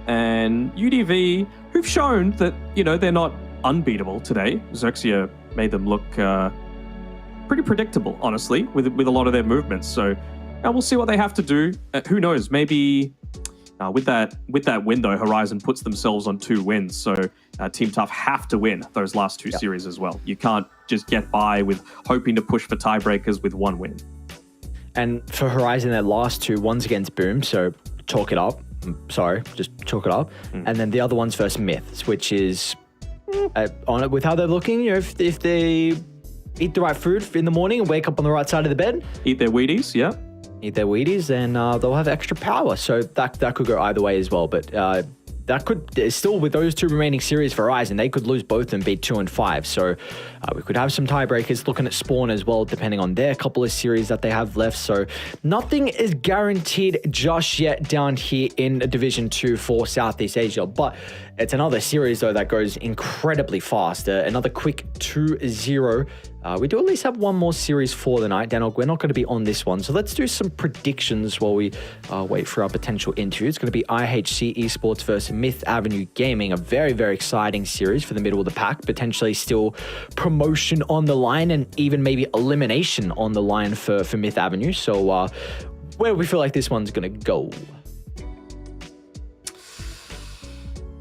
And UDV, who've shown that, you know, they're not unbeatable today. XERXIA made them look pretty predictable, honestly, with a lot of their movements. So we'll see what they have to do. Who knows? Maybe with that window, Horizon puts themselves on 2 wins. So Team Tough have to win those last 2 series as well. You can't just get by with hoping to push for tiebreakers with 1 win. And for Horizon, their last 2, one's against Boom, so chalk it up. Sorry, just chalk it up. And then the other one's versus Myths, which is on it with how they're looking. You know, if they eat the right food in the morning and wake up on the right side of the bed, eat their Wheaties, yeah. Eat their Wheaties, and they'll have extra power. So that could go either way as well. But that could still, with those 2 remaining series for Horizon, they could lose both and be 2 and 5. So we could have some tiebreakers. Looking at Spawn as well, depending on their couple of series that they have left. So nothing is guaranteed just yet down here in Division 2 for Southeast Asia. But it's another series though that goes incredibly fast. Another quick 2-0. We do at least have one more series for the night. Danog, we're not going to be on this one. So let's do some predictions while we wait for our potential interview. It's going to be IHC Esports versus Myth Avenue Gaming. A very, very exciting series for the middle of the pack. Potentially still promotion on the line and even maybe elimination on the line for Myth Avenue. So where do we feel like this one's going to go?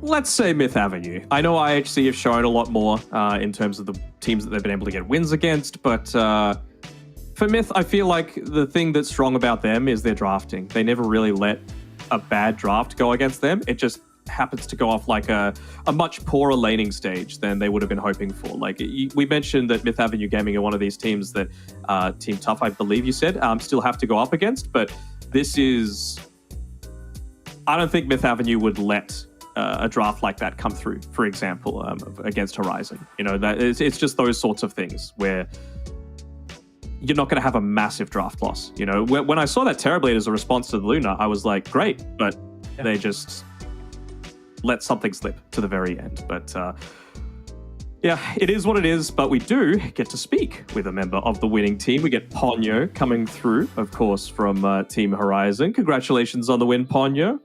Let's say Myth Avenue. I know IHC have shown a lot more in terms of the teams that they've been able to get wins against, but for Myth, I feel like the thing that's strong about them is their drafting. They never really let a bad draft go against them. It just happens to go off like a much poorer laning stage than they would have been hoping for. Like we mentioned that Myth Avenue Gaming are one of these teams that Team Tough, I believe you said, still have to go up against, but this is... I don't think Myth Avenue would let a draft like that come through, for example, against Horizon. You know, that it's just those sorts of things where you're not going to have a massive draft loss. You know, when I saw that Terrorblade as a response to the Luna, I was like, great, but they just let something slip to the very end. But yeah, it is what it is, but we do get to speak with a member of the winning team. We get Ponyo coming through, of course, from Team Horizon. Congratulations on the win, Ponyo.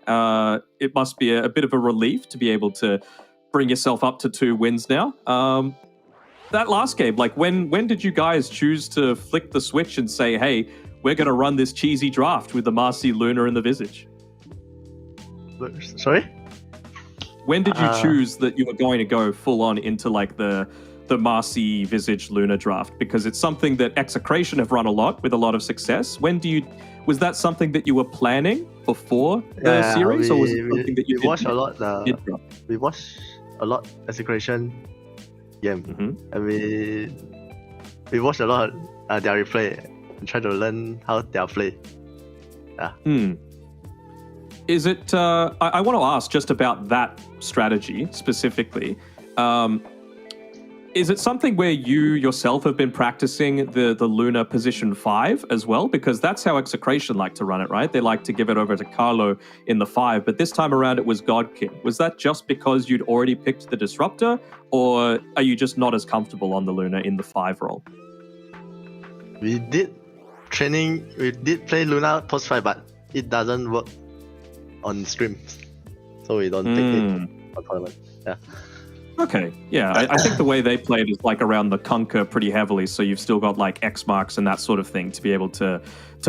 It must be a bit of a relief to be able to bring yourself up to 2 wins now. That last game, like when did you guys choose to flick the switch and say, hey, we're going to run this cheesy draft with the Marcy, Luna, and the Visage? Sorry? When did you choose that you were going to go full on into like the Marcy, Visage, Luna draft? Because it's something that XERXIA have run a lot with a lot of success. Was that something that you were planning before the series, or was it something that you watched a lot? We watched a lot XERXIA game, and we watched a lot their replay and try to learn how they play. Yeah. Is it, I want to ask just about that strategy specifically. Is it something where you yourself have been practicing the Luna position 5 as well? Because that's how XERXIA like to run it, right? They like to give it over to Carlo in the 5, but this time around it was Godkin. Was that just because you'd already picked the Disruptor, or are you just not as comfortable on the Luna in the 5 role? We did play Luna post 5, but it doesn't work on stream, so we don't take it on tournament. Yeah. Okay, yeah, I think the way they played is like around the Conquer pretty heavily, so you've still got like X marks and that sort of thing to be able to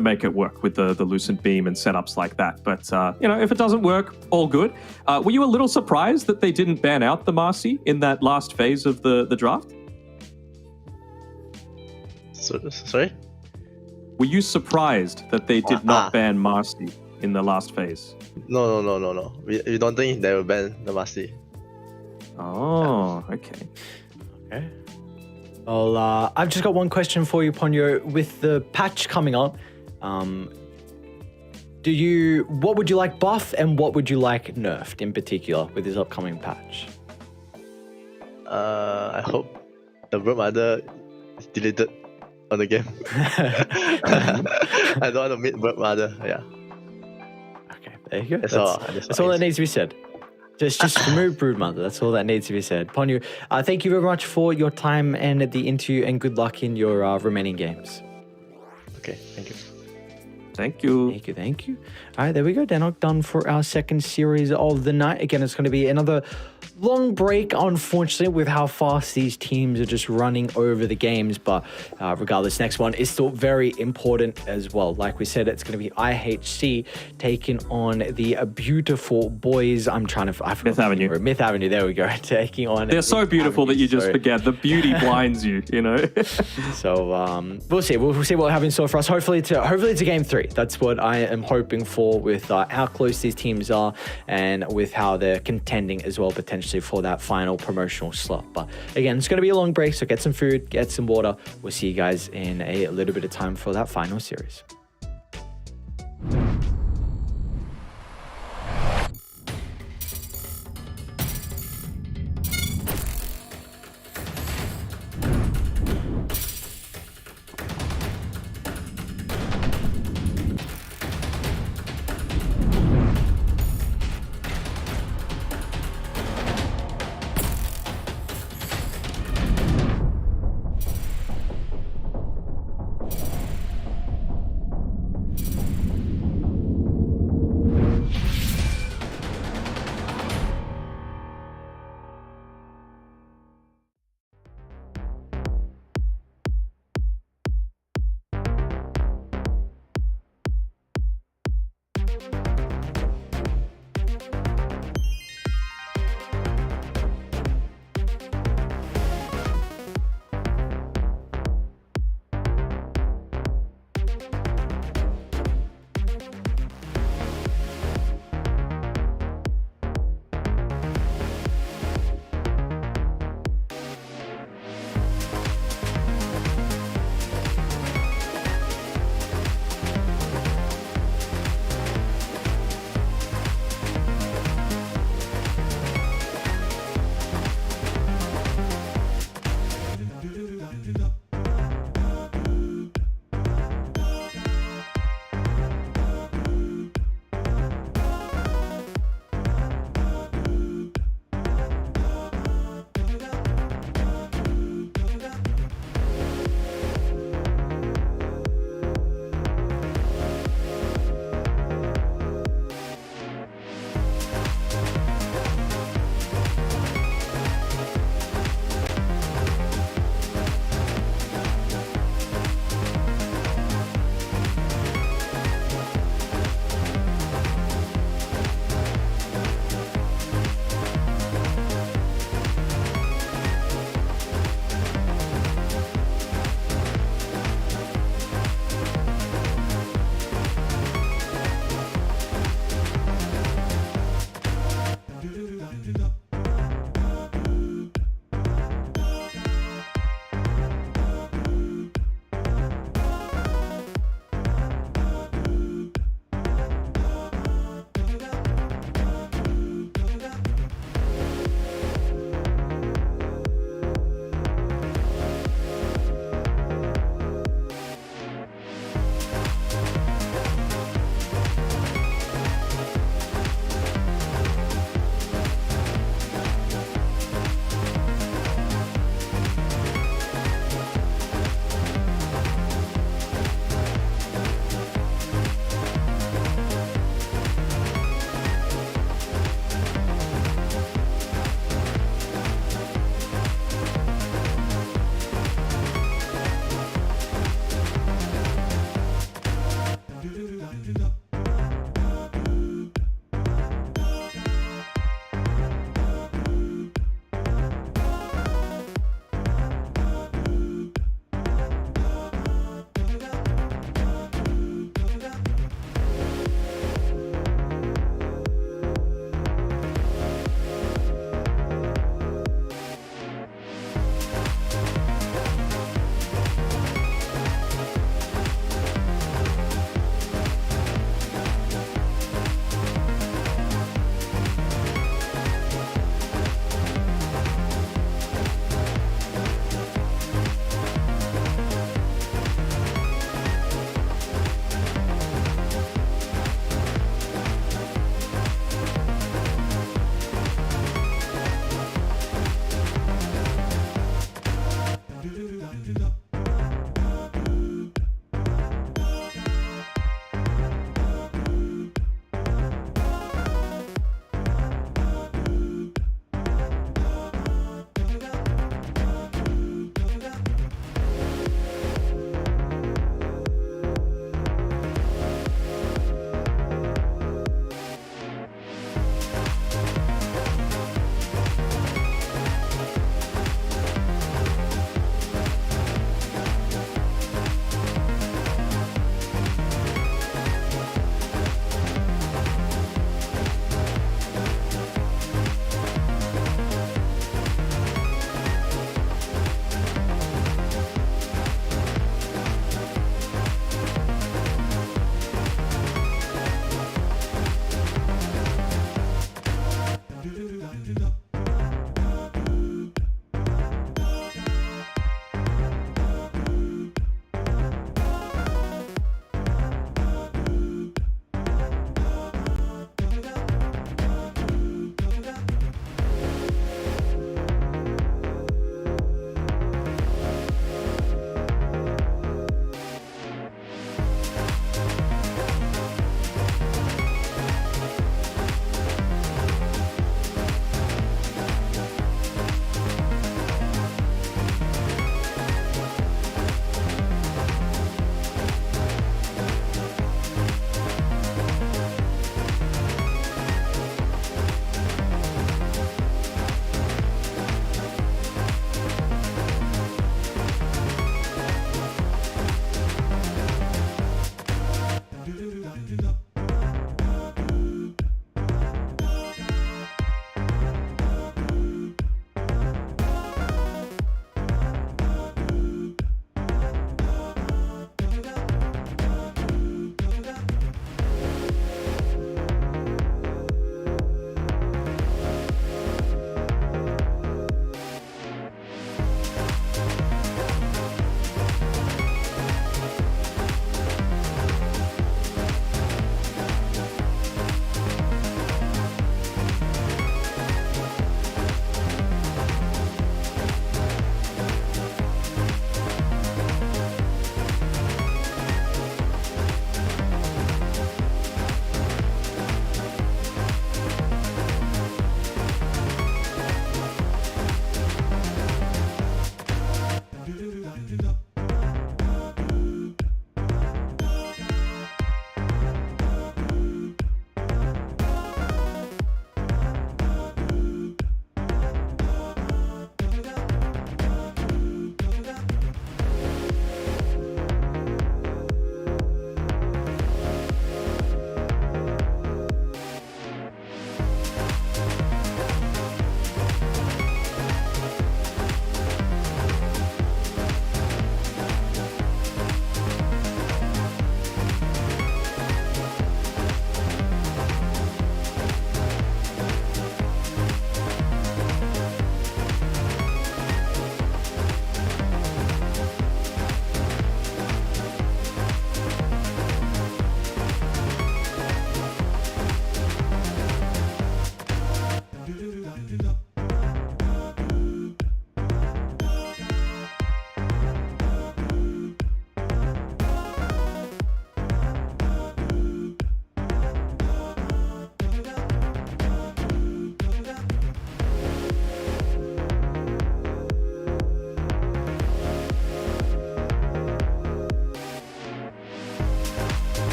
make it work with the Lucent Beam and setups like that. But, you know, if it doesn't work, all good. Were you a little surprised that they didn't ban out the Marcy in that last phase of the draft? Sorry? Were you surprised that they did not ban Marcy in the last phase? No. We don't think they will ban the Marcy. Oh, okay. Okay. Well, I've just got one question for you, Ponyo. With the patch coming up, what would you like buffed and what would you like nerfed in particular with this upcoming patch? I hope the Bird Mother is deleted on the game. I don't want to meet Bird Mother. Yeah. Okay, there you go. That's all that needs to be said. Just remove Broodmother. That's all that needs to be said. Ponyo, thank you very much for your time and the interview, and good luck in your remaining games. Okay, thank you. Thank you. Thank you. All right, there we go. Danok done for our second series of the night. Again, it's going to be another long break, unfortunately, with how fast these teams are just running over the games. But regardless, next one is still very important as well. Like we said, it's going to be IHC taking on the beautiful boys. Myth Avenue. Myth Avenue, there we go. Taking on. They're so beautiful that you just forget. The beauty blinds you, you know? So we'll see. We'll see what happens in store for us. Hopefully it's a game 3. That's what I am hoping for with how close these teams are and with how they're contending as well, potentially for that final promotional slot. But again, it's going to be a long break, so get some food, get some water. We'll see you guys in a little bit of time for that final series.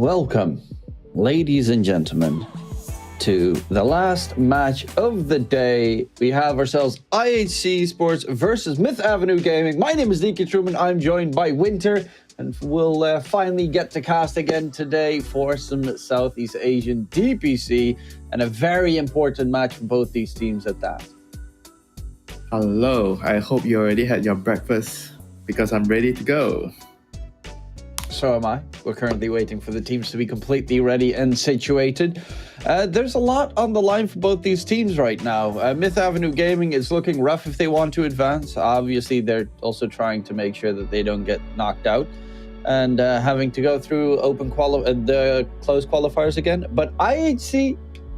welcome, ladies and gentlemen, to the last match of the day. We have ourselves IHC Esports versus Myth Avenue Gaming. My name is DK Truman. I'm joined by Winter, and we'll finally get to cast again today for some Southeast Asian DPC, and a very important match for both these teams at that. Hello, I hope you already had your breakfast because I'm ready to go. So am I. We're currently waiting for the teams to be completely ready and situated. There's a lot on the line for both these teams right now. Myth Avenue Gaming is looking rough if they want to advance. Obviously, they're also trying to make sure that they don't get knocked out and having to go through the closed qualifiers again. But IHC,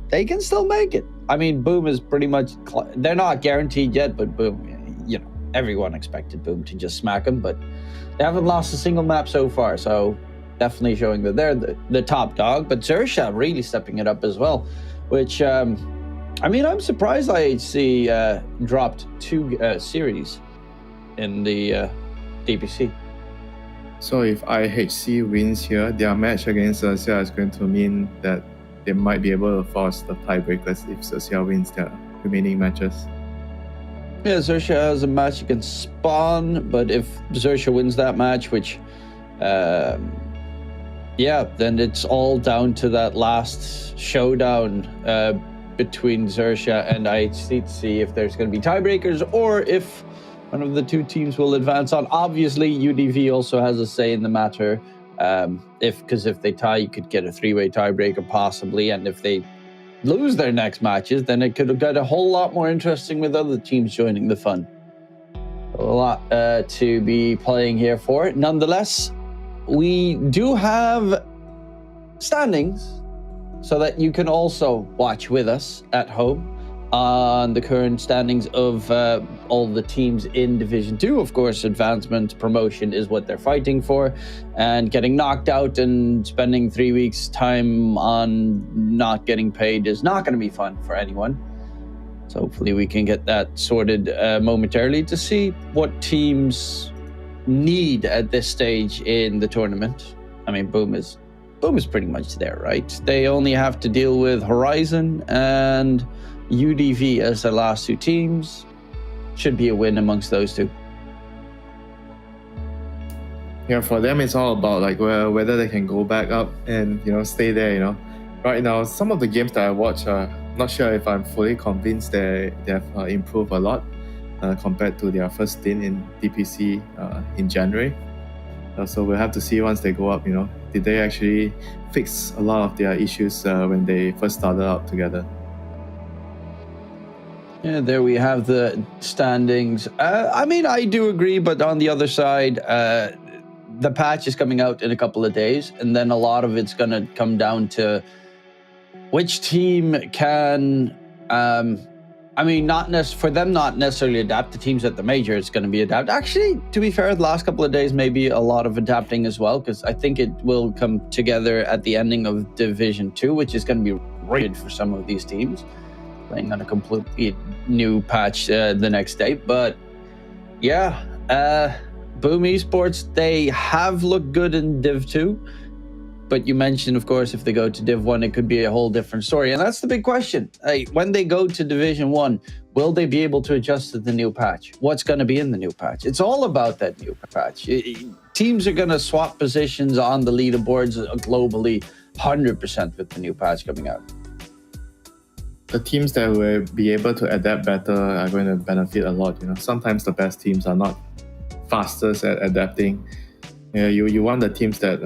they can still make it. I mean, Boom is pretty much... they're not guaranteed yet, but Boom, you know, everyone expected Boom to just smack them, but they haven't lost a single map so far, so definitely showing that they're the top dog. But XERXIA really stepping it up as well, which, I mean, I'm surprised IHC dropped 2 series in the DPC. So if IHC wins here, their match against XERXIA is going to mean that they might be able to force the tiebreakers if XERXIA wins their remaining matches. Yeah, XERXIA has a match against Spawn, but if XERXIA wins that match, which, yeah, then it's all down to that last showdown between XERXIA and IHC to see if there's going to be tiebreakers or if one of the two teams will advance on. Obviously, UDV also has a say in the matter. Because if they tie, you could get a 3-way tiebreaker possibly, and if they lose their next matches, then it could have got a whole lot more interesting with other teams joining the fun. A lot to be playing here for. Nonetheless, we do have standings so that you can also watch with us at home on the current standings of all the teams in Division 2. Of course, advancement, promotion is what they're fighting for, and getting knocked out and spending 3 weeks' time on not getting paid is not going to be fun for anyone. So hopefully we can get that sorted momentarily to see what teams need at this stage in the tournament. I mean, Boom is pretty much there, right? They only have to deal with Horizon and UDV as the last 2 teams. Should be a win amongst those two. Yeah, for them it's all about like whether they can go back up and stay there. Right now, some of the games that I watch, not sure if I'm fully convinced that they have improved a lot compared to their first stint in DPC in January. So we'll have to see once they go up. Did they actually fix a lot of their issues when they first started out together? Yeah, there we have the standings. I mean, I do agree, but on the other side, the patch is coming out in a couple of days, and then a lot of it's going to come down to which team can, I mean, not necessarily adapt. The teams at the major is going to be adapt. Actually, to be fair, the last couple of days, maybe a lot of adapting as well, because I think it will come together at the ending of Division 2, which is going to be rated for some of these teams, playing on a completely new patch the next day. But yeah, Boom Esports, they have looked good in Div 2. But you mentioned, of course, if they go to Div 1, it could be a whole different story. And that's the big question. When they go to Division 1, will they be able to adjust to the new patch? What's going to be in the new patch? It's all about that new patch. Teams are going to swap positions on the leaderboards globally 100% with the new patch coming out. The teams that will be able to adapt better are going to benefit a lot. Sometimes the best teams are not fastest at adapting. You want the teams that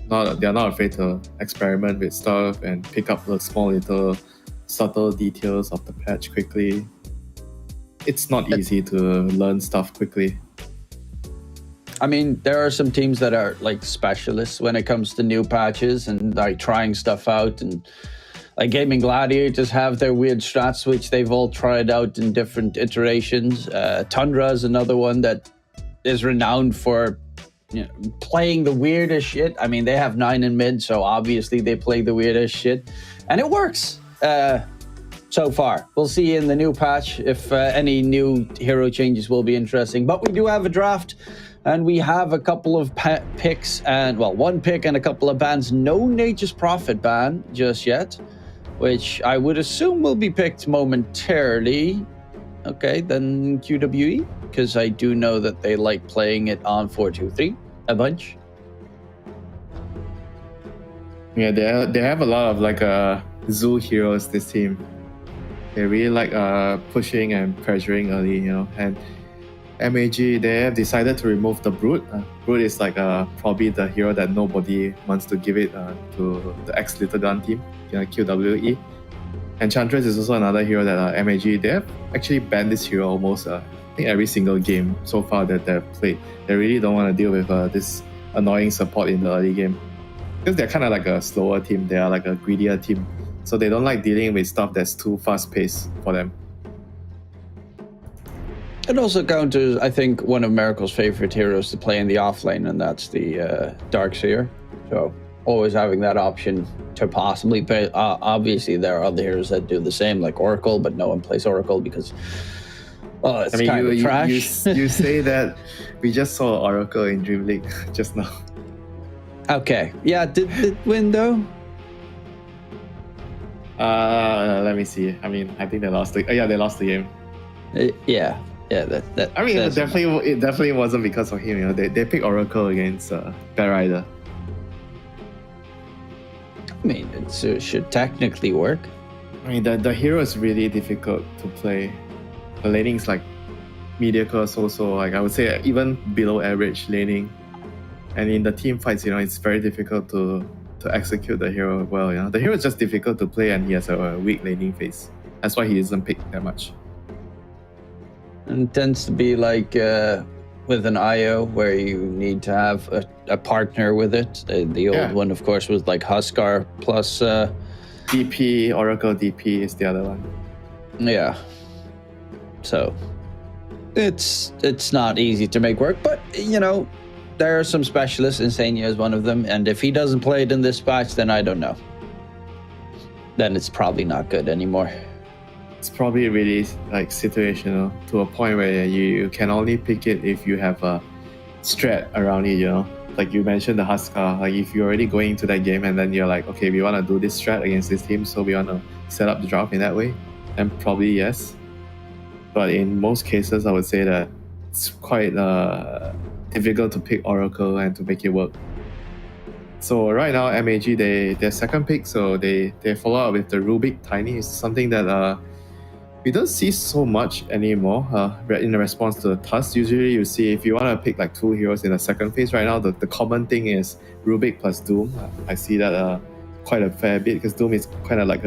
they're not afraid to experiment with stuff and pick up the small little subtle details of the patch quickly. It's not easy to learn stuff quickly. I mean, there are some teams that are like specialists when it comes to new patches and like trying stuff out, and like Gaming Gladiators have their weird strats, which they've all tried out in different iterations. Tundra is another one that is renowned for playing the weirdest shit. I mean, they have 9 in mid, so obviously they play the weirdest shit, and it works so far. We'll see in the new patch if any new hero changes will be interesting. But we do have a draft And we have a couple of picks and, well, one pick and a couple of bans. No Nature's Prophet ban just yet, which I would assume will be picked momentarily. Okay, then QWE, because I do know that they like playing it on 4-2-3 a bunch. Yeah, they have a lot of like zoo heroes, this team. They really like pushing and pressuring early, you know. And MAG, they have decided to remove the Brute. Brute is like probably the hero that nobody wants to give it to the ex-Little Gun team, QWE. And Chantress is also another hero that MAG, they have actually banned this hero almost I think every single game so far that they've played. They really don't want to deal with this annoying support in the early game. Because they're kind of like a slower team, they are like a greedier team. So they don't like dealing with stuff that's too fast-paced for them. It also counters, I think, one of Miracle's favorite heroes to play in the offlane, and that's the Darkseer. So always having that option to possibly play. Obviously, there are other heroes that do the same, like Oracle, but no one plays Oracle because, well, it's kind of trash. You say that. We just saw Oracle in Dream League just now. Okay. Yeah, did it win, though? Let me see. I mean, I think they lost the they lost the game. Yeah, that. I mean, it definitely wasn't because of him. You know, they picked Oracle against Bad Rider. I mean, it should technically work. I mean, the hero is really difficult to play. The laning is like mediocre, so like I would say even below average laning. And in the team fights, you know, it's very difficult to execute the hero well. You know, the hero is just difficult to play, and he has a weak laning phase. That's why he isn't picked that much. And it tends to be like with an IO where you need to have a partner with it. The old one, of course, was like Huskar plus DP, Oracle DP is the other one. Yeah. So it's not easy to make work, but you know, there are some specialists. Insania is one of them, and if he doesn't play it in this patch, then I don't know. Then it's probably not good anymore. It's probably really like situational to a point where you can only pick it if you have a strat around it, you know. Like you mentioned the Huskar, like if you're already going into that game and then you're like, okay, we want to do this strat against this team, so we want to set up the draft in that way, then probably yes. But in most cases, I would say that it's quite difficult to pick Oracle and to make it work. So right now, MAG, their second pick, so they follow up with the Rubik Tiny. It's something that we don't see so much anymore in response to the Tusk. Usually you see if you want to pick like two heroes in the second phase right now, the common thing is Rubik plus Doom. I see that quite a fair bit because Doom is kind of like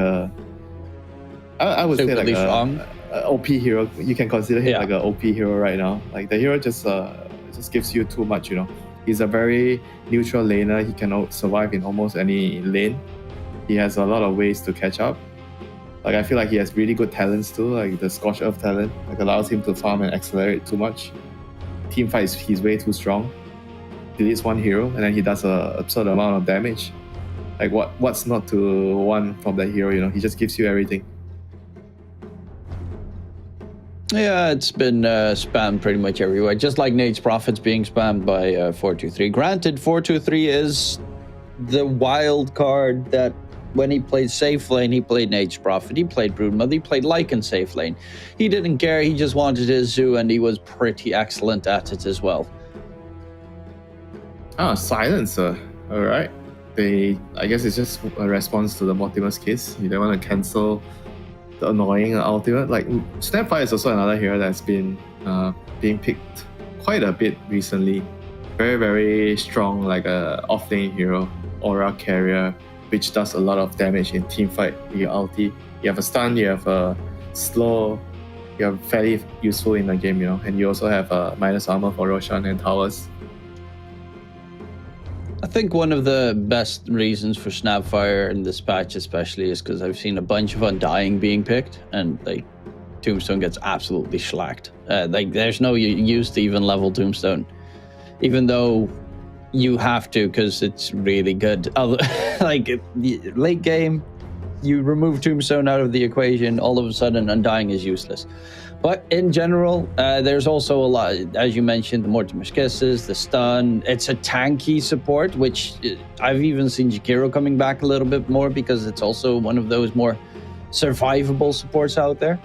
I would say like a OP hero. You can consider him like an OP hero right now. Like the hero just gives you too much, you know. He's a very neutral laner. He can survive in almost any lane. He has a lot of ways to catch up. Like I feel like he has really good talents too, like the Scorched Earth talent, like allows him to farm and accelerate too much. Team fights, he's way too strong. Deletes one hero and then he does an absurd amount of damage. Like what's not to want from that hero, you know? He just gives you everything. Yeah, it's been spammed pretty much everywhere. Just like Nate's Prophet's being spammed by 4-2-3. Granted, 4-2-3 is the wild card that when he played safe lane, he played Nate's Prophet. He played Broodmother. He played Lycan safe lane. He didn't care. He just wanted his zoo, and he was pretty excellent at it as well. Silencer. All right. I guess it's just a response to the Mortimer's case. You don't want to cancel the annoying ultimate. Like Snapfire is also another hero that's been being picked quite a bit recently. Very, very strong, like a off-lane hero, aura carrier, which does a lot of damage in team fight. You ulti, you have a stun, you have a slow, you're fairly useful in the game, you know, and you also have a minus armor for Roshan and towers. I think one of the best reasons for Snapfire in this patch especially is because I've seen a bunch of Undying being picked, and like Tombstone gets absolutely shellacked. Like there's no use to even level Tombstone, even though you have to because it's really good. Like late game, you remove Tombstone out of the equation, all of a sudden Undying is useless. But in general, there's also a lot, as you mentioned, the Mortimer's Kisses, the stun. It's a tanky support, which I've even seen Jakiro coming back a little bit more because it's also one of those more survivable supports out there.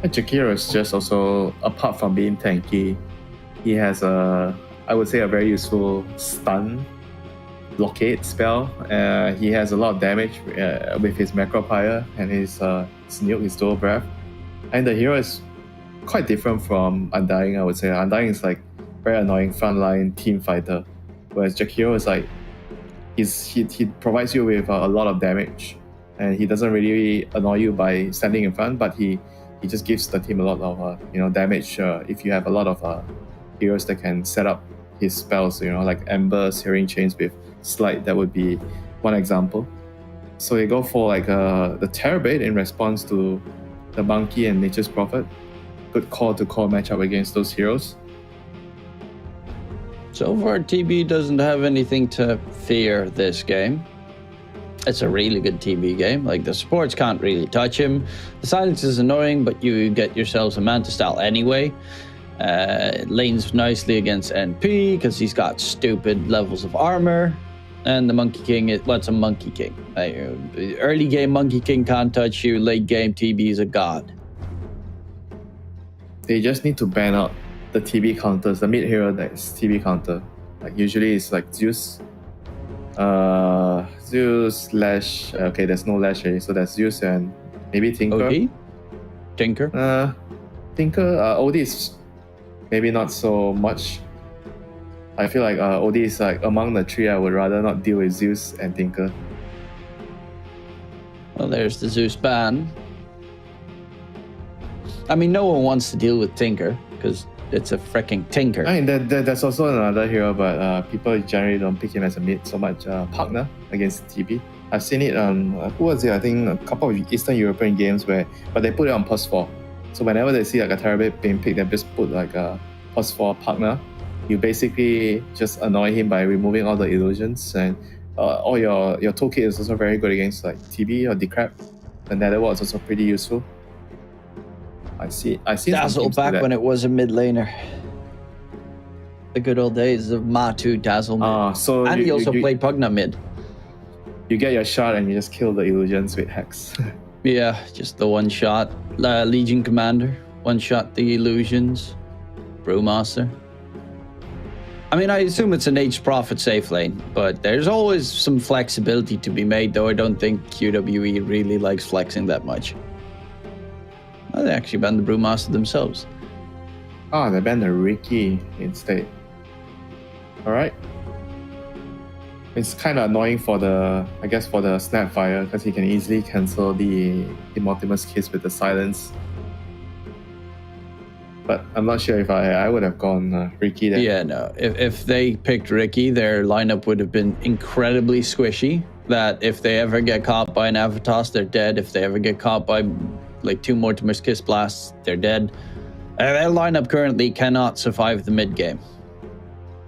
Jakiro is just also, apart from being tanky, he has I would say a very useful stun blockade spell. He has a lot of damage with his Macropire and his Nuke, his Dual Breath. And the hero is quite different from Undying, I would say. Undying is like very annoying frontline team fighter, whereas Jakiro is like he provides you with a lot of damage, and he doesn't really annoy you by standing in front, but he just gives the team a lot of damage if you have a lot of heroes that can set up his spells, like Ember, Searing Chains with Slide. That would be one example. So you go for like the Terrabait in response to the Monkey and Nature's Prophet. Good call-to-call matchup against those heroes. So far, TB doesn't have anything to fear this game. It's a really good TB game. Like, the supports can't really touch him. The silence is annoying, but you get yourselves a Manta style anyway. It lanes nicely against NP because he's got stupid levels of armor. And the Monkey King, it's a Monkey King. Early game Monkey King can't touch you. Late game TB is a god. They just need to ban out the TB counters, the mid hero that is TB counter. Like usually it's like Zeus, Lash. Okay, there's no Lash here, so that's Zeus and maybe Tinker. OD? Tinker? Tinker. OD is maybe not so much. I feel like OD is like among the three. I would rather not deal with Zeus and Tinker. Well, there's the Zeus ban. I mean, no one wants to deal with Tinker because it's a freaking Tinker. I mean, that's also another hero, but people generally don't pick him as a mid so much. Partner against TB. I've seen it on, who was it? I think a couple of Eastern European games but they put it on +4. So whenever they see like a Terrabait being picked, they just put like a +4 partner. You basically just annoy him by removing all the illusions, and all your toolkit is also very good against like TB or Decrep. The Netherwall is also pretty useful. I see. Dazzle back when it was a mid laner. The good old days of Matu Dazzle mid. So and he also played Pugna mid. You get your shot and you just kill the illusions with Hex. Yeah, just the one shot. Legion Commander, one shot the illusions. Brewmaster. I mean, I assume it's an H Prophet safe lane, but there's always some flexibility to be made, though I don't think QWE really likes flexing that much. Well, they actually banned the Brewmaster themselves. They banned the Ricky instead. Alright. It's kind of annoying for the Snapfire, because he can easily cancel the Mortimer's Kiss with the silence. But I'm not sure if I would have gone Ricky there. Yeah, no. If they picked Ricky, their lineup would have been incredibly squishy. That if they ever get caught by an Avatos, they're dead. If they ever get caught by like 2 Mortimer's Kiss blasts, they're dead. Their lineup currently cannot survive the mid game.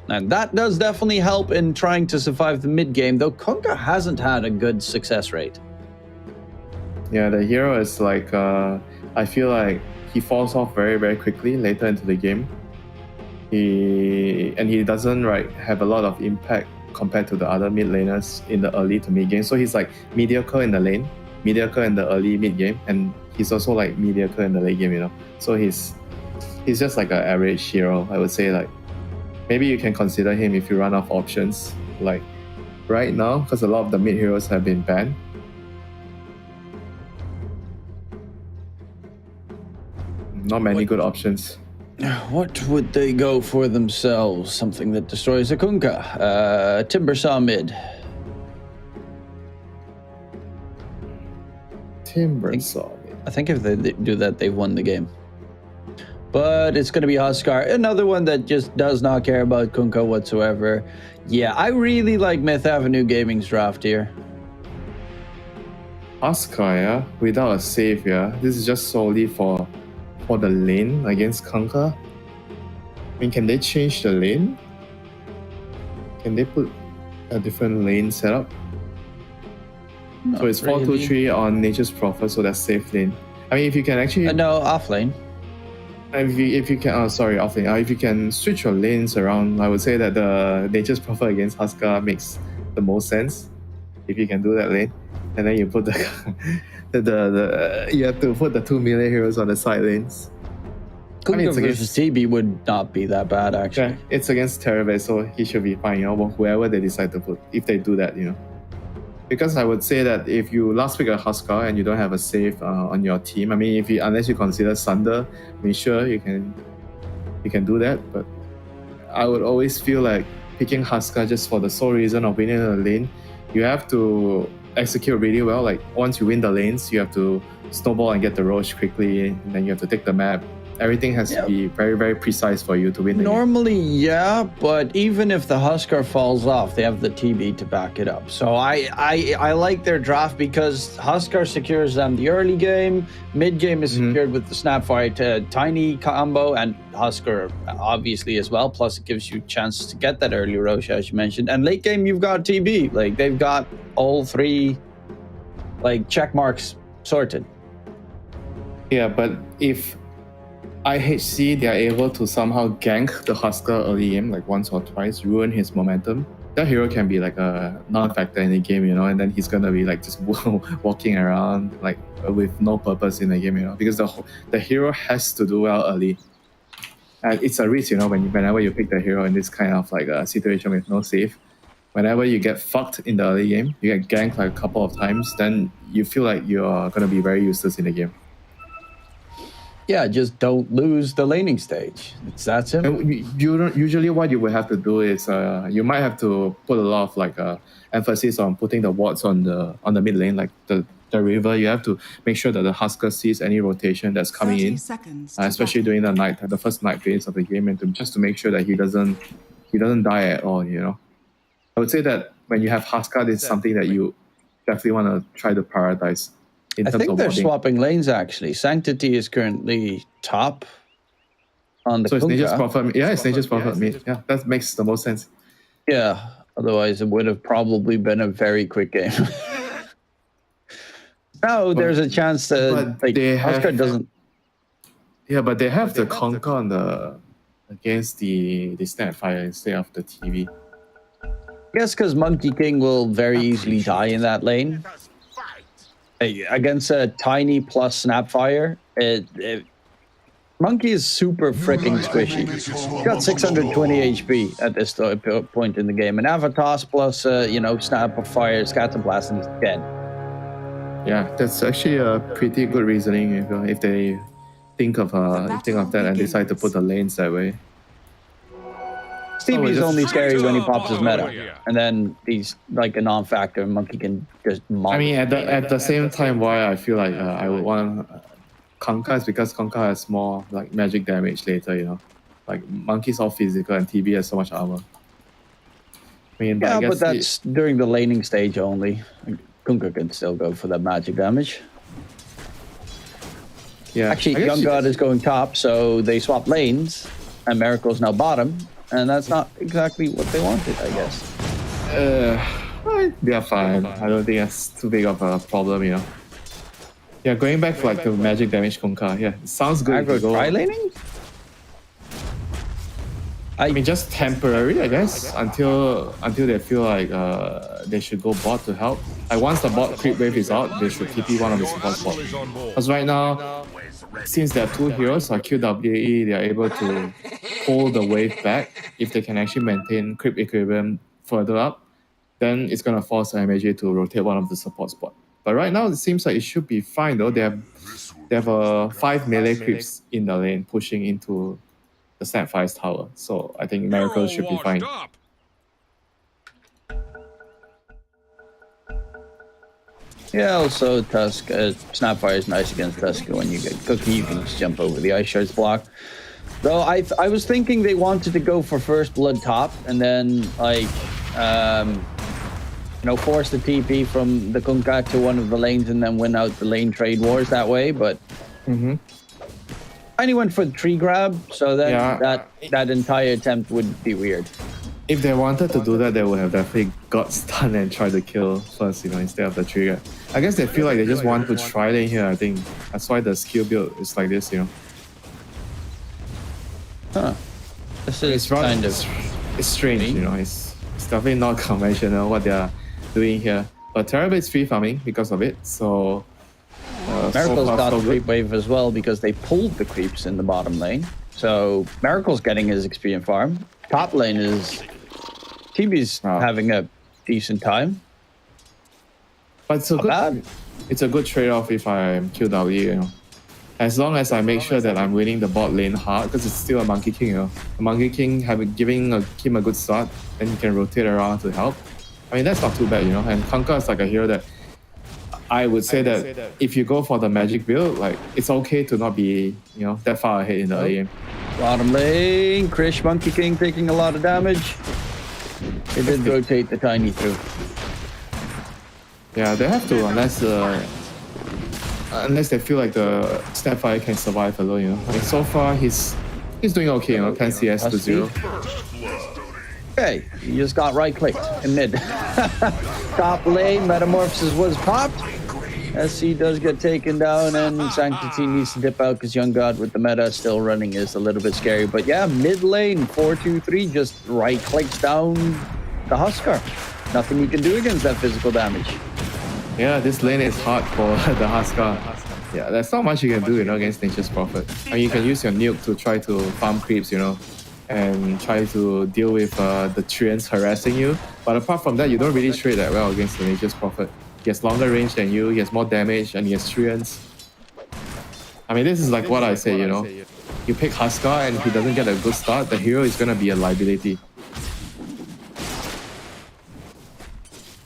And that does definitely help in trying to survive the mid game, though Kunkka hasn't had a good success rate. Yeah, the hero is like, I feel like he falls off very, very quickly later into the game. He doesn't have a lot of impact compared to the other mid laners in the early to mid game. So he's like mediocre in the lane, mediocre in the early mid game, and he's also like mediocre in the late game, So he's just like an average hero, I would say. Like maybe you can consider him if you run off options. Like right now, because a lot of the mid heroes have been banned. Not many good options. What would they go for themselves? Something that destroys a Kunkka. Timbersaw mid. Timbersaw mid. I think if they do that, they've won the game. But it's going to be Huskar. Another one that just does not care about Kunkka whatsoever. Yeah, I really like Myth Avenue Gaming's draft here. Huskar, yeah? Without a save, yeah? This is just solely for the lane against Kunkka. I mean, can they change the lane? Can they put a different lane setup? So it's 4-2-3 on Nature's Prophet, so that's safe lane. I mean, if you can actually... no, off lane. If you can... sorry, off lane. If you can switch your lanes around, I would say that the Nature's Prophet against Huskar makes the most sense. If you can do that lane. And then you put you have to put the 2 melee heroes on the side lanes. Kunkka versus TB would not be that bad, actually. Yeah, it's against Terabase, so he should be fine, whoever they decide to put, if they do that, Because I would say that if you last pick a Huskar and you don't have a save on your team, I mean, unless you consider Sunder, I mean, sure, you can do that, but I would always feel like picking Huskar just for the sole reason of winning a lane, you have to execute really well. Like, once you win the lanes, you have to snowball and get the Roche quickly, and then you have to take the map. Everything has to be very, very precise for you to win the game. Normally, yeah, but even if the Huskar falls off, they have the TB to back it up. So I like their draft because Huskar secures them the early game, mid game is secured with the Snapfire to Tiny combo, and Huskar obviously as well. Plus, it gives you a chance to get that early Roche, as you mentioned. And late game, you've got TB. Like, they've got all three check marks sorted. Yeah, but if IHC, they are able to somehow gank the Huskar early game, like once or twice, ruin his momentum. That hero can be like a non-factor in the game, and then he's gonna be like just walking around like with no purpose in the game, because the hero has to do well early. And it's a risk, whenever you pick the hero in this kind of like a situation with no save. Whenever you get fucked in the early game, you get ganked like a couple of times, then you feel like you're gonna be very useless in the game. Yeah, just don't lose the laning stage. It's that simple. Usually what you would have to do is you might have to put a lot of emphasis on putting the wards on the mid lane, like the river. You have to make sure that the Huskar sees any rotation that's coming in, especially during the first night phase of the game, and just to make sure that he doesn't die at all. I would say that when you have Huskar, this is something that you definitely want to try to prioritize. I think they're swapping lanes, actually. Sanctity is currently top on the Kunkka. It's Nature's Prophet. Yeah, it's Nature's Prophet mid. Yeah, that makes the most sense. Yeah, otherwise it would have probably been a very quick game. Now there's a chance that Huskar doesn't... Yeah, but they have the Kunkka against the Snapfire instead of the TV. I guess because Monkey King will very easily die in that lane. Against a Tiny plus Snapfire, Monkey is super freaking squishy. He's got 620 HP at this point in the game, and Avatos plus Snapfire, Scatter Blast, and he's dead. Yeah, that's actually a pretty good reasoning if they think of that and decide to put the lanes that way. Stevie is only scary when he pops his meta, and then he's like a non-factor, and Monkey can just mob. I mean, at the same time, why I feel like I would want Kunkka is because Kunkka has more like magic damage later, Like Monkey's all physical and TB has so much armor. I mean, but that's during the laning stage only. Kunkka can still go for that magic damage. Yeah. Actually, Young God is going top, so they swap lanes, and Miracle's now bottom. And that's not exactly what they wanted, I guess. They're fine. I don't think that's too big of a problem, Yeah, going back to the magic damage Kunkka. Yeah, it sounds good. Aggro tri-laning? I mean, just temporary, I guess, until they feel like they should go bot to help. Like once the bot creep wave is out, they should TP one of the support bot. Because right now, since there are two heroes, like QWE, they are able to hold the wave back. If they can actually maintain creep equilibrium further up, then it's going to force MAJ to rotate one of the support spot. But right now, it seems like it should be fine though. They have 5 melee creeps in the lane pushing into the Snapfire's tower. So I think Miracle should be fine. Yeah, also Tusk, Snapfire is nice against Tusk. When you get Cookie, you can just jump over the Ice Shards block. Though I was thinking they wanted to go for first blood top and then force the TP from the Kunkka to one of the lanes and then win out the lane trade wars that way, but I only went for the tree grab, so then that entire attempt would be weird. if they wanted to do that, they would have definitely got stunned and tried to kill first, instead of the trigger. I guess they feel like they just want to try it here. I think that's why the skill build is like this, Huh. This is kind of... It's strange, It's definitely not conventional what they are doing here. But Terrible is free farming because of it, so... Miracle's got so creep wave as well because they pulled the creeps in the bottom lane. So Miracle's getting his XP and farm. Top lane is... TB's having a decent time. But it's a good trade-off if I'm QW, As long as I make sure that I'm winning the bot lane hard, because it's still a Monkey King, A Monkey King giving him a good start, then he can rotate around to help. I mean, that's not too bad, And Kunkka is like a hero that I would say that if you go for the magic build, like, it's okay to not be, that far ahead in the early game. Bottom lane, Krish Monkey King taking a lot of damage. They did rotate the Tiny through. Yeah, they have to, unless they feel like the Snapfire can survive alone, I mean, so far he's doing okay, 10 CS to 0. Okay, you just got right clicked in mid. Top lane, Metamorphosis was popped. SC does get taken down, and Sanctity needs to dip out because Young God with the meta still running is a little bit scary. But yeah, mid lane, 4-2-3 just right clicks down the Huskar. Nothing you can do against that physical damage. Yeah, this lane is hard for the Huskar. Yeah, there's not much you can do, against Nature's Prophet. I mean, you can use your nuke to try to farm creeps, and try to deal with the treants harassing you. But apart from that, you don't really trade that well against the Nature's Prophet. He has longer range than you, he has more damage, and he has treants. I mean, this is like what I say, You pick Huskar and he doesn't get a good start, the hero is gonna be a liability.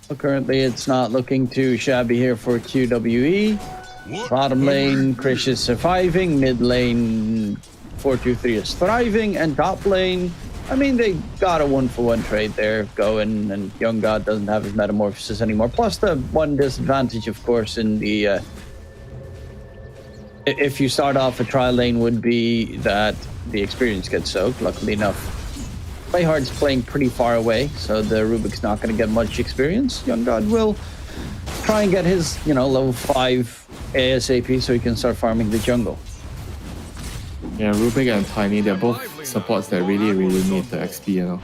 Well, currently, it's not looking too shabby here for QWE. Bottom lane, Krish is surviving. Mid lane, 4-2-3 is thriving. And top lane, I mean, they got a 1-for-1 trade there going, and Young God doesn't have his Metamorphosis anymore. Plus, the one disadvantage, of course, in the... if you start off a trial lane would be that the experience gets soaked. Luckily enough, Playhard's playing pretty far away, so the Rubik's not going to get much experience. Young God will try and get his, level 5 ASAP so he can start farming the jungle. Yeah, Rubik and Tiny, they're both supports that really, really need the XP,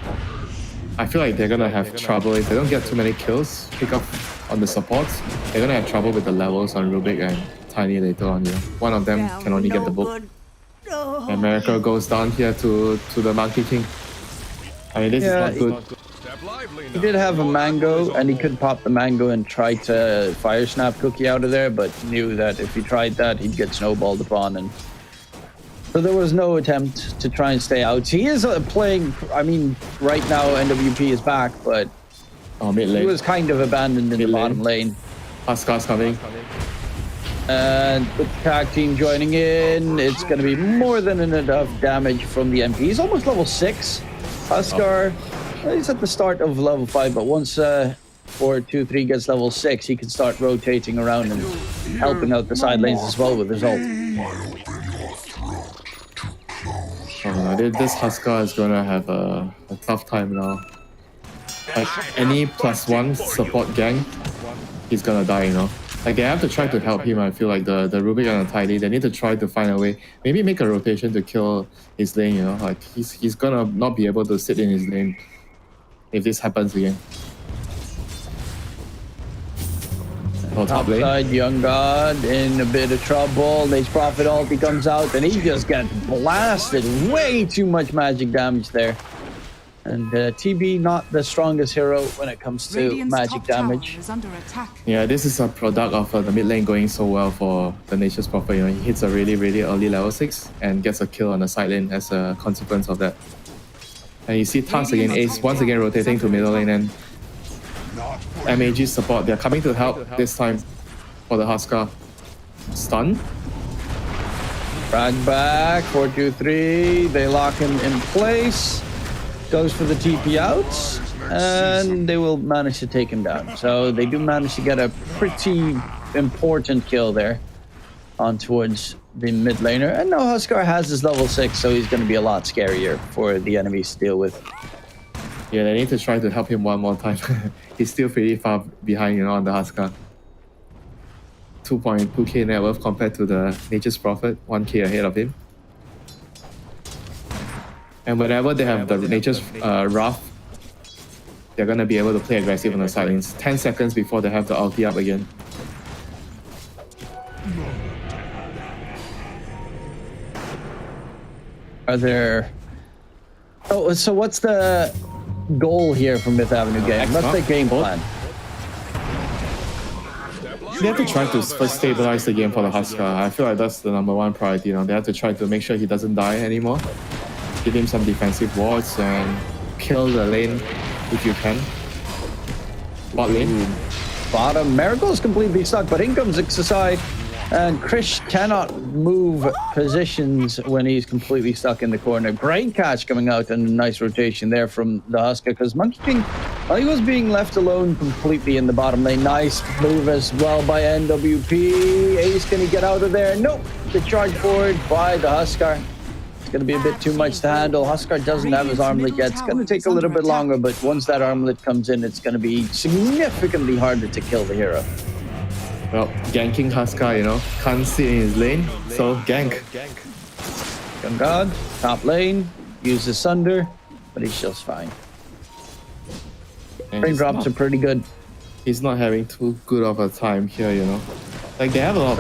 I feel like they're gonna have trouble if they don't get too many kills, pick up on the supports. They're gonna have trouble with the levels on Rubik and Tiny later on, One of them can only get the book. And Miracle goes down here to the Monkey King. I mean, this is not good. He did have a mango, and he could pop the mango and try to fire snap Cookie out of there, but knew that if he tried that, he'd get snowballed upon, and so there was no attempt to try and stay out. He is playing, I mean, right now NWP is back, but mid lane. He was kind of abandoned in the bottom lane. Huskar's coming. And with the tag team joining in, it's going to be more than enough damage from the MP. He's almost level 6. Huskar, he's at the start of level 5, but once 4-2-3 gets level 6, he can start rotating around and helping out the side lanes as well with his ult. This Huskar is gonna have a tough time now. Like any +1 support gang, he's gonna die, Like they have to try to help him. I feel like the Rubik and the Tiny, they need to try to find a way, maybe make a rotation to kill his lane, Like he's gonna not be able to sit in his lane if this happens again. Top side, Young God in a bit of trouble. Nate's Prophet ulti comes out, and he just gets blasted. Way too much magic damage there. And TB not the strongest hero when it comes to magic damage. Yeah, this is a product of the mid lane going so well for the Nature's Prophet. He hits a really, really early level 6 and gets a kill on the side lane as a consequence of that. And you see Tux again, Ace once again rotating to middle lane, and MAG support, they're coming to help this time for the Huskar. Stun. Frag back, 4-2-3, they lock him in place. Goes for the TP outs, and they will manage to take him down. So they do manage to get a pretty important kill there on towards the mid laner. And now Huskar has his level 6, so he's going to be a lot scarier for the enemies to deal with. Yeah, they need to try to help him one more time. He's still pretty far behind, on the Huskar. 2.2k net worth compared to the Nature's Prophet, 1k ahead of him. And whenever they have the Nature's Wrath, they're gonna be able to play aggressive on the sidelines. 10 seconds before they have the ulti up again. Are there... Oh, so what's the goal here from Myth Avenue game? What's the game plan? They have to try to first stabilize the game for the Huskar. I feel like that's the #1 priority. They have to try to make sure he doesn't die anymore. Give him some defensive wards and kill the lane if you can. Bot lane. Bottom. Miracle's completely stuck, but in comes XSI. And Krish cannot move positions when he's completely stuck in the corner. Great catch coming out and a nice rotation there from the Huskar, because Monkey King, well, he was being left alone completely in the bottom lane. Nice move as well by NWP. Ace, can he get out of there? Nope. The charge forward by the Huskar. It's going to be a bit too much to handle. Huskar doesn't have his armlet yet. It's going to take a little bit longer, but once that armlet comes in, it's going to be significantly harder to kill the hero. Well, ganking Huskar, can't sit in his lane, so gank. Gun God, top lane, uses Sunder, but he's just fine. Frame drops are pretty good. He's not having too good of a time here, Like, they have a lot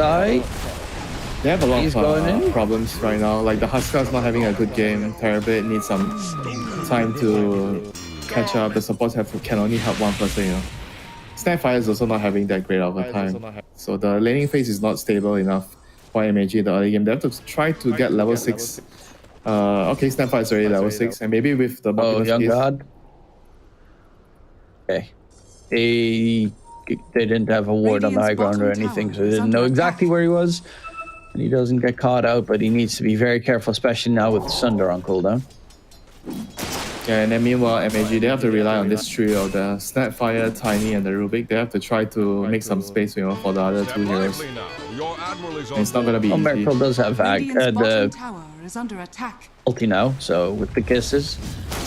of problems right now. Like, the Huskar's not having a good game. Terabit needs some time to catch up. The supports can only help one person, Snapfire is also not having that great of a time. So the laning phase is not stable enough for MAG in the early game. They have to try to get level 6. Okay, Snapfire is already level 6. And maybe with the... Young God. Okay. They didn't have a ward on the high ground or anything, so they didn't know exactly where he was. And he doesn't get caught out, but he needs to be very careful, especially now with Sunder on cooldown. Yeah, and then meanwhile, MAG, they have to rely on this trio, the Snapfire, Tiny, and the Rubik. They have to try to make some space, for the other two heroes. And it's not gonna be easy. Miracle does have the ulti now, so with the kisses,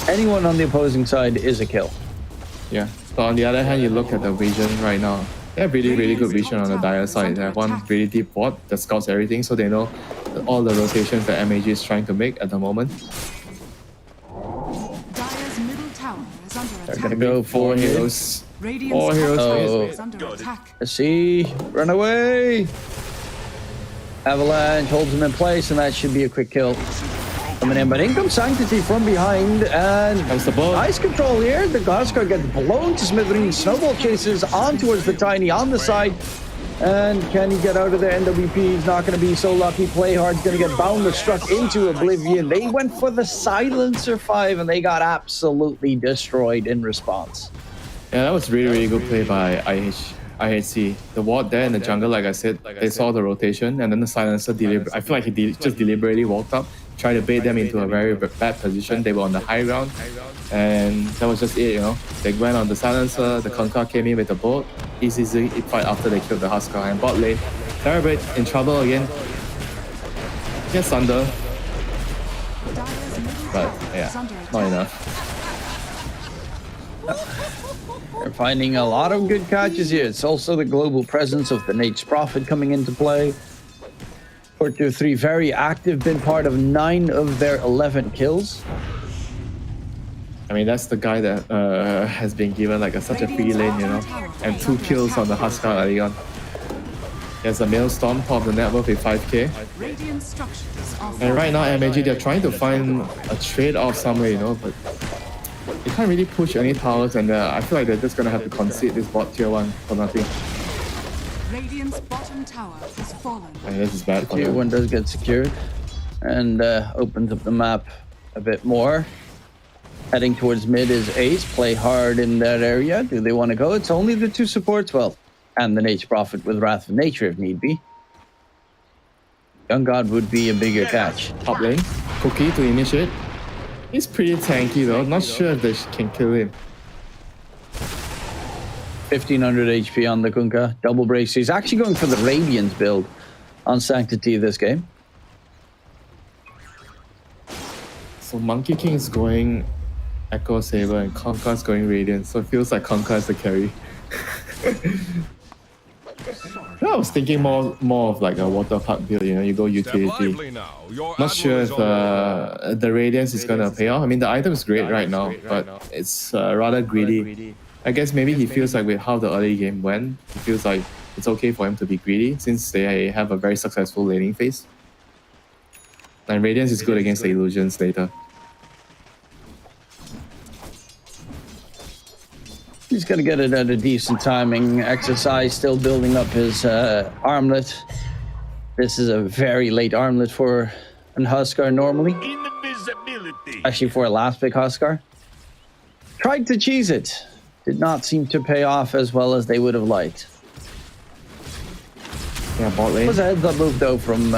anyone on the opposing side is a kill. Yeah, but on the other hand, you look at the vision right now. They have really, really good vision on the Dire side. They have one really deep ward that scouts everything, so they know all the rotations that MAG is trying to make at the moment. They're gonna go for heroes. 4 heroes. Let's see. Run away. Avalanche holds him in place, and that should be a quick kill. Coming in, but in comes Sanctity from behind, and nice control here. The Huskar gets blown to smithereens. Snowball chases on towards the Tiny on the side. And can he get out of there? NWP is not going to be so lucky. Playhard's going to get boundless struck into oblivion. They went for the Silencer 5 and they got absolutely destroyed in response. Yeah, that was really, really good play by IHC. The ward there in the jungle, like I said, they saw the rotation, and then the Silencer, I feel like he just deliberately walked up, tried to bait them into a very bad position. They were on the high ground, and that was just it, They went on the Silencer, the Conquer came in with the bolt. Easy fight after they killed the Huskar. And bot lane, Terabit in trouble again. Yes, Sunder. But yeah, not enough. They're finding a lot of good catches here. It's also the global presence of the Nature's Prophet coming into play. 423 very active, been part of 9 of their 11 kills. I mean, that's the guy that has been given like such a free lane, and 2 kills on the Huskar early on. There's a Maelstrom top of the network with 5k. And right now, MAG, they're trying to find a trade-off somewhere, but they can't really push any towers, and I feel like they're just gonna have to concede this bot tier 1 for nothing. Radiant's bottom tower has fallen. And this is bad for Tier them. 1 does get secured and opens up the map a bit more. Heading towards mid is Ace. Play hard in that area. Do they want to go? It's only the 2 supports, and the Nature's Prophet with Wrath of Nature if need be. Young God would be a bigger catch. Top lane, Cookie to initiate. He's pretty tanky though. Not sure if they can kill him. 1500 HP on the Kunkka. Double brace. He's actually going for the Radiance build on Sanctity this game. So Monkey King is going Echo Saber and Conquer's going Radiant, so it feels like Conquer is the carry. I was thinking more of like a water park build, you know, you go utility. Not sure if the Radiance is gonna pay off. I mean, the item is great right now, but it's rather greedy. I guess maybe he feels like with how the early game went, he feels like it's okay for him to be greedy since they have a very successful laning phase. And Radiance is good against the illusions later. He's going to get it at a decent timing. Exercise still building up his armlet. This is a very late armlet for an Huskar normally. Invisibility. Actually for a last pick Huskar. Tried to cheese it. Did not seem to pay off as well as they would have liked. Yeah, bot lane. It was a heads up move though from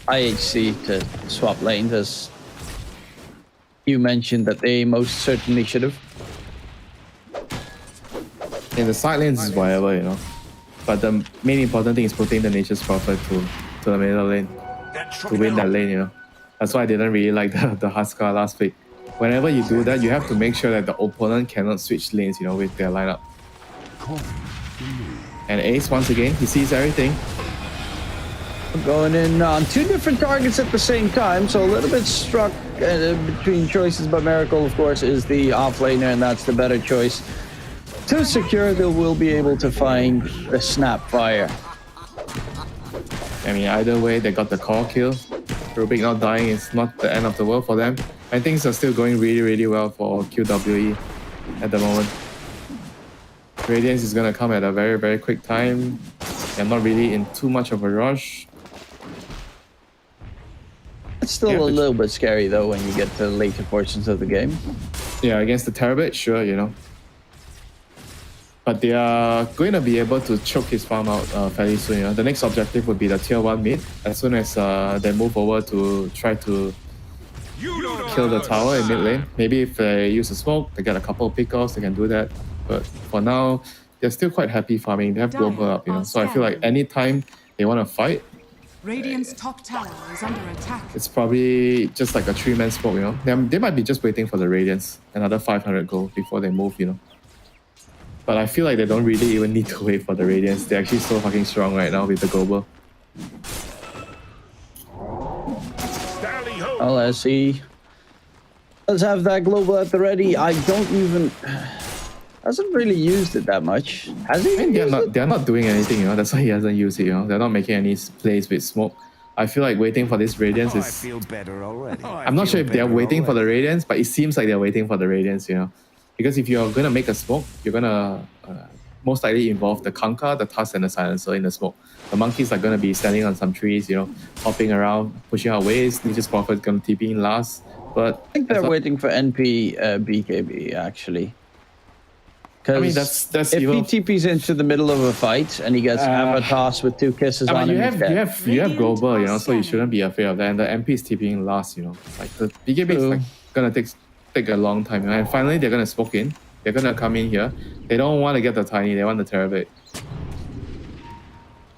IHC to swap lanes, as you mentioned that they most certainly should have. In the side lanes is viable, you know. But the main important thing is putting the Nature's Prophet to the middle lane to win that lane, you know. That's why I didn't really like the Huskar last pick. Whenever you do that, you have to make sure that the opponent cannot switch lanes, you know, with their lineup. And Ace, once again, he sees everything. Going in on two different targets at the same time, so a little bit struck between choices, but Miracle, of course, is the offlaner, and that's the better choice. To secure, they will be able to find the Snapfire. I mean, either way, they got the core kill. Rubik not dying is not the end of the world for them. And things are still going really, really well for QWE at the moment. Radiance is going to come at a very, very quick time. They're not really in too much of a rush. It's still a little bit scary, though, when you get to later portions of the game. Yeah, against the Terabit, sure, you know. But they are going to be able to choke his farm out fairly soon. You know? The next objective would be the tier 1 mid. As soon as they move over to try to kill the tower in mid lane. Maybe if they use a smoke, they get a couple of pick-offs, they can do that. But for now, they're still quite happy farming. They have global up, you know. So I feel like anytime they want to fight, Radiant's top tower is under attack. it's probably just like a 3-man smoke, you know. They might be just waiting for the Radiance, another 500 gold before they move, you know. But I feel like they don't really even need to wait for the Radiance. They're actually so fucking strong right now with the global. Well, let's see. Let's have that global at the ready. I don't even... hasn't really used it that much. Has he? I mean, they're not doing anything, you know. That's why he hasn't used it, you know. They're not making any plays with smoke. I feel like waiting for this Radiance is... I feel better already. I'm not sure if they're waiting for the Radiance, but it seems like they're waiting for the Radiance, you know. Because if you're going to make a smoke, you're going to most likely involve the Kanka, the Tusk, and the Silencer in the smoke. The monkeys are going to be standing on some trees, you know, hopping around, pushing out waves. Nature's Prophet's going to TP in last. But I think they're waiting for NP BKB, actually. I mean, that's if even... he TPs into the middle of a fight and he gets hammer toss with 2 kisses on him, you have global, you know, so you shouldn't be afraid of that. And the MP is TPing last, you know. Like the BKB is like going to take a long time, you know? And finally they're going to smoke in. They're going to come in here. They don't want to get the tiny, they want the Terabit.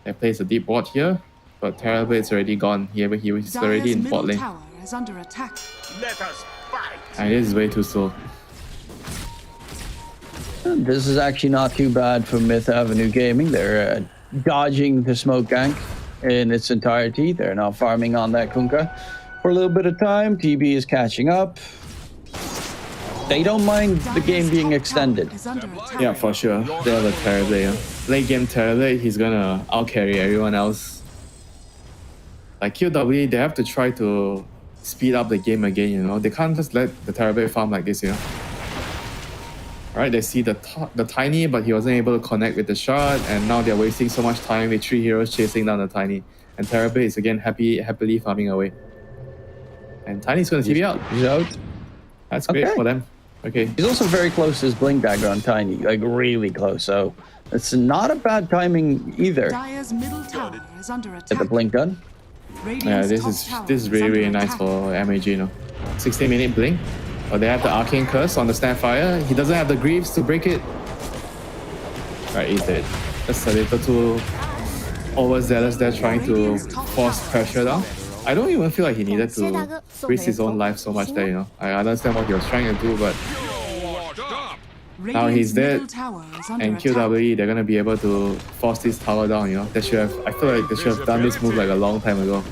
They place a deep ward here, but Terabit's already gone. He's already in bot lane. Tower is under attack. Let us fight. And this is way too slow. This is actually not too bad for Myth Avenue Gaming. They're dodging the smoke gank in its entirety. They're now farming on that Kunkka for a little bit of time. TB is catching up. They don't mind the game being extended. Yeah, for sure. They have a Terabit. Yeah. Late game Terabit, he's gonna outcarry everyone else. Like QW, they have to try to speed up the game again, you know. They can't just let the Terabit farm like this, you know. Right, they see the tiny, but he wasn't able to connect with the shot, and now they're wasting so much time with 3 heroes chasing down the tiny. And Terabit is again happily farming away. And Tiny's gonna TP out. He's out. That's great for them. Okay. He's also very close to his Blink Dagger on Tiny, like really close, so it's not a bad timing either. Dire's middle tower is under attack. Get the Blink gun. Yeah, this is really nice for MAG, you know. 16-minute blink. Oh, they have the Arcane Curse on the Snapfire. He doesn't have the Greaves to break it. Right, he's dead. Just a little too overzealous there, trying to force pressure down. I don't even feel like he needed to risk his own life so much there, you know. I understand what he was trying to do, but now he's dead, and QWE, they're gonna be able to force this tower down, you know. They should have, I feel like they should have done this move like a long time ago.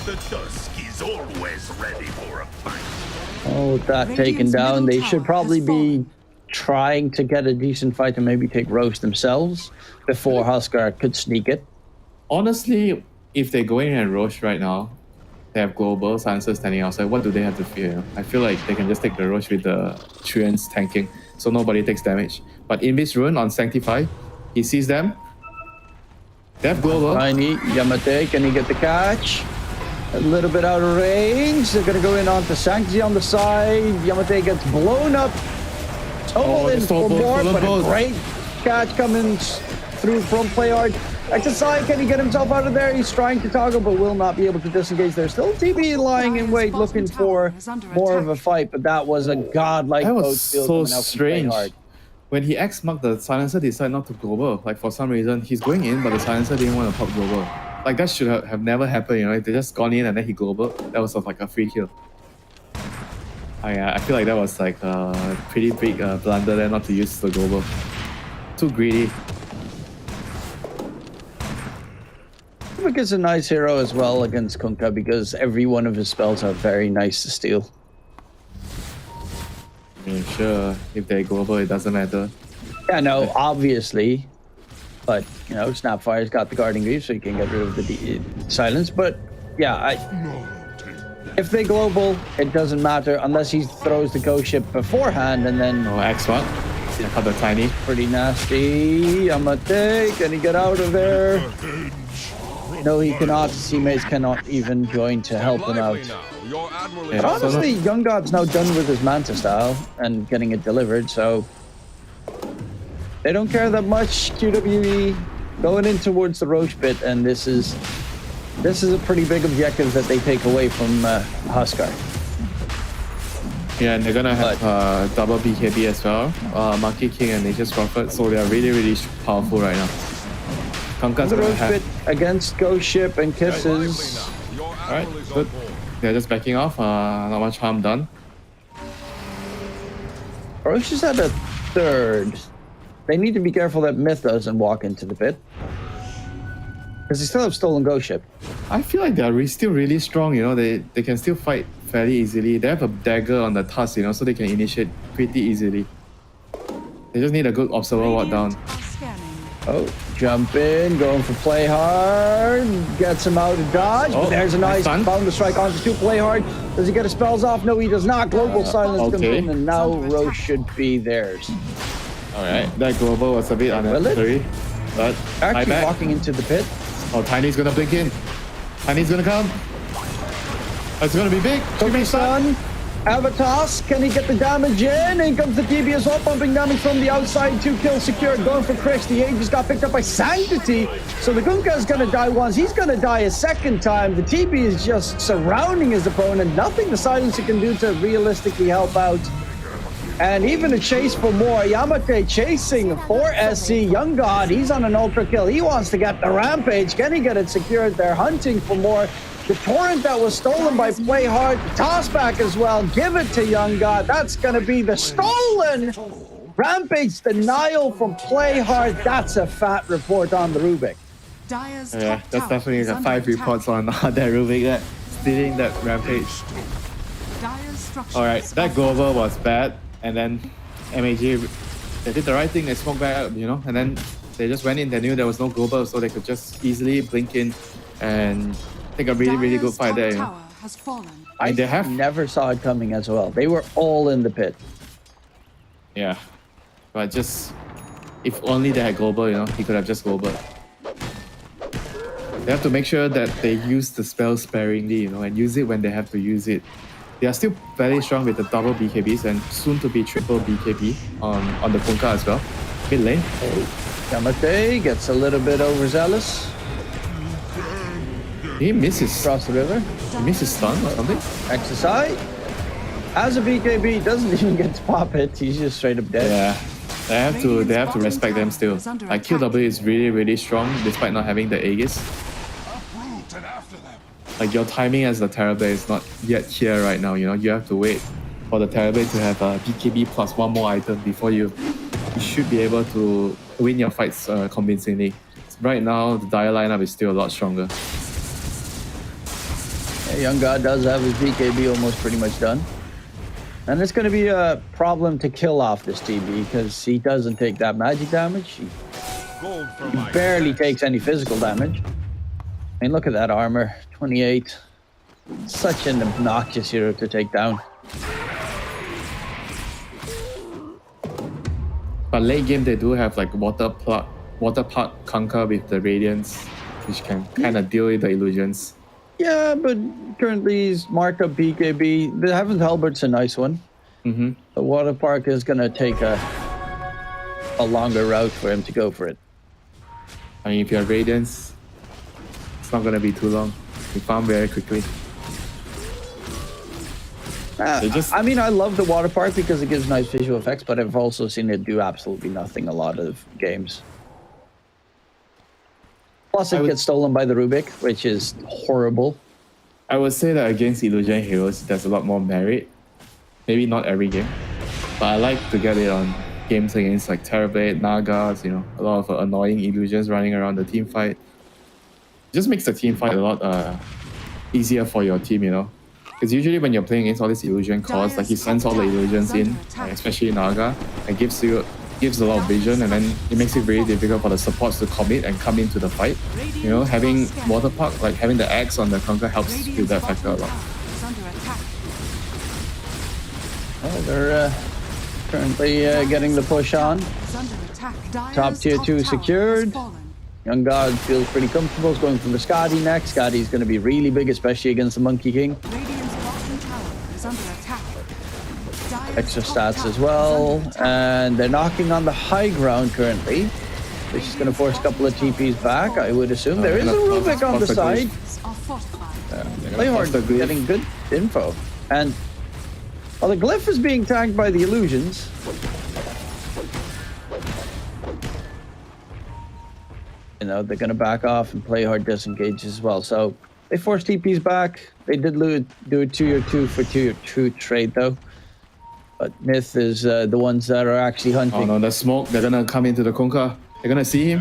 The dusk is always ready for a fight. Oh, with that taken down, they should probably be trying to get a decent fight and maybe take Roche themselves before Huskar could sneak it. Honestly, if they go in and Roche right now, they have global silencers standing outside, what do they have to fear? I feel like they can just take the Roche with the Truants tanking, so nobody takes damage. But in this rune on Sanctify, he sees them. They have global. Tiny, Yamate, can he get the catch? A little bit out of range. They're gonna go in onto Sancti on the side. Yamate gets blown up. Total in for more, but a great catch coming through from Playhard. XSI, can he get himself out of there? He's trying to toggle, but will not be able to disengage there. Still TB lying in wait, looking for more of a fight, but that was a godlike That boat was field so coming out from strange. Playhard. When he X-marked, the silencer decided not to global. Like, for some reason, he's going in, but the silencer didn't want to pop global. Like, that should have never happened, you know. If they just gone in and then he global, that was like a free kill. I feel like that was like a pretty big blunder there not to use the global. Too greedy. Havoc is a nice hero as well against Kunkka because every one of his spells are very nice to steal. I mean, sure, if they global, it doesn't matter. Yeah, no, obviously. But, you know, Snapfire's got the Guarding Greaves, so you can get rid of the silence. But, yeah, if they global, it doesn't matter unless he throws the ghost ship beforehand and then... Oh, X1. Cut the Tiny. Pretty nasty. Yamate, can he get out of there? No, he cannot. Teammates cannot even join to help him out. Yeah, But honestly, Young God's now done with his Manta style and getting it delivered, so they don't care that much. QWE going in towards the Roche bit, and this is a pretty big objective that they take away from Huskar. Yeah, and they're gonna have double BKB as well. Monkey King and Nature's Prophet, so they are really, really powerful right now. Kunkka's The gonna Roche have... bit against Ghost Ship and Kisses. Alright, good. They're just backing off, not much harm done. Roche is at a third. They need to be careful that Myth doesn't walk into the pit. Because they still have stolen Ghost Ship. I feel like they're still really strong, you know, they can still fight fairly easily. They have a dagger on the tusk, you know, so they can initiate pretty easily. They just need a good observer ward down. Oh, jump in, going for play hard, gets him out of dodge, but there's a nice bound strike onto two play hard. Does he get his spells off? No, he does not. Global silence comes in, and now Roche should be theirs. Alright, that global was a bit unnecessary, but actually walking into the pit. Oh, Tiny's gonna blink in. Tiny's gonna come. It's gonna be big. Sun, Avatos, can he get the damage in? In comes the TB as well, pumping damage from the outside. 2 kills secured, going for Crix. The Aegis got picked up by Sanctity. So the Kunkka is gonna die once. He's gonna die a second time. The TB is just surrounding his opponent. Nothing the Silencer can do to realistically help out. And even a chase for more. Yamate chasing for SC. Young God, he's on an ultra kill. He wants to get the Rampage. Can he get it secured? They're hunting for more. The Torrent that was stolen by Play Hard, toss back as well. Give it to Young God. That's going to be the stolen Rampage denial from Play Hard. That's a fat report on the Rubik. Yeah, that's definitely the 5 reports on that Rubik, that stealing that Rampage. Alright, that global was bad, and then MAG, they did the right thing, they smoked back up, you know, and then they just went in, they knew there was no global, so they could just easily blink in and take a really, really good fight there, you know. I never saw it coming as well. They were all in the pit. Yeah, but just, if only they had global, you know, he could have just global. They have to make sure that they use the spell sparingly, you know, and use it when they have to use it. They are still very strong with the double BKBs and soon to be triple BKB on the Kunkka as well. Mid lane. Yamate gets a little bit overzealous. He misses. Across the river. He misses stun or something. XSI. As a BKB, doesn't even get to pop it. He's just straight up dead. Yeah. They have to respect them still. Like QW is really, really strong despite not having the Aegis. like your timing as the Terrorblade is not yet here right now. You know, you have to wait for the Terrorblade to have a BKB plus one more item before you should be able to win your fights convincingly. Right now, the Dire lineup is still a lot stronger. Yeah, Young God does have his BKB almost pretty much done. And it's going to be a problem to kill off this TB because he doesn't take that magic damage. He barely takes any physical damage. I mean, look at that armor, 28. Such an obnoxious hero to take down. But late game, they do have like Water Park Conquer with the Radiance, which can kind of deal with the illusions. Yeah, but currently he's marked up BKB. The Heaven's Halbert's a nice one. Mm-hmm. The Water Park is going to take a longer route for him to go for it. I mean, if you have Radiance, it's not going to be too long. You farm very quickly. I mean, I love the Water Park because it gives nice visual effects, but I've also seen it do absolutely nothing a lot of games. Plus, it gets stolen by the Rubik, which is horrible. I would say that against Illusion Heroes, there's a lot more merit. Maybe not every game, but I like to get it on games against like Terrorblade, Nagas, you know, a lot of annoying illusions running around the team fight. It just makes the team fight a lot easier for your team, you know. Because usually when you're playing against all these illusion cores, like he sends all the illusions in, especially Naga, and gives a lot of vision, and then it makes it very difficult for the supports to commit and come into the fight. You know, having Water Park, like having the Axe on the Conquer helps with that factor a lot. Oh, they're currently getting the push on. Top tier 2 secured. Young God feels pretty comfortable. He's going for the Skadi next. Skadi's going to be really big, especially against the Monkey King. Extra stats as well. And they're knocking on the high ground currently, which is going to force a couple of TPs back, I would assume. There is a Rubik on the side. Playhard getting good info. And well, the Glyph is being tagged by the illusions. You know, they're going to back off and play hard disengage as well. So they forced TPs back. They did do a 2-2 for 2 trade though. But Myth is the ones that are actually hunting. Oh no, the smoke. They're going to come into the Conquer. They're going to see him.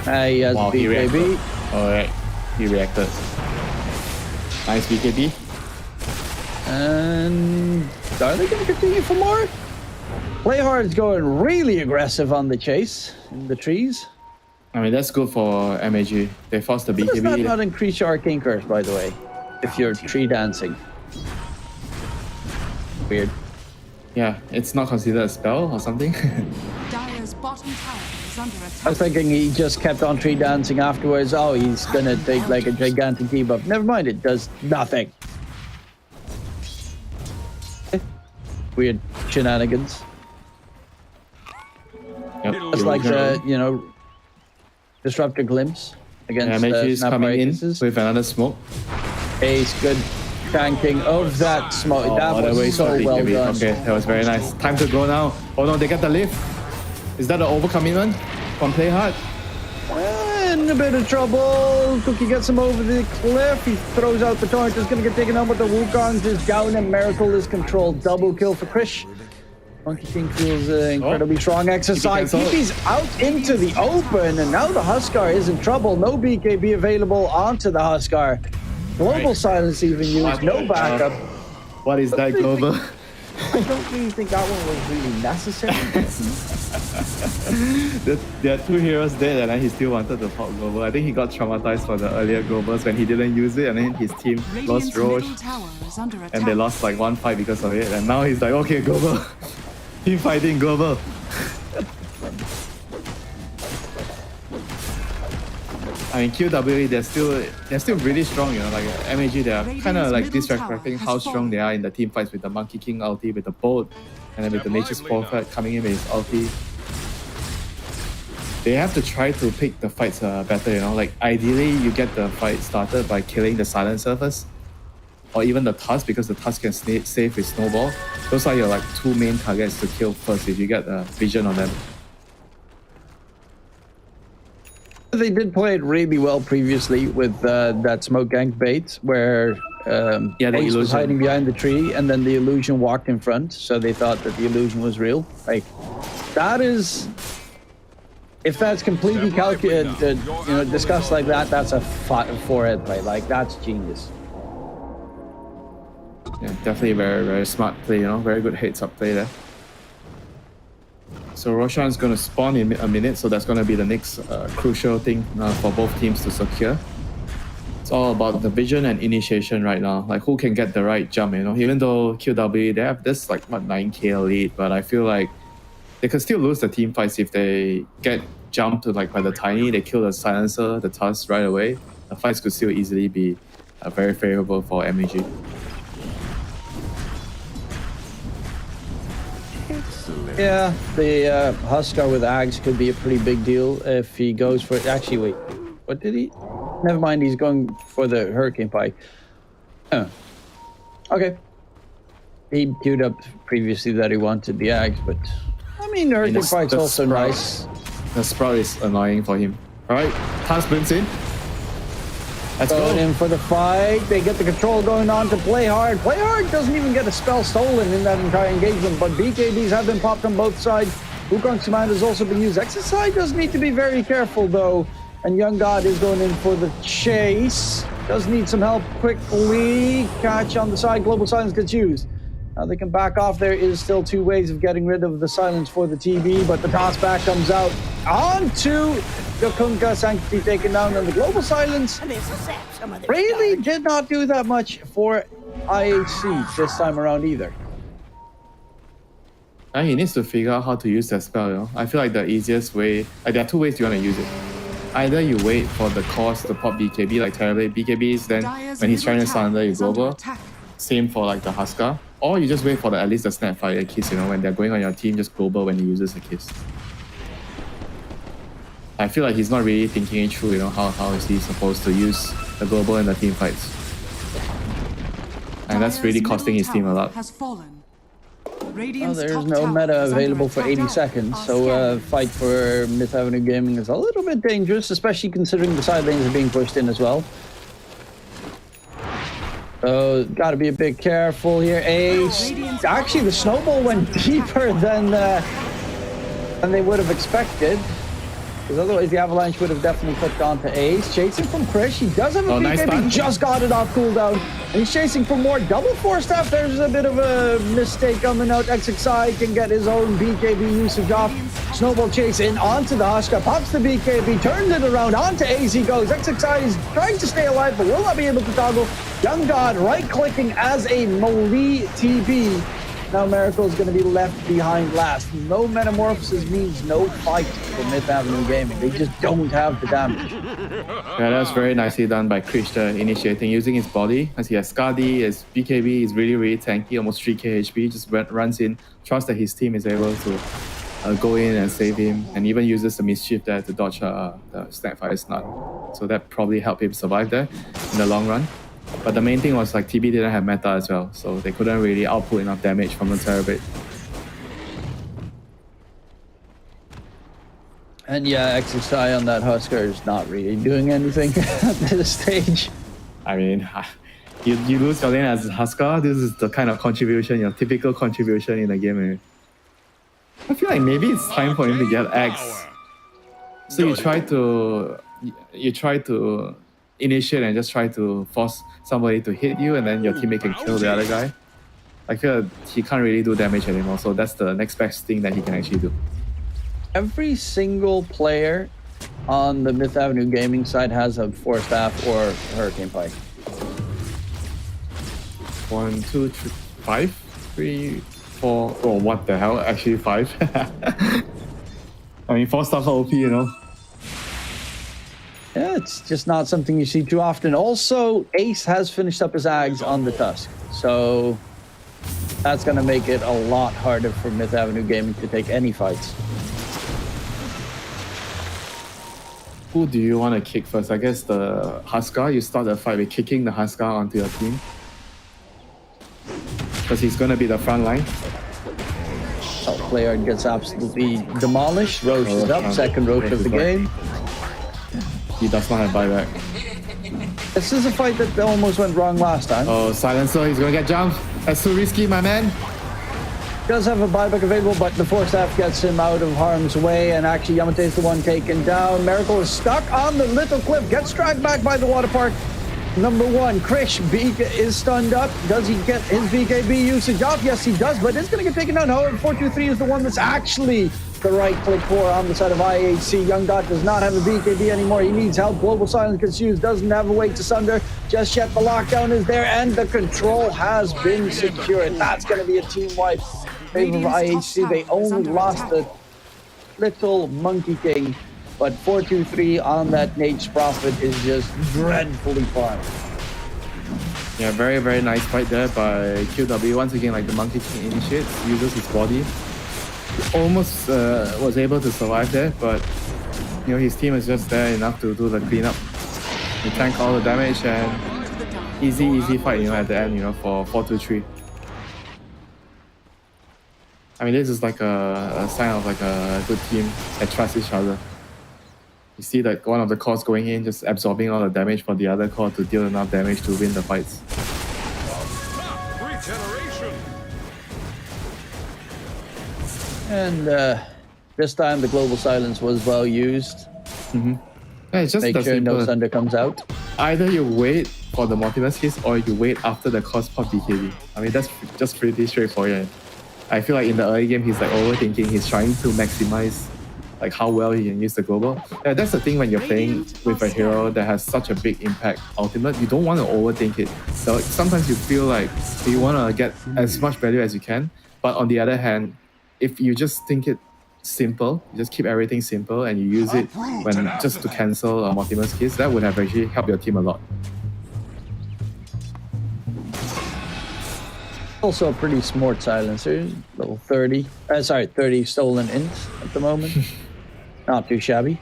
He has BKB. Alright, he reacted. Nice BKB. And are they going to continue for more? Playhard's going really aggressive on the chase in the trees. I mean, that's good for MAG. They forced the BKB. Does that not increase your Arcane Curse, by the way, if you're tree dancing? Weird. Yeah, it's not considered a spell or something. Dire's bottom tower is under attack. I was thinking he just kept on tree dancing afterwards. Oh, he's going to take like a gigantic debuff. Never mind, it does nothing. Weird shenanigans. Yep. It's like the, you know, Disruptor Glimpse against MAG is coming in Aces. with another smoke. Ace, good tanking of that smoke. That was so well done. Okay, that was very nice. Time to go now. Oh no, they get the lift. Is that an overcommitment from Playhard? In a bit of trouble. Cookie gets him over the cliff. He throws out the torrent. Is going to get taken out with the Wukongs. Is down and Miracle is controlled. Double kill for Krish. Monkey King feels incredibly strong exercise. TP's out into the open, and now the Huskar is in trouble. No BKB available onto the Huskar. Global silence even used. No backup. What is that, Global? I don't really think that one was really necessary. There are 2 heroes dead, and then he still wanted to pop Global. I think he got traumatized for the earlier Globals when he didn't use it, and then his team lost Roche, and they lost like 1 fight because of it. And now he's like, okay, Global. Team fighting Global. I mean, QWE, they're still really strong, you know, like MAG, they are kind of like disrespecting how strong they are in the team fights with the Monkey King ulti, with the boat, and then with the Nature's Prophet coming in with his ulti. They have to try to pick the fights better, you know, like ideally you get the fight started by killing the Silencer first, or even the Tusk, because the Tusk can save with Snowball. Those are your like 2 main targets to kill first if you get the vision on them. They did play it really well previously with that smoke gank bait where Ace was hiding behind the tree and then the illusion walked in front, so they thought that the illusion was real. Like, that is... If that's completely calculated, discussed like that, that's a forehead play. Like, that's genius. Yeah, definitely very, very smart play, very good heads-up play there. So Roshan's going to spawn in a minute, so that's going to be the next crucial thing for both teams to secure. It's all about the vision and initiation right now, like who can get the right jump, Even though QW, they have this 9k lead, but I feel like they could still lose the team fights if they get jumped by the Tiny, they kill the Silencer, the Tusk right away. The fights could still easily be very favorable for MEG. Yeah, the Huskar with Ags could be a pretty big deal if he goes for... Actually, wait. What did he... Never mind, he's going for the Hurricane Pike. Oh. Okay. He queued up previously that he wanted the Ags, but... I mean, the Hurricane Pike's also nice. The Sprout is annoying for him. Alright, Tusk brings in. Let's go. In for the fight. They get the control going on to Play Hard. Play Hard doesn't even get a spell stolen in that entire engagement, but BKBs have been popped on both sides. Wukong's command has also been used. XSI does need to be very careful though, and Young God is going in for the chase. Does need some help quickly. Catch on the side. Global Silence gets used. Now they can back off. There is still 2 ways of getting rid of the silence for the TB, but the toss back comes out onto the Kunkka. Sanctity taken down, and the Global Silence really did not do that much for IHC this time around either. He needs to figure out how to use that spell, I feel like the easiest way, there are 2 ways you want to use it. Either you wait for the cost to pop BKB, like Terrorblade BKBs, then when he's trying to surrender, you global. Same for the Huskar. Or you just wait for at least the Snapfire Kiss, when they're going on your team, just global when he uses the Kiss. I feel like he's not really thinking it through, how is he supposed to use the global in the team fights. And that's really costing his team a lot. Well, there's no meta available for 80 seconds, so a fight for Myth Avenue Gaming is a little bit dangerous, especially considering the side lanes are being pushed in as well. So, gotta be a bit careful here. Ace. Actually, the snowball went deeper than they would have expected. Because otherwise, the Avalanche would have definitely clicked onto Ace. Chasing from Krish. He does have a BKB. Nice, just got it off cooldown. And he's chasing for more. Double force staff. There's a bit of a mistake coming out. XXI can get his own BKB usage off. Snowball chase in onto the Huskar. Pops the BKB. Turns it around. Onto Ace he goes. XXI is trying to stay alive, but will not be able to toggle. Young God right-clicking as a melee TB. Now Miracle is going to be left behind last. No Metamorphosis means no fight for Myth Avenue Gaming. They just don't have the damage. Yeah, that's very nicely done by Krish, initiating, using his body. As he has Skadi, his BKB is really, really tanky, almost 3k HP, just runs in, trusts that his team is able to go in and save him, and even uses the mischief there to dodge the Snapfire Snut. So that probably helped him survive there in the long run. But the main thing was TB didn't have meta as well, so they couldn't really output enough damage from the Terrorblade. And yeah, XXI on that Huskar is not really doing anything at this stage. I mean, you lose your lane as Huskar, this is the kind of contribution, your typical contribution in the game. I feel like maybe it's time for him to get X. So you try to initiate and just try to force somebody to hit you, and then your teammate can kill the other guy. I feel like he can't really do damage anymore, so that's the next best thing that he can actually do. Every single player on the Myth Avenue Gaming side has a Force Staff or Hurricane Pike. 1, 2, 3, 5, 3, 4. Oh, what the hell? Actually, 5. I mean, 4 Staff are OP, Yeah, it's just not something you see too often. Also, Ace has finished up his Ags on the Tusk, so that's going to make it a lot harder for Myth Avenue Gaming to take any fights. Who do you want to kick first? I guess the Huskar. You start the fight with kicking the Huskar onto your team, because he's going to be the front line. Oh, Playard gets absolutely demolished. Roche is up, second Roche of the game. He does not have buyback. This is a fight that almost went wrong last time. Oh, Silencer, he's gonna get jumped. That's too risky, my man. Does have a buyback available, but the force staff gets him out of harm's way, and actually Yamate is the one taken down. Miracle is stuck on the little cliff, gets dragged back by the water park. Number one, Krish is stunned up. Does he get his BKB usage off? Yes, he does, but it's going to get taken down. However, 423 is the one that's actually the right click for on the side of IHC. Young Dot does not have a BKB anymore. He needs help. Global Silence confused, doesn't have a way to sunder. Just yet the lockdown is there, and the control has been secured. That's going to be a team wipe in favor of IHC. They only lost the little Monkey King, but 423 on that Nate's Prophet is just dreadfully farmed. Yeah, very, very nice fight there by QW. Once again, like the Monkey King initiates, uses his body. Almost was able to survive there, but you know, his team is just there enough to do the cleanup. He tanked all the damage and easy fight, you know, at the end, you know, for 4-2-3. I mean, this is like a sign of like a good team that trusts each other. You see like one of the cores going in, just absorbing all the damage for the other core to deal enough damage to win the fights. And this time the Global Silence was well used. Mm-hmm. Yeah, it's just make sure no thunder comes out. Either you wait for the multiverse hits or you wait after the cost pop BKB. I mean, that's just pretty straightforward. I feel like in the early game, he's like overthinking. He's trying to maximize like how well he can use the global. Yeah, that's the thing when you're playing with a hero that has such a big impact ultimate. You don't want to overthink it. So sometimes you feel like you want to get as much value as you can. But on the other hand, if you just think it simple, you just keep everything simple and you use it when just to cancel multiverse hits, that would have actually helped your team a lot. Also a pretty smart silencer, level 30. 30 stolen ints at the moment. Not too shabby.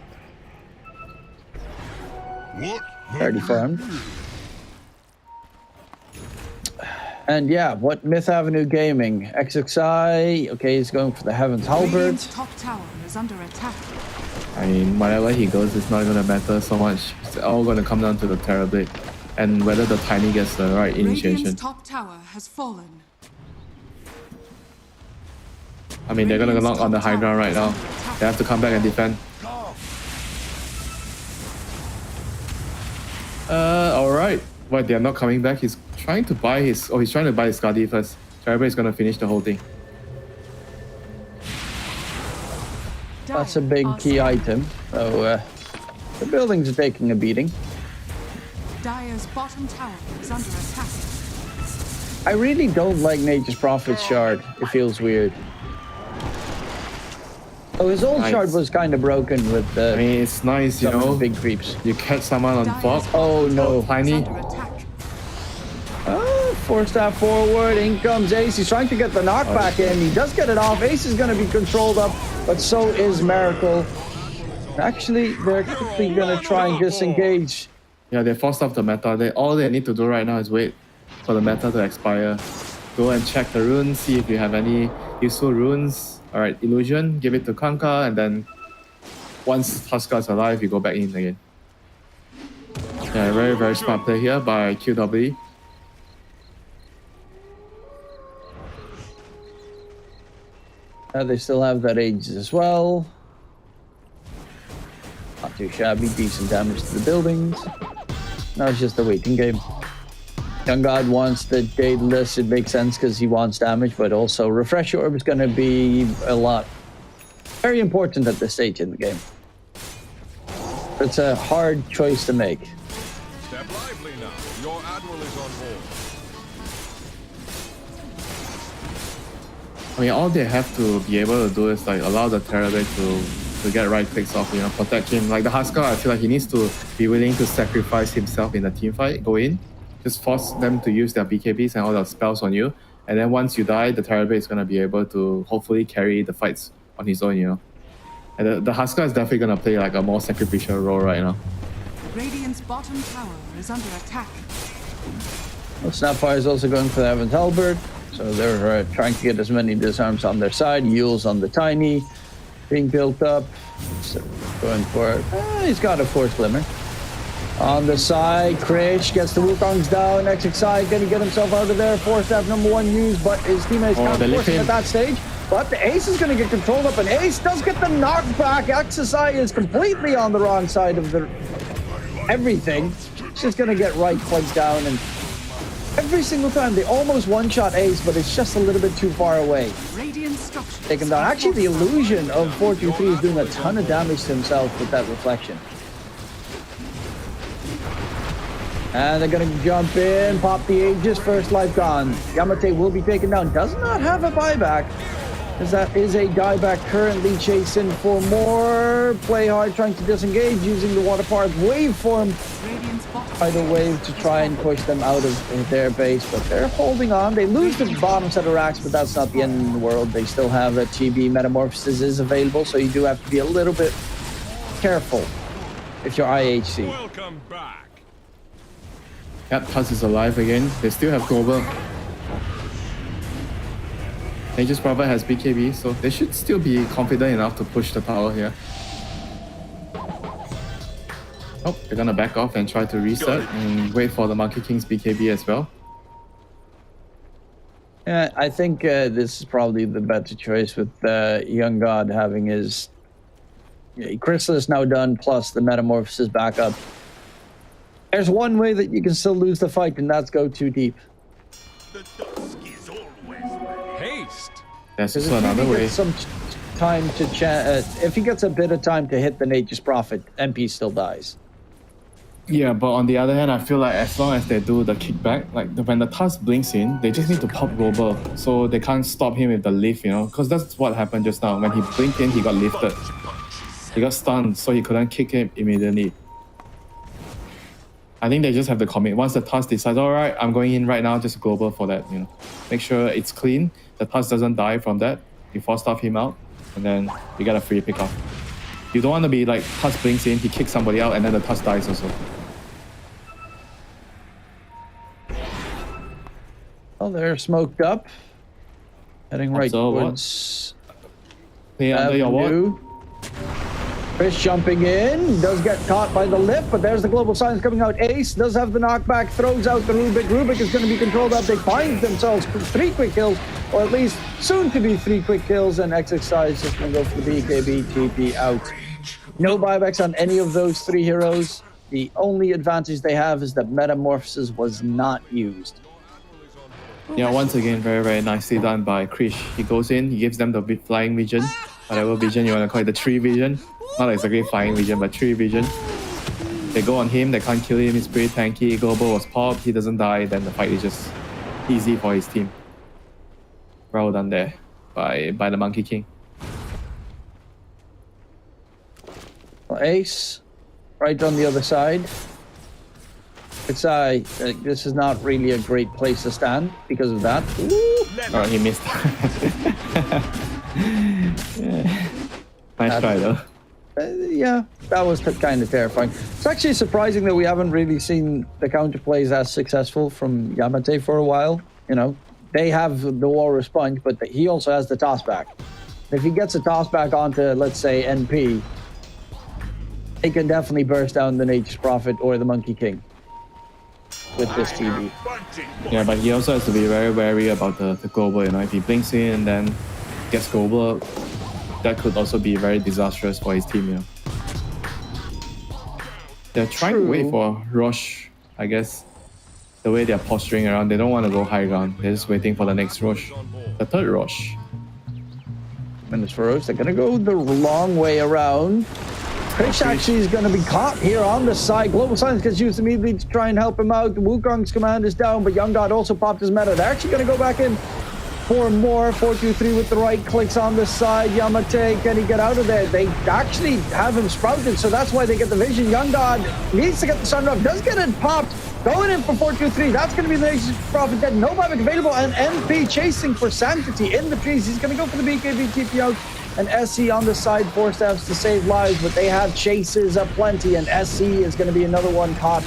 30 farmed. And yeah, what Myth Avenue Gaming? XXI, okay, he's going for the Heaven's Halberd. Radiant's top tower is under attack. I mean, wherever he goes, it's not going to matter so much. It's all going to come down to the Terrorblade and whether the Tiny gets the right initiation. Radiant's top tower has fallen. I mean, they're going to knock on the high ground right now. They have to come back and defend. Alright. But they're not coming back. He's trying to buy his... Oh, he's trying to buy his Skadi first. Terrorblade is going to finish the whole thing. That's a big key item. So, the buildings are taking a beating. Dire's bottom tower is under attack. I really don't like Nature's Prophet's shard. It feels weird. Oh, his old shard was kind of broken with I mean, it's nice, you know. Big creeps. You catch someone on fog. Oh no, Tiny. Force that forward. In comes Ace. He's trying to get the knockback in. He does get it off. Ace is going to be controlled up, but so is Miracle. Actually, they're quickly going to try and disengage. Yeah, they forced off the meta. All they need to do right now is wait for the meta to expire. Go and check the runes, see if you have any useful runes. Alright, Illusion, give it to Kanka, and then once Tuska's alive, you go back in again. Yeah, very, very smart play here by QW. They still have that Aegis as well. Not too shabby, decent damage to the buildings. Now it's just a waiting game. Young God wants the Daedalus, it makes sense because he wants damage, but also Refresh Orb is going to be very important at this stage in the game. It's a hard choice to make. Step lively now. Your admiral is on board. I mean, all they have to be able to do is like allow the Terrorblade to get right clicks off, you know, protect him. Like the Huskar, I feel like he needs to be willing to sacrifice himself in the team fight, go in, just force them to use their BKBs and all their spells on you. And then once you die, the Terrorblade is going to be able to hopefully carry the fights on his own, you know. And the Huskar is definitely going to play like a more sacrificial role right now. Radiant's bottom tower is under attack. Well, Snapfire is also going for the Heaven's Halberd. So they're trying to get as many disarms on their side. Yule's on the Tiny. being built up. So going for it. He's got a Force Glimmer. On the side, Krish gets the Wukong's down. XXI, can he get himself out of there? Force staff number 1 used, but his teammates can't force him at that stage. But the Ace is going to get controlled up, and Ace does get the knockback. XSI is completely on the wrong side of the everything. It's just going to get right clicked down, and every single time they almost one-shot Ace, but it's just a little bit too far away. Take him down. Actually, the illusion of 423 is doing a ton of damage to himself with that reflection. And they're going to jump in, pop the Aegis, first life gone. Yamate will be taken down. Does not have a buyback, as that is a dieback currently chasing for more. Play hard, trying to disengage using the water park waveform. By the wave to try and push them out of their base, but they're holding on. They lose the bottom set of racks, but that's not the end of the world. They still have a TB Metamorphosis is available, so you do have to be a little bit careful if you're IHC. Welcome back. Cat Pass is alive again. They still have Global. Aegis Prophet has BKB, so they should still be confident enough to push the tower here. Oh, they're gonna back off and try to reset and wait for the Monkey King's BKB as well. Yeah, I think this is probably the better choice with Young God having his Chrysalis now done, plus the Metamorphosis backup. There's one way that you can still lose the fight, and that's go too deep. The dusk is always ready. Haste. That's also another way. Some time to if he gets a bit of time to hit the Nature's Prophet, MP still dies. Yeah, but on the other hand, I feel like as long as they do the kickback, like when the task blinks in, they just need to pop Global, so they can't stop him with the lift, you know, because that's what happened just now. When he blinked in, he got lifted. He got stunned, so he couldn't kick him immediately. I think they just have to commit. Once the task decides, all right, I'm going in right now, just Global for that, you know. Make sure it's clean, the task doesn't die from that. You force stuff him out, and then you get a free pick off. You don't want to be like, task blinks in, he kicks somebody out, and then the task dies also. Oh, they're smoked up. Heading right towards Play under your ward. Chris jumping in, does get caught by the lift, but there's the global signs coming out. Ace does have the knockback, throws out the Rubik. Rubik is going to be controlled up. They find themselves 3 quick kills, or at least soon to be 3 quick kills, and XXI is just going to go for the BKB, TP out. No buybacks on any of those 3 heroes. The only advantage they have is that Metamorphosis was not used. Yeah, once again, very, very nicely done by Krish. He goes in, he gives them the flying vision, whatever vision you want to call it, the tree vision. Not exactly flying vision, but tree vision. They go on him, they can't kill him, he's pretty tanky. Global was popped, he doesn't die, then the fight is just easy for his team. Well done there by the Monkey King. Well, Ace, right on the other side. This is not really a great place to stand because of that. Oh, he missed. Nice try though. Yeah, that was kind of terrifying. It's actually surprising that we haven't really seen the counterplays as successful from Yamate for a while. You know, they have the Walrus Punch, but he also has the toss back. If he gets a toss back onto, let's say, NP, he can definitely burst down the Nature's Prophet or the Monkey King with this TB. Yeah, but he also has to be very wary about the global, you know, if he blinks in and then gets global, that could also be very disastrous for his team, you know. They're trying to wait for Roche, I guess. The way they're posturing around, they don't want to go high ground. They're just waiting for the next Roche. The third Roche. Minutes for Roche. They're going to go the long way around. Krish actually is going to be caught here on the side. Global Silence gets used immediately to try and help him out. Wukong's command is down, but Young God also popped his meta. They're actually going to go back in for more. 4-2-3 with the right clicks on the side. Yamate, can he get out of there? They actually have him sprouted, so that's why they get the vision. Young God needs to get the sunroof, does get it popped. Going in for 4-2-3. That's going to be the Nature's Prophet dead. No buyback available, and MP chasing for Sanctity in the trees. He's going to go for the BKB TP out. And SC on the side, 4 steps to save lives, but they have chases aplenty, and SC is going to be another one caught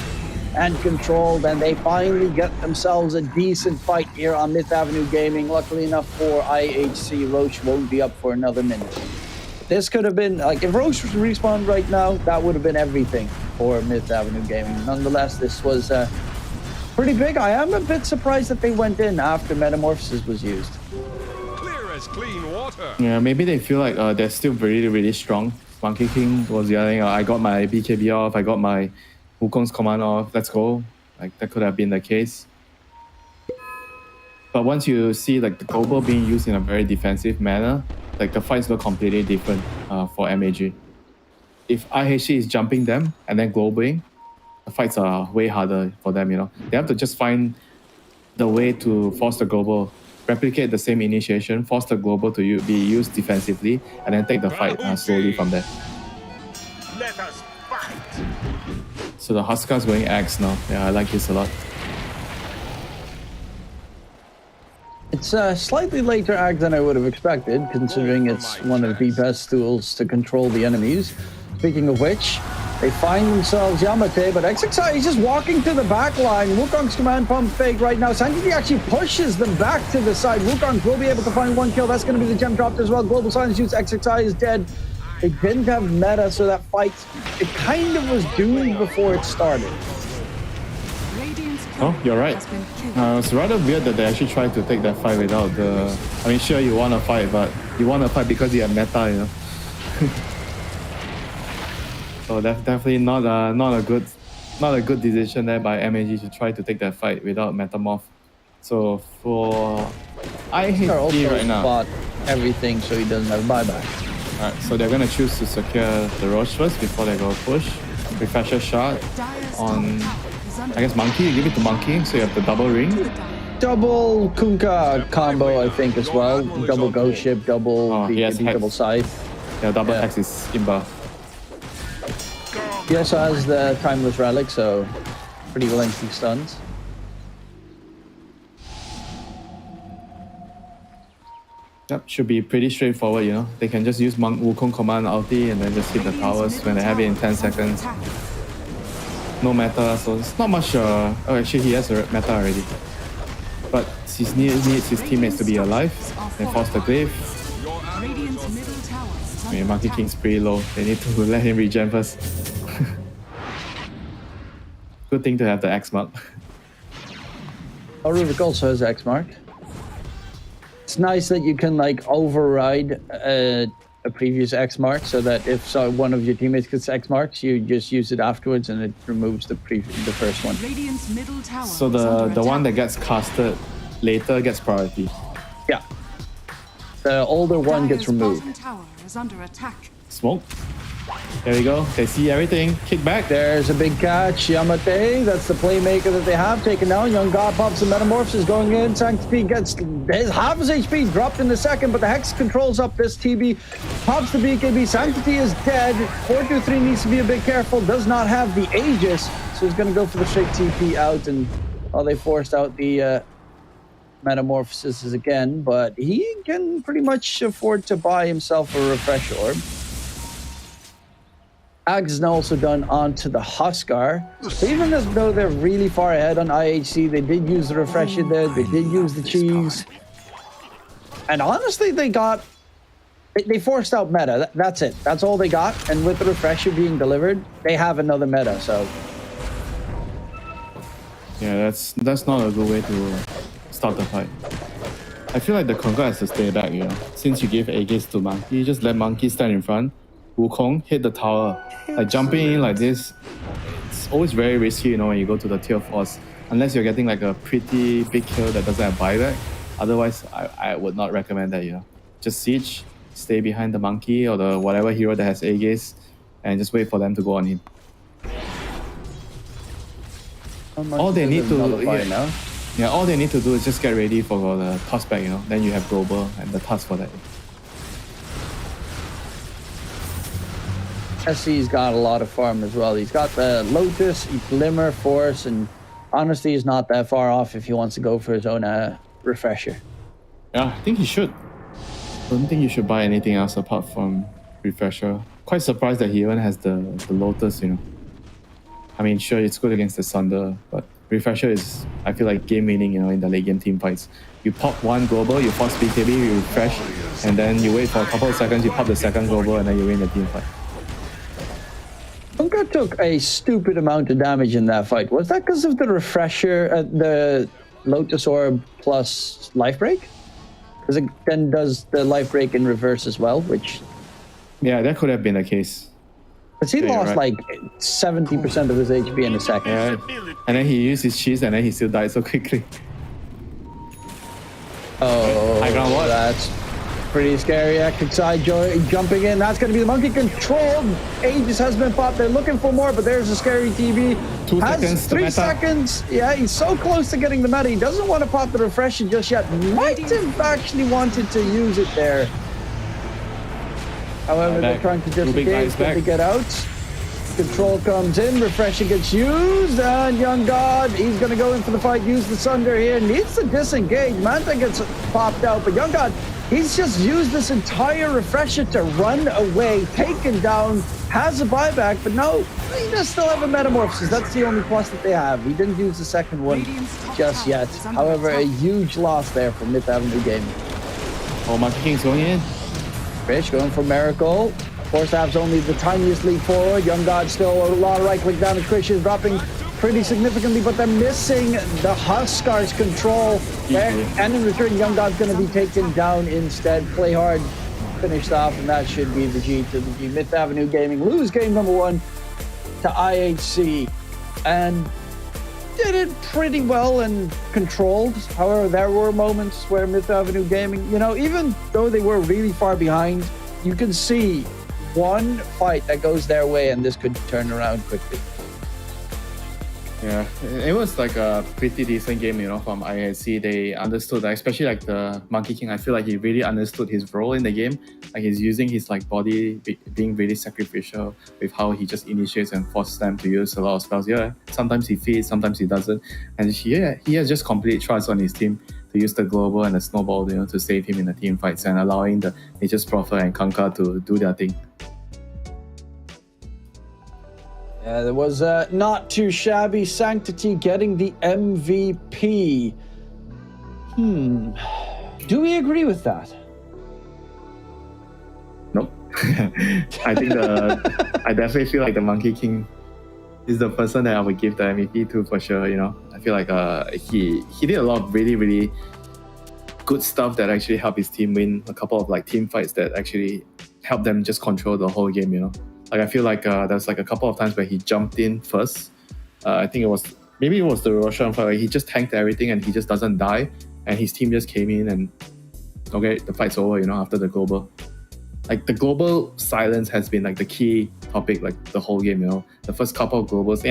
and controlled, and they finally get themselves a decent fight here on Myth Avenue Gaming. Luckily enough for IHC, Roche won't be up for another minute. This could have been, like, if Roche respawned right now, that would have been everything for Myth Avenue Gaming. Nonetheless, this was pretty big. I am a bit surprised that they went in after Metamorphosis was used. Clear as clean water. Yeah, maybe they feel like they're still really, really strong. Monkey King was yelling, I got my BKB off, I got my Wukong's command off, let's go. Like, that could have been the case. But once you see like the global being used in a very defensive manner, like the fights look completely different for MAG. If IHC is jumping them and then globaling, the fights are way harder for them, you know. They have to just find the way to force the global, replicate the same initiation, force the global to be used defensively, and then take the fight slowly from there. Let us fight. So the Huskar's going Axe now. Yeah, I like this a lot. It's a slightly later act than I would have expected, considering it's one of the best tools to control the enemies. Speaking of which, they find themselves Yamate, but XERXIA is just walking to the back line. Wukong's command pump fake right now. Sanctity actually pushes them back to the side. Wukong will be able to find one kill. That's going to be the gem dropped as well. Global Silence use. XERXIA is dead. They didn't have meta, so that fight, it kind of was doomed before it started. Oh, you're right. It's rather weird that they actually tried to take that fight without the... I mean, sure, you want to fight, but you want to fight because you have meta, you know. So that's definitely not a good decision there by MAG to try to take that fight without Metamorph. So for IHC right now, bought everything so he doesn't have buyback. Alright, so they're gonna choose to secure the Roche first before they go push. Refresher shot on, I guess, Monkey. You give it to Monkey, so you have the double ring. Double Kunkka combo, I think, as well. Double Ghost Ship, double double Scythe. Yeah, double Hex is imba. He also has the Timeless Relic, so pretty lengthy stuns. Yep, should be pretty straightforward, you know. They can just use Wukong command ulti and then just hit the towers when they have it in 10 seconds. No meta, so it's not much. Oh, actually, he has a meta already. But he needs his teammates to be alive and force the glaive. I mean, Monkey King's pretty low. They need to let him regen first. Good thing to have the X mark. Oh, Rubik also has X mark. It's nice that you can like override a previous X mark, so that if one of your teammates gets X marks, you just use it afterwards and it removes the first one. So the one that gets casted later gets priority. Yeah. The older one gets removed. Smoke. There we go. They see everything. Kick back. There's a big catch. Yamate, that's the playmaker that they have taken down. Young God pops the Metamorphosis going in. Sanctity gets half his HP dropped in a second, but the Hex controls up this TB. Pops the BKB. Sanctity is dead. 423 needs to be a bit careful. Does not have the Aegis, so he's going to go for the straight TP out. And they forced out the Metamorphosis again, but he can pretty much afford to buy himself a Refresh Orb. Ags is now also done onto the Huskar. So even though they're really far ahead on IHC, they did use the Refresher there, they did use the cheese. And honestly, they forced out meta. That's it. That's all they got. And with the Refresher being delivered, they have another meta, so... Yeah, that's not a good way to start the fight. I feel like the Conqueror has to stay back, you know. Since you gave Aegis to Monkey, you just let Monkey stand in front. Wukong hit the tower. Like jumping in like this, it's always very risky, you know, when you go to the tier 4s. Unless you're getting like a pretty big kill that doesn't have buyback. Otherwise, I would not recommend that, you know. Just siege, stay behind the Monkey or the whatever hero that has Aegis, and just wait for them to go on in. All they need to all they need to do is just get ready for the tossback, you know. Then you have global and the toss for that. SC's got a lot of farm as well. He's got the Lotus, Glimmer, Force, and honestly, he's not that far off if he wants to go for his own Refresher. Yeah, I think he should. I don't think you should buy anything else apart from Refresher. Quite surprised that he even has the Lotus, you know. I mean, sure, it's good against the Sunder, but refresher is, I feel like, game winning, in the late game team fights. You pop one global, you force BKB, you refresh, and then you wait for a couple of seconds, you pop the second global, and then you win the team fight. Bunga took a stupid amount of damage in that fight. Was that because of the refresher, the Lotus Orb plus life break? Because it then does the life break in reverse as well, which... Yeah, that could have been the case. Because he lost like 70% of his HP in a second. Yeah, and then he used his cheese and then he still died so quickly. Oh, high ground what? That's pretty scary. Active side jumping in. That's going to be the monkey control. Aegis has been popped. They're looking for more, but there's a scary TV. 2 seconds. 3 seconds. Yeah, he's so close to getting the meta. He doesn't want to pop the refresher just yet. Might have actually wanted to use it there. However, they're trying to disengage to get out. Control comes in, refresher gets used, and Young God, he's going to go in for the fight, use the Sunder here, needs to disengage. Manta gets popped out, but Young God, he's just used this entire refresher to run away, taken down, has a buyback, but no, he does still have a metamorphosis. That's the only plus that they have. He didn't use the second one just yet. However, a huge loss there from Myth Avenue Gaming. Oh, Monkey King's going in. Fish going for Miracle. Force Ab's only the tiniest leap forward. Young God still a lot of right-click damage. Krish is dropping pretty significantly, but they're missing the Huskar's control there. And in return, Young God's going to be taken down instead. Play hard, finished off, and that should be the G to the G. Myth Avenue Gaming lose game number 1 to IHC. And did it pretty well and controlled. However, there were moments where Myth Avenue Gaming, even though they were really far behind, you can see one fight that goes their way and this could turn around quickly. Yeah, it was like a pretty decent game, from IHC. They understood, especially like the Monkey King, I feel like he really understood his role in the game. Like he's using his body being really sacrificial with how he just initiates and forces them to use a lot of spells. Yeah, sometimes he feeds, sometimes he doesn't. And he has just complete trust on his team to use the global and the snowball, to save him in the team fights and allowing the Nature's Prophet and Kanka to do their thing. Yeah, there was not too shabby. Sanctity getting the MVP. Do we agree with that? Nope. I think I definitely feel like the Monkey King is the person that I would give the MVP to for sure. I feel like he did a lot of really, really good stuff that actually helped his team win a couple of team fights that actually helped them just control the whole game. I feel like there's a couple of times where he jumped in first. I think it was the Roshan fight where he just tanked everything and he just doesn't die, and his team just came in and okay, the fight's over. After the global, the global silence has been the key topic the whole game. The first couple of globals,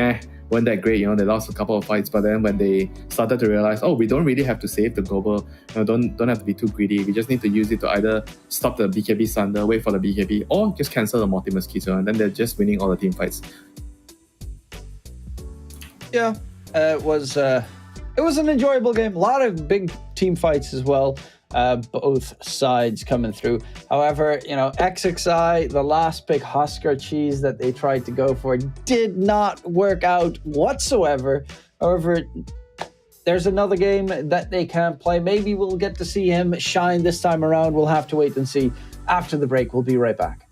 weren't that great. They lost a couple of fights, but then when they started to realize, we don't really have to save the global. Don't have to be too greedy. We just need to use it to either stop the BKB Sunder, wait for the BKB, or just cancel the Multi-Mosquito, and then they're just winning all the team fights. Yeah, it was an enjoyable game. A lot of big team fights as well. Both sides coming through. However, XXI, the last big Husker cheese that they tried to go for, did not work out whatsoever. However, there's another game that they can't play. Maybe we'll get to see him shine this time around. We'll have to wait and see. After the break, we'll be right back.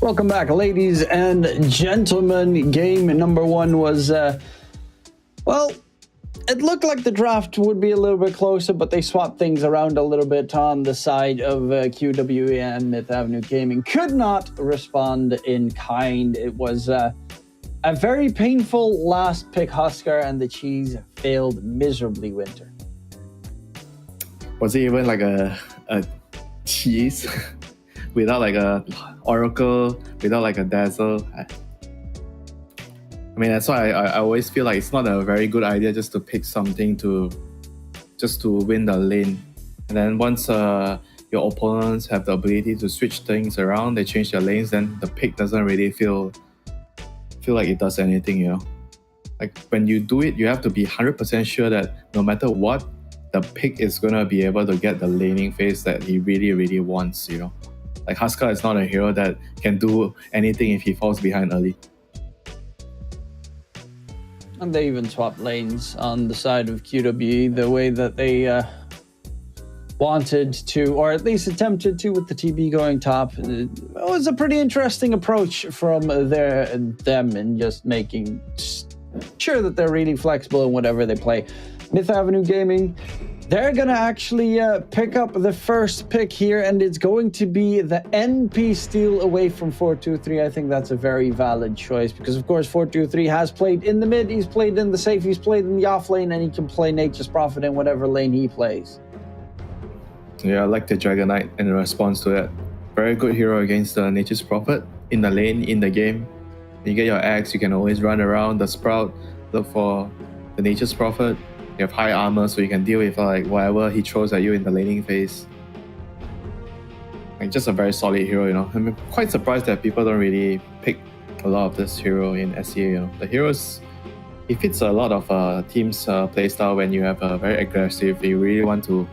Welcome back, ladies and gentlemen. Game number one was, well, it looked like the draft would be a little bit closer, but they swapped things around a little bit on the side of QWE, and Myth Avenue Gaming could not respond in kind. It was a very painful last pick, Husker, and the cheese failed miserably, Winter. Was it even like a cheese without like a Oracle, without like a Dazzle? I mean, that's why I always feel like it's not a very good idea just to pick something to win the lane. And then once your opponents have the ability to switch things around, they change their lanes, then the pick doesn't really feel like it does anything, you know? Like when you do it, you have to be 100% sure that no matter what, the pick is gonna be able to get the laning phase that he really, really wants, you know? Like Husker is not a hero that can do anything if he falls behind early. And they even swapped lanes on the side of QWE the way that they wanted to, or at least attempted to, with the TB going top. It was a pretty interesting approach from them in just making sure that they're really flexible in whatever they play. Myth Avenue Gaming, they're going to actually pick up the first pick here, and it's going to be the NP steal away from 423. I think that's a very valid choice because, of course, 423 has played in the mid, he's played in the safe, he's played in the off lane, and he can play Nature's Prophet in whatever lane he plays. Yeah, I like the Dragon Knight in response to that. Very good hero against the Nature's Prophet in the lane, in the game. You get your axe, you can always run around the Sprout, look for the Nature's Prophet. You have high armor, so you can deal with like whatever he throws at you in the laning phase. Like just a very solid hero, you know. I'm quite surprised that people don't really pick a lot of this hero in SEA, you know. The heroes, it fits a lot of teams' playstyle when you have a very aggressive, you really want to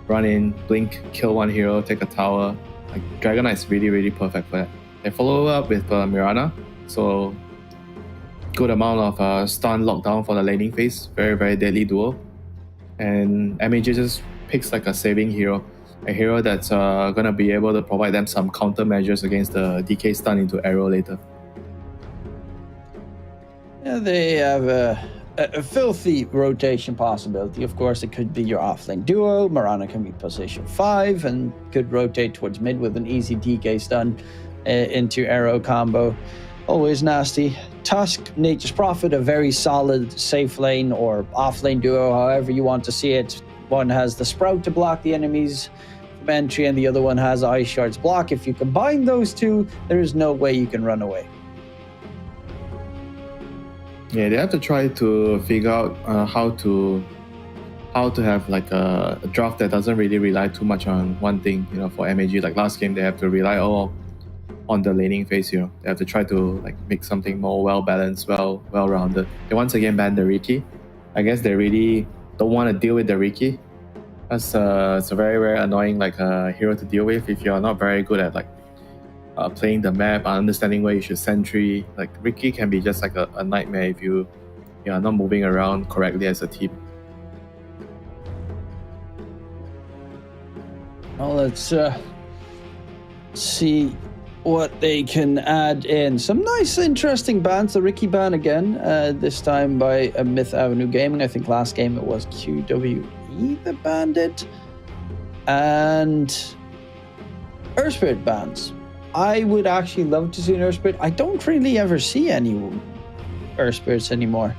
run in, blink, kill one hero, take a tower. Like Dragon Knight is really, really perfect for that. They follow up with Mirana, so good amount of stun lockdown for the laning phase. Very, very deadly duo. And MAG just picks like a saving hero. A hero that's gonna be able to provide them some countermeasures against the DK stun into arrow later. Yeah, they have a filthy rotation possibility. Of course, it could be your offlane duo. Mirana can be position 5 and could rotate towards mid with an easy DK stun into arrow combo. Always nasty. Tusk, Nature's Prophet, a very solid safe lane or off lane duo, however you want to see it. One has the Sprout to block the enemies from entry, and the other one has Ice Shard's block. If you combine those two, there is no way you can run away. Yeah, they have to try to figure out how to have like a draft that doesn't really rely too much on one thing. You know, for MAG, like last game, they have to rely all on the laning phase. You know, they have to try to like make something more well balanced, well-rounded. They once again banned the Riki. I guess they really don't want to deal with the Riki. It's a very, very annoying like hero to deal with if you're not very good at like playing the map, understanding where you should sentry. Like Riki can be just like a nightmare if you are not moving around correctly as a team. Well, let's see what they can add in. Some nice, interesting bans. The Riki ban again, this time by Myth Avenue Gaming. I think last game it was QWE that banned it. And Earth Spirit bans. I would actually love to see an Earth Spirit. I don't really ever see any Earth Spirits anymore.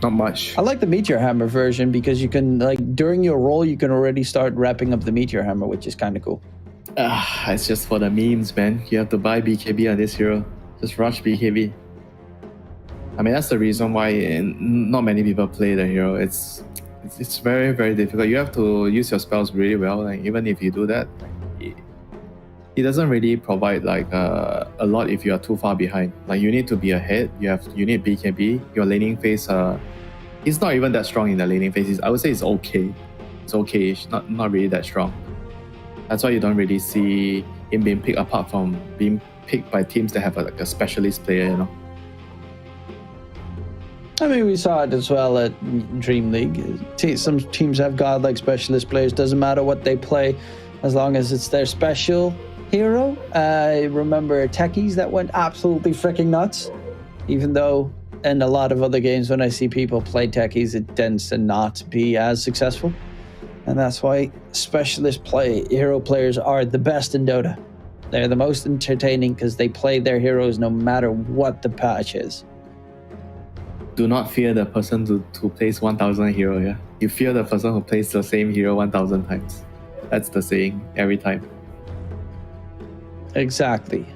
Not much. I like the Meteor Hammer version because you can, like, during your roll, you can already start wrapping up the Meteor Hammer, which is kind of cool. It's just for the memes, man. You have to buy BKB on this hero. Just rush BKB. I mean, that's the reason why not many people play the hero. It's very, very difficult. You have to use your spells really well. Like, even if you do that, it doesn't really provide like a lot if you are too far behind. Like you need to be ahead. You need BKB. Your laning phase, it's not even that strong in the laning phase. I would say it's okay. It's okay-ish, not really that strong. That's why you don't really see him being picked apart from being picked by teams that have like a specialist player, you know. I mean, we saw it as well at Dream League. Some teams have godlike specialist players. Doesn't matter what they play, as long as it's their special, hero. I remember techies that went absolutely freaking nuts, even though in a lot of other games when I see people play techies, it tends to not be as successful. And that's why specialist hero players are the best in Dota. They're the most entertaining because they play their heroes no matter what the patch is. Do not fear the person who plays 1000 hero, yeah? You fear the person who plays the same hero 1000 times. That's the saying every time. Exactly.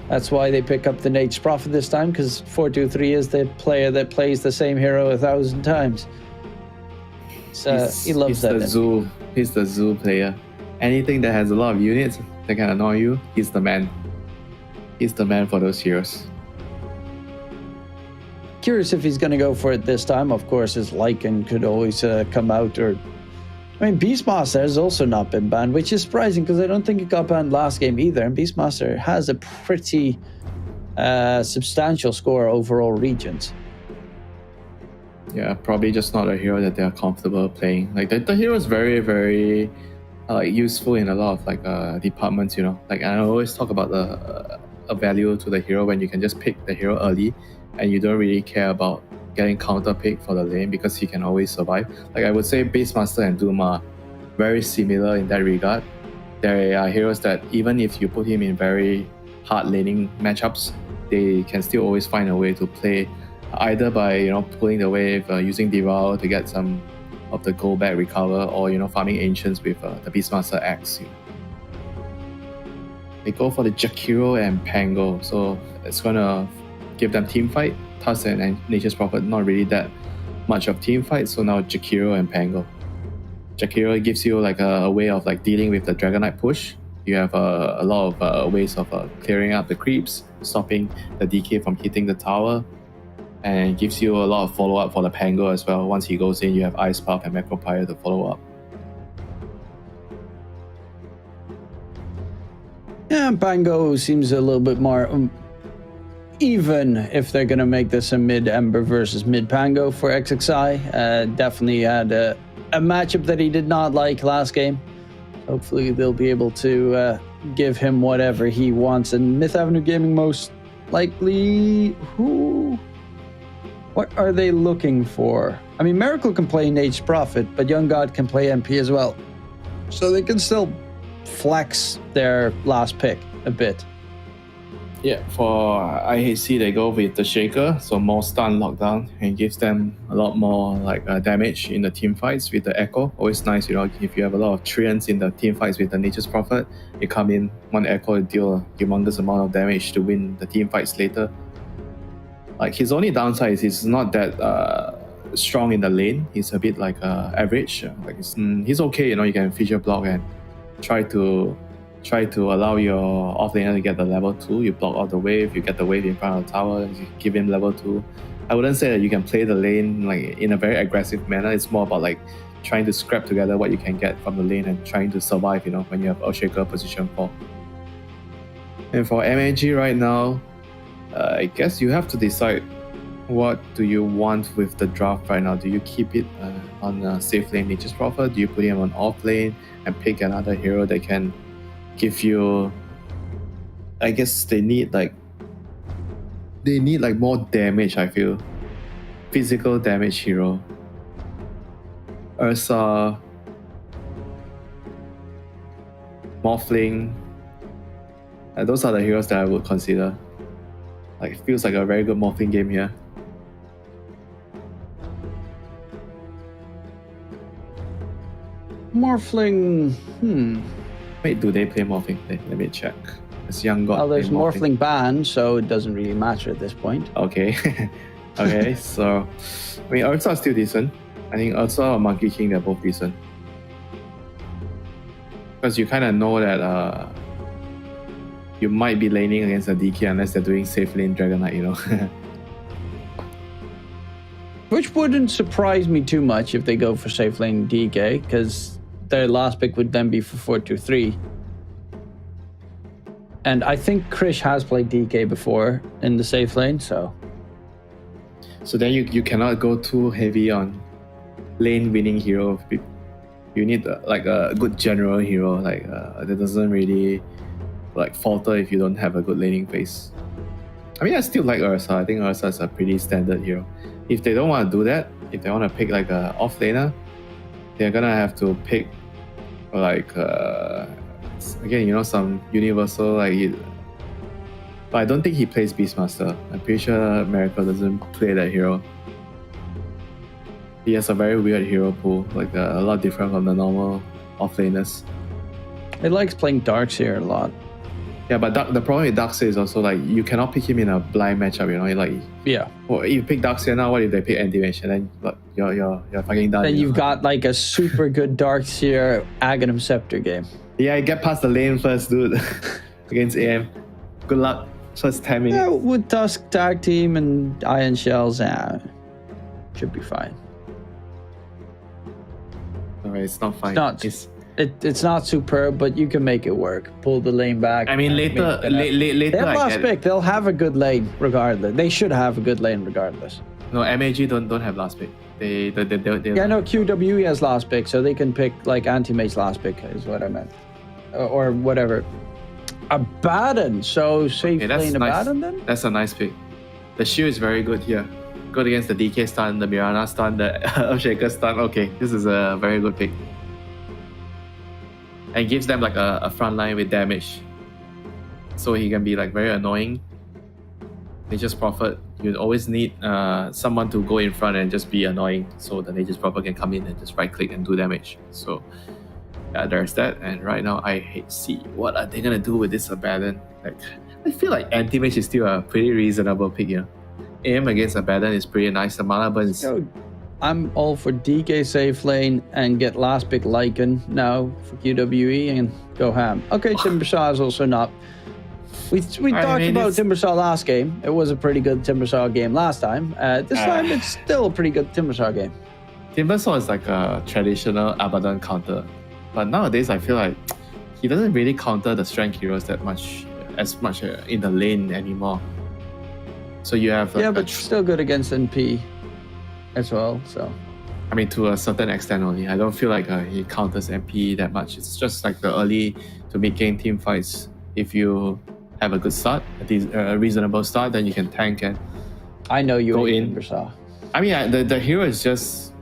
That's why they pick up the Nature's Prophet this time, because 423 is the player that plays the same hero 1000 times. So he loves that. He's the zoo player. Anything that has a lot of units that can annoy you, he's the man. He's the man for those heroes. Curious if he's going to go for it this time. Of course, his Lycan could always come out. Beastmaster has also not been banned, which is surprising because I don't think it got banned last game either. And Beastmaster has a pretty substantial score overall regions. Yeah, probably just not a hero that they're comfortable playing. Like the hero is very, very useful in a lot of departments. You know, like I always talk about a value to the hero when you can just pick the hero early, and you don't really care about getting counter pick for the lane because he can always survive. Like I would say, Beastmaster and Doom are very similar in that regard. They are heroes that even if you put him in very hard laning matchups, they can still always find a way to play. Either by pulling the wave, using Devour to get some of the gold back recover, or farming Ancients with the Beastmaster Axe. They go for the Jakiro and Pango, so it's gonna give them team fight. Tusk and Nature's Prophet not really that much of team fight, so now Jakiro and Pango. Jakiro gives you like a way of like dealing with the Dragon Knight push. You have a lot of ways of clearing up the creeps, stopping the DK from hitting the tower, and gives you a lot of follow-up for the Pango as well. Once he goes in, you have Ice Puff and Macropyre to follow up. Yeah, Pango seems a little bit more even if they're going to make this a mid-Ember versus mid-Pango for XXI. Definitely had a matchup that he did not like last game. Hopefully they'll be able to give him whatever he wants. And Myth Avenue Gaming most likely... What are they looking for? I mean, Miracle can play Nature's Prophet, but Young God can play MP as well. So they can still flex their last pick a bit. Yeah, for IHC, they go with the Shaker, so more stun lockdown, and gives them a lot more damage in the team fights with the Echo. Always nice, if you have a lot of Treants in the team fights with the Nature's Prophet, you come in, one Echo to deal a humongous amount of damage to win the team fights later. Like his only downside is he's not that strong in the lane. He's a bit average. He's okay, you can feature block and try to allow your offlaner to get the level 2. You block out the wave, you get the wave in front of the tower, and you give him level 2. I wouldn't say that you can play the lane in a very aggressive manner. It's more about trying to scrap together what you can get from the lane and trying to survive, when you have Earthshaker position 4. And for MNG right now, I guess you have to decide what do you want with the draft right now. Do you keep it on safe lane Nature's Prophet? Do you put him on off lane and pick another hero that can give you... I guess they need more damage, I feel. Physical damage hero. Ursa, Morphling. Those are the heroes that I would consider. It feels like a very good Morphling game here. Morphling, Wait, do they play Morphling? Let me check. It's Young God. Well, there's Morphling banned, so it doesn't really matter at this point. Okay. Okay, so... I mean, Ursa is still decent. I think Ursa or Monkey King, they're both decent. Because you kind of know that you might be laning against a DK unless they're doing safe lane Dragon Knight, Which wouldn't surprise me too much if they go for safe lane DK, because their last pick would then be for 423. And I think Krish has played DK before in the safe lane, so... So then you cannot go too heavy on lane winning hero. You need a good general hero that doesn't really like falter if you don't have a good laning phase. I mean, I still like Ursa. I think Ursa is a pretty standard hero. If they don't want to do that, if they want to pick like a off laner, they're gonna have to pick like again, you know, some universal like. But I don't think he plays Beastmaster. I'm pretty sure Miracle doesn't play that hero. He has a very weird hero pool, like a lot different from the normal offlaners. He likes playing Darkseer a lot. Yeah, but the problem with Darkseer is also like you cannot pick him in a blind matchup. You know, like well, if you pick Darkseer now, what if they pick Intermission? Then you're fucking done. Then you've got like a super good Darkseer Aghanim Scepter game. Yeah, get past the lane first, dude. Against AM. Good luck. First 10 minutes. Yeah, with Tusk Tag Team and Iron Shells, should be fine. Alright, it's not fine. It's not superb, but you can make it work. Pull the lane back. I mean, later they have last pick. They'll have a good lane regardless. They should have a good lane regardless. No, MAG don't have last pick. They yeah, no, QWE has last pick, so they can pick like Anti-Mage's last pick is what I meant, or whatever. Abaddon, so safe lane Abaddon then? That's a nice pick. The shield is very good here. Good against the DK stun, the Mirana stun, the Earthshaker stun. Okay, this is a very good pick. And gives them like a front line with damage. So he can be like very annoying. Nature's Prophet, you always need someone to go in front and just be annoying. So the Nature's Prophet can come in and just right click and do damage. So yeah, there's that. And right now, IHC, what are they gonna do with this Abaddon? Like, I feel like Anti-Mage is still a pretty reasonable pick here. Aim against Abaddon is pretty nice. The mana burn is... I'm all for DK safe lane and get last pick Lycan now for QWE and go ham. Okay, Timbersaw is also not. We talked about Timbersaw last game. It was a pretty good Timbersaw game last time. This time it's still a pretty good Timbersaw game. Timbersaw is like a traditional Abaddon counter. But nowadays I feel like he doesn't really counter the strength heroes that much in the lane anymore. So you have like, but still good against NP as well. So I mean, to a certain extent only. I don't feel like he counters MP that much. It's just like the early to mid-game team fights. If you have a good start, a reasonable start, then you can tank and I know you go in. Timbersaw. I mean, the hero is just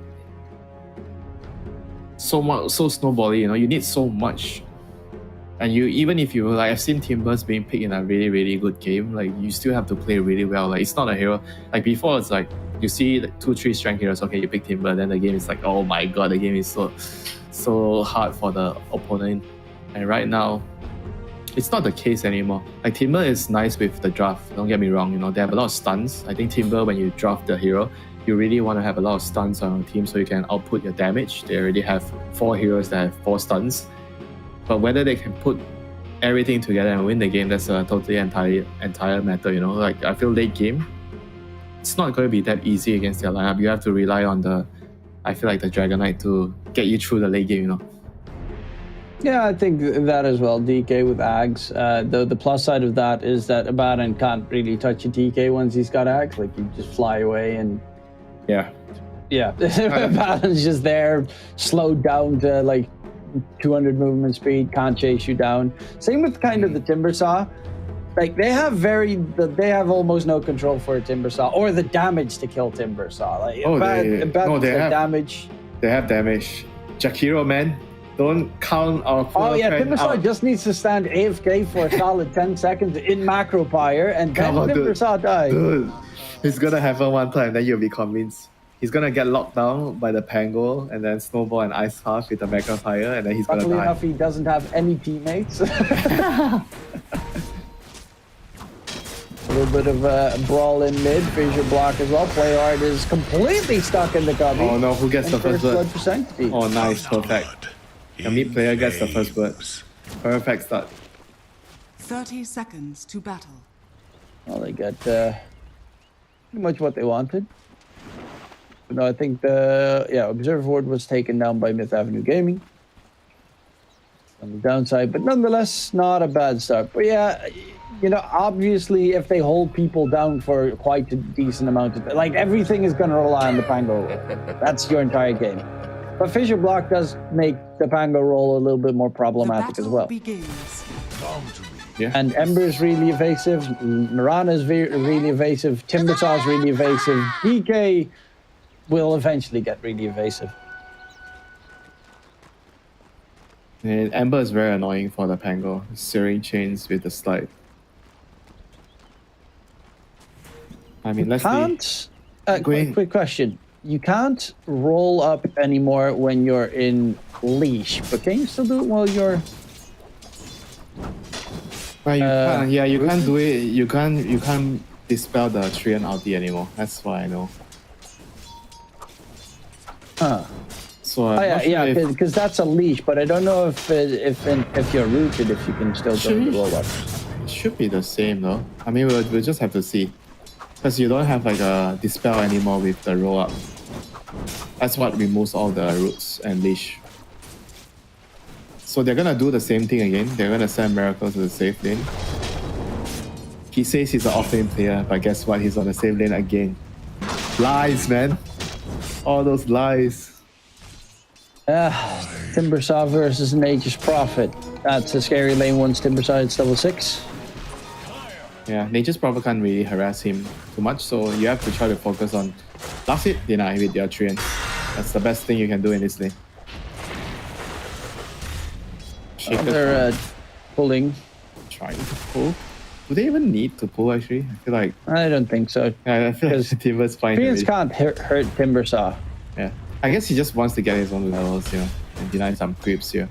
so snowbally. You know, you need so much. And even if you like, I've seen Timbers being picked in a really, really good game. Like, you still have to play really well. Like, it's not a hero. Like before, it's like you see like 2-3 strength heroes. Okay, you pick Timber. Then the game is like, oh my god, the game is so hard for the opponent. And right now, it's not the case anymore. Like Timber is nice with the draft. Don't get me wrong. You know, they have a lot of stuns. I think Timber, when you draft the hero, you really want to have a lot of stuns on your team so you can output your damage. They already have 4 heroes that have 4 stuns. But whether they can put everything together and win the game, that's a totally entire matter, you know. Like, I feel late game, it's not going to be that easy against their lineup. You have to rely on the Dragon Knight to get you through the late game, you know. Yeah, I think that as well. DK with Ags. The plus side of that is that Abaddon can't really touch a DK once he's got Ags. Like, you just fly away and... Yeah. Abaddon's just there, slowed down to like 200 movement speed, can't chase you down. Same with kind of the Timbersaw. Like, they have almost no control for a Timbersaw or the damage to kill Timbersaw. Like, they have damage. They have damage. Jakiro, man, don't count our. Timbersaw just needs to stand AFK for a solid 10 seconds in macro pyre, and then Timbersaw dies. Dude, it's gonna happen one time, then you'll be convinced. He's gonna get locked down by the Pango and then Snowball and Ice Path with the Macro Fire, and then he's gonna die. Luckily enough, he doesn't have any teammates. A little bit of a brawl in mid. Fissure block as well. Playhard is completely stuck in the cubby. Oh no, who gets the first blood? For Sanctity. Oh, nice, perfect. The mid player gets the first blood. Perfect start. 30 seconds to battle. Well, they got pretty much what they wanted. But no, I think Observer Ward was taken down by Myth Avenue Gaming on the downside, but nonetheless, not a bad start. But yeah, you know, obviously, if they hold people down for quite a decent amount of, like, everything is going to rely on the Pango roll. That's your entire game. But Fissure Block does make the Pango roll a little bit more problematic as well. Begins. Come to me. Yeah. And Ember's really evasive. Mirana's really evasive. Timbersaw's really evasive. DK will eventually get really evasive. And Ember is very annoying for the Pango. Searing chains with the slide. I mean, let's Can't. Quick question. You can't roll up anymore when you're in leash, but can you still do it while you're... Well, you can't. Yeah, you can't do it. You can't dispel the Treant ulti anymore. That's what I know. Huh. So yeah, because that's a leash, but I don't know if you're rooted, if you can still go the roll up. It should be the same though. I mean, we'll just have to see. Because you don't have like a dispel anymore with the roll up. That's what removes all the roots and leash. So they're gonna do the same thing again. They're gonna send Miracle to the safe lane. He says he's an off-lane player, but guess what? He's on the safe lane again. Lies, man. All those lies. Timbersaw versus Nature's Prophet. That's a scary lane once Timbersaw hits level 6. Yeah, Nature's Prophet can't really harass him too much, so you have to try to focus on last hit, deny with your Treant. That's the best thing you can do in this lane. They're pulling. Trying to pull. Do they even need to pull actually? I feel like... I don't think so. Yeah, I feel like Timber's fine. Treants can't hurt Timbersaw. Yeah. I guess he just wants to get his own levels, you know, and deny some creeps here.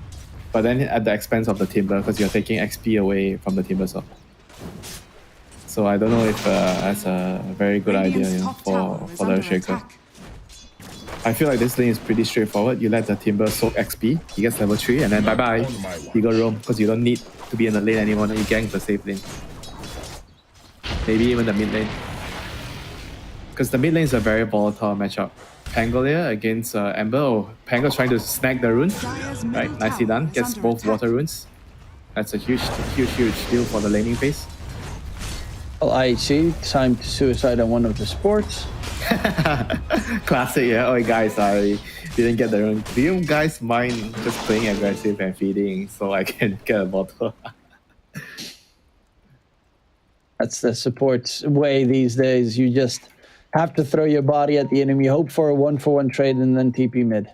But then at the expense of the Timber, because you're taking XP away from the Timbersaw. So I don't know if that's a very good idea, you know, for the Earthshaker. I feel like this lane is pretty straightforward. You let the Timber soak XP, he gets level 3, and then bye-bye. You go roam, because you don't need to be in the lane anymore, you gank the safe lane. Maybe even the mid lane. Because the mid lane is a very volatile matchup. Pangolier against Ember. Oh, Pango's trying to snag the rune. Right, nicely done. Gets both water runes. That's a huge deal for the laning phase. Well, IHC, time to suicide on one of the supports. Classic, yeah. Oh, guys, I didn't get the rune. Do you guys mind just playing aggressive and feeding so I can get a bottle? That's the support's way these days. You just have to throw your body at the enemy, hope for a 1-for-1 trade, and then TP mid.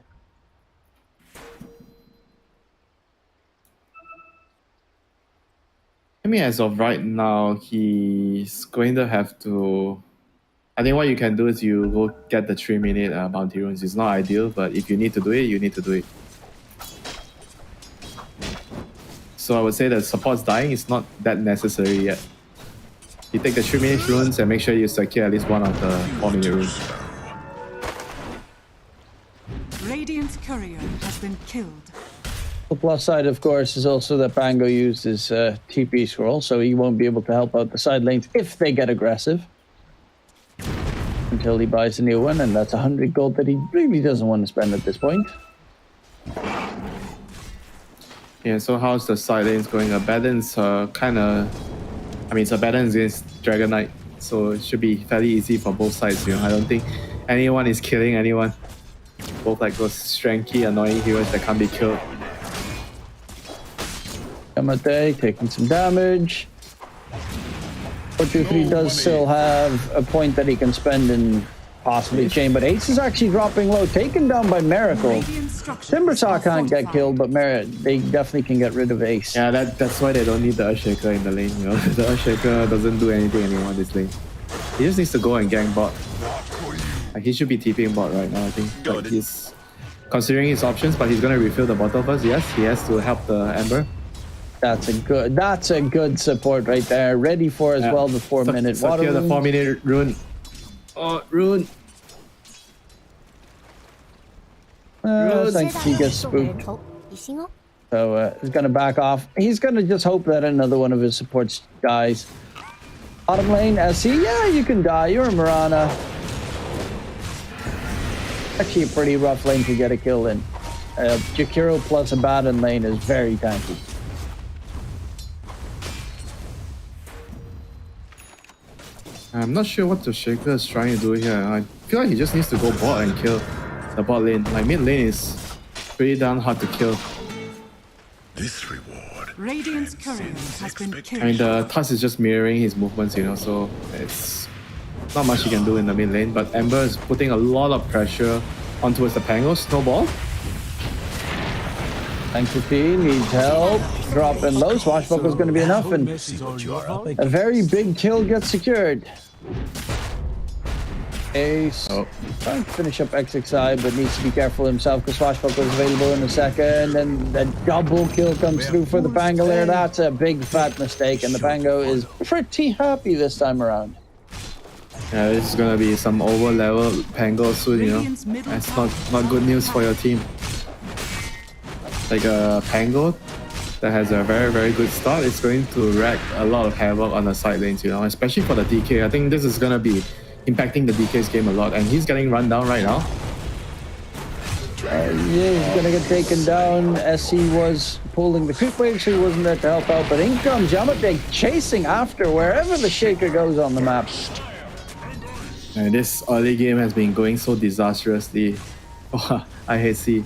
I mean, as of right now, he's going to have to... I think what you can do is you go get the 3-minute bounty runes. It's not ideal, but if you need to do it, you need to do it. So I would say that support's dying is not that necessary yet. You take the 3-minute runes and make sure you secure at least one of the 4-minute runes. Radiant's courier has been killed. The plus side, of course, is also that Pango used his TP scroll, so he won't be able to help out the side lanes if they get aggressive. Until he buys a new one, and that's 100 gold that he really doesn't want to spend at this point. Yeah, so how's the side lanes going? Abaddon's kind of... I mean, it's Abaddon against Dragon Knight, so it should be fairly easy for both sides, you know. I don't think anyone is killing anyone. Both like those strengthy, annoying heroes that can't be killed. Kamate taking some damage. 423 does still have a point that he can spend in possibly chain, but Ace is actually dropping low, taken down by Miracle. Timbersaw can't get killed, but they definitely can get rid of Ace. Yeah, that's why they don't need the Earthshaker in the lane, you know. The Earthshaker doesn't do anything anymore in this lane. He just needs to go and gank bot. Like, he should be TPing bot right now, I think. Like, he's considering his options, but he's gonna refill the bottle first. Yes, he has to help the Ember. That's a good support right there. Ready for as well the 4-minute water rune. The 4-minute rune. Oh, rune. I think he gets spooked. So he's gonna back off. He's gonna just hope that another one of his supports dies. Bottom lane, SC, yeah, you can die. You're a Mirana. Actually a pretty rough lane to get a kill in. Jakiro plus Abaddon lane is very tanky. I'm not sure what the Shaker is trying to do here. I feel like he just needs to go bot and kill the bot lane. Like, mid lane is pretty damn hard to kill. This reward Radiant's courier has been I mean, killed. the Tusk is just mirroring his movements, you know, so it's not much he can do in the mid lane. But Ember is putting a lot of pressure on towards the Pango. Snowball. Sanctity needs help. Drop in low. Swashbuckle is going to be enough, and a very big kill gets secured. Ace trying to finish up XXI, but needs to be careful himself because Swashbuckle is available in a second, and the double kill comes through for the Pango there. That's a big fat mistake, and the Pango is pretty happy this time around. Yeah, this is gonna be some over level Pango soon, you know. That's not good news for your team. Like a Pango that has a very good start, it's going to wreak a lot of havoc on the side lanes, you know, especially for the DK. I think this is gonna be impacting the DK's game a lot, and he's getting run down right now. Yeah, he's gonna get taken down as he was pulling the creep wave, so he wasn't there to help out. But in comes Yamate chasing after wherever the Shaker goes on the map. And this early game has been going so disastrously for IHC.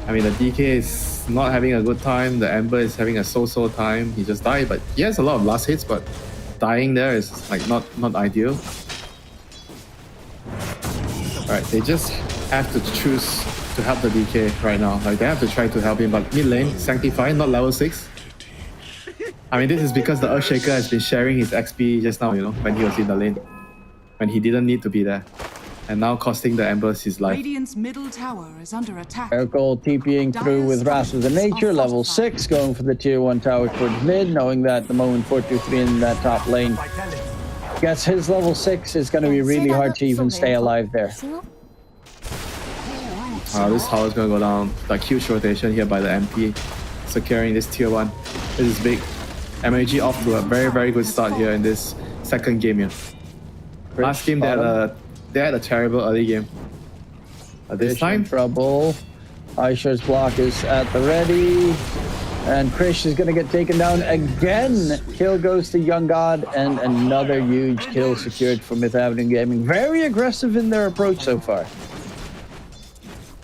I mean, the DK is not having a good time. The Ember is having a so-so time. He just died, but he has a lot of last hits, but dying there is like not ideal. Alright, they just have to choose to help the DK right now. Like, they have to try to help him, but mid lane, Sanctify, not level 6. I mean, this is because the Earthshaker has been sharing his XP just now, you know, when he was in the lane. When he didn't need to be there. And now costing the Embers his life. Radiant's middle tower is under attack. Miracle TPing through with Wrath of the Nature, level 6, going for the tier 1 tower towards mid, knowing that the moment 4-2-3 in that top lane gets his level 6, it's going to be really hard to even stay alive there. This tower is going to go down. Like, huge rotation here by the MP, securing this tier 1. This is big. MAG off to a very good start here in this second game here. Last game they had a terrible early game. This time, trouble. Aishar's block is at the ready, and Krish is gonna get taken down again. Kill goes to Young God, and another huge kill secured for Myth Avenue Gaming. Very aggressive in their approach so far.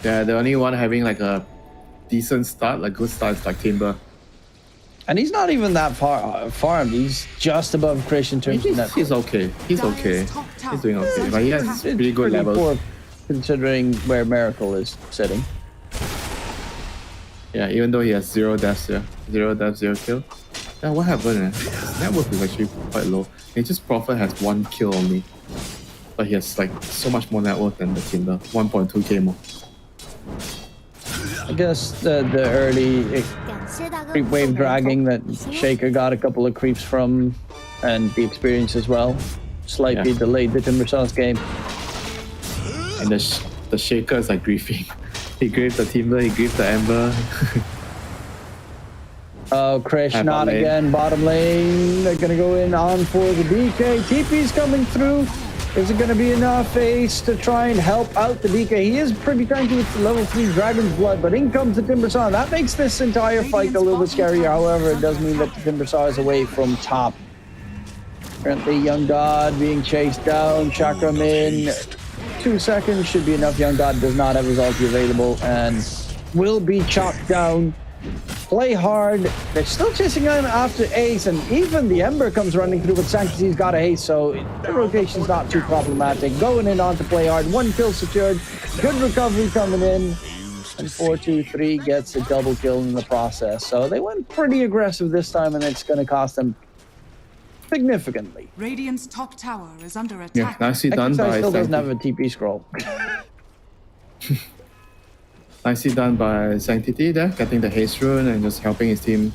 Yeah, the only one having like a decent start, like good start, is like Timber. And he's not even that far farmed. He's just above Krish in terms of net. He's okay. He's okay. He's doing okay. But he has pretty good levels. Poor, considering where Miracle is sitting. Yeah, even though he has 0 deaths here. 0 deaths, 0 kill. Yeah, what happened? His net worth is actually quite low. Nature's Prophet has 1 kill only. But he has like so much more net worth than the Timber. 1.2k more. I guess the early creep wave dragging that Shaker got a couple of creeps from, and the experience as well, slightly delayed the Timbersaw's game. And the Shaker is like griefing. He griefed the Timber, he griefed the Ember. Oh, Krish, not again. Bottom lane, they're gonna go in on for the DK. TP's coming through. Is it going to be enough, Ace, to try and help out the DK? He is pretty tanky with the level 3 Dragon's Blood, but in comes the Timbersaw. That makes this entire fight a little bit scarier. However, it does mean that the Timbersaw is away from top. Currently, Young God being chased down. Chakram in 2 seconds should be enough. Young God does not have his ulti available and will be chopped down. Play hard. They're still chasing him after Ace, and even the Ember comes running through, but Sanctity's got a haste, so the rotation's not too problematic. Going in on to play hard. 1 kill secured. Good recovery coming in. And 4-2-3 gets a double kill in the process. So they went pretty aggressive this time, and it's going to cost them significantly. Radiant's top tower is under attack. Yeah, nicely done by still doesn't have a TP scroll. Nicely done by Sanctity there, getting the haste rune and just helping his team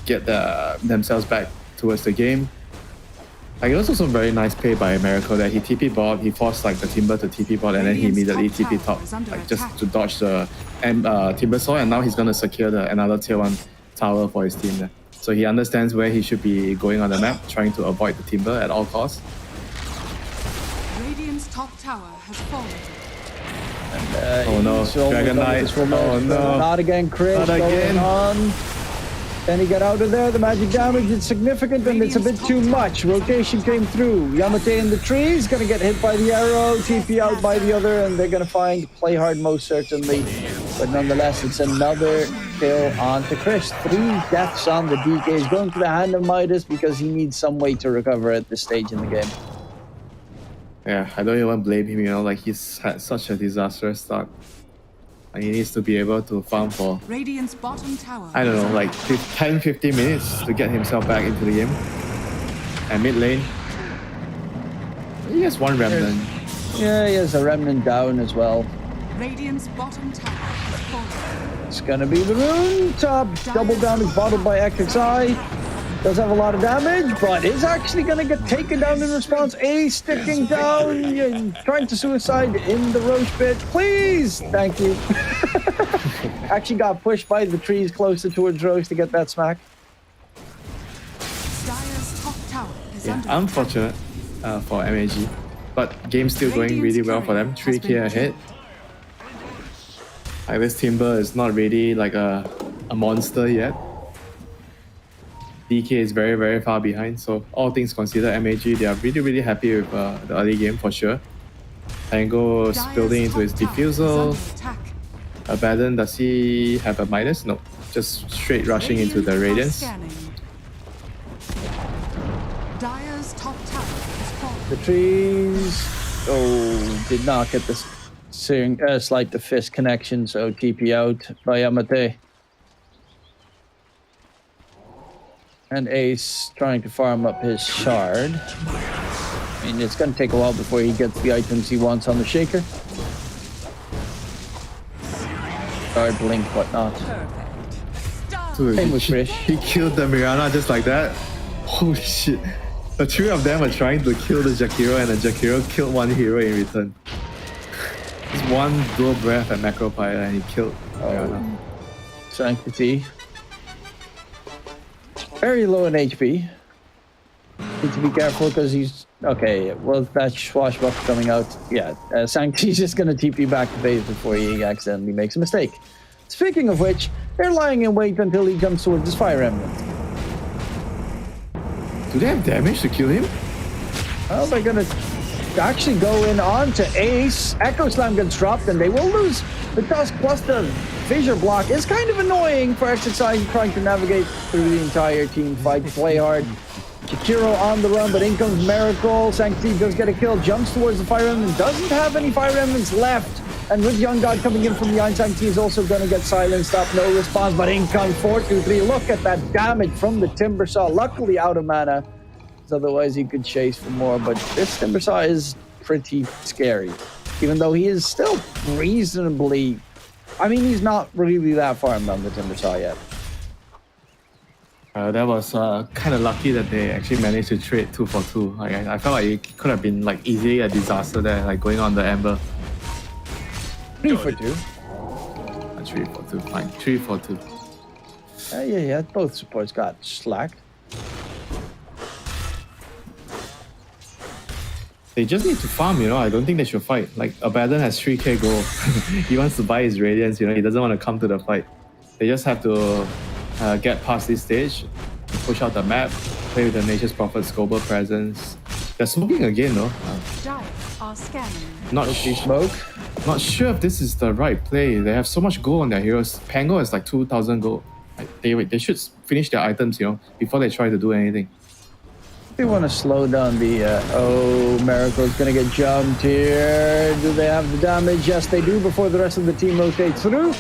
get themselves back towards the game. Like, it was also very nice play by Miracle that he TP bot, he forced like the Timber to TP bot, and then he immediately TP top, like just to dodge the Timbersaw, and now he's gonna secure another tier 1 tower for his team there. So he understands where he should be going on the map, trying to avoid the Timber at all costs. Radiant's top tower has fallen. And, oh no, Dragon Knight. Oh no. Not again, Chris. Not again. On. Can he get out of there? The magic damage is significant and it's a bit too much. Rotation came through. Yamate in the trees, gonna get hit by the arrow, TP out by the other, and they're gonna find play hard most certainly. But nonetheless, it's another kill onto Chris. 3 deaths on the DK. He's going for the Hand of Midas because he needs some way to recover at this stage in the game. Yeah, I don't even blame him, you know, like he's had such a disastrous start. And he needs to be able to farm for, Radiant's bottom tower. I don't know, like 10-15 minutes to get himself back into the game. And mid lane, he has 1 remnant. Yeah, he has a remnant down as well. Radiant's bottom tower is falling. It's gonna be the rune top. Double damage bottled by XXI. Does have a lot of damage, but is actually gonna get taken down in response. Ace sticking down, and trying to suicide in the Roche pit. Please! Thank you. Actually got pushed by the trees closer towards Roche to get that smack. Dire's top tower is Yeah, under unfortunate for MAG. But game's still going really well for them. 3k ahead. Like this Timber is not really like a monster yet. DK is very, very far behind. So all things considered, MAG, they are really, really happy with the early game for sure. Tango is building into his defusal. Abaddon, does he have a Midas? No, just straight rushing into the Radiance. Dire's top tower is falling. The trees. Oh, did not get the slight to fist connection, so TP out by Yamate. And Ace trying to farm up his shard. I mean, it's going to take a while before he gets the items he wants on the Shaker. Shard, Blink, whatnot. Dude, Same with Krish. he killed the Mirana just like that. Holy shit. The 3 of them are trying to kill the Jakiro, and the Jakiro killed 1 hero in return. Just 1 dual breath at Macropire and he killed Mirana. Sanctity. Very low in HP. Need to be careful because he's... Okay, well, that swashbuckle coming out. Yeah, Sanctity's just going to TP back to base before he accidentally makes a mistake. Speaking of which, they're lying in wait until he jumps towards his Fire Emblem. Do they have damage to kill him? Well, they're going to actually go in on to Ace. Echo Slam gets dropped and they will lose. The Dusk plus the Fissure block is kind of annoying for XXI trying to navigate through the entire team fight. Play hard. Chikiro on the run, but in comes Miracle. Sanctity does get a kill, jumps towards the Fire Emblem, doesn't have any Fire Emblems left. And with Young God coming in from behind, Sanctity is also going to get silenced up. No response, but in comes 4-2-3. Look at that damage from the Timbersaw. Luckily out of mana. Otherwise he could chase for more, but this Timbersaw is pretty scary. Even though he is still reasonably... I mean, he's not really that far down the Timbersaw yet. That was kind of lucky that they actually managed to trade 2 for 2. Like, I felt like it could have been like easily a disaster there, like going on the Ember. 3 for 2. 3 for 2, fine. 3 for 2. Yeah. Both supports got slacked. They just need to farm, you know. I don't think they should fight. Like, Abaddon has 3k gold. He wants to buy his Radiance, you know. He doesn't want to come to the fight. They just have to get past this stage, push out the map, play with the Nature's Prophet's global presence. They're smoking again, though. Dire are scanning. Not sure if this is the right play. They have so much gold on their heroes. Pango has like 2,000 gold. Like, they should finish their items, you know, before they try to do anything. They want to slow down the... Miracle's going to get jumped here. Do they have the damage? Yes, they do before the rest of the team rotates through.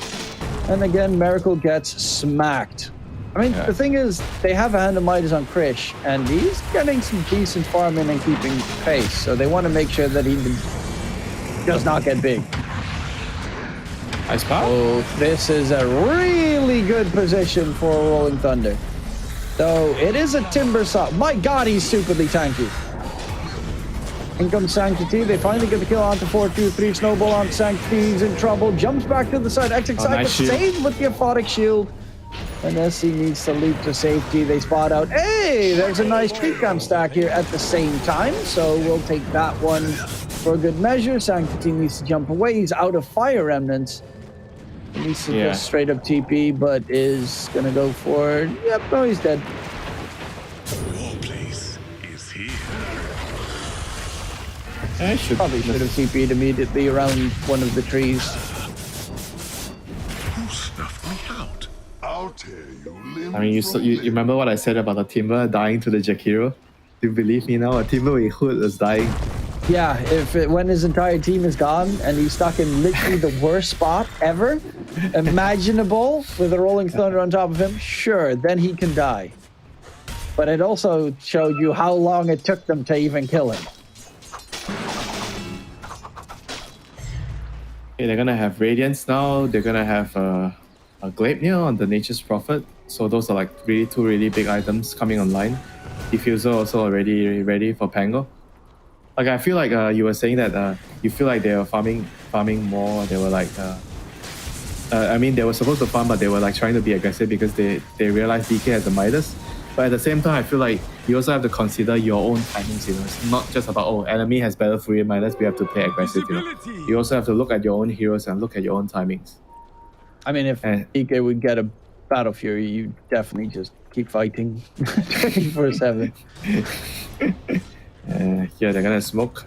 And again, Miracle gets smacked. I mean, the thing is, they have a Hand of Midas on Krish, and he's getting some decent farming and keeping pace. So they want to make sure that he does not get big. Ice Power? Oh, this is a really good position for Rolling Thunder. So it is a Timbersaw. My God, he's stupidly tanky. In comes Sanctity. They finally get the kill onto 4-2-3. Snowball on Sanctity. He's in trouble. Jumps back to the side. XXI nice gets saved with the Aphotic Shield. And SC needs to leap to safety. They spot out. Hey, there's a nice creep cam stack here at the same time. So we'll take that one for good measure. Sanctity needs to jump away. He's out of Fire Remnants. He needs to just straight up TP, but is going to go for... Yep, no, he's dead. Your place is here. Probably should have TP'd immediately around one of the trees. I mean, you remember what I said about the Timber dying to the Jakiro? Do you believe me now? A Timber with Hood is dying. Yeah, when his entire team is gone and he's stuck in literally the worst spot ever imaginable with a Rolling Thunder on top of him, sure, then he can die. But it also showed you how long it took them to even kill him. Okay, they're gonna have Radiance now. They're gonna have a Gleipnir on the Nature's Prophet. So those are like two really big items coming online. Diffuser also already ready for Pango. Like I feel like you were saying that you feel like they were farming more. They were like, I mean they were supposed to farm, but they were like trying to be aggressive because they realized DK has the Midas. But at the same time, I feel like you also have to consider your own timings. You know, it's not just about enemy has better Fury Midas, we have to play aggressive. You know, you also have to look at your own heroes and look at your own timings. I mean, if DK would get a Battle Fury, you definitely just keep fighting 24/7. Here they're gonna smoke.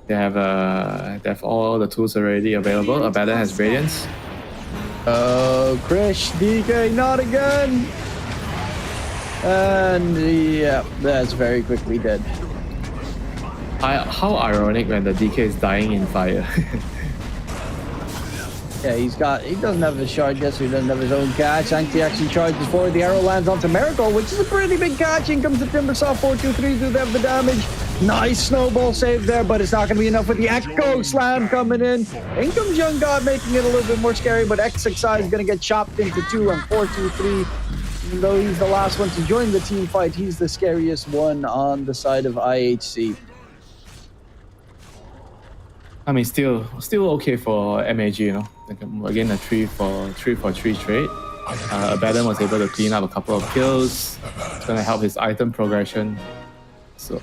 They have all the tools already available. Abaddon has Radiance. Oh, Krish, DK, not again! And yeah, that's very quickly dead. How ironic when the DK is dying in fire. Yeah, he doesn't have his shard yet, so he doesn't have his own catch. Sancti actually charges forward. The arrow lands onto Miracle, which is a pretty big catch. In comes the Timbersaw, 4-2-3, do they have the damage? Nice snowball save there, but it's not going to be enough with the Echo Slam coming in. In comes Young God, making it a little bit more scary, but XERXIA is going to get chopped into 2 on 4-2-3. Even though he's the last one to join the team fight, he's the scariest one on the side of IHC. I mean, still okay for MAG, you know. Like, again, a 3-for-3 trade. Abaddon was able to clean up a couple of kills. It's gonna help his item progression. So,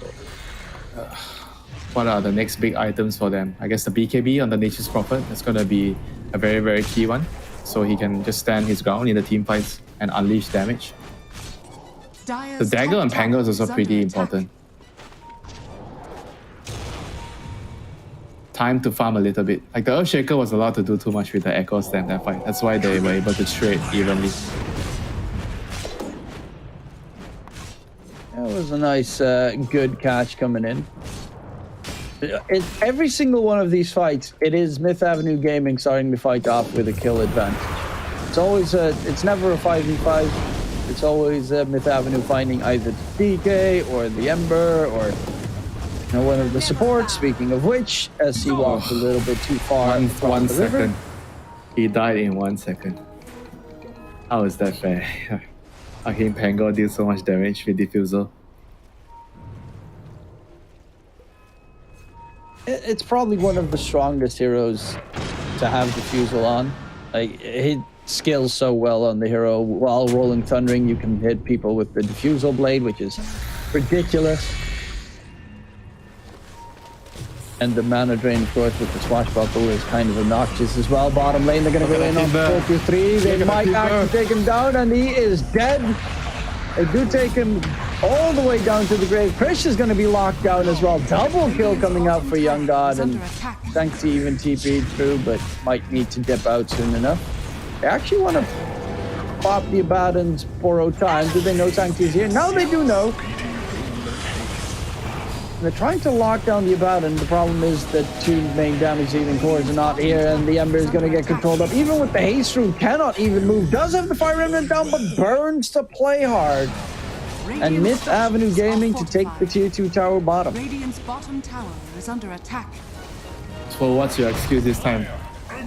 what are the next big items for them? I guess the BKB on the Nature's Prophet is gonna be a very, very key one. So he can just stand his ground in the team fights and unleash damage. The dagger and Pango is also pretty important. Time to farm a little bit. Like the Earthshaker was allowed to do too much with the Echo Slam that fight. That's why they were able to trade evenly. That was a nice, good catch coming in. Every single one of these fights, it is Myth Avenue Gaming starting the fight off with a kill advantage. It's always it's never a 5v5. It's always Myth Avenue finding either the DK or the Ember or one of the supports. Speaking of which, as he walked a little bit too far. One second. He died in 1 second. How is that fair? Arcane Pango did so much damage with Diffusal. It's probably one of the strongest heroes to have Diffusal on. Like, he skills so well on the hero. While rolling Thundering, you can hit people with the Diffusal Blade, which is ridiculous. And the mana drain, of course, with the Swashbuckle is kind of obnoxious as well. Bottom lane, they're going to go in on 4-2-3. They might actually take him down, and he is dead. They do take him all the way down to the grave. Krish is going to be locked down as well. Double kill coming out for Young God, and Sancti even TP'd through, but might need to dip out soon enough. They actually want to pop the Abaddon's borrowed time. Do they know Sancti is here? Now they do know. They're trying to lock down the Abaddon. The problem is that 2 main damage dealing cores are not here, and the Ember is going to get controlled up. Even with the haste rune, cannot even move. Does have the Fire Remnant down, but burns to play hard. And Myth Avenue Gaming to take the tier 2 tower bottom. Radiant's bottom tower is under attack. So what's your excuse this time?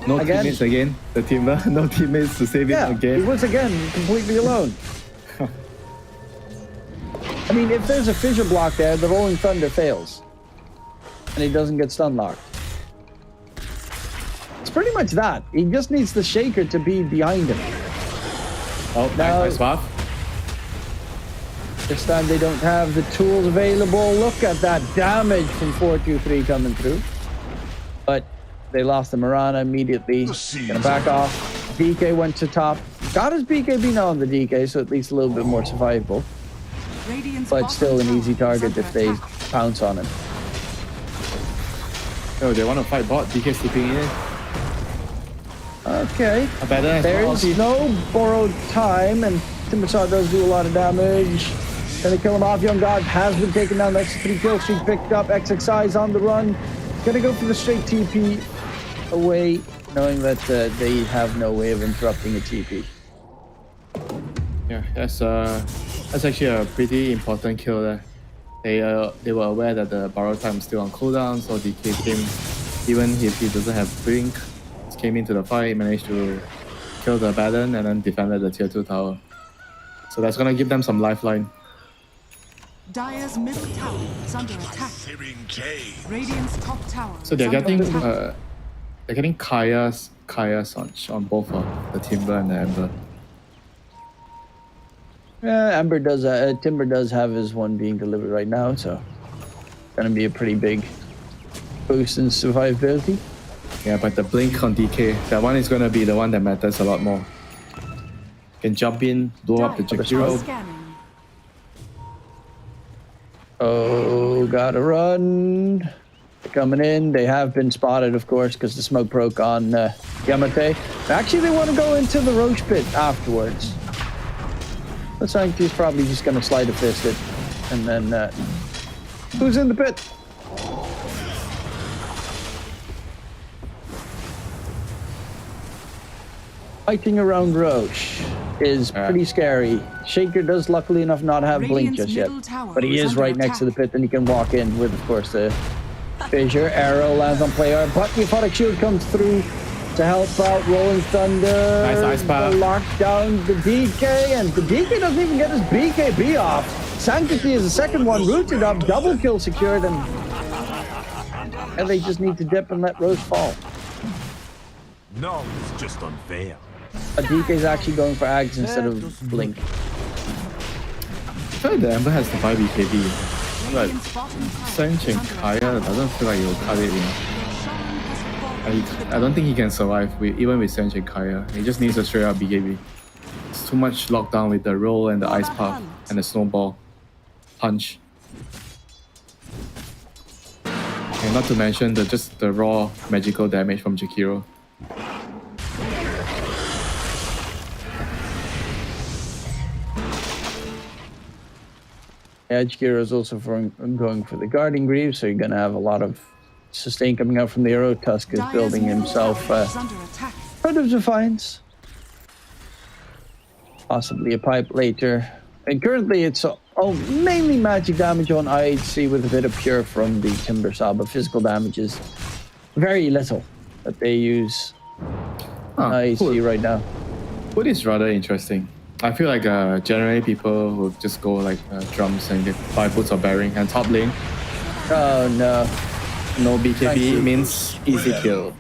No teammates again? The Timber? No teammates to save it again? He was again completely alone. I mean, if there's a fissure block there, the Rolling Thunder fails. And he doesn't get stun locked. It's pretty much that. He just needs the Shaker to be behind him. Oh, nice buff. This time they don't have the tools available. Look at that damage from 4-2-3 coming through. But they lost the Mirana immediately. Gonna back off. DK went to top. Got his BKB now on the DK, so at least a little bit more survivable. But still an easy target if they pounce on him. Oh, they want to fight bot. DK sleeping in. Okay. Abaddon There's no borrowed time, and Timbersaw does do a lot of damage. Gonna kill him off. Young God has been taken down. That's 3 kill streak picked up. XXI is on the run. Gonna go for the straight TP away, knowing that they have no way of interrupting a TP. Yeah, that's actually a pretty important kill there. They were aware that the borrow time is still on cooldown, so DK came, even if he doesn't have blink, came into the fight, managed to kill the Baron and then defended the tier 2 tower. So that's gonna give them some lifeline. Dire's middle tower is under attack. Radiant's top tower. So they're is under getting attack. Kaya's on both the Timber and the Ember. Ember does. Timber does have his one being delivered right now, so gonna be a pretty big boost in survivability. Yeah, but the blink on DK, that one is gonna be the one that matters a lot more. Can jump in, blow up the Jakiro. Oh, gotta run. They're coming in. They have been spotted, of course, because the smoke broke on Yamate. Actually, they want to go into the Roach pit afterwards. Looks like he's probably just going to slide a fist it. And then, who's in the pit? Fighting around Roche is pretty scary. Shaker does luckily enough not have blink just yet, but he is right next to the pit and he can walk in with, of course, the fissure. Arrow lands on player, but the Aphotic Shield comes through to help out. Rolling Thunder. Nice ice power. Lock down the DK, and the DK doesn't even get his BKB off. Sanctity is the second one rooted up, double kill secured, and they just need to dip and let Rose fall. No, it's just unfair. A DK is actually going for Ags instead of Blink. I feel like the Ember has the 5 BKB, but Sench and Kaya doesn't feel like he'll cut it in. I don't think he can survive even with Sench and Kaya. He just needs a straight up BKB. It's too much lockdown with the roll and the ice puff and the snowball punch. And not to mention just the raw magical damage from Jakiro. Jakiro is also going for the Guarding Greaves, so you're going to have a lot of sustain coming out from the arrow. Tusk is building himself out of Defiance. Possibly a pipe later. And currently it's mainly magic damage on IHC with a bit of pure from the Timbersaw, but physical damage is very little that they use on IHC right now. What is rather interesting, I feel like generally people will just go like drums and get 5 boots of bearing and top lane. Oh no. No BKB means easy kill.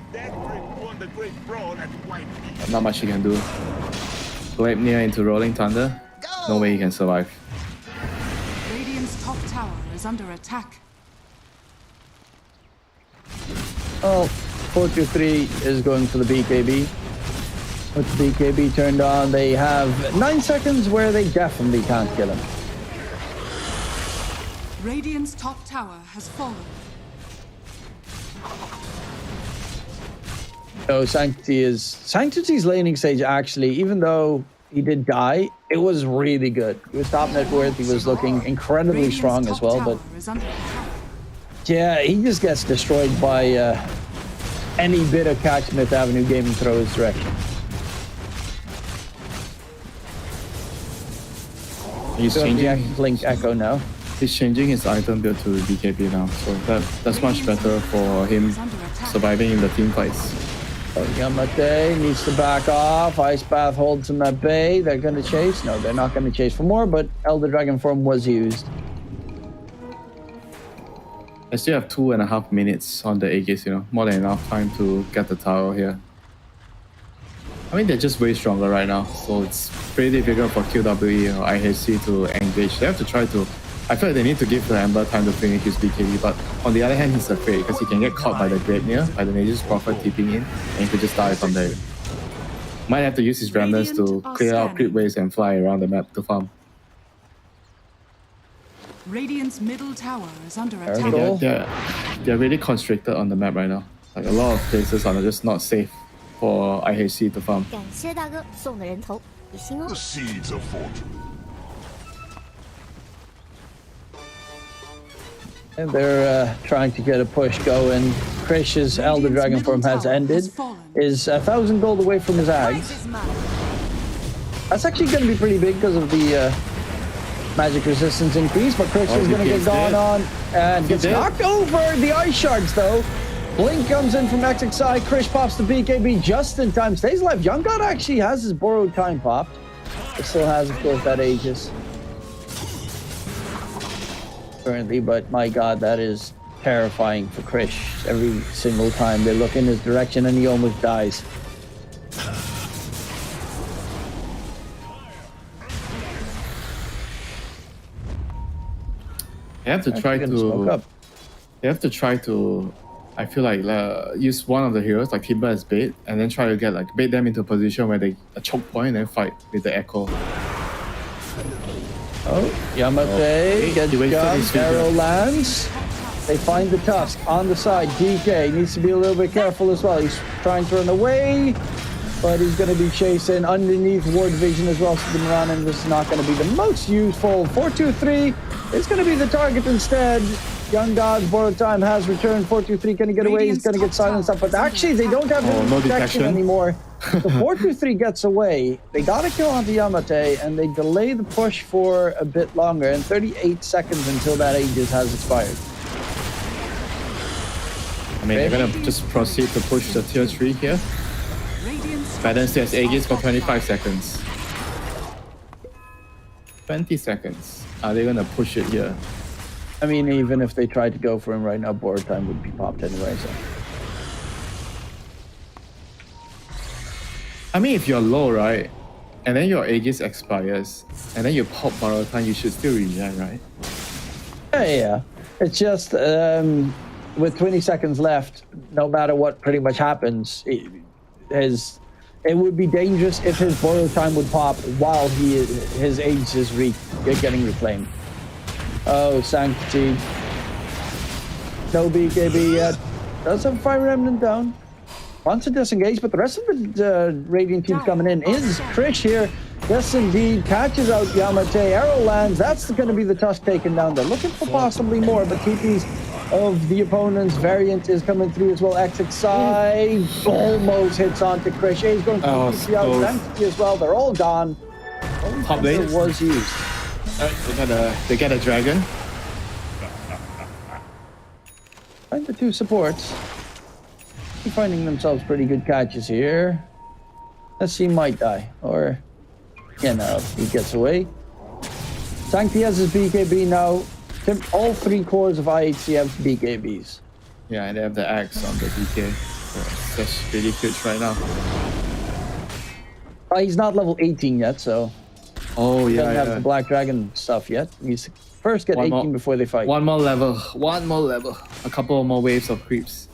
Not much you can do. Gleipnir into Rolling Thunder. No way he can survive. Radiant's top tower is under attack. Oh, 423 is going for the BKB. With the BKB turned on, they have 9 seconds where they definitely can't kill him. Radiant's top tower has fallen. So Sanctity's laning stage actually, even though he did die, it was really good. He was top net worth, he was looking incredibly strong as well, but yeah, he just gets destroyed by any bit of Catch Smith Avenue gaming throw his direction. He's changing Blink Echo now. He's changing his item build to BKB now, so that's much better for him surviving in the team fights. Oh, Yamate needs to back off. Ice Path holds him at bay. They're going to chase. No, they're not going to chase for more, but Elder Dragon Form was used. I still have 2.5 minutes on the Aegis, more than enough time to get the tower here. I mean, they're just way stronger right now, so it's pretty difficult for QWE or IHC to engage. They have to try to... I feel like they need to give the Ember time to finish his BKB, but on the other hand, he's afraid because he can get caught by the Gleipnir, by the Nature's Prophet tipping in, and he could just die from there. Might have to use his Remnants to clear out creep waves and fly around the map to farm. Radiant's middle tower is under attack. They're really constricted on the map right now. Like a lot of places are just not safe for IHC to farm. The seeds of fortune. And they're trying to get a push going. Krish's Elder Dragon form has ended. Is 1,000 gold away from his Ags. That's actually going to be pretty big because of the magic resistance increase, but Krish is going to get gone on and gets knocked over. The Ice Shards, though. Blink comes in from XXI. Krish pops the BKB just in time. Stays alive. Young God actually has his borrowed time popped. It still has, of course, that Aegis currently, but my God, that is terrifying for Krish. Every single time they look in his direction and he almost dies. You have to try to. You have to try to. I feel like use one of the heroes like Timber as bait, and then try to get like bait them into a position where they a choke point and then fight with the echo. Oh, Yamate gets gun, arrow lands. They find the tusk on the side. DK needs to be a little bit careful as well. He's trying to run away, but he's going to be chasing underneath ward vision as well. So the Miranin is not going to be the most useful. 4-2-3 is going to be the target instead. Young God's borrowed time has returned. 4-2-3 can he get away? He's going to get silenced up, but actually they don't have any protection anymore. So 4-2-3 gets away. They got a kill onto Yamate, and they delay the push for a bit longer, and 38 seconds until that Aegis has expired. I mean, they're going to just proceed to push the tier 3 here. Balance has Aegis for 25 seconds. 20 seconds. Are they going to push it here? I mean, even if they tried to go for him right now, board time would be popped anyway, so. I mean, if you're low, right, and then your Aegis expires, and then you pop borrow time, you should still regen, right? Yeah. It's just, with 20 seconds left, no matter what pretty much happens, it would be dangerous if his borrow time would pop while his Aegis is getting reclaimed. Oh, Sanctity. No BKB yet. Does have Fire Remnant down. Wants to disengage, but the rest of the Radiant team's coming in. Is Krish here? Yes, indeed. Catches out Yamate. Arrow lands. That's going to be the Tusk taken down. They're looking for possibly more, but TP's of the opponent's variant is coming through as well. XXI almost hits onto Krish. He's going to TP out. Sanctity as well. They're all gone. Top lane was used. They get a dragon. Find the two supports. Finding themselves pretty good catches here. Let's see, might die. Or, you know, he gets away. Sancti has his BKB now. All 3 cores of IHC have BKBs. Yeah, and they have the axe on the DK. So that's really huge right now. He's not level 18 yet, so... Oh, yeah, doesn't have the Black Dragon stuff yet. He's first get 18 before they fight. One more level. A couple more waves of creeps.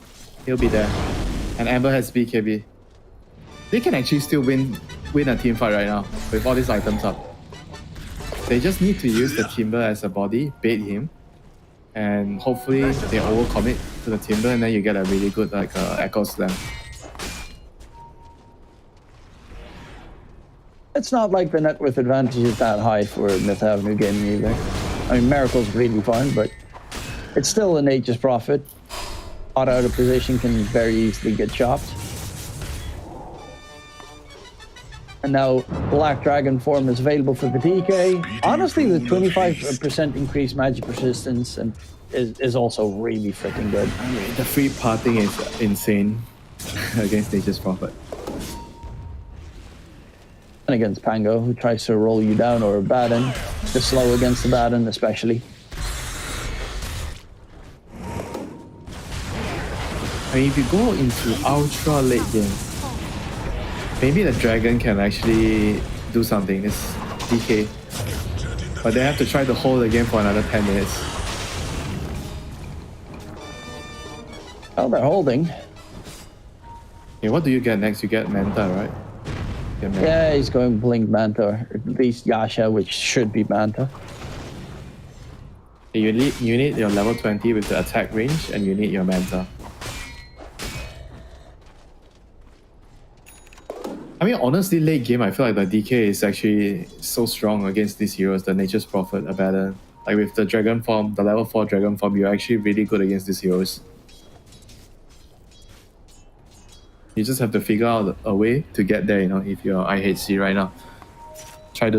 He'll be there. And Amber has BKB. They can actually still win a team fight right now with all these items up. They just need to use the Timber as a body, bait him, and hopefully they overcommit to the Timber, and then you get a really good Echo Slam. It's not like the net worth advantage is that high for Myth Avenue Gaming either. I mean, Miracle's really fun, but it's still a nature's profit. Caught out of position can very easily get chopped. And now Black Dragon form is available for the DK. Honestly, the 25% increased magic resistance and is also really freaking good. I mean, the free parting is insane against Nature's Prophet. And against Pango, who tries to roll you down, or Baden. The slow against the Baden, especially. I mean, if you go into ultra late game, maybe the dragon can actually do something. It's DK. But they have to try to hold the game for another 10 minutes. Well, they're holding. Okay, what do you get next? You get Manta, right? Yeah, he's going Blink Manta, or at least Yasha, which should be Manta. You need your level 20 with the attack range, and you need your Manta. I mean, honestly, late game, I feel like the DK is actually so strong against these heroes, the Nature's Prophet, Abaddon. Like with the Dragon form, the level 4 Dragon form, you're actually really good against these heroes. You just have to figure out a way to get there, you know, if you're IHC right now. Trying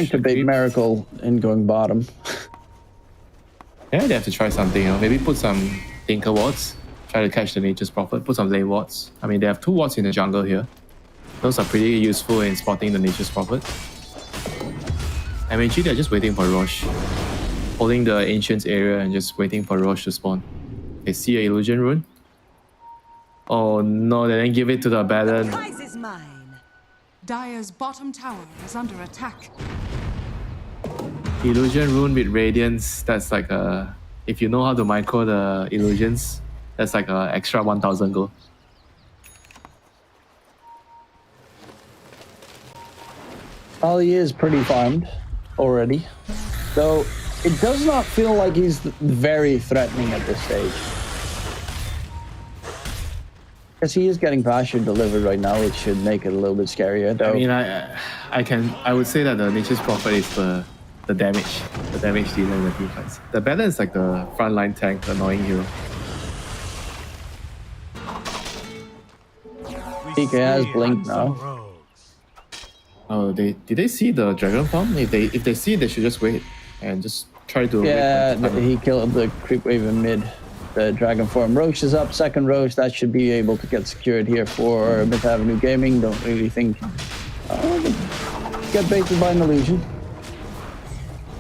to bait Miracle in going bottom. Yeah, they have to try something, you know. Maybe put some Tinker wards. Try to catch the Nature's Prophet. Put some lane wards. I mean, they have 2 wards in the jungle here. Those are pretty useful in spotting the Nature's Prophet. MHG, they're just waiting for Roche. Holding the Ancients area and just waiting for Roche to spawn. They see an Illusion Rune. Oh no, they didn't give it to the Abaddon. The prize is mine. Dire's bottom tower is under attack. Illusion Rune with Radiance, that's like a... If you know how to micro the illusions, that's like an extra 1000 gold. Ollie is pretty farmed already, though it does not feel like he's very threatening at this stage. Because he is getting Bastion delivered right now, which should make it a little bit scarier, though. I mean, I would say that the Nature's Prophet is the damage dealer in the team fights. The Banner is like the frontline tank, the annoying hero. PK has blinked now. Oh, did they see the Dragon Form? If they see, they should just wait and just try to. Yeah, he killed the creep wave in mid. The Dragon Form. Roche is up, second Roche. That should be able to get secured here for Myth Avenue Gaming. Don't really think get baited by an illusion.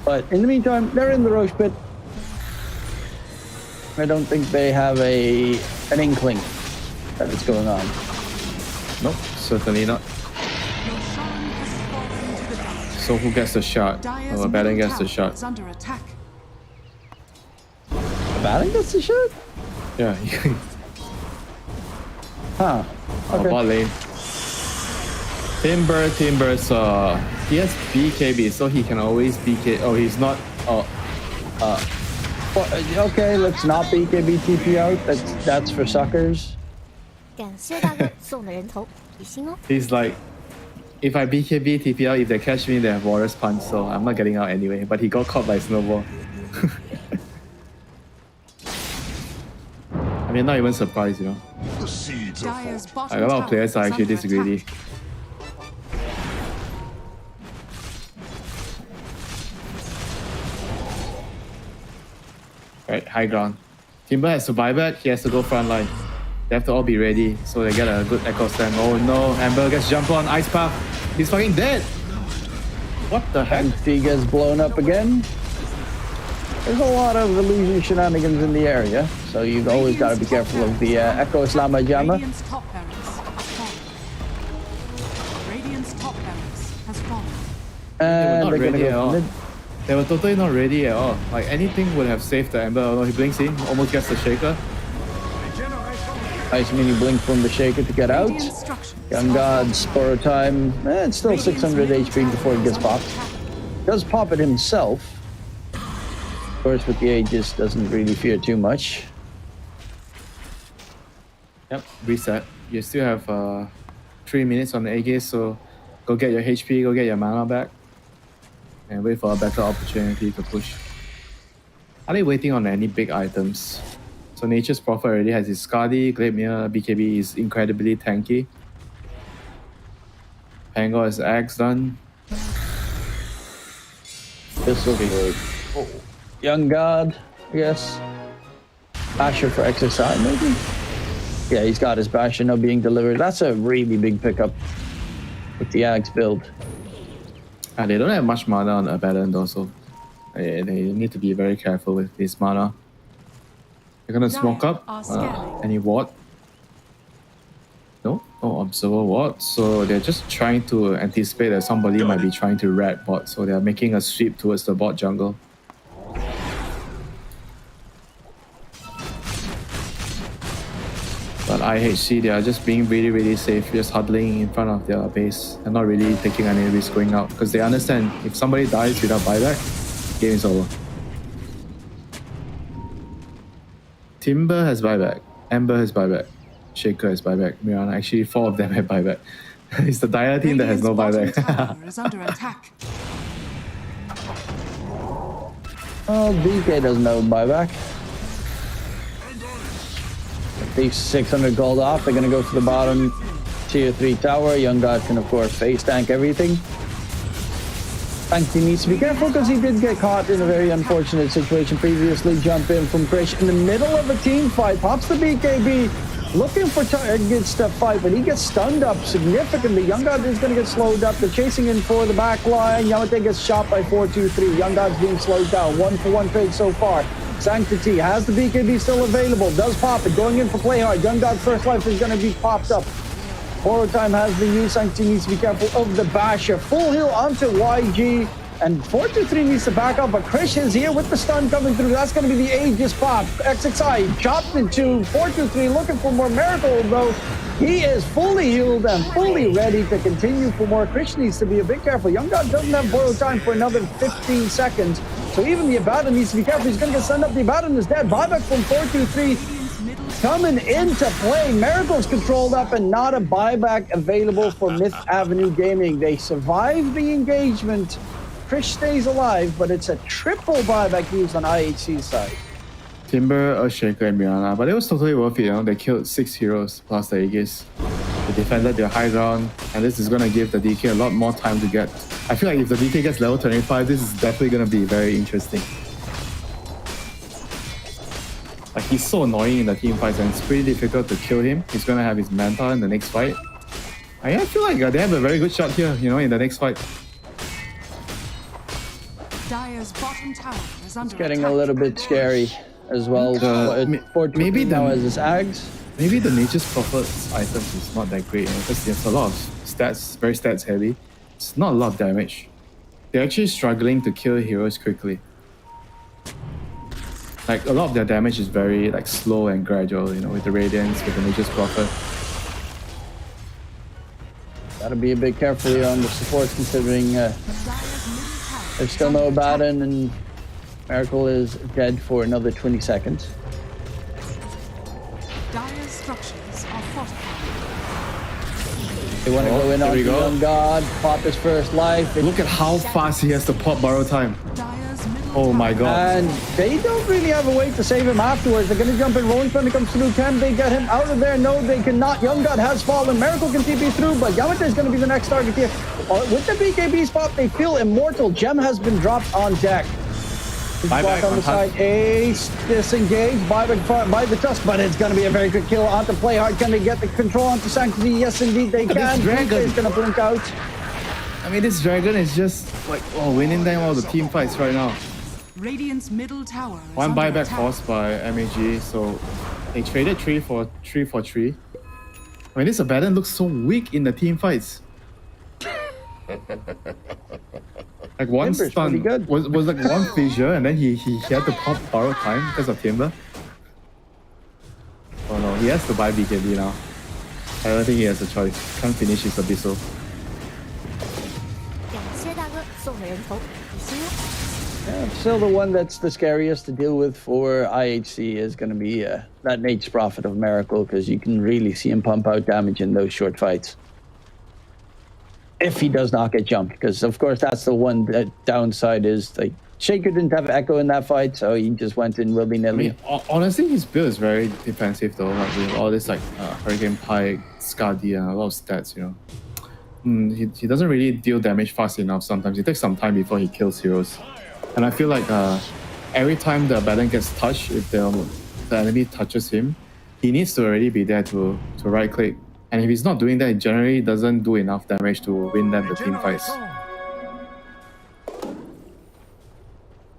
But in the meantime, they're in the Roche pit. I don't think they have an inkling that it's going on. Nope, certainly not. So who gets the shot? Oh, Abaddon gets the shot. Under attack. Abaddon gets the shot? Yeah. Huh. Okay. Bot lane. Timber's he has BKB, so he can always BK. Oh, he's not. Okay, let's not BKB TP out. That's for suckers. He's like, if I BKB TP out, if they catch me, they have Warrior's Punch, so I'm not getting out anyway. But he got caught by Snowball. I mean, not even surprised, you know. Like, a lot of players are actually this greedy. Right, high ground. Timber has to buy back, he has to go front line. They have to all be ready, so they get a good echo stand. Oh no, Amber gets jumped on, Ice Path. He's fucking dead! What the heck? MC gets blown up again. There's a lot of illusion shenanigans in the area, so you've always got to be careful of the Echo Slama Jamma. Radiant's top barracks has fallen. Radiant's top barracks has fallen. And they're gonna go mid. They were totally not ready at all. Like anything would have saved the Ember. Oh no, he blinks in, almost gets the Shaker. Nice mini blink from the Shaker to get out. Young God, Sporo time. It's still 600 HP before it gets popped. Does pop it himself. Of course, with the Aegis, doesn't really fear too much. Yep, reset. You still have 3 minutes on the Aegis, so go get your HP, go get your mana back. And wait for a better opportunity to push. Are they waiting on any big items? So Nature's Prophet already has his Skadi, Gleipnir, BKB is incredibly tanky. Pango has Axe done. This will be good. Oh. Young God, I guess. Basher for XSI, maybe? Yeah, he's got his Basher now being delivered. That's a really big pickup with the Axe build. They don't have much mana on Abaddon though, so they need to be very careful with this mana. They're gonna smoke up. Any ward? No observer ward. So they're just trying to anticipate that somebody might be trying to rat bot, so they're making a sweep towards the bot jungle. But IHC, they are just being really, really safe, just huddling in front of their base and not really taking any risk going out because they understand if somebody dies without buyback, game is over. Timber has buyback, Ember has buyback, Shaker has buyback, Mirana. Actually, 4 of them have buyback. It's the Dire team that has no Radiant's buyback. bottom tower is under attack. Well, DK doesn't know buyback. These 600 gold off. They're going to go to the bottom tier 3 tower. Young God can, of course, face tank everything. Sanctity needs to be careful because he did get caught in a very unfortunate situation previously. Jump in from Krish in the middle of a team fight. Pops the BKB. Looking for targets to fight, but he gets stunned up significantly. Young God is going to get slowed up. They're chasing in for the back line. Yamate gets shot by 4-2-3. Young God's being slowed down. 1-for-1 trade so far. Sanctity has the BKB still available. Does pop it. Going in for play hard. Young God's first life is going to be popped up. Borrow time has been used. Sanctity needs to be careful of the basher. Full heal onto YG. And 4-2-3 needs to back up, but Krish is here with the stun coming through. That's going to be the Aegis pop. XXI chopped into 4-2-3, looking for more Miracle, though. He is fully healed and fully ready to continue for more. Krish needs to be a bit careful. Young God doesn't have borrow time for another 15 seconds. So even the Abaddon needs to be careful. He's going to get stunned up. The Abaddon is dead. Buyback from 4-2-3 coming into play. Miracle's controlled up and not a buyback available for Myth Avenue Gaming. They survive the engagement. Krish stays alive, but it's a triple buyback used on IHC's side. Timber, Earthshaker, and Mirana, but it was totally worth it. You know, they killed 6 heroes plus the Aegis. They defended their high ground, and this is gonna give the DK a lot more time to get. I feel like if the DK gets level 25, this is definitely gonna be very interesting. Like, he's so annoying in the team fights, and it's pretty difficult to kill him. He's gonna have his Manta in the next fight. I feel like they have a very good shot here, you know, in the next fight. Dire's bottom tower is under It's getting attack. a little bit scary as well. Maybe now the as his Ags. maybe the Nature's Prophet's items is not that great, you know, because there's a lot of stats, very stats heavy. It's not a lot of damage. They're actually struggling to kill heroes quickly. Like, a lot of their damage is very like slow and gradual, you know, with the Radiance, with the Nature's Prophet. Gotta be a bit careful here on the supports, considering there's still no Abaddon, and Miracle is dead for another 20 seconds. Dire's structures are fortified. They want to go in on the Young God, pop his first life. Look at how fast he has to pop borrow time. Oh my god. And they don't really have a way to save him afterwards. They're going to jump in. Rolling Thunder comes through. Can they get him out of there? No, they cannot. Young God has fallen. Miracle can TP through, but Yamate is going to be the next target here. With the BKB spot, they feel immortal. Gem has been dropped on deck. Buyback on the side. Ace disengaged by the tusk, but it's going to be a very good kill onto play hard. Can they get the control onto Sanctity? Yes, indeed they can. Dragon is going to blink out. I mean, this Dragon is just like, winning them all the team fights right now. Radiant's middle tower is One under buyback attack. forced by MAG, so they traded 3 for 3. I mean, this Abaddon looks so weak in the team fights. Like, one Timber's stun pretty good. was like one fissure, and then he had to pop borrow time because of Timber. Oh no, he has to buy BKB now. I don't think he has a choice. Can't finish his Abyssal. 感谢大哥送的人头，你信吗？ Yeah, still the one that's the scariest to deal with for IHC is going to be that Nature's Prophet of Miracle, because you can really see him pump out damage in those short fights. If he does not get jumped, because of course that's the one downside is like Shaker didn't have Echo in that fight, so he just went in willy-nilly. I mean, honestly, his build is very defensive though, like with all this like Hurricane Pike, Skadi, and a lot of stats, you know. He doesn't really deal damage fast enough sometimes. It takes some time before he kills heroes. And I feel like every time the Abaddon gets touched, if the enemy touches him, he needs to already be there to right click. And if he's not doing that, it generally doesn't do enough damage to win them the team fights.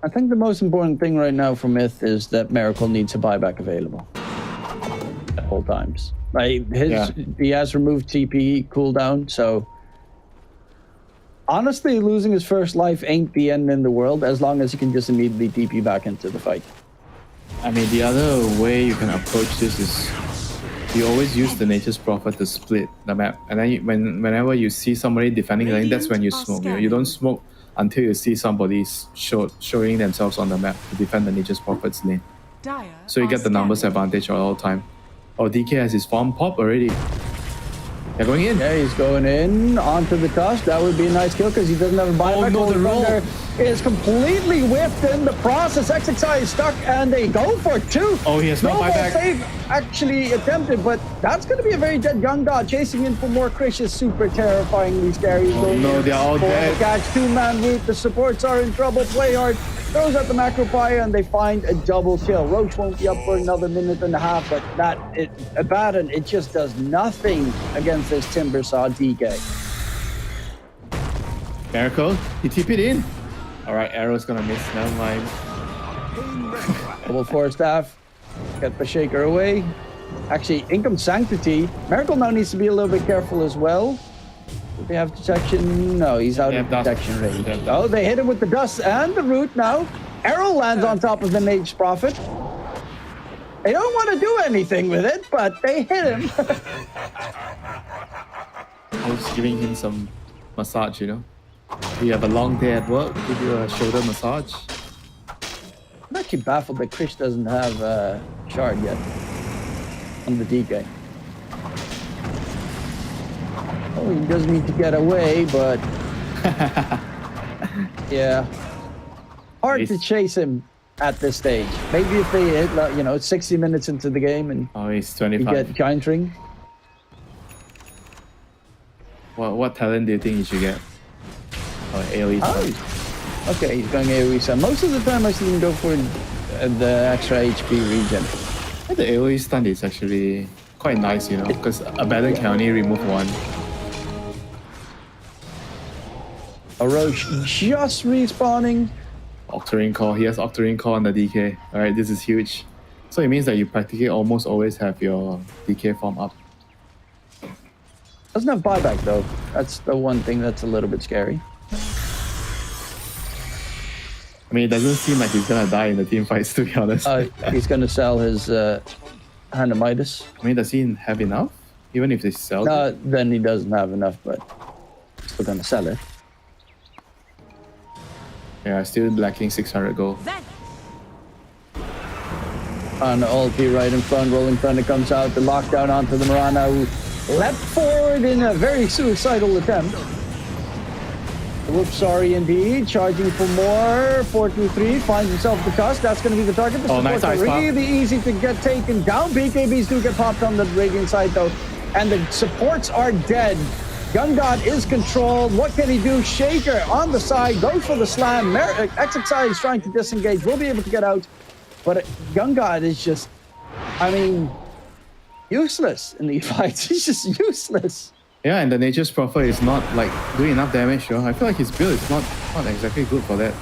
I think the most important thing right now for Myth is that Miracle needs a buyback available at all times. Right? He has removed TP cooldown, so honestly, losing his first life ain't the end in the world as long as he can just immediately TP back into the fight. I mean, the other way you can approach this is you always use the Nature's Prophet to split the map. And then whenever you see somebody defending the lane, that's when you smoke. You don't smoke until you see somebody showing themselves on the map to defend the Nature's Prophet's lane. So you get the numbers advantage at all time. Oh, DK has his farm pop already. They're going in. Yeah, he's going in onto the tusk. That would be a nice kill because he doesn't have a buyback. Oh, no, the roll is completely whiffed in the process. XXI is stuck and they go for two. Oh, he has no buyback. Save actually attempted, but that's going to be a very dead Young God. Chasing in for more Krish is super terrifyingly scary. Oh no, they're all dead. Catch, two-man route. The supports are in trouble. Play hard. Throws out the macro fire and they find a double kill. Roach won't be up for another minute and a half, but Abaddon, it just does nothing against this Timbersaw DK. Miracle, he TP'd in. All right, Arrow's gonna miss. Never mind. Double force staff. Get the shaker away. Actually, income Sanctity. Miracle now needs to be a little bit careful as well. Do they have detection? No, he's out of detection range. Oh, they hit him with the dust and the root now. Arrow lands on top of the Mage's Prophet. They don't want to do anything with it, but they hit him. I was giving him some massage, you know. You have a long day at work, give you a shoulder massage. I'm actually baffled that Krish doesn't have shard yet on the DK. Oh, he does need to get away, but yeah, hard to chase him at this stage. Maybe if they hit, you know, it's 60 minutes into the game and he's 25. You get Giant Ring. What talent do you think he should get? Or AoE? Oh, okay, he's going AoE. So most of the time, I see him go for the extra HP regen. The AoE stun is actually quite nice, you know, because Abaddon can only remove one. A Roach just respawning. Octarine Core, he has Octarine Core on the DK. Alright, this is huge. So it means that you practically almost always have your DK form up. Doesn't have buyback though. That's the one thing that's a little bit scary. I mean, it doesn't seem like he's gonna die in the team fights, to be honest. He's gonna sell his Hand of Midas. I mean, does he have enough? Even if they sell it? Then he doesn't have enough, but still gonna sell it. Yeah, still lacking 600 gold. On ulti right in front, Rolling Thunder comes out, the lockdown onto the Mirana, who leapt forward in a very suicidal attempt. Whoops, sorry indeed. Charging for more. 4-2-3 finds himself the tusk. That's going to be the target. The nice ice pop. Really easy to get taken down. BKBs do get popped on the Radiant side though, and the supports are dead. Young God is controlled. What can he do? Shaker on the side, goes for the slam. XXI is trying to disengage. Will be able to get out, but Young God is just, I mean, useless in these fights. He's just useless. Yeah, and the Nature's Prophet is not like doing enough damage, you know. I feel like his build is not exactly good for that.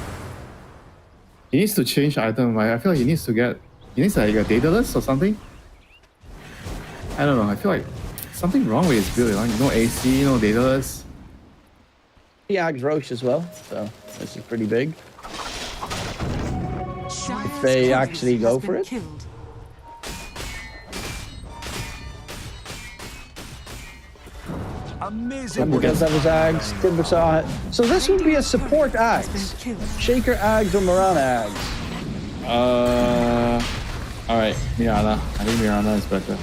He needs to change item. I feel like he needs like a Daedalus or something. I don't know. I feel like something wrong with his build. Like no AC, no Daedalus. He ags Roche as well, so this is pretty big. If they actually go for it. Amazing. Because that was Ags, Timbersaw. So this would be a support Ags. Shaker Ags or Mirana Ags? Alright, Mirana. I think Mirana is better.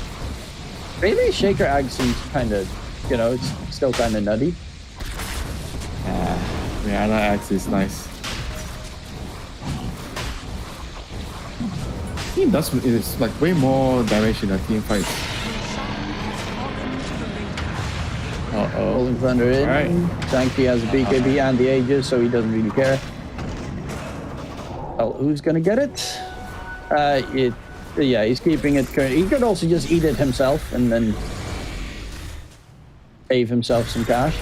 Really? Shaker Ags seems kind of, you know, it's still kind of nutty. Mirana Axe is nice. He does, it's like way more damage in a team fight. Rolling Thunder in. Right. Sancti has a BKB and the Aegis, so he doesn't really care. Well, who's gonna get it? Yeah, he's keeping it current. He could also just eat it himself and then save himself some cash.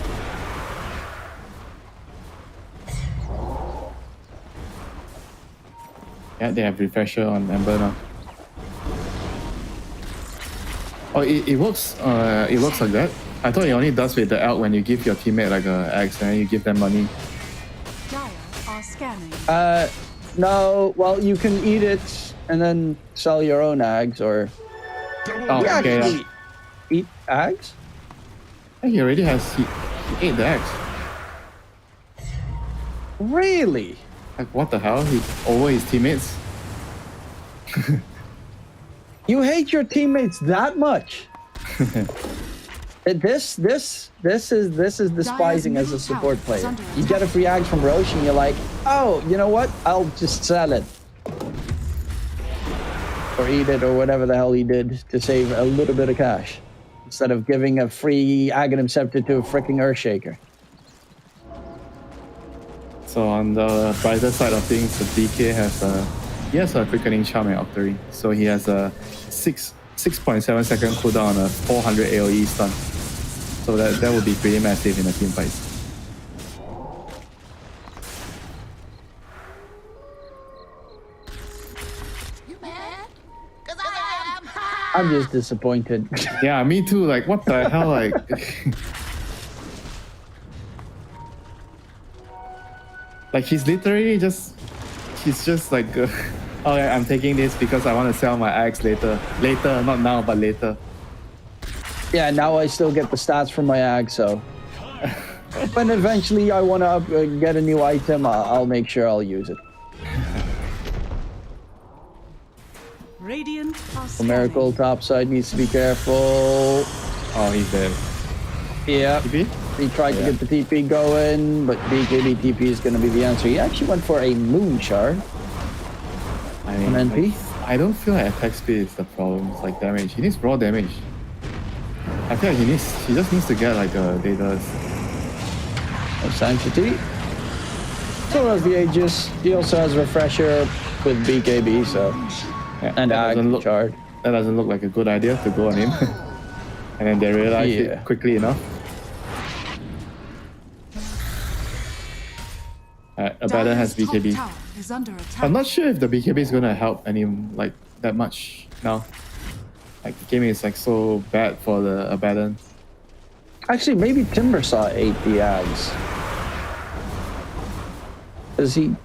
Yeah, they have refresher on Ember now. Oh, it works. It works like that. I thought it only does with the elk when you give your teammate like a axe and then you give them money. No. Well, you can eat it and then sell your own ags, or eat ags. Yeah, he already has. He ate the axe. Really? Like what the hell? He's over his teammates. You hate your teammates that much? This is despising as a support player. You get a free axe from Roche and you're like, oh, you know what? I'll just sell it. Or eat it or whatever the hell he did to save a little bit of cash. Instead of giving a free Aghanim Scepter to a freaking Earthshaker. So on the brighter side of things, the DK has a Quickening Charm and Octary. So he has a 6.7 second cooldown on a 400 AoE stun. So that would be pretty massive in a team fight. I'm just disappointed. Yeah, me too. Like, what the hell? Like, like he's just like, oh, I'm taking this because I want to sell my axe later. Later, not now, but later. Yeah, now I still get the stats from my ag, so when eventually I want to get a new item, I'll make sure I'll use it. Radiant Miracle top side needs to be careful. Oh, he's dead. Yeah. TP? He tried to get the TP going, but BKB TP is going to be the answer. He actually went for a Moon Shard. I mean, NP. Like, I don't feel like attack speed is the problem. It's like damage. He needs raw damage. I feel like he just needs to get like a data. Sanctity. So does the Aegis. He also has Refresher with BKB, so. Yeah, and Ag Shard. That doesn't look like a good idea to go on him. And then they realized it quickly enough. Abaddon has BKB. I'm not sure if the BKB is gonna help any like that much now. Like the game is like so bad for the Abaddon. Actually, maybe Timbersaw ate the Ags. Cause he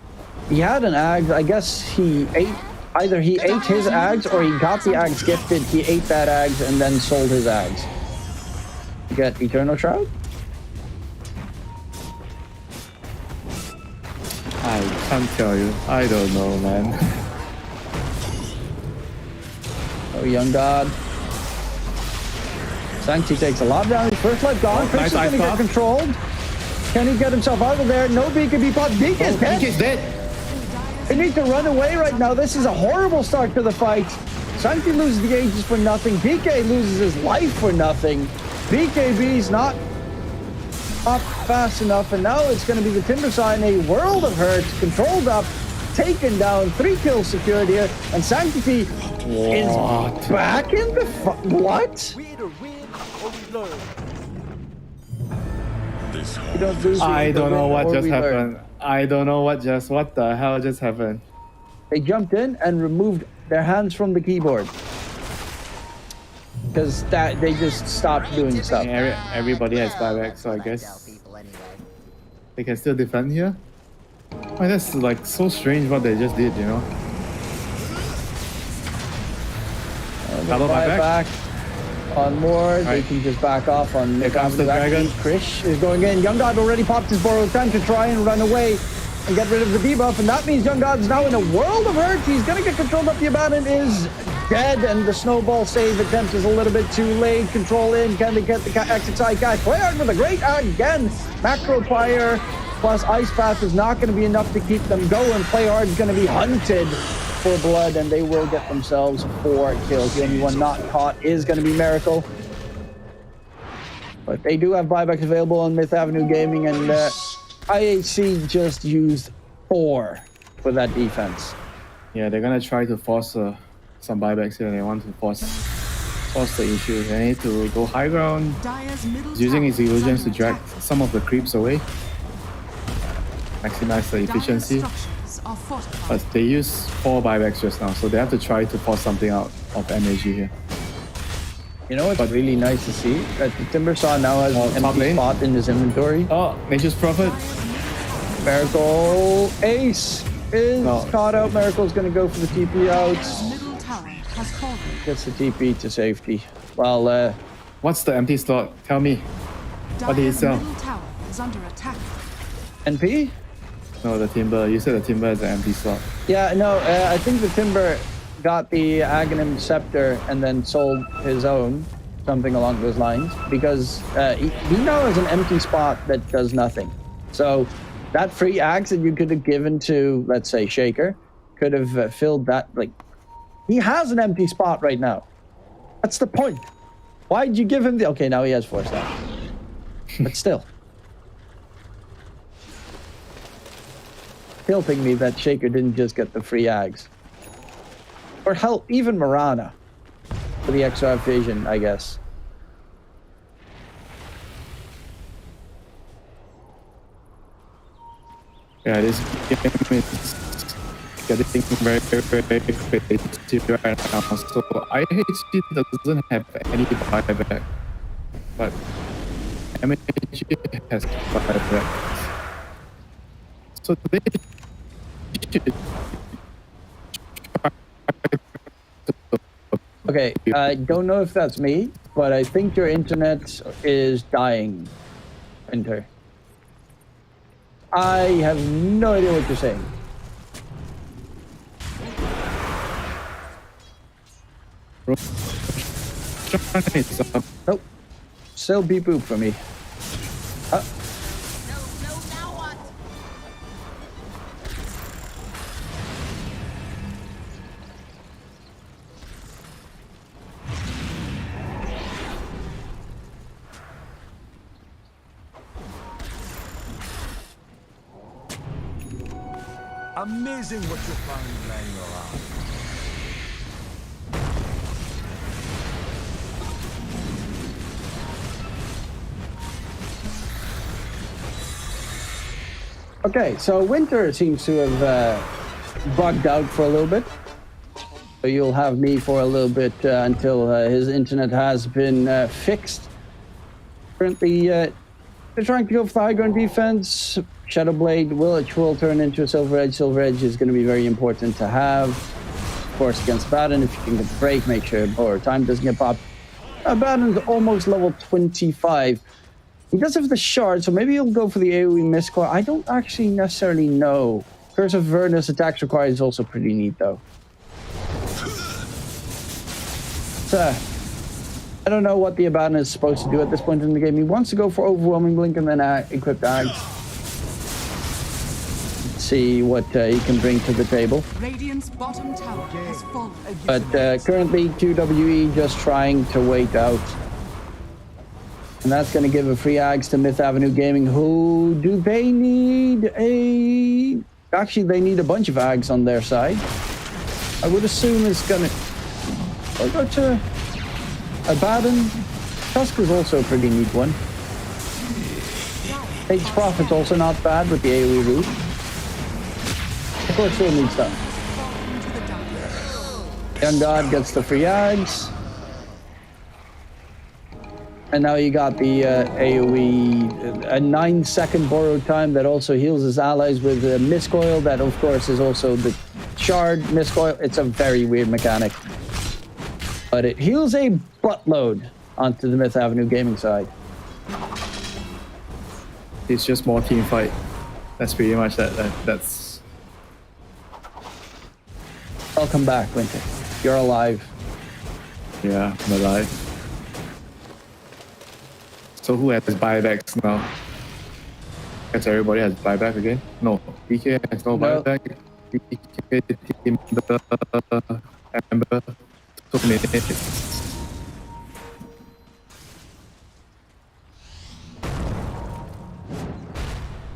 had an Ag. I guess he ate. Either he ate his Ags or he got the Ags gifted. He ate that Ags and then sold his Ags. You get Eternal Shroud. I can't tell you. I don't know, man. Oh, Young God. Sancti takes a lot of damage. First life gone. Chris is going to get controlled. Can he get himself out of there? No BKB pot. Deke is dead. Deke is dead. They need to run away right now. This is a horrible start to the fight. Sancti loses the Aegis for nothing. DK loses his life for nothing. BKB's not up fast enough, and now it's going to be the Timbersaw in a world of hurt. Controlled up, taken down, 3 kills secured here, and Sanctity is back in the what? I don't know what just happened. I don't know what the hell just happened. They jumped in and removed their hands from the keyboard. Because they just stopped doing stuff. Everybody has buyback, so I guess they can still defend here. Oh, that's like so strange what they just did, you know. Double buyback. On more, they can just back off on. Here comes the dragon. Krish is going in. Young God already popped his borrowed time to try and run away and get rid of the debuff, and that means Young God's now in a world of hurt. He's gonna get controlled up. The Abaddon is dead, and the snowball save attempt is a little bit too late. Control in. Can they get the XXI guy? Playhard with a great again. Macro Fire plus Ice Path is not going to be enough to keep them going. Playhard's going to be hunted for blood, and they will get themselves 4 kills. The only one not caught is going to be Miracle. But they do have buybacks available on Myth Avenue Gaming, and IHC just used 4 for that defense. Yeah, they're gonna try to force some buybacks here. They want to force the issue. They need to go high ground. He's using his illusions to drag some of the creeps away. Maximize the efficiency. But they use 4 buybacks just now, so they have to try to force something out of MAG here. You know what's really nice to see? That the Timbersaw now has an empty spot in his inventory. Oh, Nature's Prophet. Miracle Ace is caught out. Miracle's going to go for the TP out. Gets the TP to safety. Well, what's the empty slot? Tell me. What did he sell? NP? No, the Timber. You said the Timber is an empty slot. Yeah, no, I think the Timber got the Aghanim Scepter and then sold his own. something along those lines, because he now has an empty spot that does nothing. So that free axe that you could have given to, let's say, Shaker, could have filled that. Like, he has an empty spot right now. That's the point. Why'd you give him the... Okay, now he has 4 stars. But still. Tilting me that Shaker didn't just get the free ags. Or hell, even Marana. For the extra vision, I guess. Yeah, this game is getting very creative right now. So IHC doesn't have any buyback, but MHG has buyback. So they should Okay, I don't know if that's me, but I think your internet is dying, Winter. I have no idea what you're saying. Nope. Still beep boop for me. Amazing what you find laying around. Okay, so Winter seems to have bugged out for a little bit. So you'll have me for a little bit until his internet has been fixed. Currently, they're trying to go for the high ground defense. Shadowblade will turn into a Silver Edge. Silver Edge is going to be very important to have. Of course, against Baden, if you can get the break, make sure Borrow Time doesn't get popped. Baden's almost level 25. He does have the shard, so maybe he'll go for the AoE miscore. I don't actually necessarily know. Curse of Avernus attacks required is also pretty neat, though. So, I don't know what the Abaddon is supposed to do at this point in the game. He wants to go for Overwhelming Blink and then equip Ags. See what he can bring to the table. Radiant's bottom tower has fallen. But currently, QWE just trying to wait out. And that's going to give a free Ags to Myth Avenue Gaming. Who do they need a... Actually, they need a bunch of Ags on their side. I would assume it's going to... I'll go to Abaddon. Tusk is also a pretty neat one. Tate's Prophet's also not bad with the AoE route. Of course, still needs stuff. Young God gets the free Ags. And now you got the AoE, a 9-second borrowed time that also heals his allies with a Miscoil. That, of course, is also the Shard Miscoil. It's a very weird mechanic. But it heals a buttload onto the Myth Avenue Gaming side. It's just more team fight. That's pretty much that's... Welcome back, Winter. You're alive. Yeah, I'm alive. So who has buybacks now? Guess everybody has buyback again? No, PK has no buyback. PK, Team Amber, 2 minutes.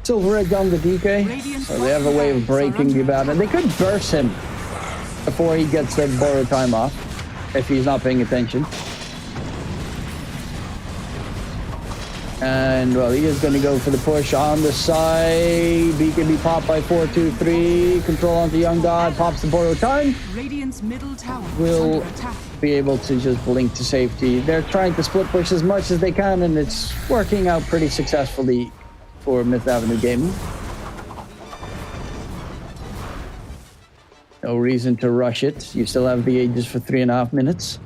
Silver Edge on the DK, so they have a way of breaking the Abaddon. They could burst him before he gets the borrow time off, if he's not paying attention. And, well, he is going to go for the push on the side. BKB popped by 4-2-3. Control onto Young God. Pops the borrow time. Radiant's middle tower Will be able to just blink to safety. They're trying to split push as much as they can, and it's working out pretty successfully for Myth Avenue Gaming. No reason to rush it. You still have the Aegis for 3.5 minutes.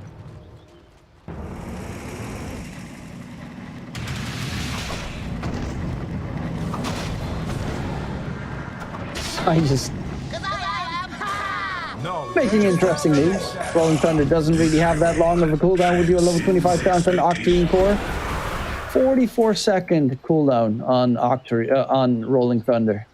No, making interesting moves. Rolling Thunder doesn't really have that long of a cooldown with you, a level 25 Fountain Octarine Core. 44-second cooldown on on Rolling Thunder.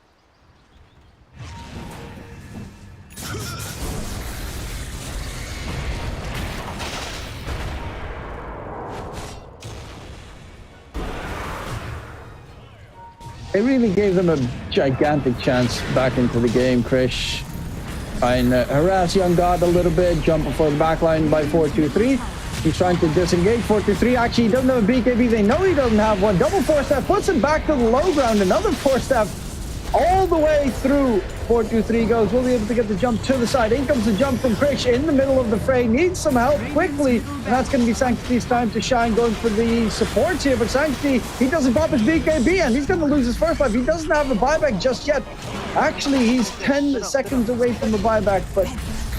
They really gave them a gigantic chance back into the game. Krish trying to harass Young God a little bit, jumping for the backline by 4-2-3. He's trying to disengage 4-2-3. Actually, he doesn't have a BKB. They know he doesn't have one. Double 4-step puts him back to the low ground. Another 4-step all the way through. 4-2-3 goes. We'll be able to get the jump to the side. In comes the jump from Krish in the middle of the fray. Needs some help quickly. And that's going to be Sanctity's time to shine, going for the supports here. But Sanctity, he doesn't pop his BKB and he's going to lose his first life. He doesn't have a buyback just yet. Actually, he's 10 seconds away from the buyback, but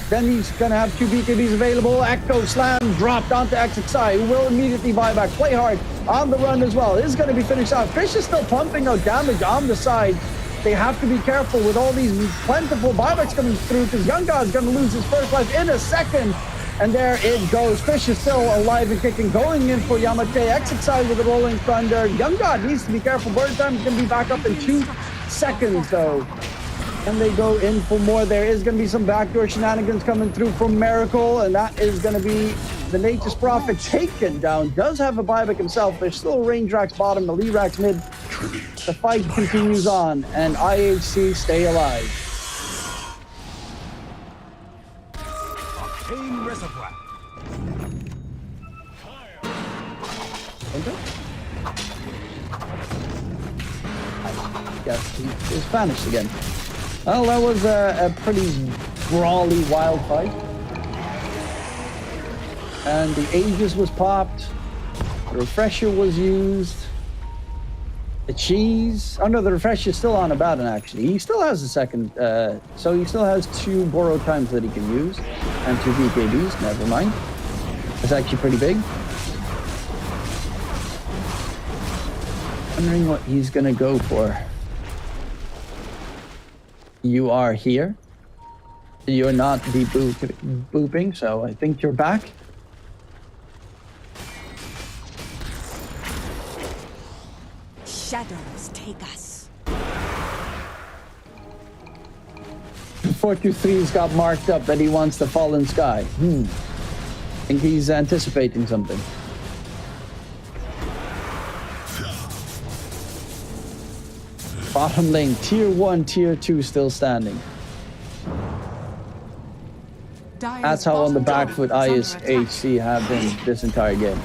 then he's going to have 2 BKBs available. Echo Slam dropped onto XXI, who will immediately buy back. Play hard on the run as well. This is going to be finished off. Krish is still pumping out damage on the side. They have to be careful with all these plentiful buybacks coming through because Young God's going to lose his first life in a second. And there it goes. Krish is still alive and kicking, going in for Yamate. XXI with the Rolling Thunder. Young God needs to be careful. Bird time is going to be back up in 2 seconds, though. And they go in for more. There is going to be some backdoor shenanigans coming through from Miracle, and that is going to be the Nature's Prophet taken down. Does have a buyback himself. There's still Range Rax bottom, Elite Rax mid. The fight continues on, and IHC stay alive. Arcane Reservoir. Yes, he is vanished again. Well, that was a pretty brawly wild fight. And the Aegis was popped. The Refresher was used. The cheese. Oh no, the Refresher is still on Abaddon actually. He still has a second, so he still has 2 borrow times that he can use. And 2 BKBs, never mind. That's actually pretty big. Wondering what he's gonna go for. You are here. You're not booping, so I think you're back. Shadows take us. 423's got marked up that he wants the Fallen Sky. I think he's anticipating something. Bottom lane, tier 1, tier 2 still standing. That's how on the back foot IHC have been this entire game.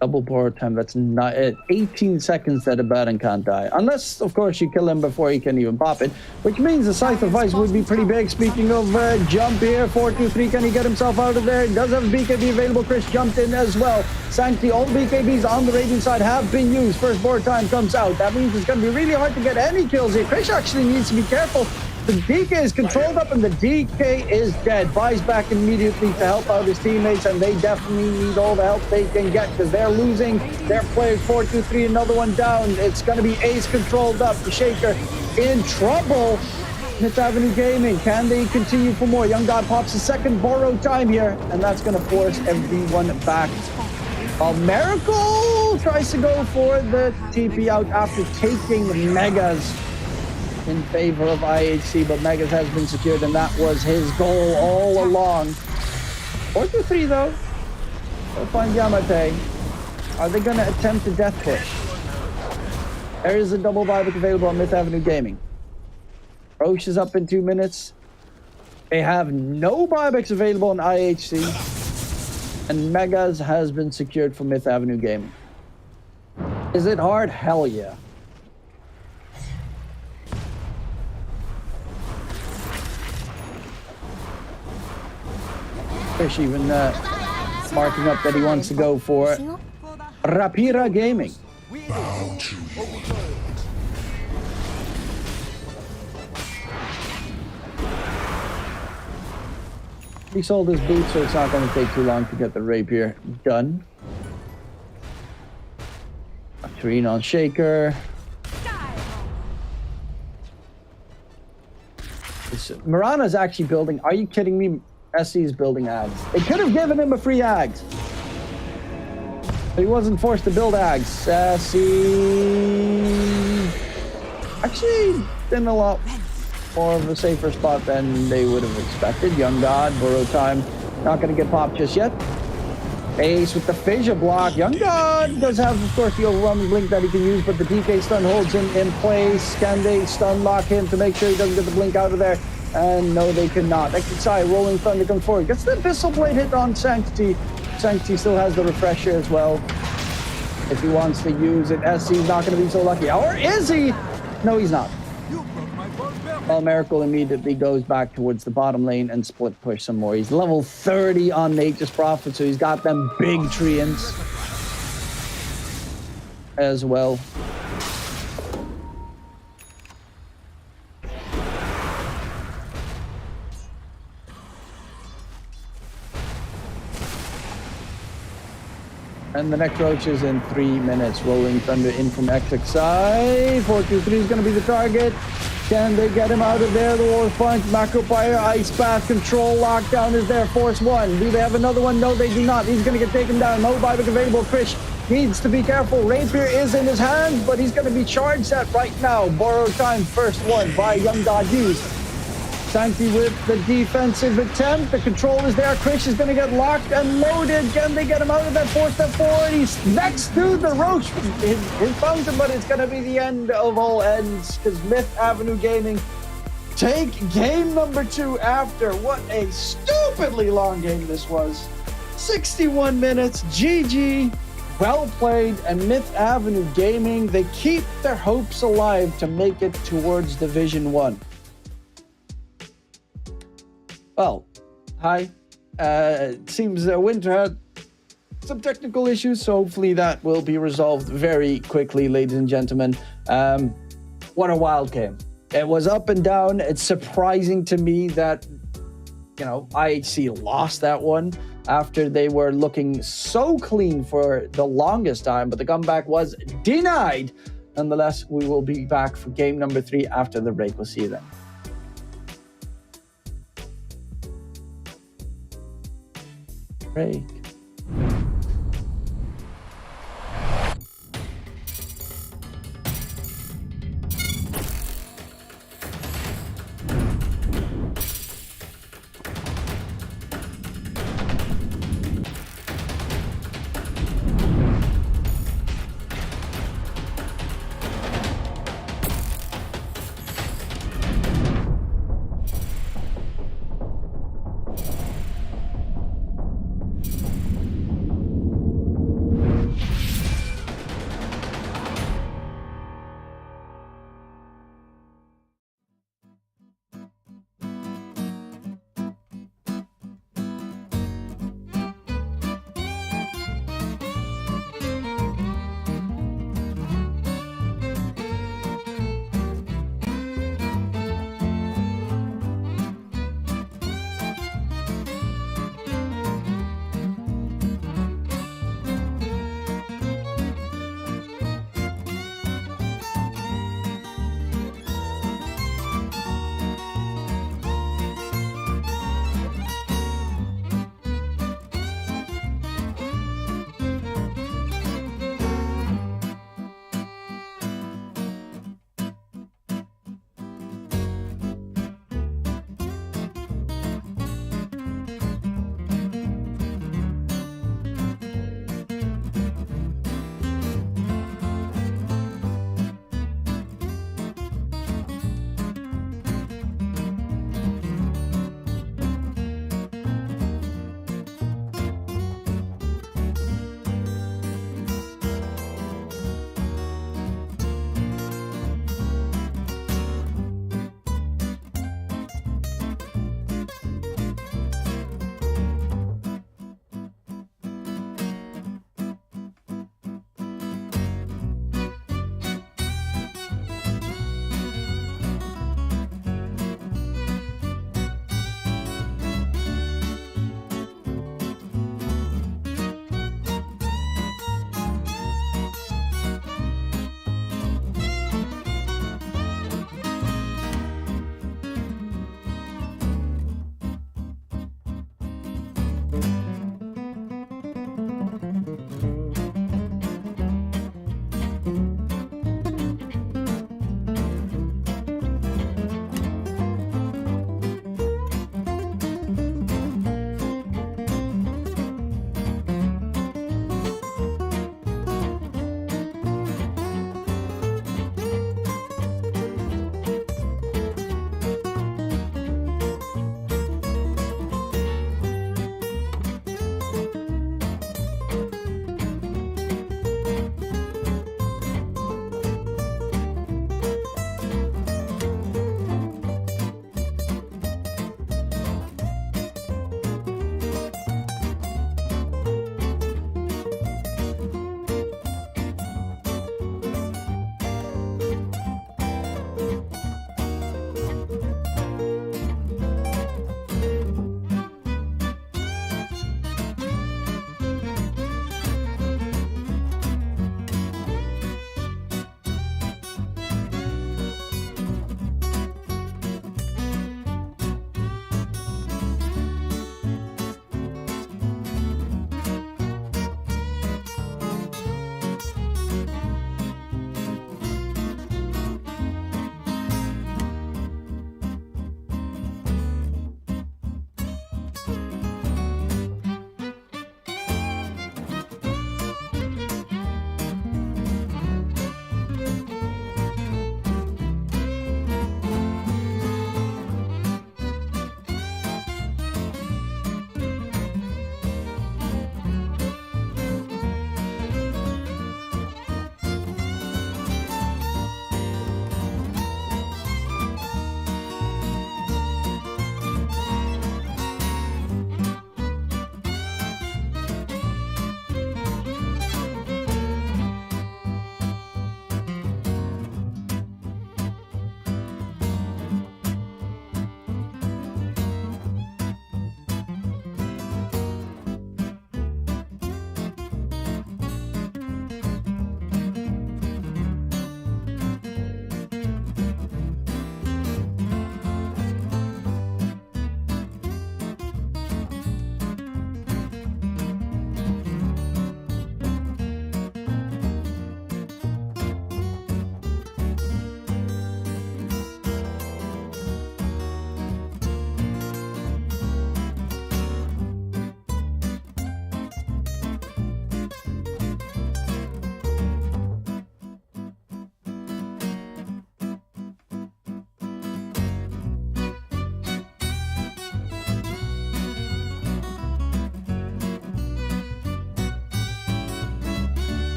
Double borrow time, that's not 18 seconds that Abaddon can't die. Unless, of course, you kill him before he can even pop it, which means the Scythe of Ice would be pretty big. Speaking of jump here, 423, can he get himself out of there? He does have a BKB available. Krish jumped in as well. Sanctity, all BKBs on the Radiant side have been used. First borrow time comes out. That means it's going to be really hard to get any kills here. Krish actually needs to be careful. The DK is controlled up and the DK is dead. Buys back immediately to help out his teammates, and they definitely need all the help they can get because they're losing their players. 4-2-3, another one down. It's going to be Ace controlled up. The Shaker in trouble. Fifth Avenue Gaming, can they continue for more? Young God pops a second borrow time here, and that's going to force everyone back. Miracle tries to go for the TP out after taking Megas in favor of IHC, but Megas has been secured, and that was his goal all along. 4-3 though. They'll find Yamate. Are they going to attempt a death push? There is a double buyback available on Fifth Avenue Gaming. Roche is up in 2 minutes. They have no buybacks available on IHC, and Megas has been secured for Fifth Avenue Gaming. Is it hard? Hell yeah. Fish even marking up that he wants to go for Rapira Gaming. He sold his boots, so it's not going to take too long to get the rapier done. A 3 on Shaker. Mirana's actually building. Are you kidding me? SC is building Ags. They could have given him a free Ags. But he wasn't forced to build Ags. SC actually in a lot more of a safer spot than they would have expected. Young God, Burrow time. Not going to get popped just yet. Ace with the fissure block. Young God does have, of course, the overwhelming blink that he can use, but the DK stun holds him in place. Can they stun lock him to make sure he doesn't get the blink out of there? And no, they cannot. XERXIA, Rolling Thunder comes forward. Gets the Abyssal Blade hit on Sanctity. Sanctity still has the refresher as well, if he wants to use it. SC's not going to be so lucky. Or is he? No, he's not. Well, Miracle immediately goes back towards the bottom lane and split push some more. He's level 30 on Nature's Prophet, so he's got them big treants as well. And the next roach is in 3 minutes. Rolling Thunder in from XXI. 4-2-3 is going to be the target. Can they get him out of there? The War Punch, Macro Fire, Ice Bath, Control, Lockdown is there. Force 1. Do they have another one? No, they do not. He's going to get taken down. No buyback available. Krish needs to be careful. Rapier is in his hand, but he's going to be charged at right now. Borrow time, first one by Young God used. Sancti with the defensive attempt. The control is there. Krish is going to get locked and loaded. Can they get him out of that 4-step forward? He's next to the Roach. His fountain, but it's going to be the end of all ends because Myth Avenue Gaming take game number 2 after. What a stupidly long game this was. 61 minutes. GG. Well played. And Myth Avenue Gaming, they keep their hopes alive to make it towards Division 1. Well, hi. It seems Winter had some technical issues, so hopefully that will be resolved very quickly, ladies and gentlemen. What a wild game. It was up and down. It's surprising to me that, IHC lost that one after they were looking so clean for the longest time, but the comeback was denied. Nonetheless, we will be back for game number 3 after the break. We'll see you then. Break.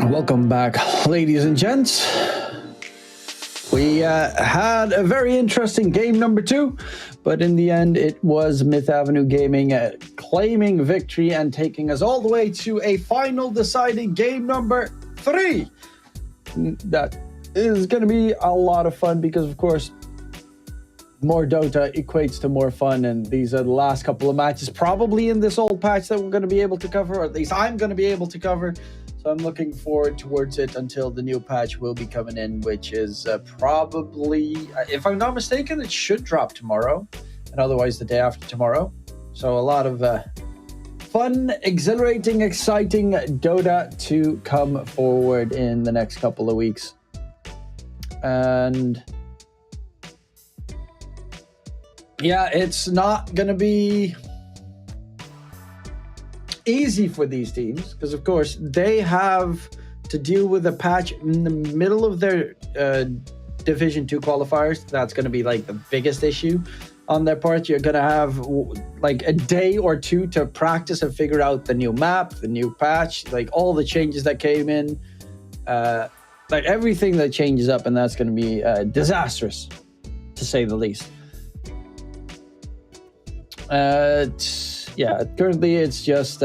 Welcome back, ladies and gents. We had a very interesting game number 2, but in the end, it was Myth Avenue Gaming claiming victory and taking us all the way to a final deciding game number 3. That is going to be a lot of fun because, of course, more Dota equates to more fun, and these are the last couple of matches probably in this old patch that we're going to be able to cover, or at least I'm going to be able to cover. So I'm looking forward towards it until the new patch will be coming in, which is probably, if I'm not mistaken, it should drop tomorrow, and otherwise the day after tomorrow. So a lot of fun, exhilarating, exciting Dota to come forward in the next couple of weeks. And yeah, it's not going to be easy for these teams because, of course, they have to deal with a patch in the middle of their Division 2 qualifiers. That's going to be like the biggest issue on their part. You're going to have like a day or two to practice and figure out the new map, the new patch, like all the changes that came in, like everything that changes up, and that's going to be disastrous, to say the least. Yeah, currently it's just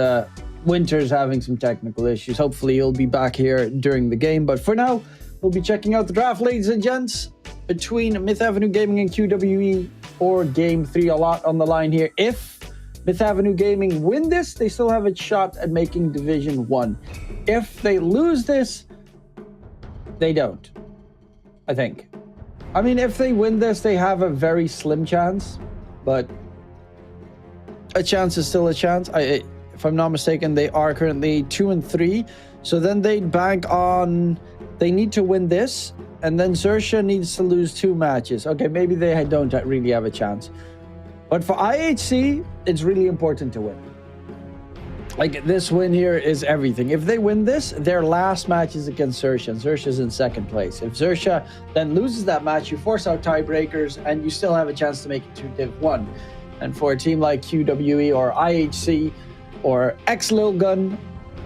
Winter's having some technical issues. Hopefully he'll be back here during the game. But for now, we'll be checking out the draft, ladies and gents, between Myth Avenue Gaming and QWE for Game 3. A lot on the line here. If Myth Avenue Gaming win this, they still have a shot at making Division 1. If they lose this, they don't, I think. I mean, if they win this, they have a very slim chance, but a chance is still a chance. If I'm not mistaken, they are currently 2-3. So then they'd bank on, they need to win this, and then XERXIA needs to lose 2 matches. Okay, maybe they don't really have a chance. But for IHC, it's really important to win. Like, this win here is everything. If they win this, their last match is against XERXIA, and XERXIA's in 2nd place. If XERXIA then loses that match, you force out tiebreakers, and you still have a chance to make it to Div 1. And for a team like QWE or IHC or Lilgun,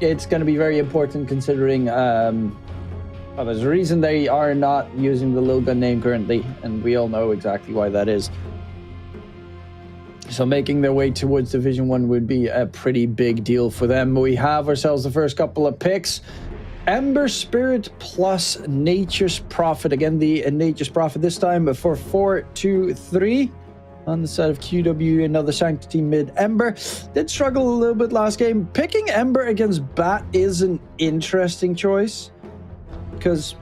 it's going to be very important considering well, there's a reason they are not using the Lilgun name currently, and we all know exactly why that is. So making their way towards Division 1 would be a pretty big deal for them. We have ourselves the first couple of picks. Ember Spirit plus Nature's Prophet. Again, the Nature's Prophet this time for 4-2-3. On the side of QW, another Sanctity mid Ember. Did struggle a little bit last game. Picking Ember against Bat is an interesting choice because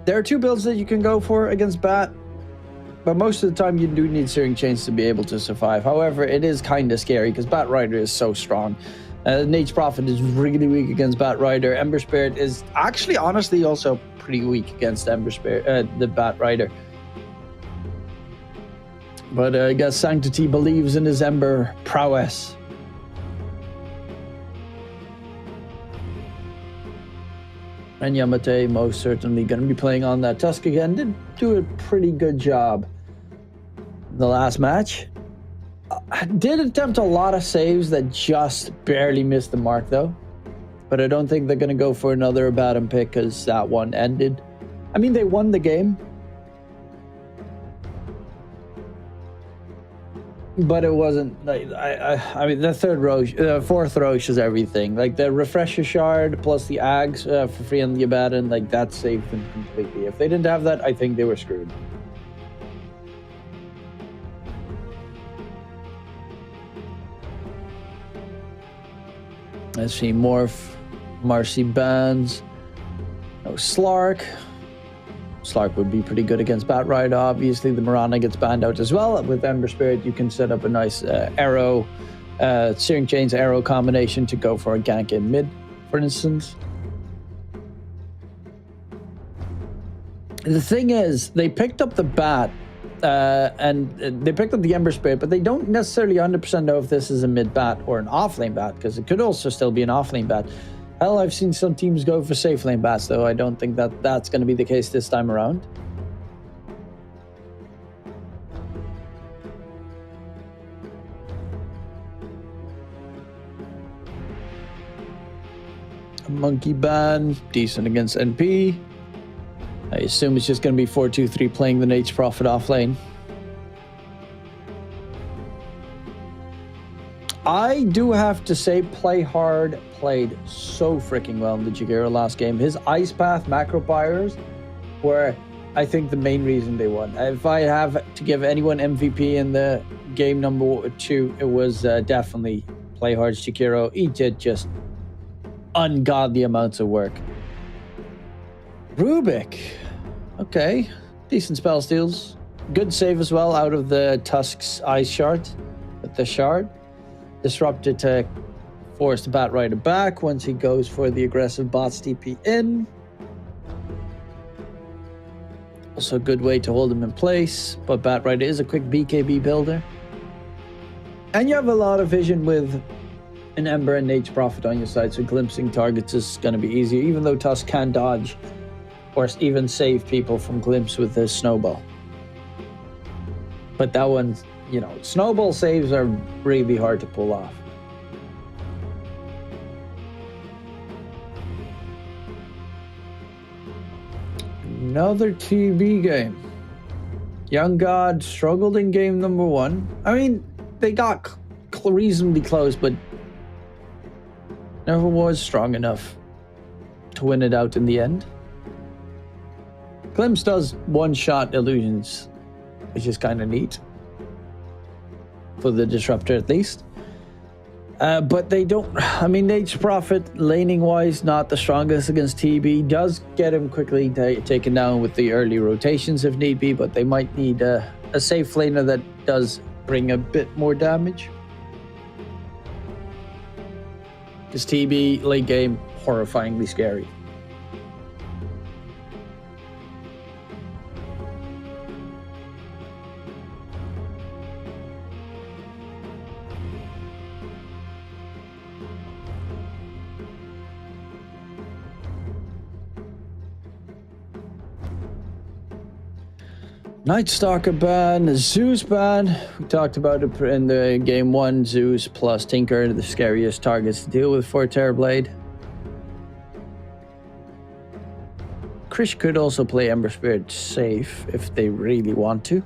there are 2 builds that you can go for against Bat, but most of the time you do need Searing Chains to be able to survive. However, it is kind of scary because Bat Rider is so strong. Nature's Prophet is really weak against Bat Rider. Ember Spirit is actually, honestly, also pretty weak against Ember Spirit, the Bat Rider. But I guess Sanctity believes in his Ember prowess. And Yamate most certainly going to be playing on that Tusk again. Did do a pretty good job in the last match. Did attempt a lot of saves that just barely missed the mark though. But I don't think they're going to go for another Abaddon pick because that one ended. I mean, they won the game. But it wasn't like I mean the 4th Roche is everything. Like the Refresher Shard plus the Ags for free on the Abaddon, like that saved them completely. If they didn't have that, I think they were screwed. Let's see, Morph, Marcy Bands, no Slark. Slark would be pretty good against Bat Rider. Obviously, the Mirana gets banned out as well. With Ember Spirit, you can set up a nice arrow, Searing Chains arrow combination to go for a gank in mid, for instance. The thing is, they picked up the Bat, and they picked up the Ember Spirit, but they don't necessarily 100% know if this is a mid Bat or an offlane Bat, because it could also still be an offlane Bat. Hell, I've seen some teams go for safe lane bats, though. I don't think that that's going to be the case this time around. Monkey ban, decent against NP. I assume it's just going to be 4-2-3 playing the Nate's Prophet off lane. I do have to say, Play Hard played so freaking well in the Jagera last game. His Ice Path macro fires were, I think, the main reason they won. If I have to give anyone MVP in the game number 2, it was definitely Play Hard's Chikiro. He did just ungodly amounts of work. Rubik. Okay. Decent spell steals. Good save as well out of the Tusk's Ice Shard with the shard. Disrupted to force the Bat Rider back once he goes for the aggressive bots DP in. Also a good way to hold him in place, but Bat Rider is a quick BKB builder. And you have a lot of vision with an Ember and Nate's Prophet on your side, so glimpsing targets is going to be easier, even though Tusk can dodge or even save people from glimpse with his Snowball. But that one, you know, Snowball saves are really hard to pull off. Another TB game. Young God struggled in game number 1. I mean, they got reasonably close, but never was strong enough to win it out in the end. Glimpse does one-shot illusions, which is kind of neat. For the Disruptor, at least. But they don't... I mean, Nate's Prophet, laning-wise, not the strongest against TB. Does get him quickly taken down with the early rotations if need be, but they might need a safe laner that does bring a bit more damage. Because TB, late game, horrifyingly scary. Night Stalker ban, Zeus ban. We talked about it in the game 1. Zeus plus Tinker, the scariest targets to deal with for Terrorblade. Krish could also play Ember Spirit safe if they really want to.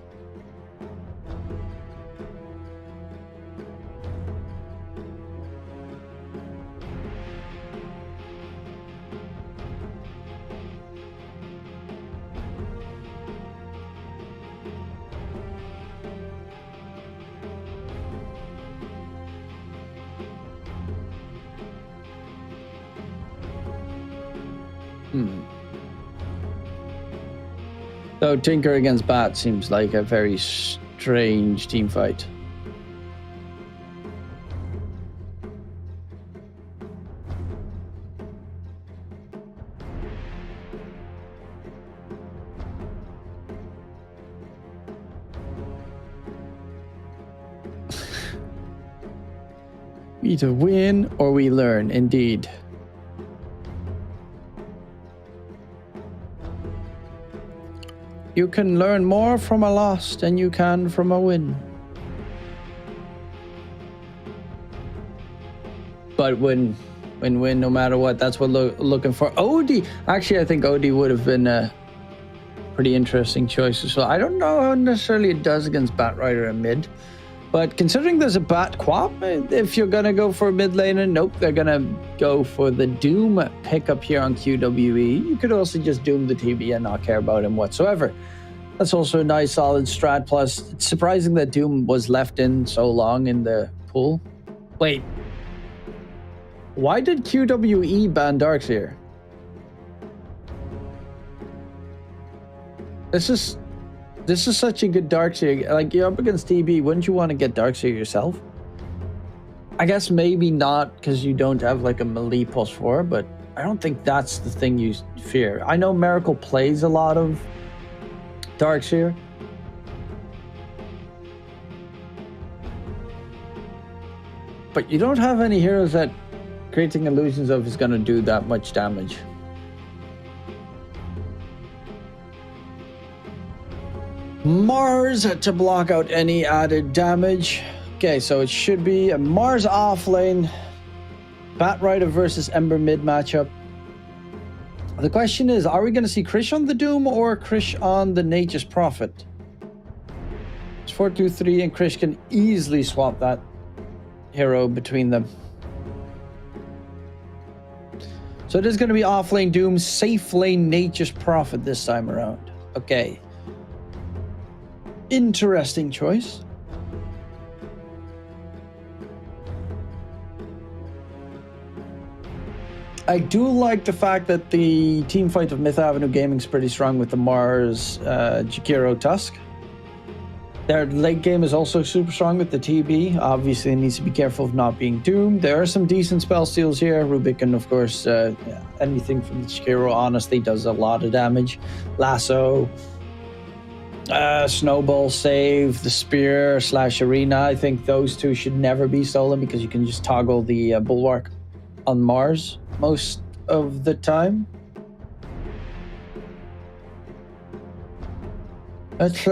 So Tinker against Bat seems like a very strange team fight. We either win or we learn, indeed. You can learn more from a loss than you can from a win. But win, no matter what. That's what looking for. OD. Actually, I think OD would have been a pretty interesting choice as well. I don't know how necessarily it does against Bat Rider and mid. But considering there's a Bat Quap, if you're going to go for a mid laner, nope, they're going to go for the Doom pickup here on QWE. You could also just Doom the TB and not care about him whatsoever. That's also a nice solid strat. Plus, it's surprising that Doom was left in so long in the pool. Wait. Why did QWE ban Darkseer? This is such a good Darkseer. Like, you're up against TB, wouldn't you want to get Darkseer yourself? I guess maybe not because you don't have like a melee +4, but I don't think that's the thing you fear. I know Miracle plays a lot of Darkseer. But you don't have any heroes that creating illusions of is going to do that much damage. Mars to block out any added damage. Okay, so it should be a Mars off lane. Batrider versus Ember mid matchup. The question is, are we going to see Krish on the Doom or Krish on the Nature's Prophet? It's 4-2-3 and Krish can easily swap that hero between them. So it is going to be offlane Doom, safe lane Nature's Prophet this time around. Okay. Interesting choice. I do like the fact that the team fight of Myth Avenue Gaming is pretty strong with the Mars Jakiro Tusk. Their late game is also super strong with the TB. Obviously, it needs to be careful of not being doomed. There are some decent spell steals here. Rubik and, of course, anything from the Jakiro honestly does a lot of damage. Lasso, Snowball Save, the Spear / Arena. I think those two should never be stolen because you can just toggle the Bulwark on Mars most of the time. That's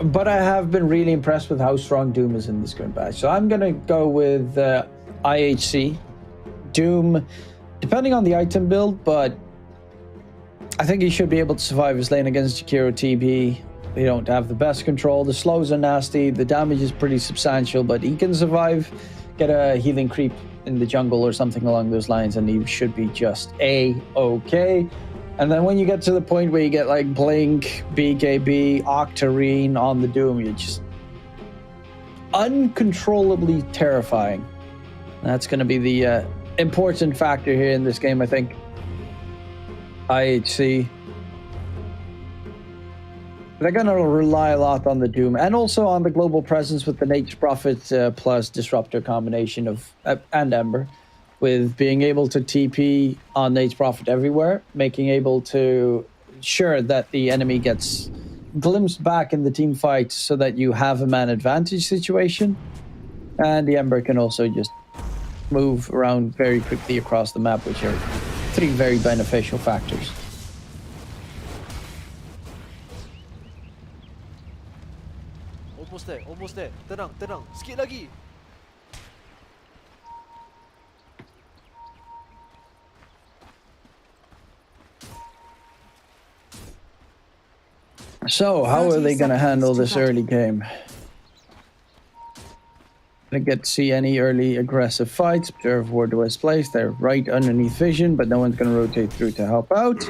but I have been really impressed with how strong Doom is in this current patch. So I'm gonna go with IHC Doom, depending on the item build, but I think he should be able to survive his lane against Jakiro TB. They don't have the best control. The slows are nasty. The damage is pretty substantial, but he can survive. Get a healing creep in the jungle or something along those lines, and he should be just A-okay. And then when you get to the point where you get like Blink, BKB, Octarine on the Doom, you're just uncontrollably terrifying. That's going to be the important factor here in this game, I think. IHC. They're going to rely a lot on the Doom and also on the global presence with the Nature's Prophet plus Disruptor combination of and Ember, with being able to TP on Nature's Prophet everywhere, making able to ensure that the enemy gets glimpsed back in the team fight so that you have a man advantage situation. And the Ember can also just move around very quickly across the map, which are three very beneficial factors. Almost there. Tenang. Sikit lagi. So, how are they going to handle this early game? Didn't get to see any early aggressive fights. Observe where do I place. They're right underneath vision, but no one's going to rotate through to help out.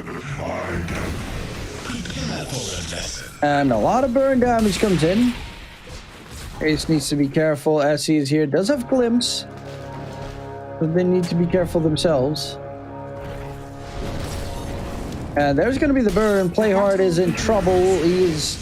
And a lot of burn damage comes in. Ace needs to be careful. SE is here. Does have glimpse, but they need to be careful themselves. And there's going to be the burn. Playhard is in trouble. He's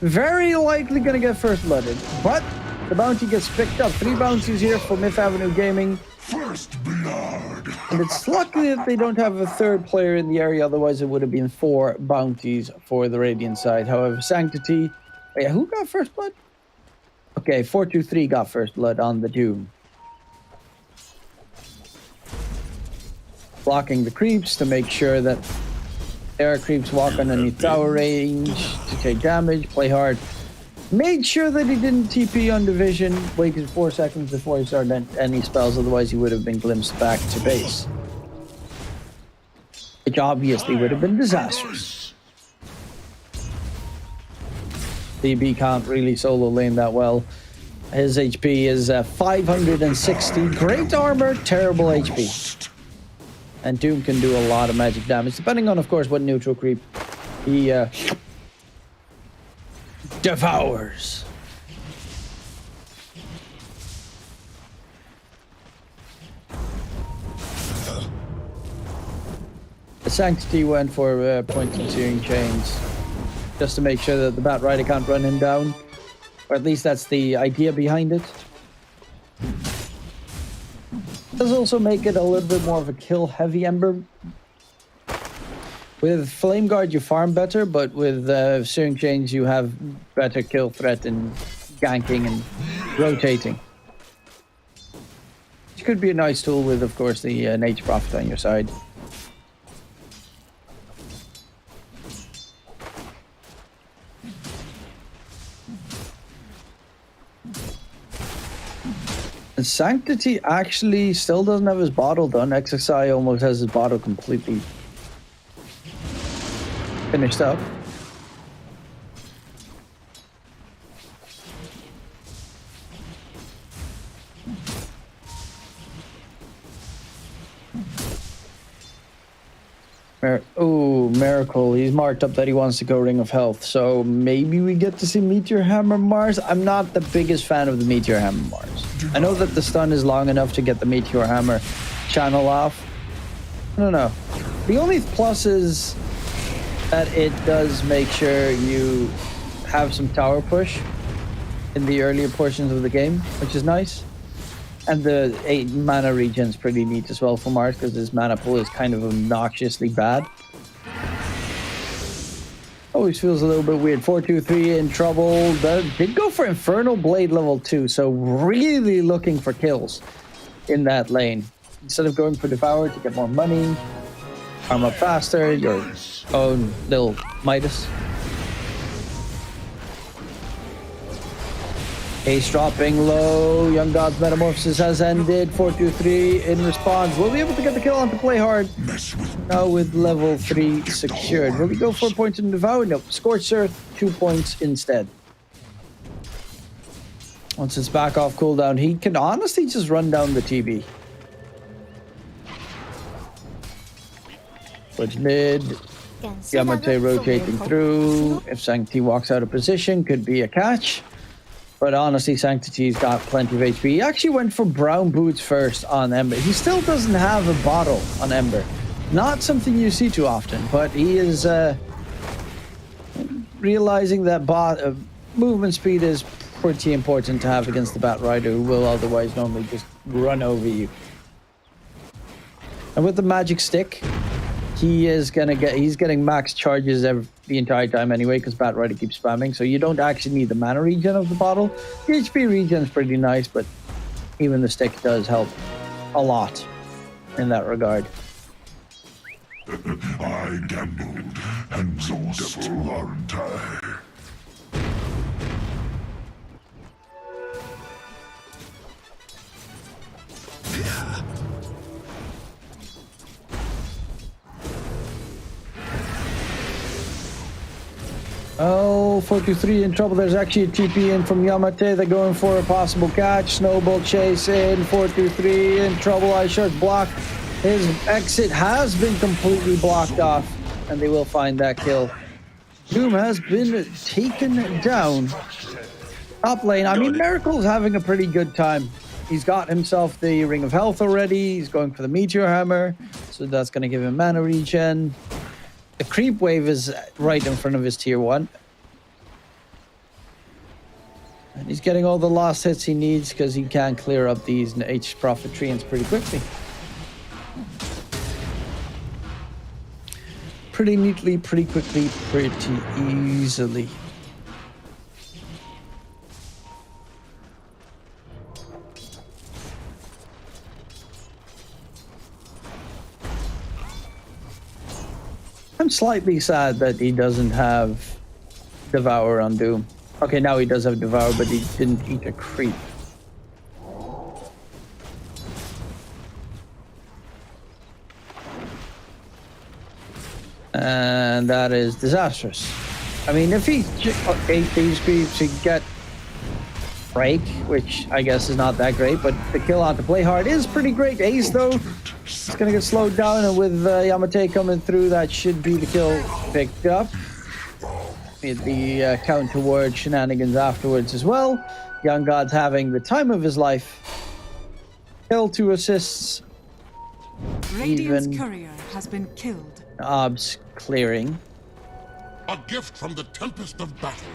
very likely going to get first blooded, but the bounty gets picked up. 3 bounties here for Myth Avenue Gaming. First blood. And it's lucky that they don't have a third player in the area, otherwise it would have been 4 bounties for the Radiant side. However, Sanctity... Wait, who got first blood? Okay, 4-2-3 got first blood on the Doom. Blocking the creeps to make sure that air creeps walk underneath tower range to take damage. Play hard. Made sure that he didn't TP on division. Waited 4 seconds before he started any spells, otherwise he would have been glimpsed back to base. Which obviously would have been disastrous. DB can't really solo lane that well. His HP is 560. Great armor, terrible HP. And Doom can do a lot of magic damage, depending on, of course, what neutral creep he devours. The Sanctity went for points and searing chains, just to make sure that the Batrider can't run him down. Or at least that's the idea behind it. Does also make it a little bit more of a kill-heavy Ember. With Flame Guard, you farm better, but with Searing Chains, you have better kill threat and ganking and rotating. Which could be a nice tool with, of course, the Nature's Prophet on your side. And Sanctity actually still doesn't have his bottle done. XXI almost has his bottle completely finished up. Miracle. He's marked up that he wants to go Ring of Health. So maybe we get to see Meteor Hammer Mars. I'm not the biggest fan of the Meteor Hammer Mars. I know that the stun is long enough to get the Meteor Hammer channel off. I don't know. The only plus is that it does make sure you have some tower push in the earlier portions of the game, which is nice. And the 8 mana regen is pretty neat as well for Mars because his mana pool is kind of obnoxiously bad. Always feels a little bit weird. 4-2-3 in trouble. Did go for Infernal Blade level 2, so really looking for kills in that lane. Instead of going for Devour to get more money, arm up faster, your own little Midas. Ace dropping low. Young God's Metamorphosis has ended. 4-2-3 in response. Will be able to get the kill on to play hard. Now with level 3 secured. Will he go 4 points in Devour? No. Scorched Earth, 2 points instead. Once it's back off cooldown, he can honestly just run down the TB. Towards mid. Yamate rotating through. If Sanctity walks out of position, could be a catch. But honestly, Sanctity's got plenty of HP. He actually went for Brown Boots first on Ember. He still doesn't have a bottle on Ember. Not something you see too often, but he is realizing that movement speed is pretty important to have against the Bat Rider, who will otherwise normally just run over you. And with the magic stick, he's getting max charges the entire time anyway, because Bat Rider keeps spamming, so you don't actually need the mana regen of the bottle. The HP regen is pretty nice, but even the stick does help a lot in that regard. I gambled, and lost, aren't I? Oh, 4-2-3 in trouble. There's actually a TP in from Yamate. They're going for a possible catch. Snowball chase in. 4-2-3 in trouble. iShark block. His exit has been completely blocked off, and they will find that kill. Doom has been taken down. Top lane. I mean, Miracle's having a pretty good time. He's got himself the Ring of Health already. He's going for the Meteor Hammer, so that's going to give him mana regen. The creep wave is right in front of his tier 1. And he's getting all the last hits he needs because he can clear up these H Prophet treants pretty quickly. Pretty neatly, pretty quickly, pretty easily. I'm slightly sad that he doesn't have Devour on Doom. Okay, now he does have Devour, but he didn't eat a creep. And that is disastrous. I mean, if he ate these creeps, he'd get Break, which I guess is not that great, but the kill on to play hard is pretty great. Ace, though, it's going to get slowed down, and with Yamate coming through, that should be the kill picked up. The count toward shenanigans afterwards as well. Young God's having the time of his life. Kill, 2 assists. Radiant's courier has been killed. Obs clearing. A gift from the Tempest of Battle.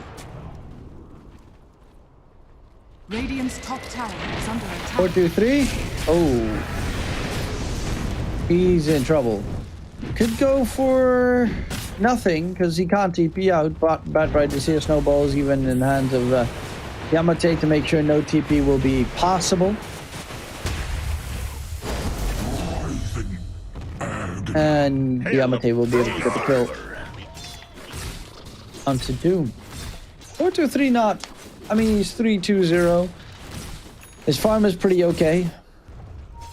Radiant's top tower is under attack. 4-2-3. Oh. He's in trouble. Could go for nothing because he can't TP out. But Bat Rider's here. Snowballs even in the hands of Yamate to make sure no TP will be possible. And Yamate will be able to get the kill onto Doom. 4-2-3 not. I mean, he's 3-2-0. His farm is pretty okay.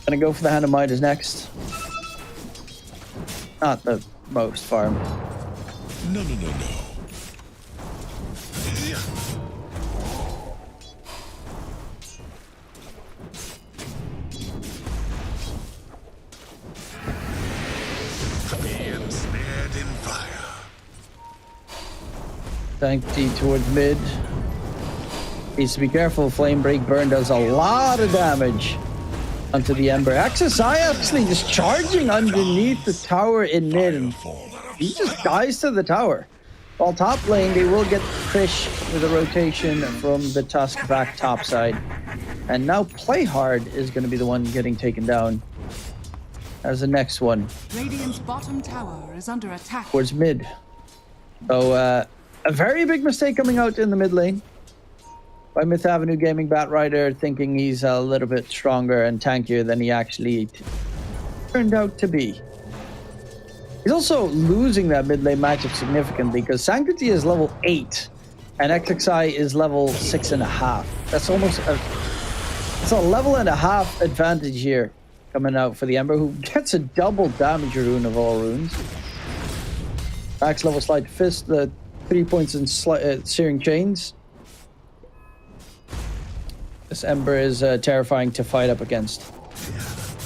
Gonna go for the Hand of Midas next. Not the most farm. No. Being snared in fire. Sanctity towards mid. Needs to be careful. Flame Break Burn does a lot of damage onto the Ember. XSI actually just charging underneath the tower in mid, and he just dies to the tower. While top lane, they will get Krish with a rotation from the Tusk back top side. And now Play Hard is going to be the one getting taken down as the next one. Radiant's bottom tower is under attack. Towards mid. So a very big mistake coming out in the mid lane by Myth Avenue Gaming Batrider, thinking he's a little bit stronger and tankier than he actually turned out to be. He's also losing that mid lane matchup significantly because Sanctity is level 8 and XXI is level 6.5. That's almost it's a level and a half advantage here coming out for the Ember, who gets a double damage rune of all runes. Max level Sleight of Fist, the 3 points in Searing Chains. This Ember is terrifying to fight up against.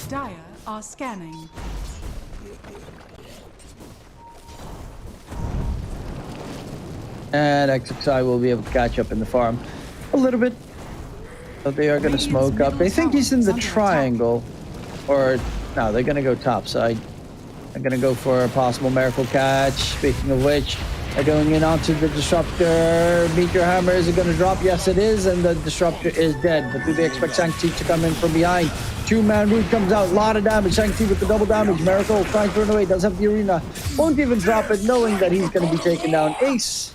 Dire are scanning. And XXI will be able to catch up in the farm a little bit. But they are going to smoke up. They think he's in the triangle. Or, no, they're going to go top side. They're going to go for a possible miracle catch. Speaking of which, they're going in onto the Disruptor. Meteor Hammer, is it going to drop? Yes, it is. And the Disruptor is dead. But do they expect Sanctity to come in from behind? Two-man root comes out. A lot of damage. Sanctity with the double damage. Miracle trying to run away. Does have the arena. Won't even drop it, knowing that he's going to be taken down. Ace.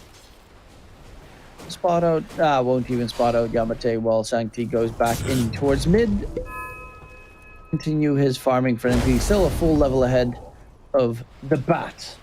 Spot out. Won't even spot out Yamate while Sanctity goes back in towards mid. Continue his farming frenzy. Still a full level ahead of the Bat.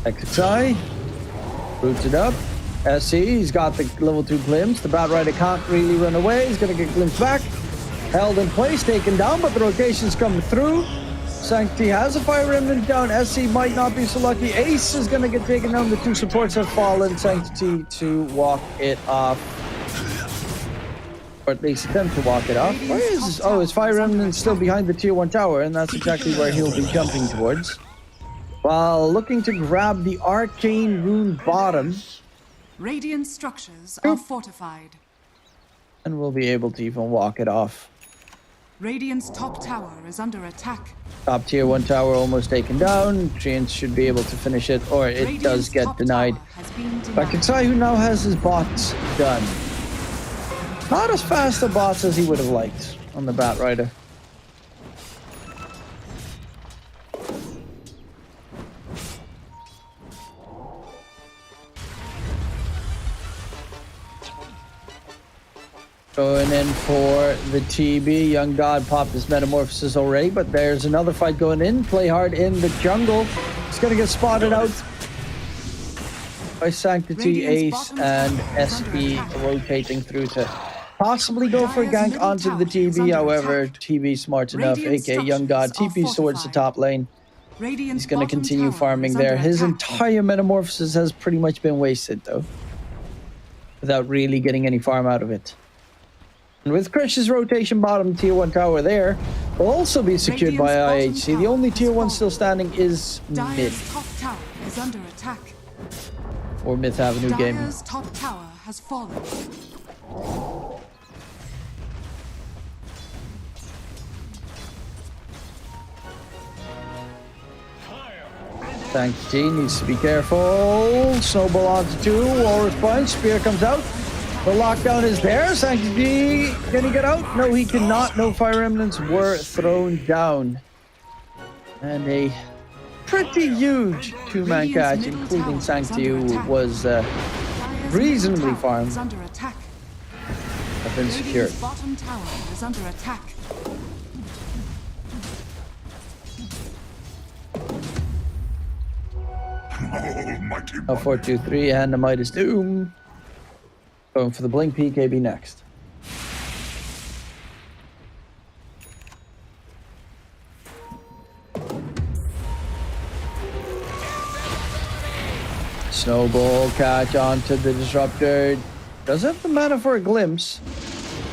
XXI roots it up. SC, he's got the level 2 glimpse. The Batrider can't really run away. He's going to get glimpsed back. Held in place, taken down, but the rotation's coming through. Sanctity has a Fire Remnant down. SC might not be so lucky. Ace is going to get taken down. The two supports have fallen. Sanctity to walk it off. Or at least attempt to walk it off. Where is this? Oh, his Fire Remnant still behind the tier 1 tower, and that's exactly where he'll be jumping towards. While looking to grab the Arcane Rune bottom. Radiant structures are fortified. And we'll be able to even walk it off. Radiant's top tower is under attack. Top tier 1 tower almost taken down. Treants should be able to finish it, or it Radiant's does get top denied. tower has been denied. But XXI, who now has his bots done. Not as fast a bots as he would have liked on the Batrider. Going in for the TB. Young God popped his Metamorphosis already, but there's another fight going in. Play Hard in the jungle. He's going to get spotted out by Sanctity, Ace, and SE rotating through to possibly go for a gank onto the TB. However, TB smart enough, aka Young God, TP towards the top lane. He's going to continue farming there. His entire Metamorphosis has pretty much been wasted, though, without really getting any farm out of it. And with Krish's rotation bottom tier 1 tower there, will also be secured by IHC. The only tier 1 still standing is mid. Top tower is under attack. Or Myth Avenue Gaming. Dire's top tower has fallen. Sanctity needs to be careful. Snowball onto 2. Walrus Punch. Spear comes out. The lockdown is there. Sanctity, can he get out? No, he cannot. No Fire Remnants were thrown down. And a pretty huge two-man catch, including Sancti, who was reasonably farmed. Under attack. Have been secured. Radiant's bottom tower is under attack. A 4-2-3 and the Midas Doom. Going for the Blink PKB next. Snowball catch onto the Disruptor. Does have the mana for a glimpse,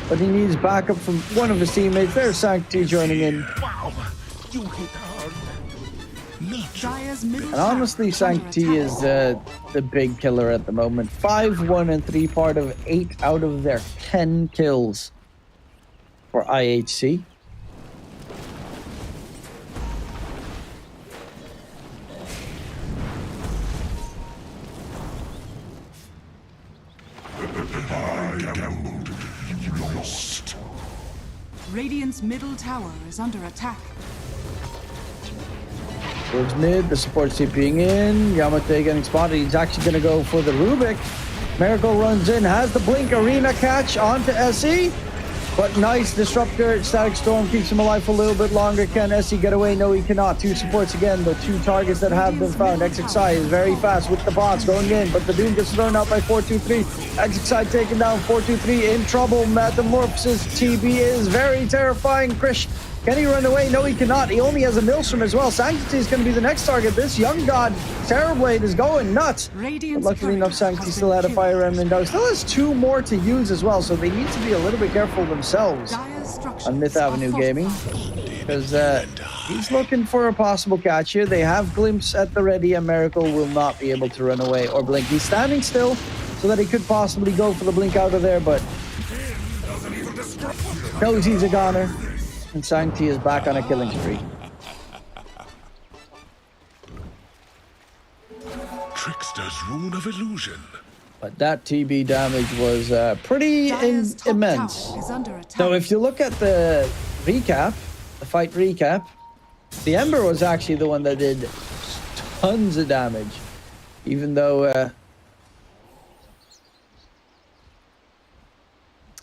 but he needs backup from one of his teammates. There's Sancti joining in. Wow, you hit hard. And honestly, Sancti is the big killer at the moment. 5-1 and 3 part of 8 out of their 10 kills for IHC. Radiant's middle tower is under attack. Towards mid, the support's TPing in. Yamate getting spotted. He's actually going to go for the Rubik. Miracle runs in, has the Blink Arena catch onto SE. But nice Disruptor. Static Storm keeps him alive for a little bit longer. Can SE get away? No, he cannot. 2 supports again. The 2 targets that have been found. XERXIA is very fast with the bots going in, but the Doom gets thrown out by 4-2-3. XERXIA taken down. 4-2-3 in trouble. Metamorphosis TB is very terrifying. Krish, can he run away? No, he cannot. He only has a Maelstrom as well. Sanctity is going to be the next target. This young god, Terrorblade, is going nuts. But luckily enough, Sanctity still had a Fire Remnant. Now, still has 2 more to use as well, so they need to be a little bit careful themselves on Myth Avenue Gaming, because he's looking for a possible catch here. They have Glimpse at the ready, and Miracle will not be able to run away or blink. He's standing still so that he could possibly go for the blink out of there, but knows he's a goner. And Sancti is back on a killing spree. Trickster's Rune of Illusion. But that TB damage was pretty immense. So if you look at the recap, the fight recap, the Ember was actually the one that did tons of damage. Even though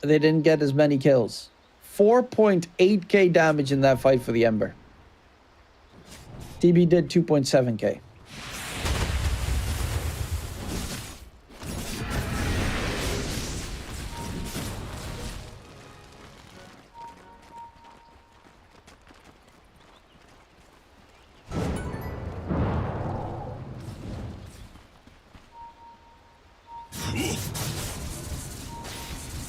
they didn't get as many kills. 4.8k damage in that fight for the Ember. TB did 2.7k.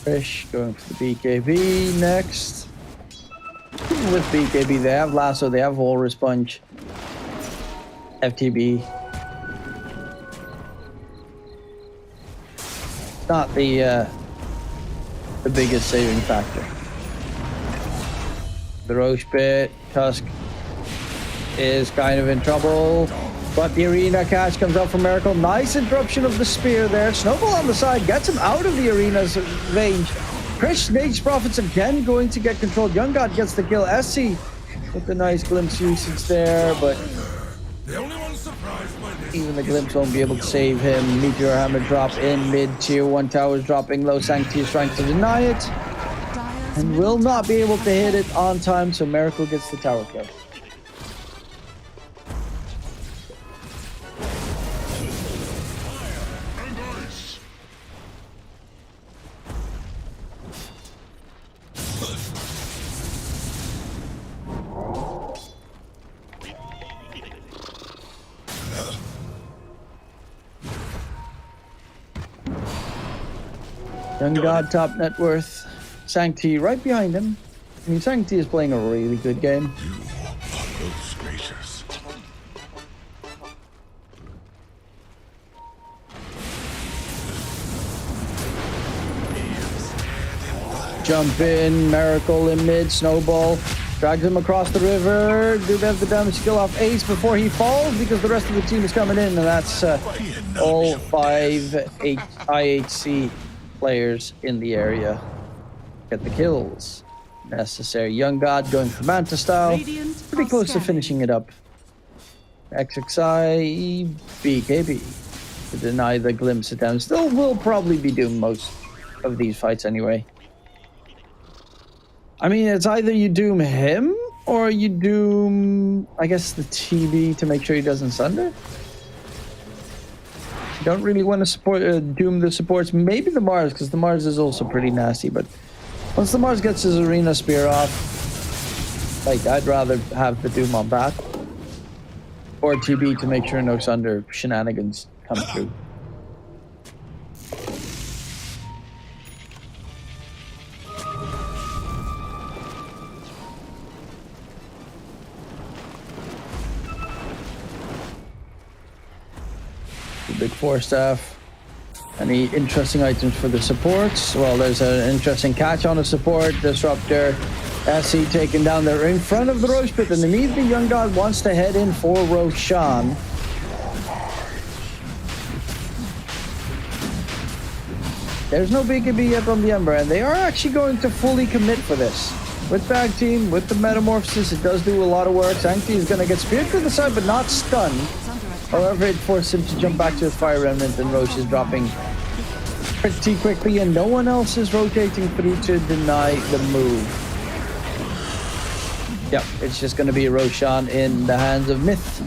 Fish going for the BKB next. With BKB, they have Lasso, they have Walrus Punch, FTB. Not the biggest saving factor. The Roche Pit, Tusk is kind of in trouble. But the arena catch comes out from Miracle. Nice interruption of the spear there. Snowball on the side gets him out of the arena's range. Krish Nage's Prophets again going to get controlled. Young God gets the kill. SC with the nice glimpse usage there, but even the glimpse won't be able to save him. Meteor Hammer drop in mid. Tier 1 towers dropping low. Sancti is trying to deny it and will not be able to hit it on time, so Miracle gets the tower kill. Young God, top net worth. Sancti right behind him. I mean, Sancti is playing a really good game. You are most gracious. Jump in, Miracle in mid, Snowball. Drags him across the river. Do they have the damage skill off Ace before he falls? Because the rest of the team is coming in, and that's all 5 IHC players in the area. Get the kills necessary. Young God going for Manta style. Pretty close to finishing it up. XXI BKB to deny the glimpse attempts. Still will probably be doing most of these fights anyway. I mean, it's either you doom him or you doom, I guess, the TB to make sure he doesn't sunder. You don't really want to support doom the supports. Maybe the Mars, because the Mars is also pretty nasty. But once the Mars gets his arena spear off, like, I'd rather have the doom on back. Or TB to make sure no sunder shenanigans come through. Big 4 staff. Any interesting items for the supports? Well, there's an interesting catch on a support. Disruptor. SC taken down there in front of the Roche Pit, and immediately Young God wants to head in for Roshan. There's no BKB yet on the Ember, and they are actually going to fully commit for this. With Bag Team, with the Metamorphosis, it does do a lot of work. Sanctity is going to get speared to the side, but not stunned. However, it forced him to jump back to his Fire Remnant, and Roche is dropping pretty quickly, and no one else is rotating through to deny the move. Yep, it's just going to be Roshan in the hands of Myth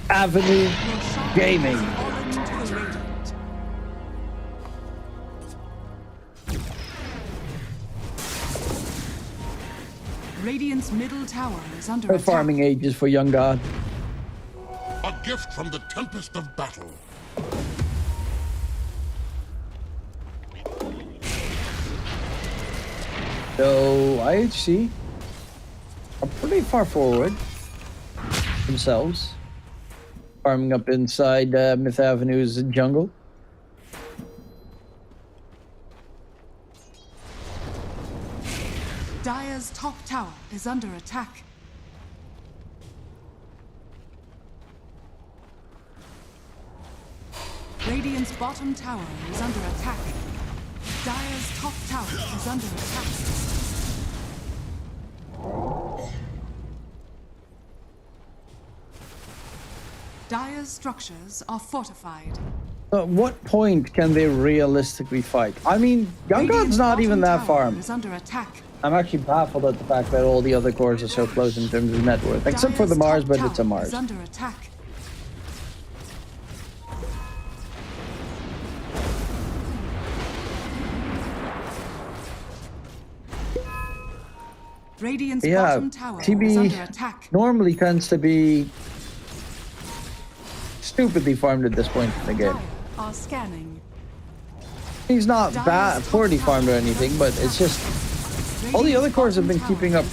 Avenue Gaming. Radiant's middle tower is under Her attack. farming ages for Young God. A gift from the tempest of battle. So IHC are pretty far forward themselves, farming up inside Myth Avenue's jungle. Dire's top tower is under attack. Radiant's bottom tower is under attack. Dire's top tower is under attack. Dire's structures are fortified. At what point can they realistically fight? I mean, Young God's not even that far. Is under attack. I'm actually baffled at the fact that all the other cores are so close in terms of net worth, except for the Mars, but it's a Mars. Is under attack. Radiant's bottom tower is under TB attack. normally tends to be stupidly farmed at this point in the game. Are scanning. He's not bad, poorly farmed or anything, but it's just all the other cores have been keeping up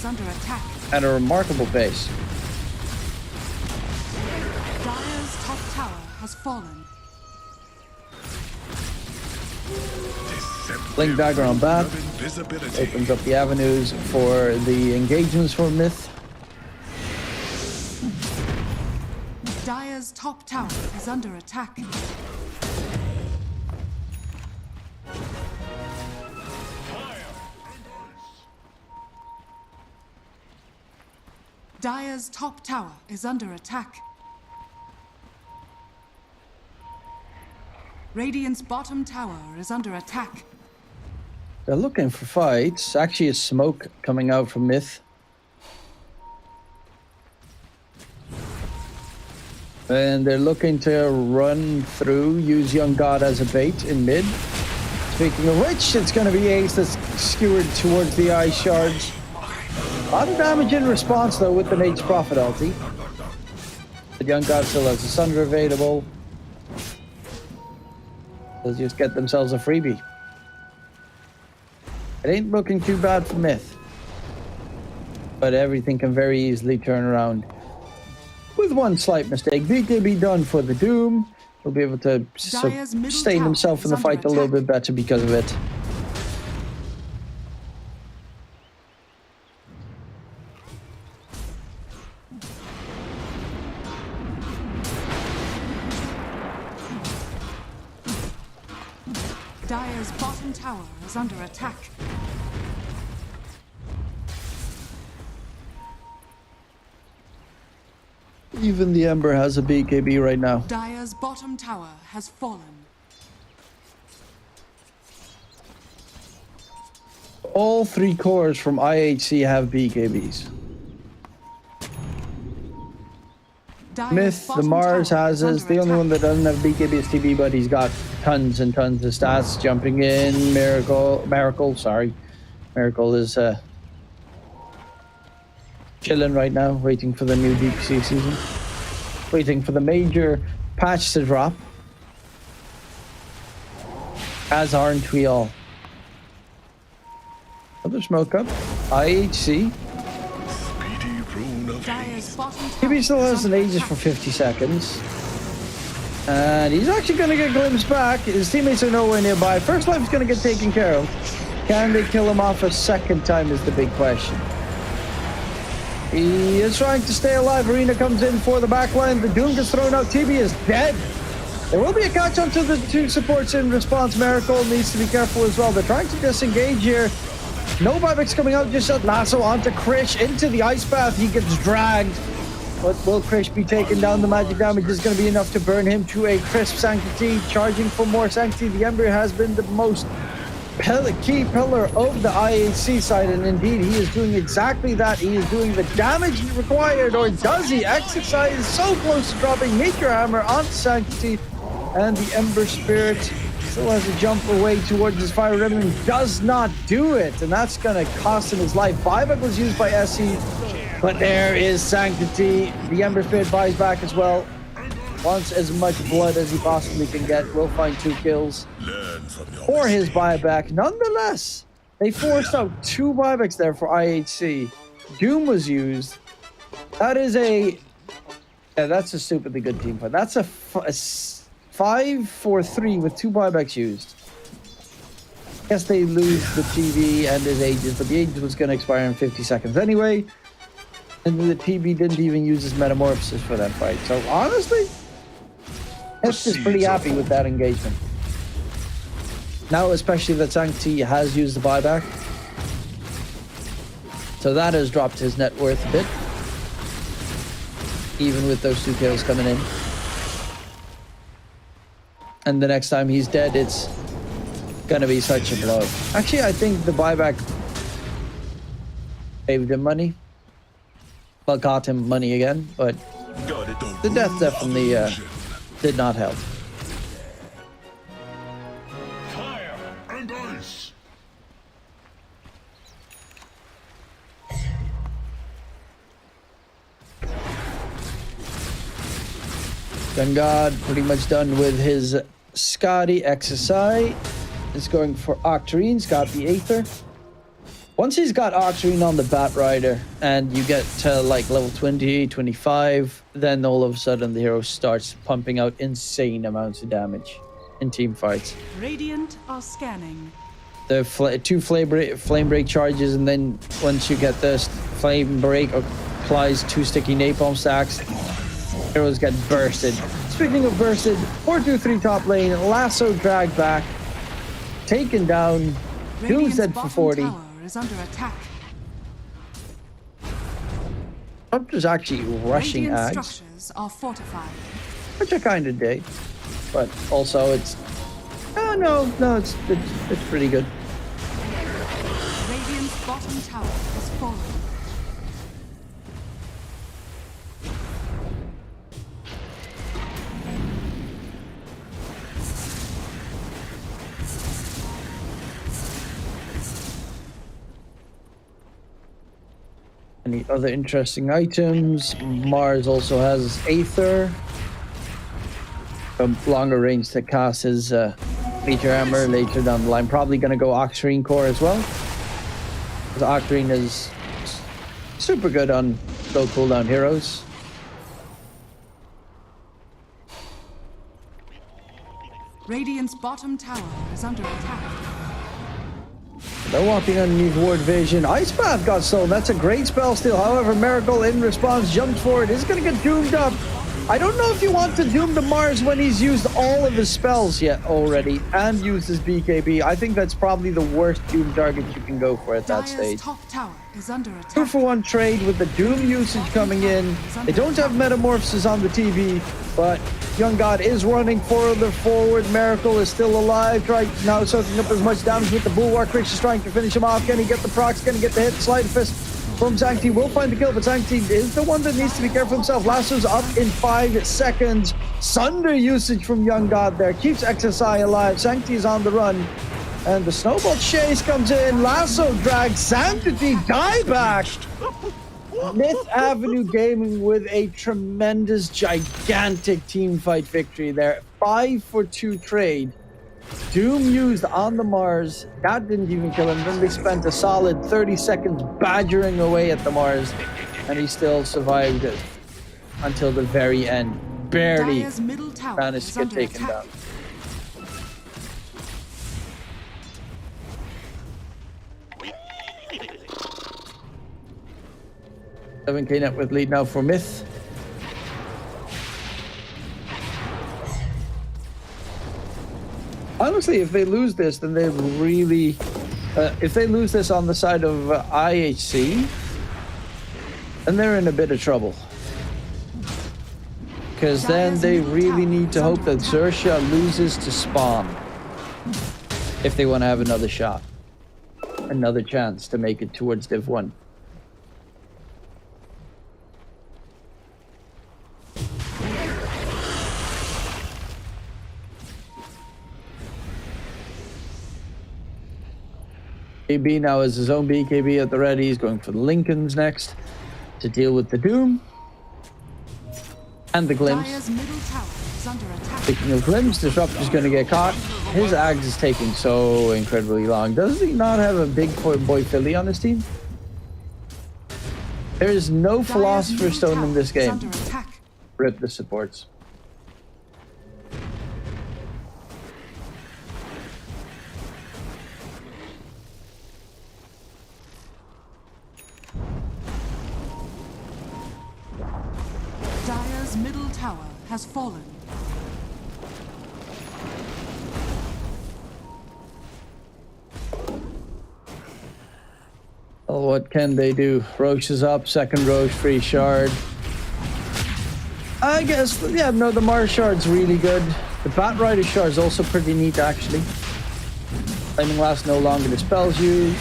at a remarkable pace. Dire's top tower has fallen. Blink Dagger on bat opens up the avenues for the engagements for Myth. Dire's top tower is under attack. Dire's top tower is under attack. Radiant's bottom tower is under attack. They're looking for fights. Actually, a smoke coming out from Myth. And they're looking to run through, use Young God as a bait in mid. Speaking of which, it's going to be Ace that's skewered towards the Ice Shards. A lot of damage in response, though, with the Nate's Prophet ulti. But Young God still has a Sunder available. They'll just get themselves a freebie. It ain't looking too bad for Myth. But everything can very easily turn around. With one slight mistake, BKB done for the Doom. He'll be able to sustain himself in the fight a little bit better because of it. Dire's bottom tower is under attack. Even the Ember has a BKB right now. Dire's bottom tower has fallen. All 3 cores from IHC have BKBs. Myth, the Mars has his. The only one that doesn't have BKB is TB, but he's got tons and tons of stats. Jumping in, Miracle is chilling right now, waiting for the new DPC season. Waiting for the major patch to drop. As aren't we all. Another smoke up. IHC. TB still has an Aegis for 50 seconds. And he's actually going to get glimpsed back. His teammates are nowhere nearby. First Life's going to get taken care of. Can they kill him off a second time is the big question. He is trying to stay alive. Arena comes in for the backline. The Doom gets thrown out. TB is dead. There will be a catch on to the 2 supports in response. Miracle needs to be careful as well. They're trying to disengage here. No buybacks coming out. Just a lasso onto Krish into the ice bath. He gets dragged. But will Krish be taken down? The magic damage is going to be enough to burn him to a crisp Sanctity. Charging for more Sanctity. The Ember has been the most key pillar of the IHC side, and indeed he is doing exactly that. He is doing the damage required, or does he? XERXIA is so close to dropping Meteor Hammer onto Sanctity, and the Ember Spirit still has to jump away towards his Fire Ribbon, does not do it, and that's going to cost him his life. Buyback was used by SE, but there is Sanctity. The Ember Spirit buys back as well. Wants as much blood as he possibly can get. Will find 2 kills for his buyback. Nonetheless, they forced out 2 buybacks there for IHC. Doom was used. That is that's a stupidly good team fight. That's a 5-4-3 with 2 buybacks used. Yes, they lose the TB and his Aegis, but the Aegis was going to expire in 50 seconds anyway. And the TB didn't even use his Metamorphosis for that fight. So honestly, Hest is pretty happy with that engagement. Now, especially that Sanctity has used the buyback. So that has dropped his net worth a bit. Even with those 2 kills coming in. And the next time he's dead, it's gonna be such a blow. Actually, I think the buyback saved him money. Well, got him money again, but the death definitely did not help. Fire and ice. Gun God pretty much done with his Scotty. XSI is going for Octarine. Got the Aether. Once he's got Octarine on the Bat Rider and you get to like level 20, 25, then all of a sudden the hero starts pumping out insane amounts of damage in team fights. Radiant are scanning. The 2 flame break charges, and then once you get this flame break, applies 2 sticky napalm stacks. Heroes get bursted. Speaking of bursted, 4-2-3 top lane, lasso dragged back, taken down. Doom's dead for 40. Is under attack. Trump is actually rushing Radiant Ags, structures are fortified. which I kind of dig, but also it's no, it's pretty good. Radiant's bottom tower has fallen. Any other interesting items? Mars also has Aether. A longer range to cast his Meteor Hammer later down the line. Probably going to go Octarine Core as well. Because Octarine is super good on low cooldown heroes. Radiant's bottom tower is under attack. They're walking underneath Ward Vision. Ice Path got stolen. That's a great spell steal. However, Miracle in response jumps forward. Is going to get doomed up. I don't know if you want to doom the Mars when he's used all of his spells yet already and used his BKB. I think that's probably the worst doom target you can go for at that stage. Top tower is under attack. 2-for-1 trade with the Doom usage coming in. They don't have Metamorphosis on the TV, but Young God is running further forward. Miracle is still alive, right now soaking up as much damage with the Bulwark. Rich is trying to finish him off. Can he get the procs? Can he get the hit? Slide fist from Sancti will find the kill, but Sancti is the one that needs to be careful himself. Lasso's up in 5 seconds. Sunder usage from Young God there keeps XSI alive. Sancti is on the run. And the snowball chase comes in. Lasso drags Sanctity dieback. Myth Avenue Gaming with a tremendous, gigantic team fight victory there. 5-for-2 trade. Doom used on the Mars. That didn't even kill him. Then they spent a solid 30 seconds badgering away at the Mars. And he still survived it until the very end. Barely managed to get taken down. 7K net worth lead now for Myth. Honestly, if they lose this, then they really... if they lose this on the side of IHC, then they're in a bit of trouble. Because then they really need to hope that XERXIA loses to Spawn. If they want to have another shot. Another chance to make it towards Div 1. KB now has his own BKB at the ready. He's going for the Lincolns next to deal with the Doom and the Glimpse. Speaking of Glimpse, Disrupt is going to get caught. His Ags is taking so incredibly long. Does he not have a big boy Philly on his team? There is no Philosopher's Stone in this game. Rip the supports. Dire's middle tower has fallen. Well, what can they do? Roche is up, second Roche, free shard. I guess, yeah, no, the Mars shard's really good. The Bat Rider shard is also pretty neat, actually. Flaming Blast no longer dispels you,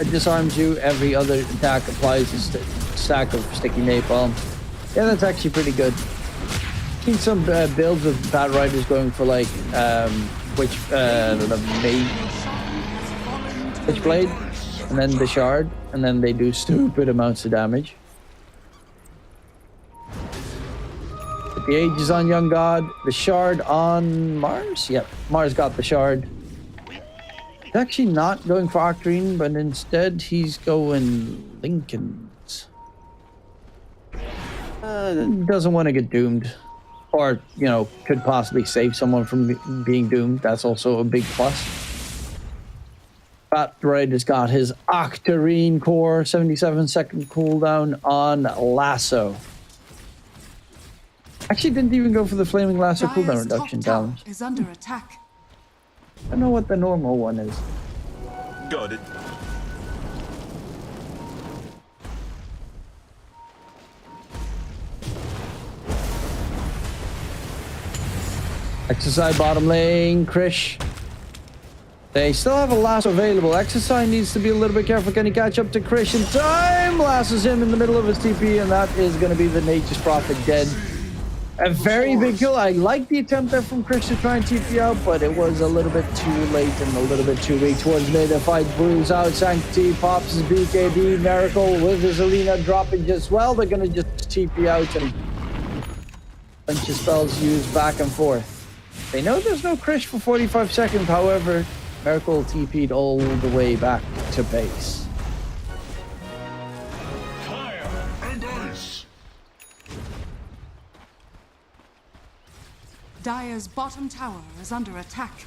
disarms you. Every other attack applies a stack of sticky napalm. Yeah, that's actually pretty good. Seen some builds with Bat Riders going for like Witchblade, and then the shard, and then they do stupid amounts of damage. But the Age is on Young God, the shard on Mars. Yep, Mars got the shard. He's actually not going for Octarine, but instead he's going Lincolns. Doesn't want to get doomed, or you know, could possibly save someone from being doomed. That's also a big plus. Bat Rider's got his Octarine core, 77-second cooldown on Lasso. Actually, didn't even go for the Flaming Lasso cooldown reduction down. Is under attack. I don't know what the normal one is. Got it. XSI bottom lane, Krish. They still have a Lasso available. XSI needs to be a little bit careful. Can he catch up to Krish in time? Lassos him in the middle of his TP, and that is going to be the Nature's Prophet dead. A very big kill. I like the attempt there from Krish to try and TP out, but it was a little bit too late and a little bit too weak towards mid. The fight brews out. Sanctity pops his BKB. Miracle with his Alina dropping just well. They're going to just TP out and bunch of spells used back and forth. They know there's no Krish for 45 seconds, however, Miracle TP'd all the way back to base. Fire and ice. Dire's bottom tower is under attack.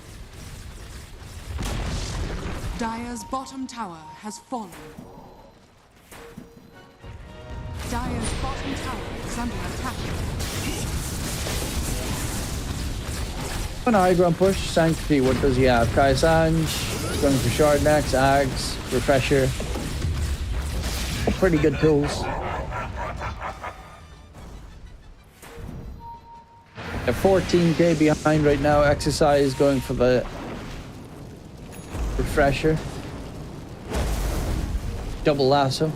Dire's bottom tower has fallen. Dire's bottom tower is under attack. An high ground push. Sanctity, what does he have? Kai Sanj, going for shard next, Ags, Refresher. pretty good tools. They're 14k behind right now. XSI is going for the refresher. Double lasso.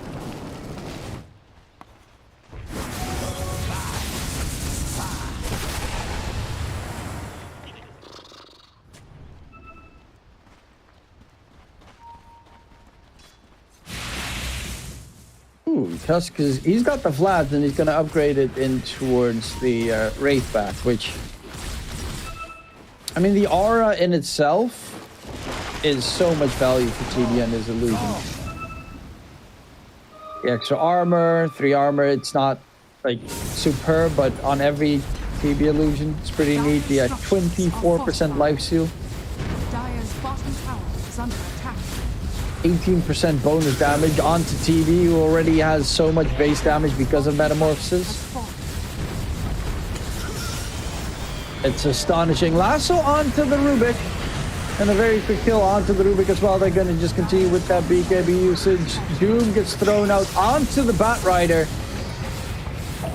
Ooh, Tusk is, he's got the Vlad and he's going to upgrade it in towards the Wraithback, which, I mean, the aura in itself is so much value for TB and his illusions. The extra armor, 3 armor, it's not like superb, but on every TB illusion, it's pretty neat. The 24% life steal. Dire's bottom tower is under attack. 18% bonus damage onto TB, who already has so much base damage because of metamorphosis. It's astonishing. Lasso onto the Rubik. And a very quick kill onto the Rubik as well. They're going to just continue with that BKB usage. Doom gets thrown out onto the Bat Rider.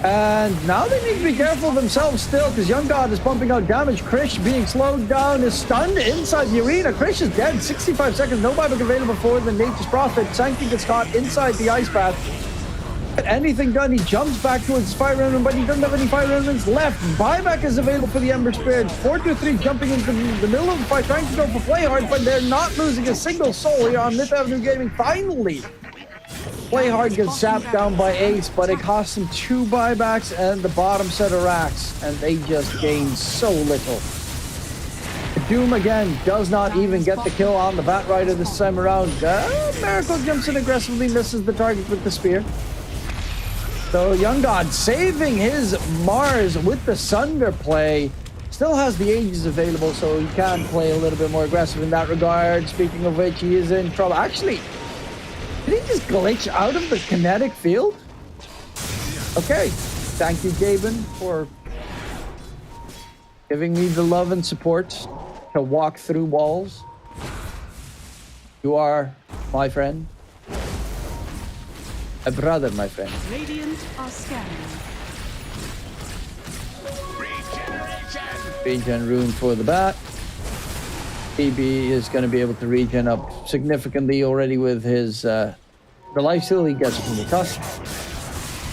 And now they need to be careful themselves still, because Young God is pumping out damage. Krish being slowed down is stunned inside the arena. Krish is dead. 65 seconds. No buyback available for the Nature's Prophet. Sanctum gets caught inside the ice bath. Anything done, he jumps back towards Fire Emblem, but he doesn't have any Fire Emblems left. Buyback is available for the Ember Spirit. 4-3 jumping into the middle of the fight, trying to go for Playhard, but they're not losing a single soul here on Myth Avenue Gaming. Finally, Playhard gets zapped down by Ace, but it costs him 2 buybacks and the bottom set of racks, and they just gain so little. Doom again does not even get the kill on the Bat Rider this time around. Miracle jumps in aggressively, misses the target with the spear. So Young God saving his Mars with the Sunder play. Still has the Aegis available, so he can play a little bit more aggressive in that regard. Speaking of which, he is in trouble. Actually, did he just glitch out of the kinetic field? Okay. Thank you, Gaben, for giving me the love and support to walk through walls. You are my friend. A brother, my friend. Radiant are scanning. Regen rune for the bat. TB is going to be able to regen up significantly already with his the life steal he gets from the Tusk.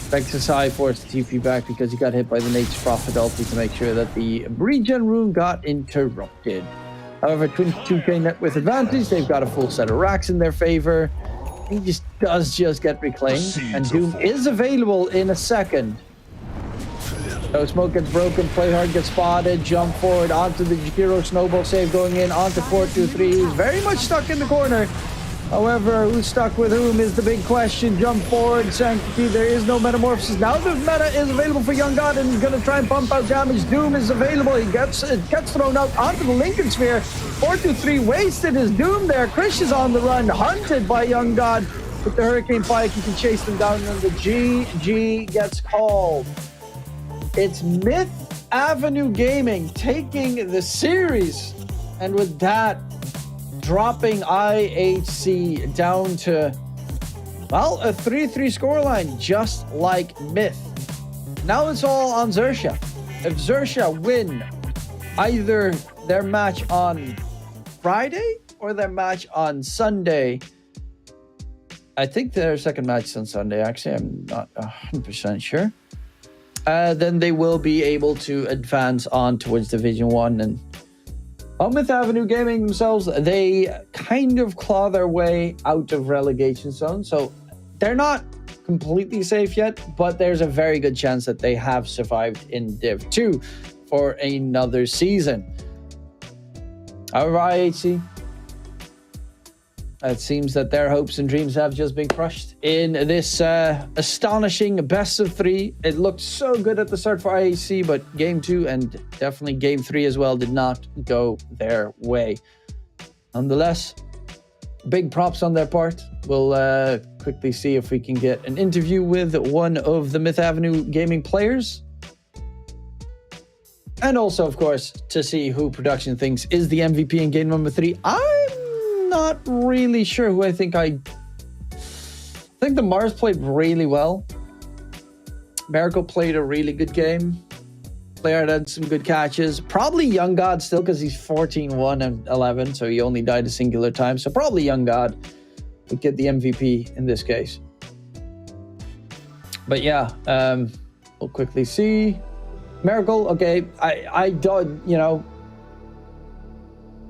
XSI forced the TP back because he got hit by the Nature's Prophet ulti to make sure that the regen rune got interrupted. However, 22k net with advantage. They've got a full set of racks in their favor. He does get reclaimed, and Doom is available in a second. So smoke gets broken, Playhard gets spotted, jump forward onto the Jakiro snowball save going in onto 4-2-3. He's very much stuck in the corner. However, who's stuck with whom is the big question. Jump forward, Sanctity, there is no metamorphosis. Now the meta is available for Young God and he's going to try and pump out damage. Doom is available. He gets thrown out onto the Lincoln Sphere. 4-2-3 wasted his Doom there. Krish is on the run, hunted by Young God. With the Hurricane Pike, he can chase them down and the GG gets called. It's Myth Avenue Gaming taking the series. And with that, dropping IHC down to, well, a 3-3 scoreline, just like Myth. Now it's all on XERXIA. If XERXIA win either their match on Friday or their match on Sunday, I think their second match is on Sunday, actually. I'm not 100% sure. Then they will be able to advance on towards Division 1. And on Myth Avenue Gaming themselves, they kind of claw their way out of relegation zone. So they're not completely safe yet, but there's a very good chance that they have survived in Div 2 for another season. However, IHC, it seems that their hopes and dreams have just been crushed in this astonishing best of 3. It looked so good at the start for IHC, but Game 2 and definitely Game 3 as well did not go their way. Nonetheless, big props on their part. We'll quickly see if we can get an interview with one of the Myth Avenue Gaming players. And also, of course, to see who production thinks is the MVP in game number 3. I'm not really sure who I think think the Mars played really well. Miracle played a really good game. Player had some good catches. Probably Young God still because he's 14-1 and 11, so he only died a singular time. So probably Young God would get the MVP in this case. But yeah, we'll quickly see. Miracle, okay, I don't, you know,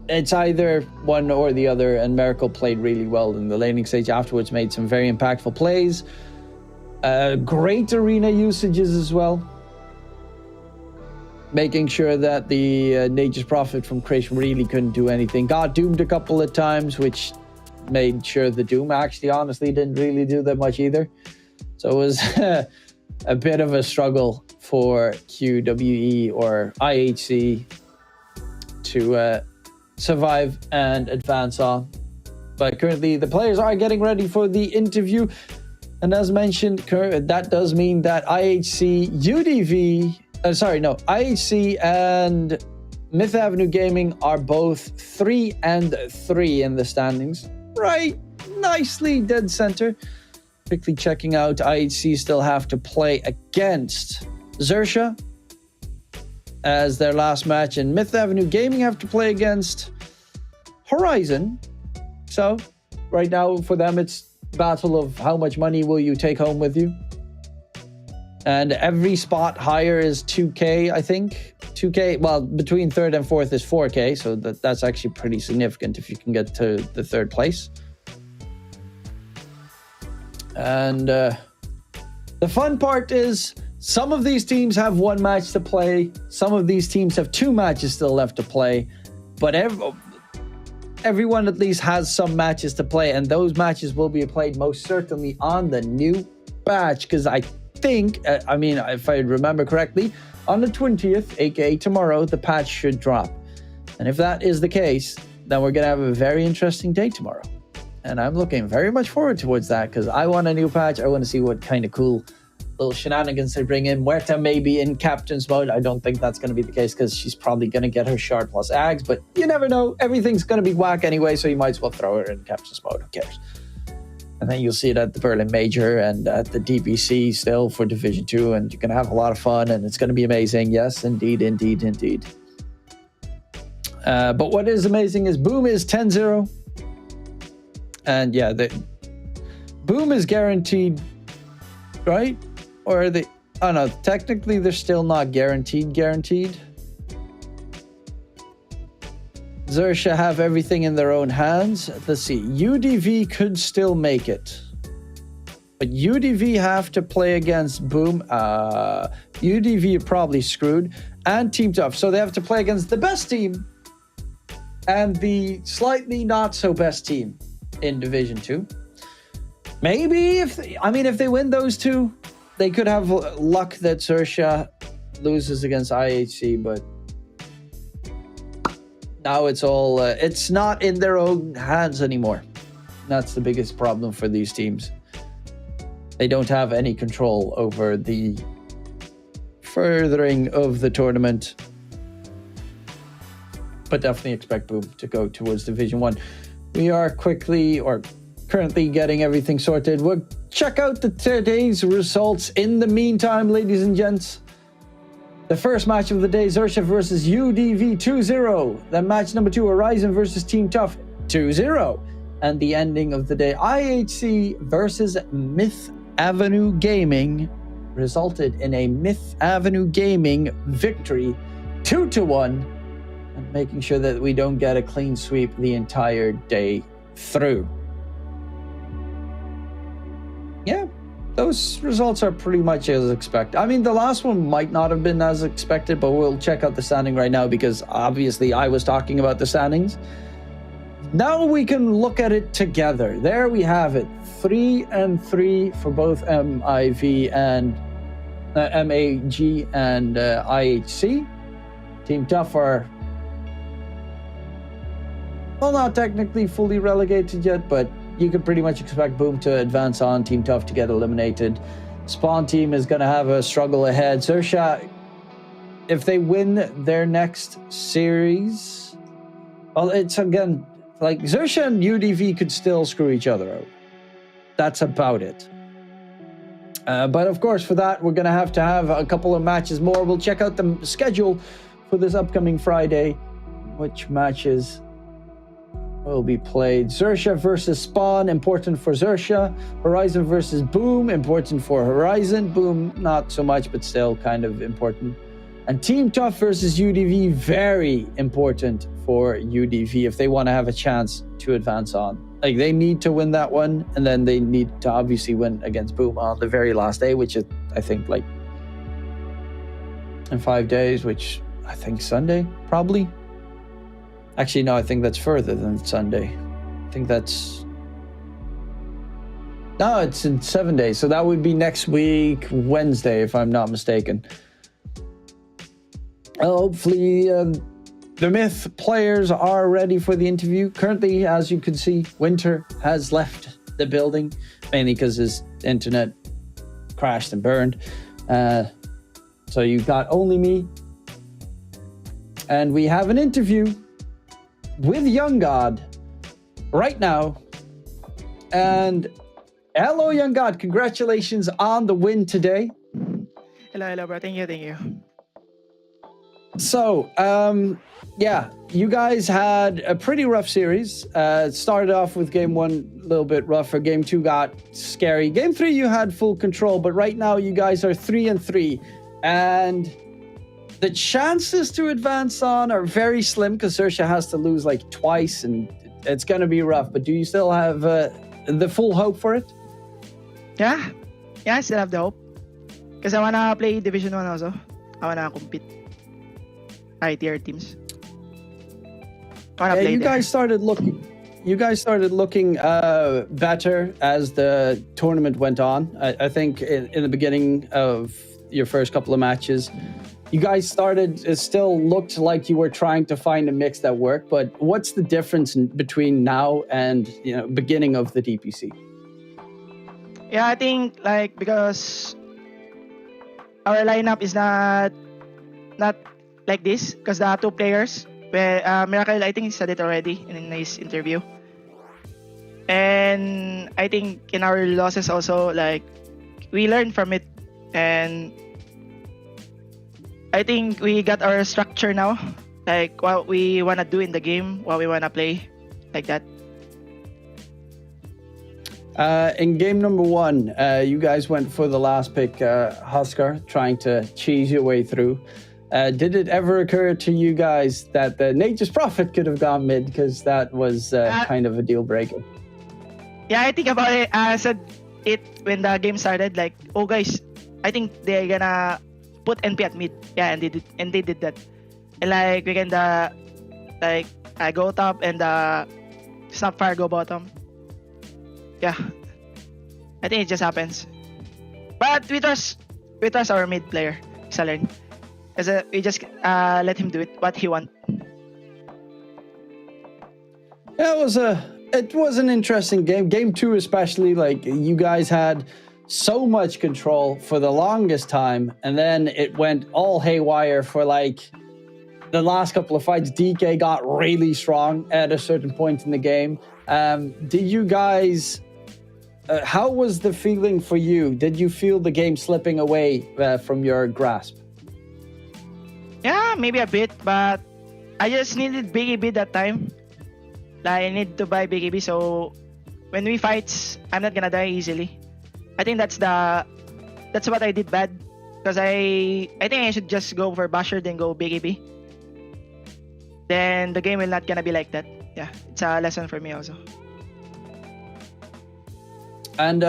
it's either one or the other, and Miracle played really well in the laning stage afterwards, made some very impactful plays. Great arena usages as well. Making sure that the Nature's Prophet from Krish really couldn't do anything. Got doomed a couple of times, which made sure the Doom actually honestly didn't really do that much either. So it was a bit of a struggle for QWE or IHC to survive and advance on. But currently the players are getting ready for the interview. And as mentioned, that does mean that IHC and Myth Avenue Gaming are both 3-3 in the standings. Right, nicely dead center. Quickly checking out, IHC still have to play against XERXIA as their last match, and Myth Avenue Gaming have to play against Horizon. So right now for them it's battle of how much money will you take home with you. And every spot higher is 2K, I think. 2K, well, between third and fourth is 4K, so that's actually pretty significant if you can get to the third place. And the fun part is some of these teams have one match to play. Some of these teams have 2 matches still left to play. But everyone at least has some matches to play, and those matches will be played most certainly on the new batch, because I think, if I remember correctly, on the 20th, aka tomorrow, the patch should drop. And if that is the case, then we're going to have a very interesting day tomorrow. And I'm looking very much forward towards that, because I want a new patch. I want to see what kind of cool little shenanigans they bring in. Muerta maybe in captain's mode. I don't think that's going to be the case, because she's probably going to get her shard plus Ags, but you never know. Everything's going to be whack anyway, so you might as well throw her in captain's mode. Who cares? And then you'll see it at the Berlin Major and at the DPC still for Division 2, and you're going to have a lot of fun, and it's going to be amazing. Yes, indeed, indeed, indeed. But what is amazing is Boom is 10-0. And yeah, Boom is guaranteed, right? Or are they... Oh no, technically they're still not guaranteed. XERXIA have everything in their own hands. Let's see. UDV could still make it. But UDV have to play against Boom. UDV are probably screwed. And Team Tough. So they have to play against the best team and the slightly not so best team in Division 2. Maybe if they win those two, they could have luck that XERXIA loses against IHC, but now it's all it's not in their own hands anymore. That's the biggest problem for these teams. They don't have any control over the furthering of the tournament. But definitely expect Boom to go towards Division 1. We are currently getting everything sorted. We'll check out today's results. In the meantime, ladies and gents, the first match of the day, XERXIA versus UDV 2-0. Then match number 2, Horizon versus Team Tough 2-0. And the ending of the day, IHC versus Myth Avenue Gaming, resulted in a Myth Avenue Gaming victory 2-1. And making sure that we don't get a clean sweep the entire day through. Yeah, those results are pretty much as expected. I mean, the last one might not have been as expected, but we'll check out the standing right now, because obviously I was talking about the standings. Now we can look at it together. There we have it. 3-3 for both MIV and MAG and IHC. Team Tough are, well, not technically fully relegated yet, but you could pretty much expect Boom to advance on, Team Tough to get eliminated. Spawn Team is going to have a struggle ahead. XERXIA, if they win their next series, well, it's again, like XERXIA and UDV could still screw each other out. that's about it. But of course, for that, we're going to have a couple of matches more. We'll check out the schedule for this upcoming Friday. Which matches will be played? XERXIA versus Spawn, important for XERXIA. Horizon versus Boom, important for Horizon. Boom, not so much, but still kind of important. And Team Tough versus UDV, very important for UDV if they want to have a chance to advance on. Like, they need to win that one, and then they need to obviously win against Boom on the very last day, which is, I think, like in 5 days, which I think Sunday, probably. Actually, no, I think that's further than Sunday. I think that's... No, it's in 7 days. So that would be next week, Wednesday, if I'm not mistaken. Well, hopefully the Myth players are ready for the interview. Currently, as you can see, Winter has left the building, mainly because his internet crashed and burned. So you've got only me. And we have an interview with Young God right now. And hello, Young God. Congratulations on the win today. Hello, bro. Thank you. So, yeah, you guys had a pretty rough series. It started off with game 1 a little bit rougher. Game 2 got scary. Game 3, you had full control. But right now, you guys are 3-3. And the chances to advance on are very slim because XERXIA has to lose like twice and it's going to be rough. But do you still have the full hope for it? Yeah, I still have the hope. Because I want to play Division 1 also. I want to compete high tier teams. You guys started looking better as the tournament went on. I think in the beginning of your first couple of matches, you guys started, it still looked like you were trying to find a mix that worked, but what's the difference between now and, you know, beginning of the DPC? Yeah, I think like because our lineup is not like this, because the 2 players, Miracle, I think he said it already in his interview. And I think in our losses also, like, we learned from it, and I think we got our structure now, like what we want to do in the game, what we want to play, like that. In game number 1, you guys went for the last pick, Huskar, trying to cheese your way through. Did it ever occur to you guys that the Nature's Prophet could have gone mid, because that was kind of a deal breaker? Yeah, I think about it. I said it when the game started, like, oh guys, I think they're gonna put NP at mid. Yeah, and they did that. And like we can like I go top and Snapfire go bottom. Yeah, I think it just happens. But we trust our mid player, Salern. We just let him do it what he wants. Yeah, it was an interesting game. Game 2 especially, like, you guys had so much control for the longest time, and then it went all haywire for like the last couple of fights. DK got really strong at a certain point in the game. Did you guys, how was the feeling for you? Did you feel the game slipping away from your grasp? Yeah, maybe a bit, but I just needed Big EB that time. Like, I need to buy Big EB, so when we fight, I'm not gonna die easily. I think that's what I did bad, because I think I should just go for Basher then go Big EB. Then the game will not gonna be like that. Yeah, it's a lesson for me also. And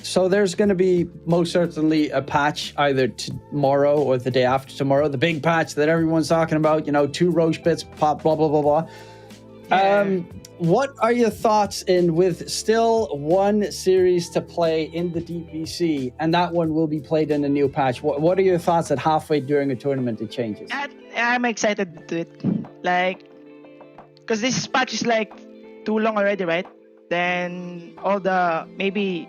so there's going to be most certainly a patch either tomorrow or the day after tomorrow. The big patch that everyone's talking about, 2 Roche pits pop, blah, blah, blah, blah. Yeah. What are your thoughts with still 1 series to play in the DPC, and that one will be played in a new patch? What are your thoughts that halfway during a tournament it changes? I'm excited to it. Like, because this patch is like too long already, right? Then all the, maybe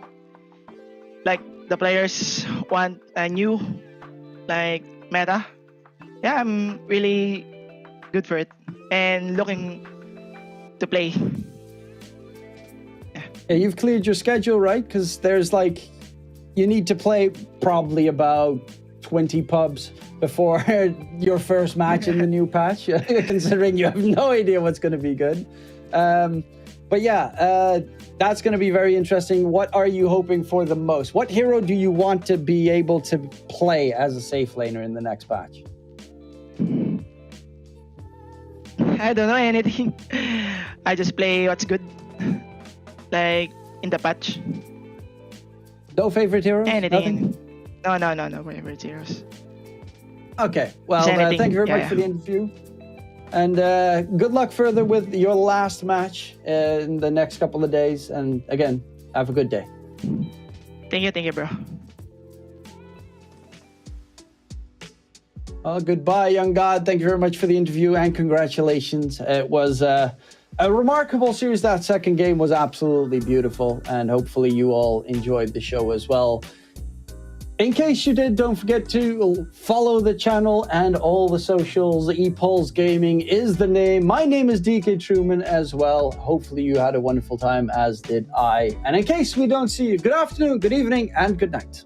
like the players want a new like meta. Yeah, I'm really good for it and looking to play. Yeah. Yeah, you've cleared your schedule, right? Because there's like, you need to play probably about 20 pubs before your first match in the new patch, considering you have no idea what's going to be good. But yeah, that's going to be very interesting. What are you hoping for the most? What hero do you want to be able to play as a safe laner in the next patch? I don't know anything. I just play what's good. Like in the patch. No favorite heroes? Anything. Nothing? No favorite heroes. Okay, well, thank you very much for the interview. And good luck further with your last match in the next couple of days. And again, have a good day. Thank you, bro. Well, goodbye, young god. Thank you very much for the interview and congratulations. It was a remarkable series. That second game was absolutely beautiful, and hopefully you all enjoyed the show as well. In case you did, don't forget to follow the channel and all the socials. ePulse Gaming is the name. My name is DK Truman as well. Hopefully you had a wonderful time, as did I. And in case we don't see you, good afternoon, good evening, and good night.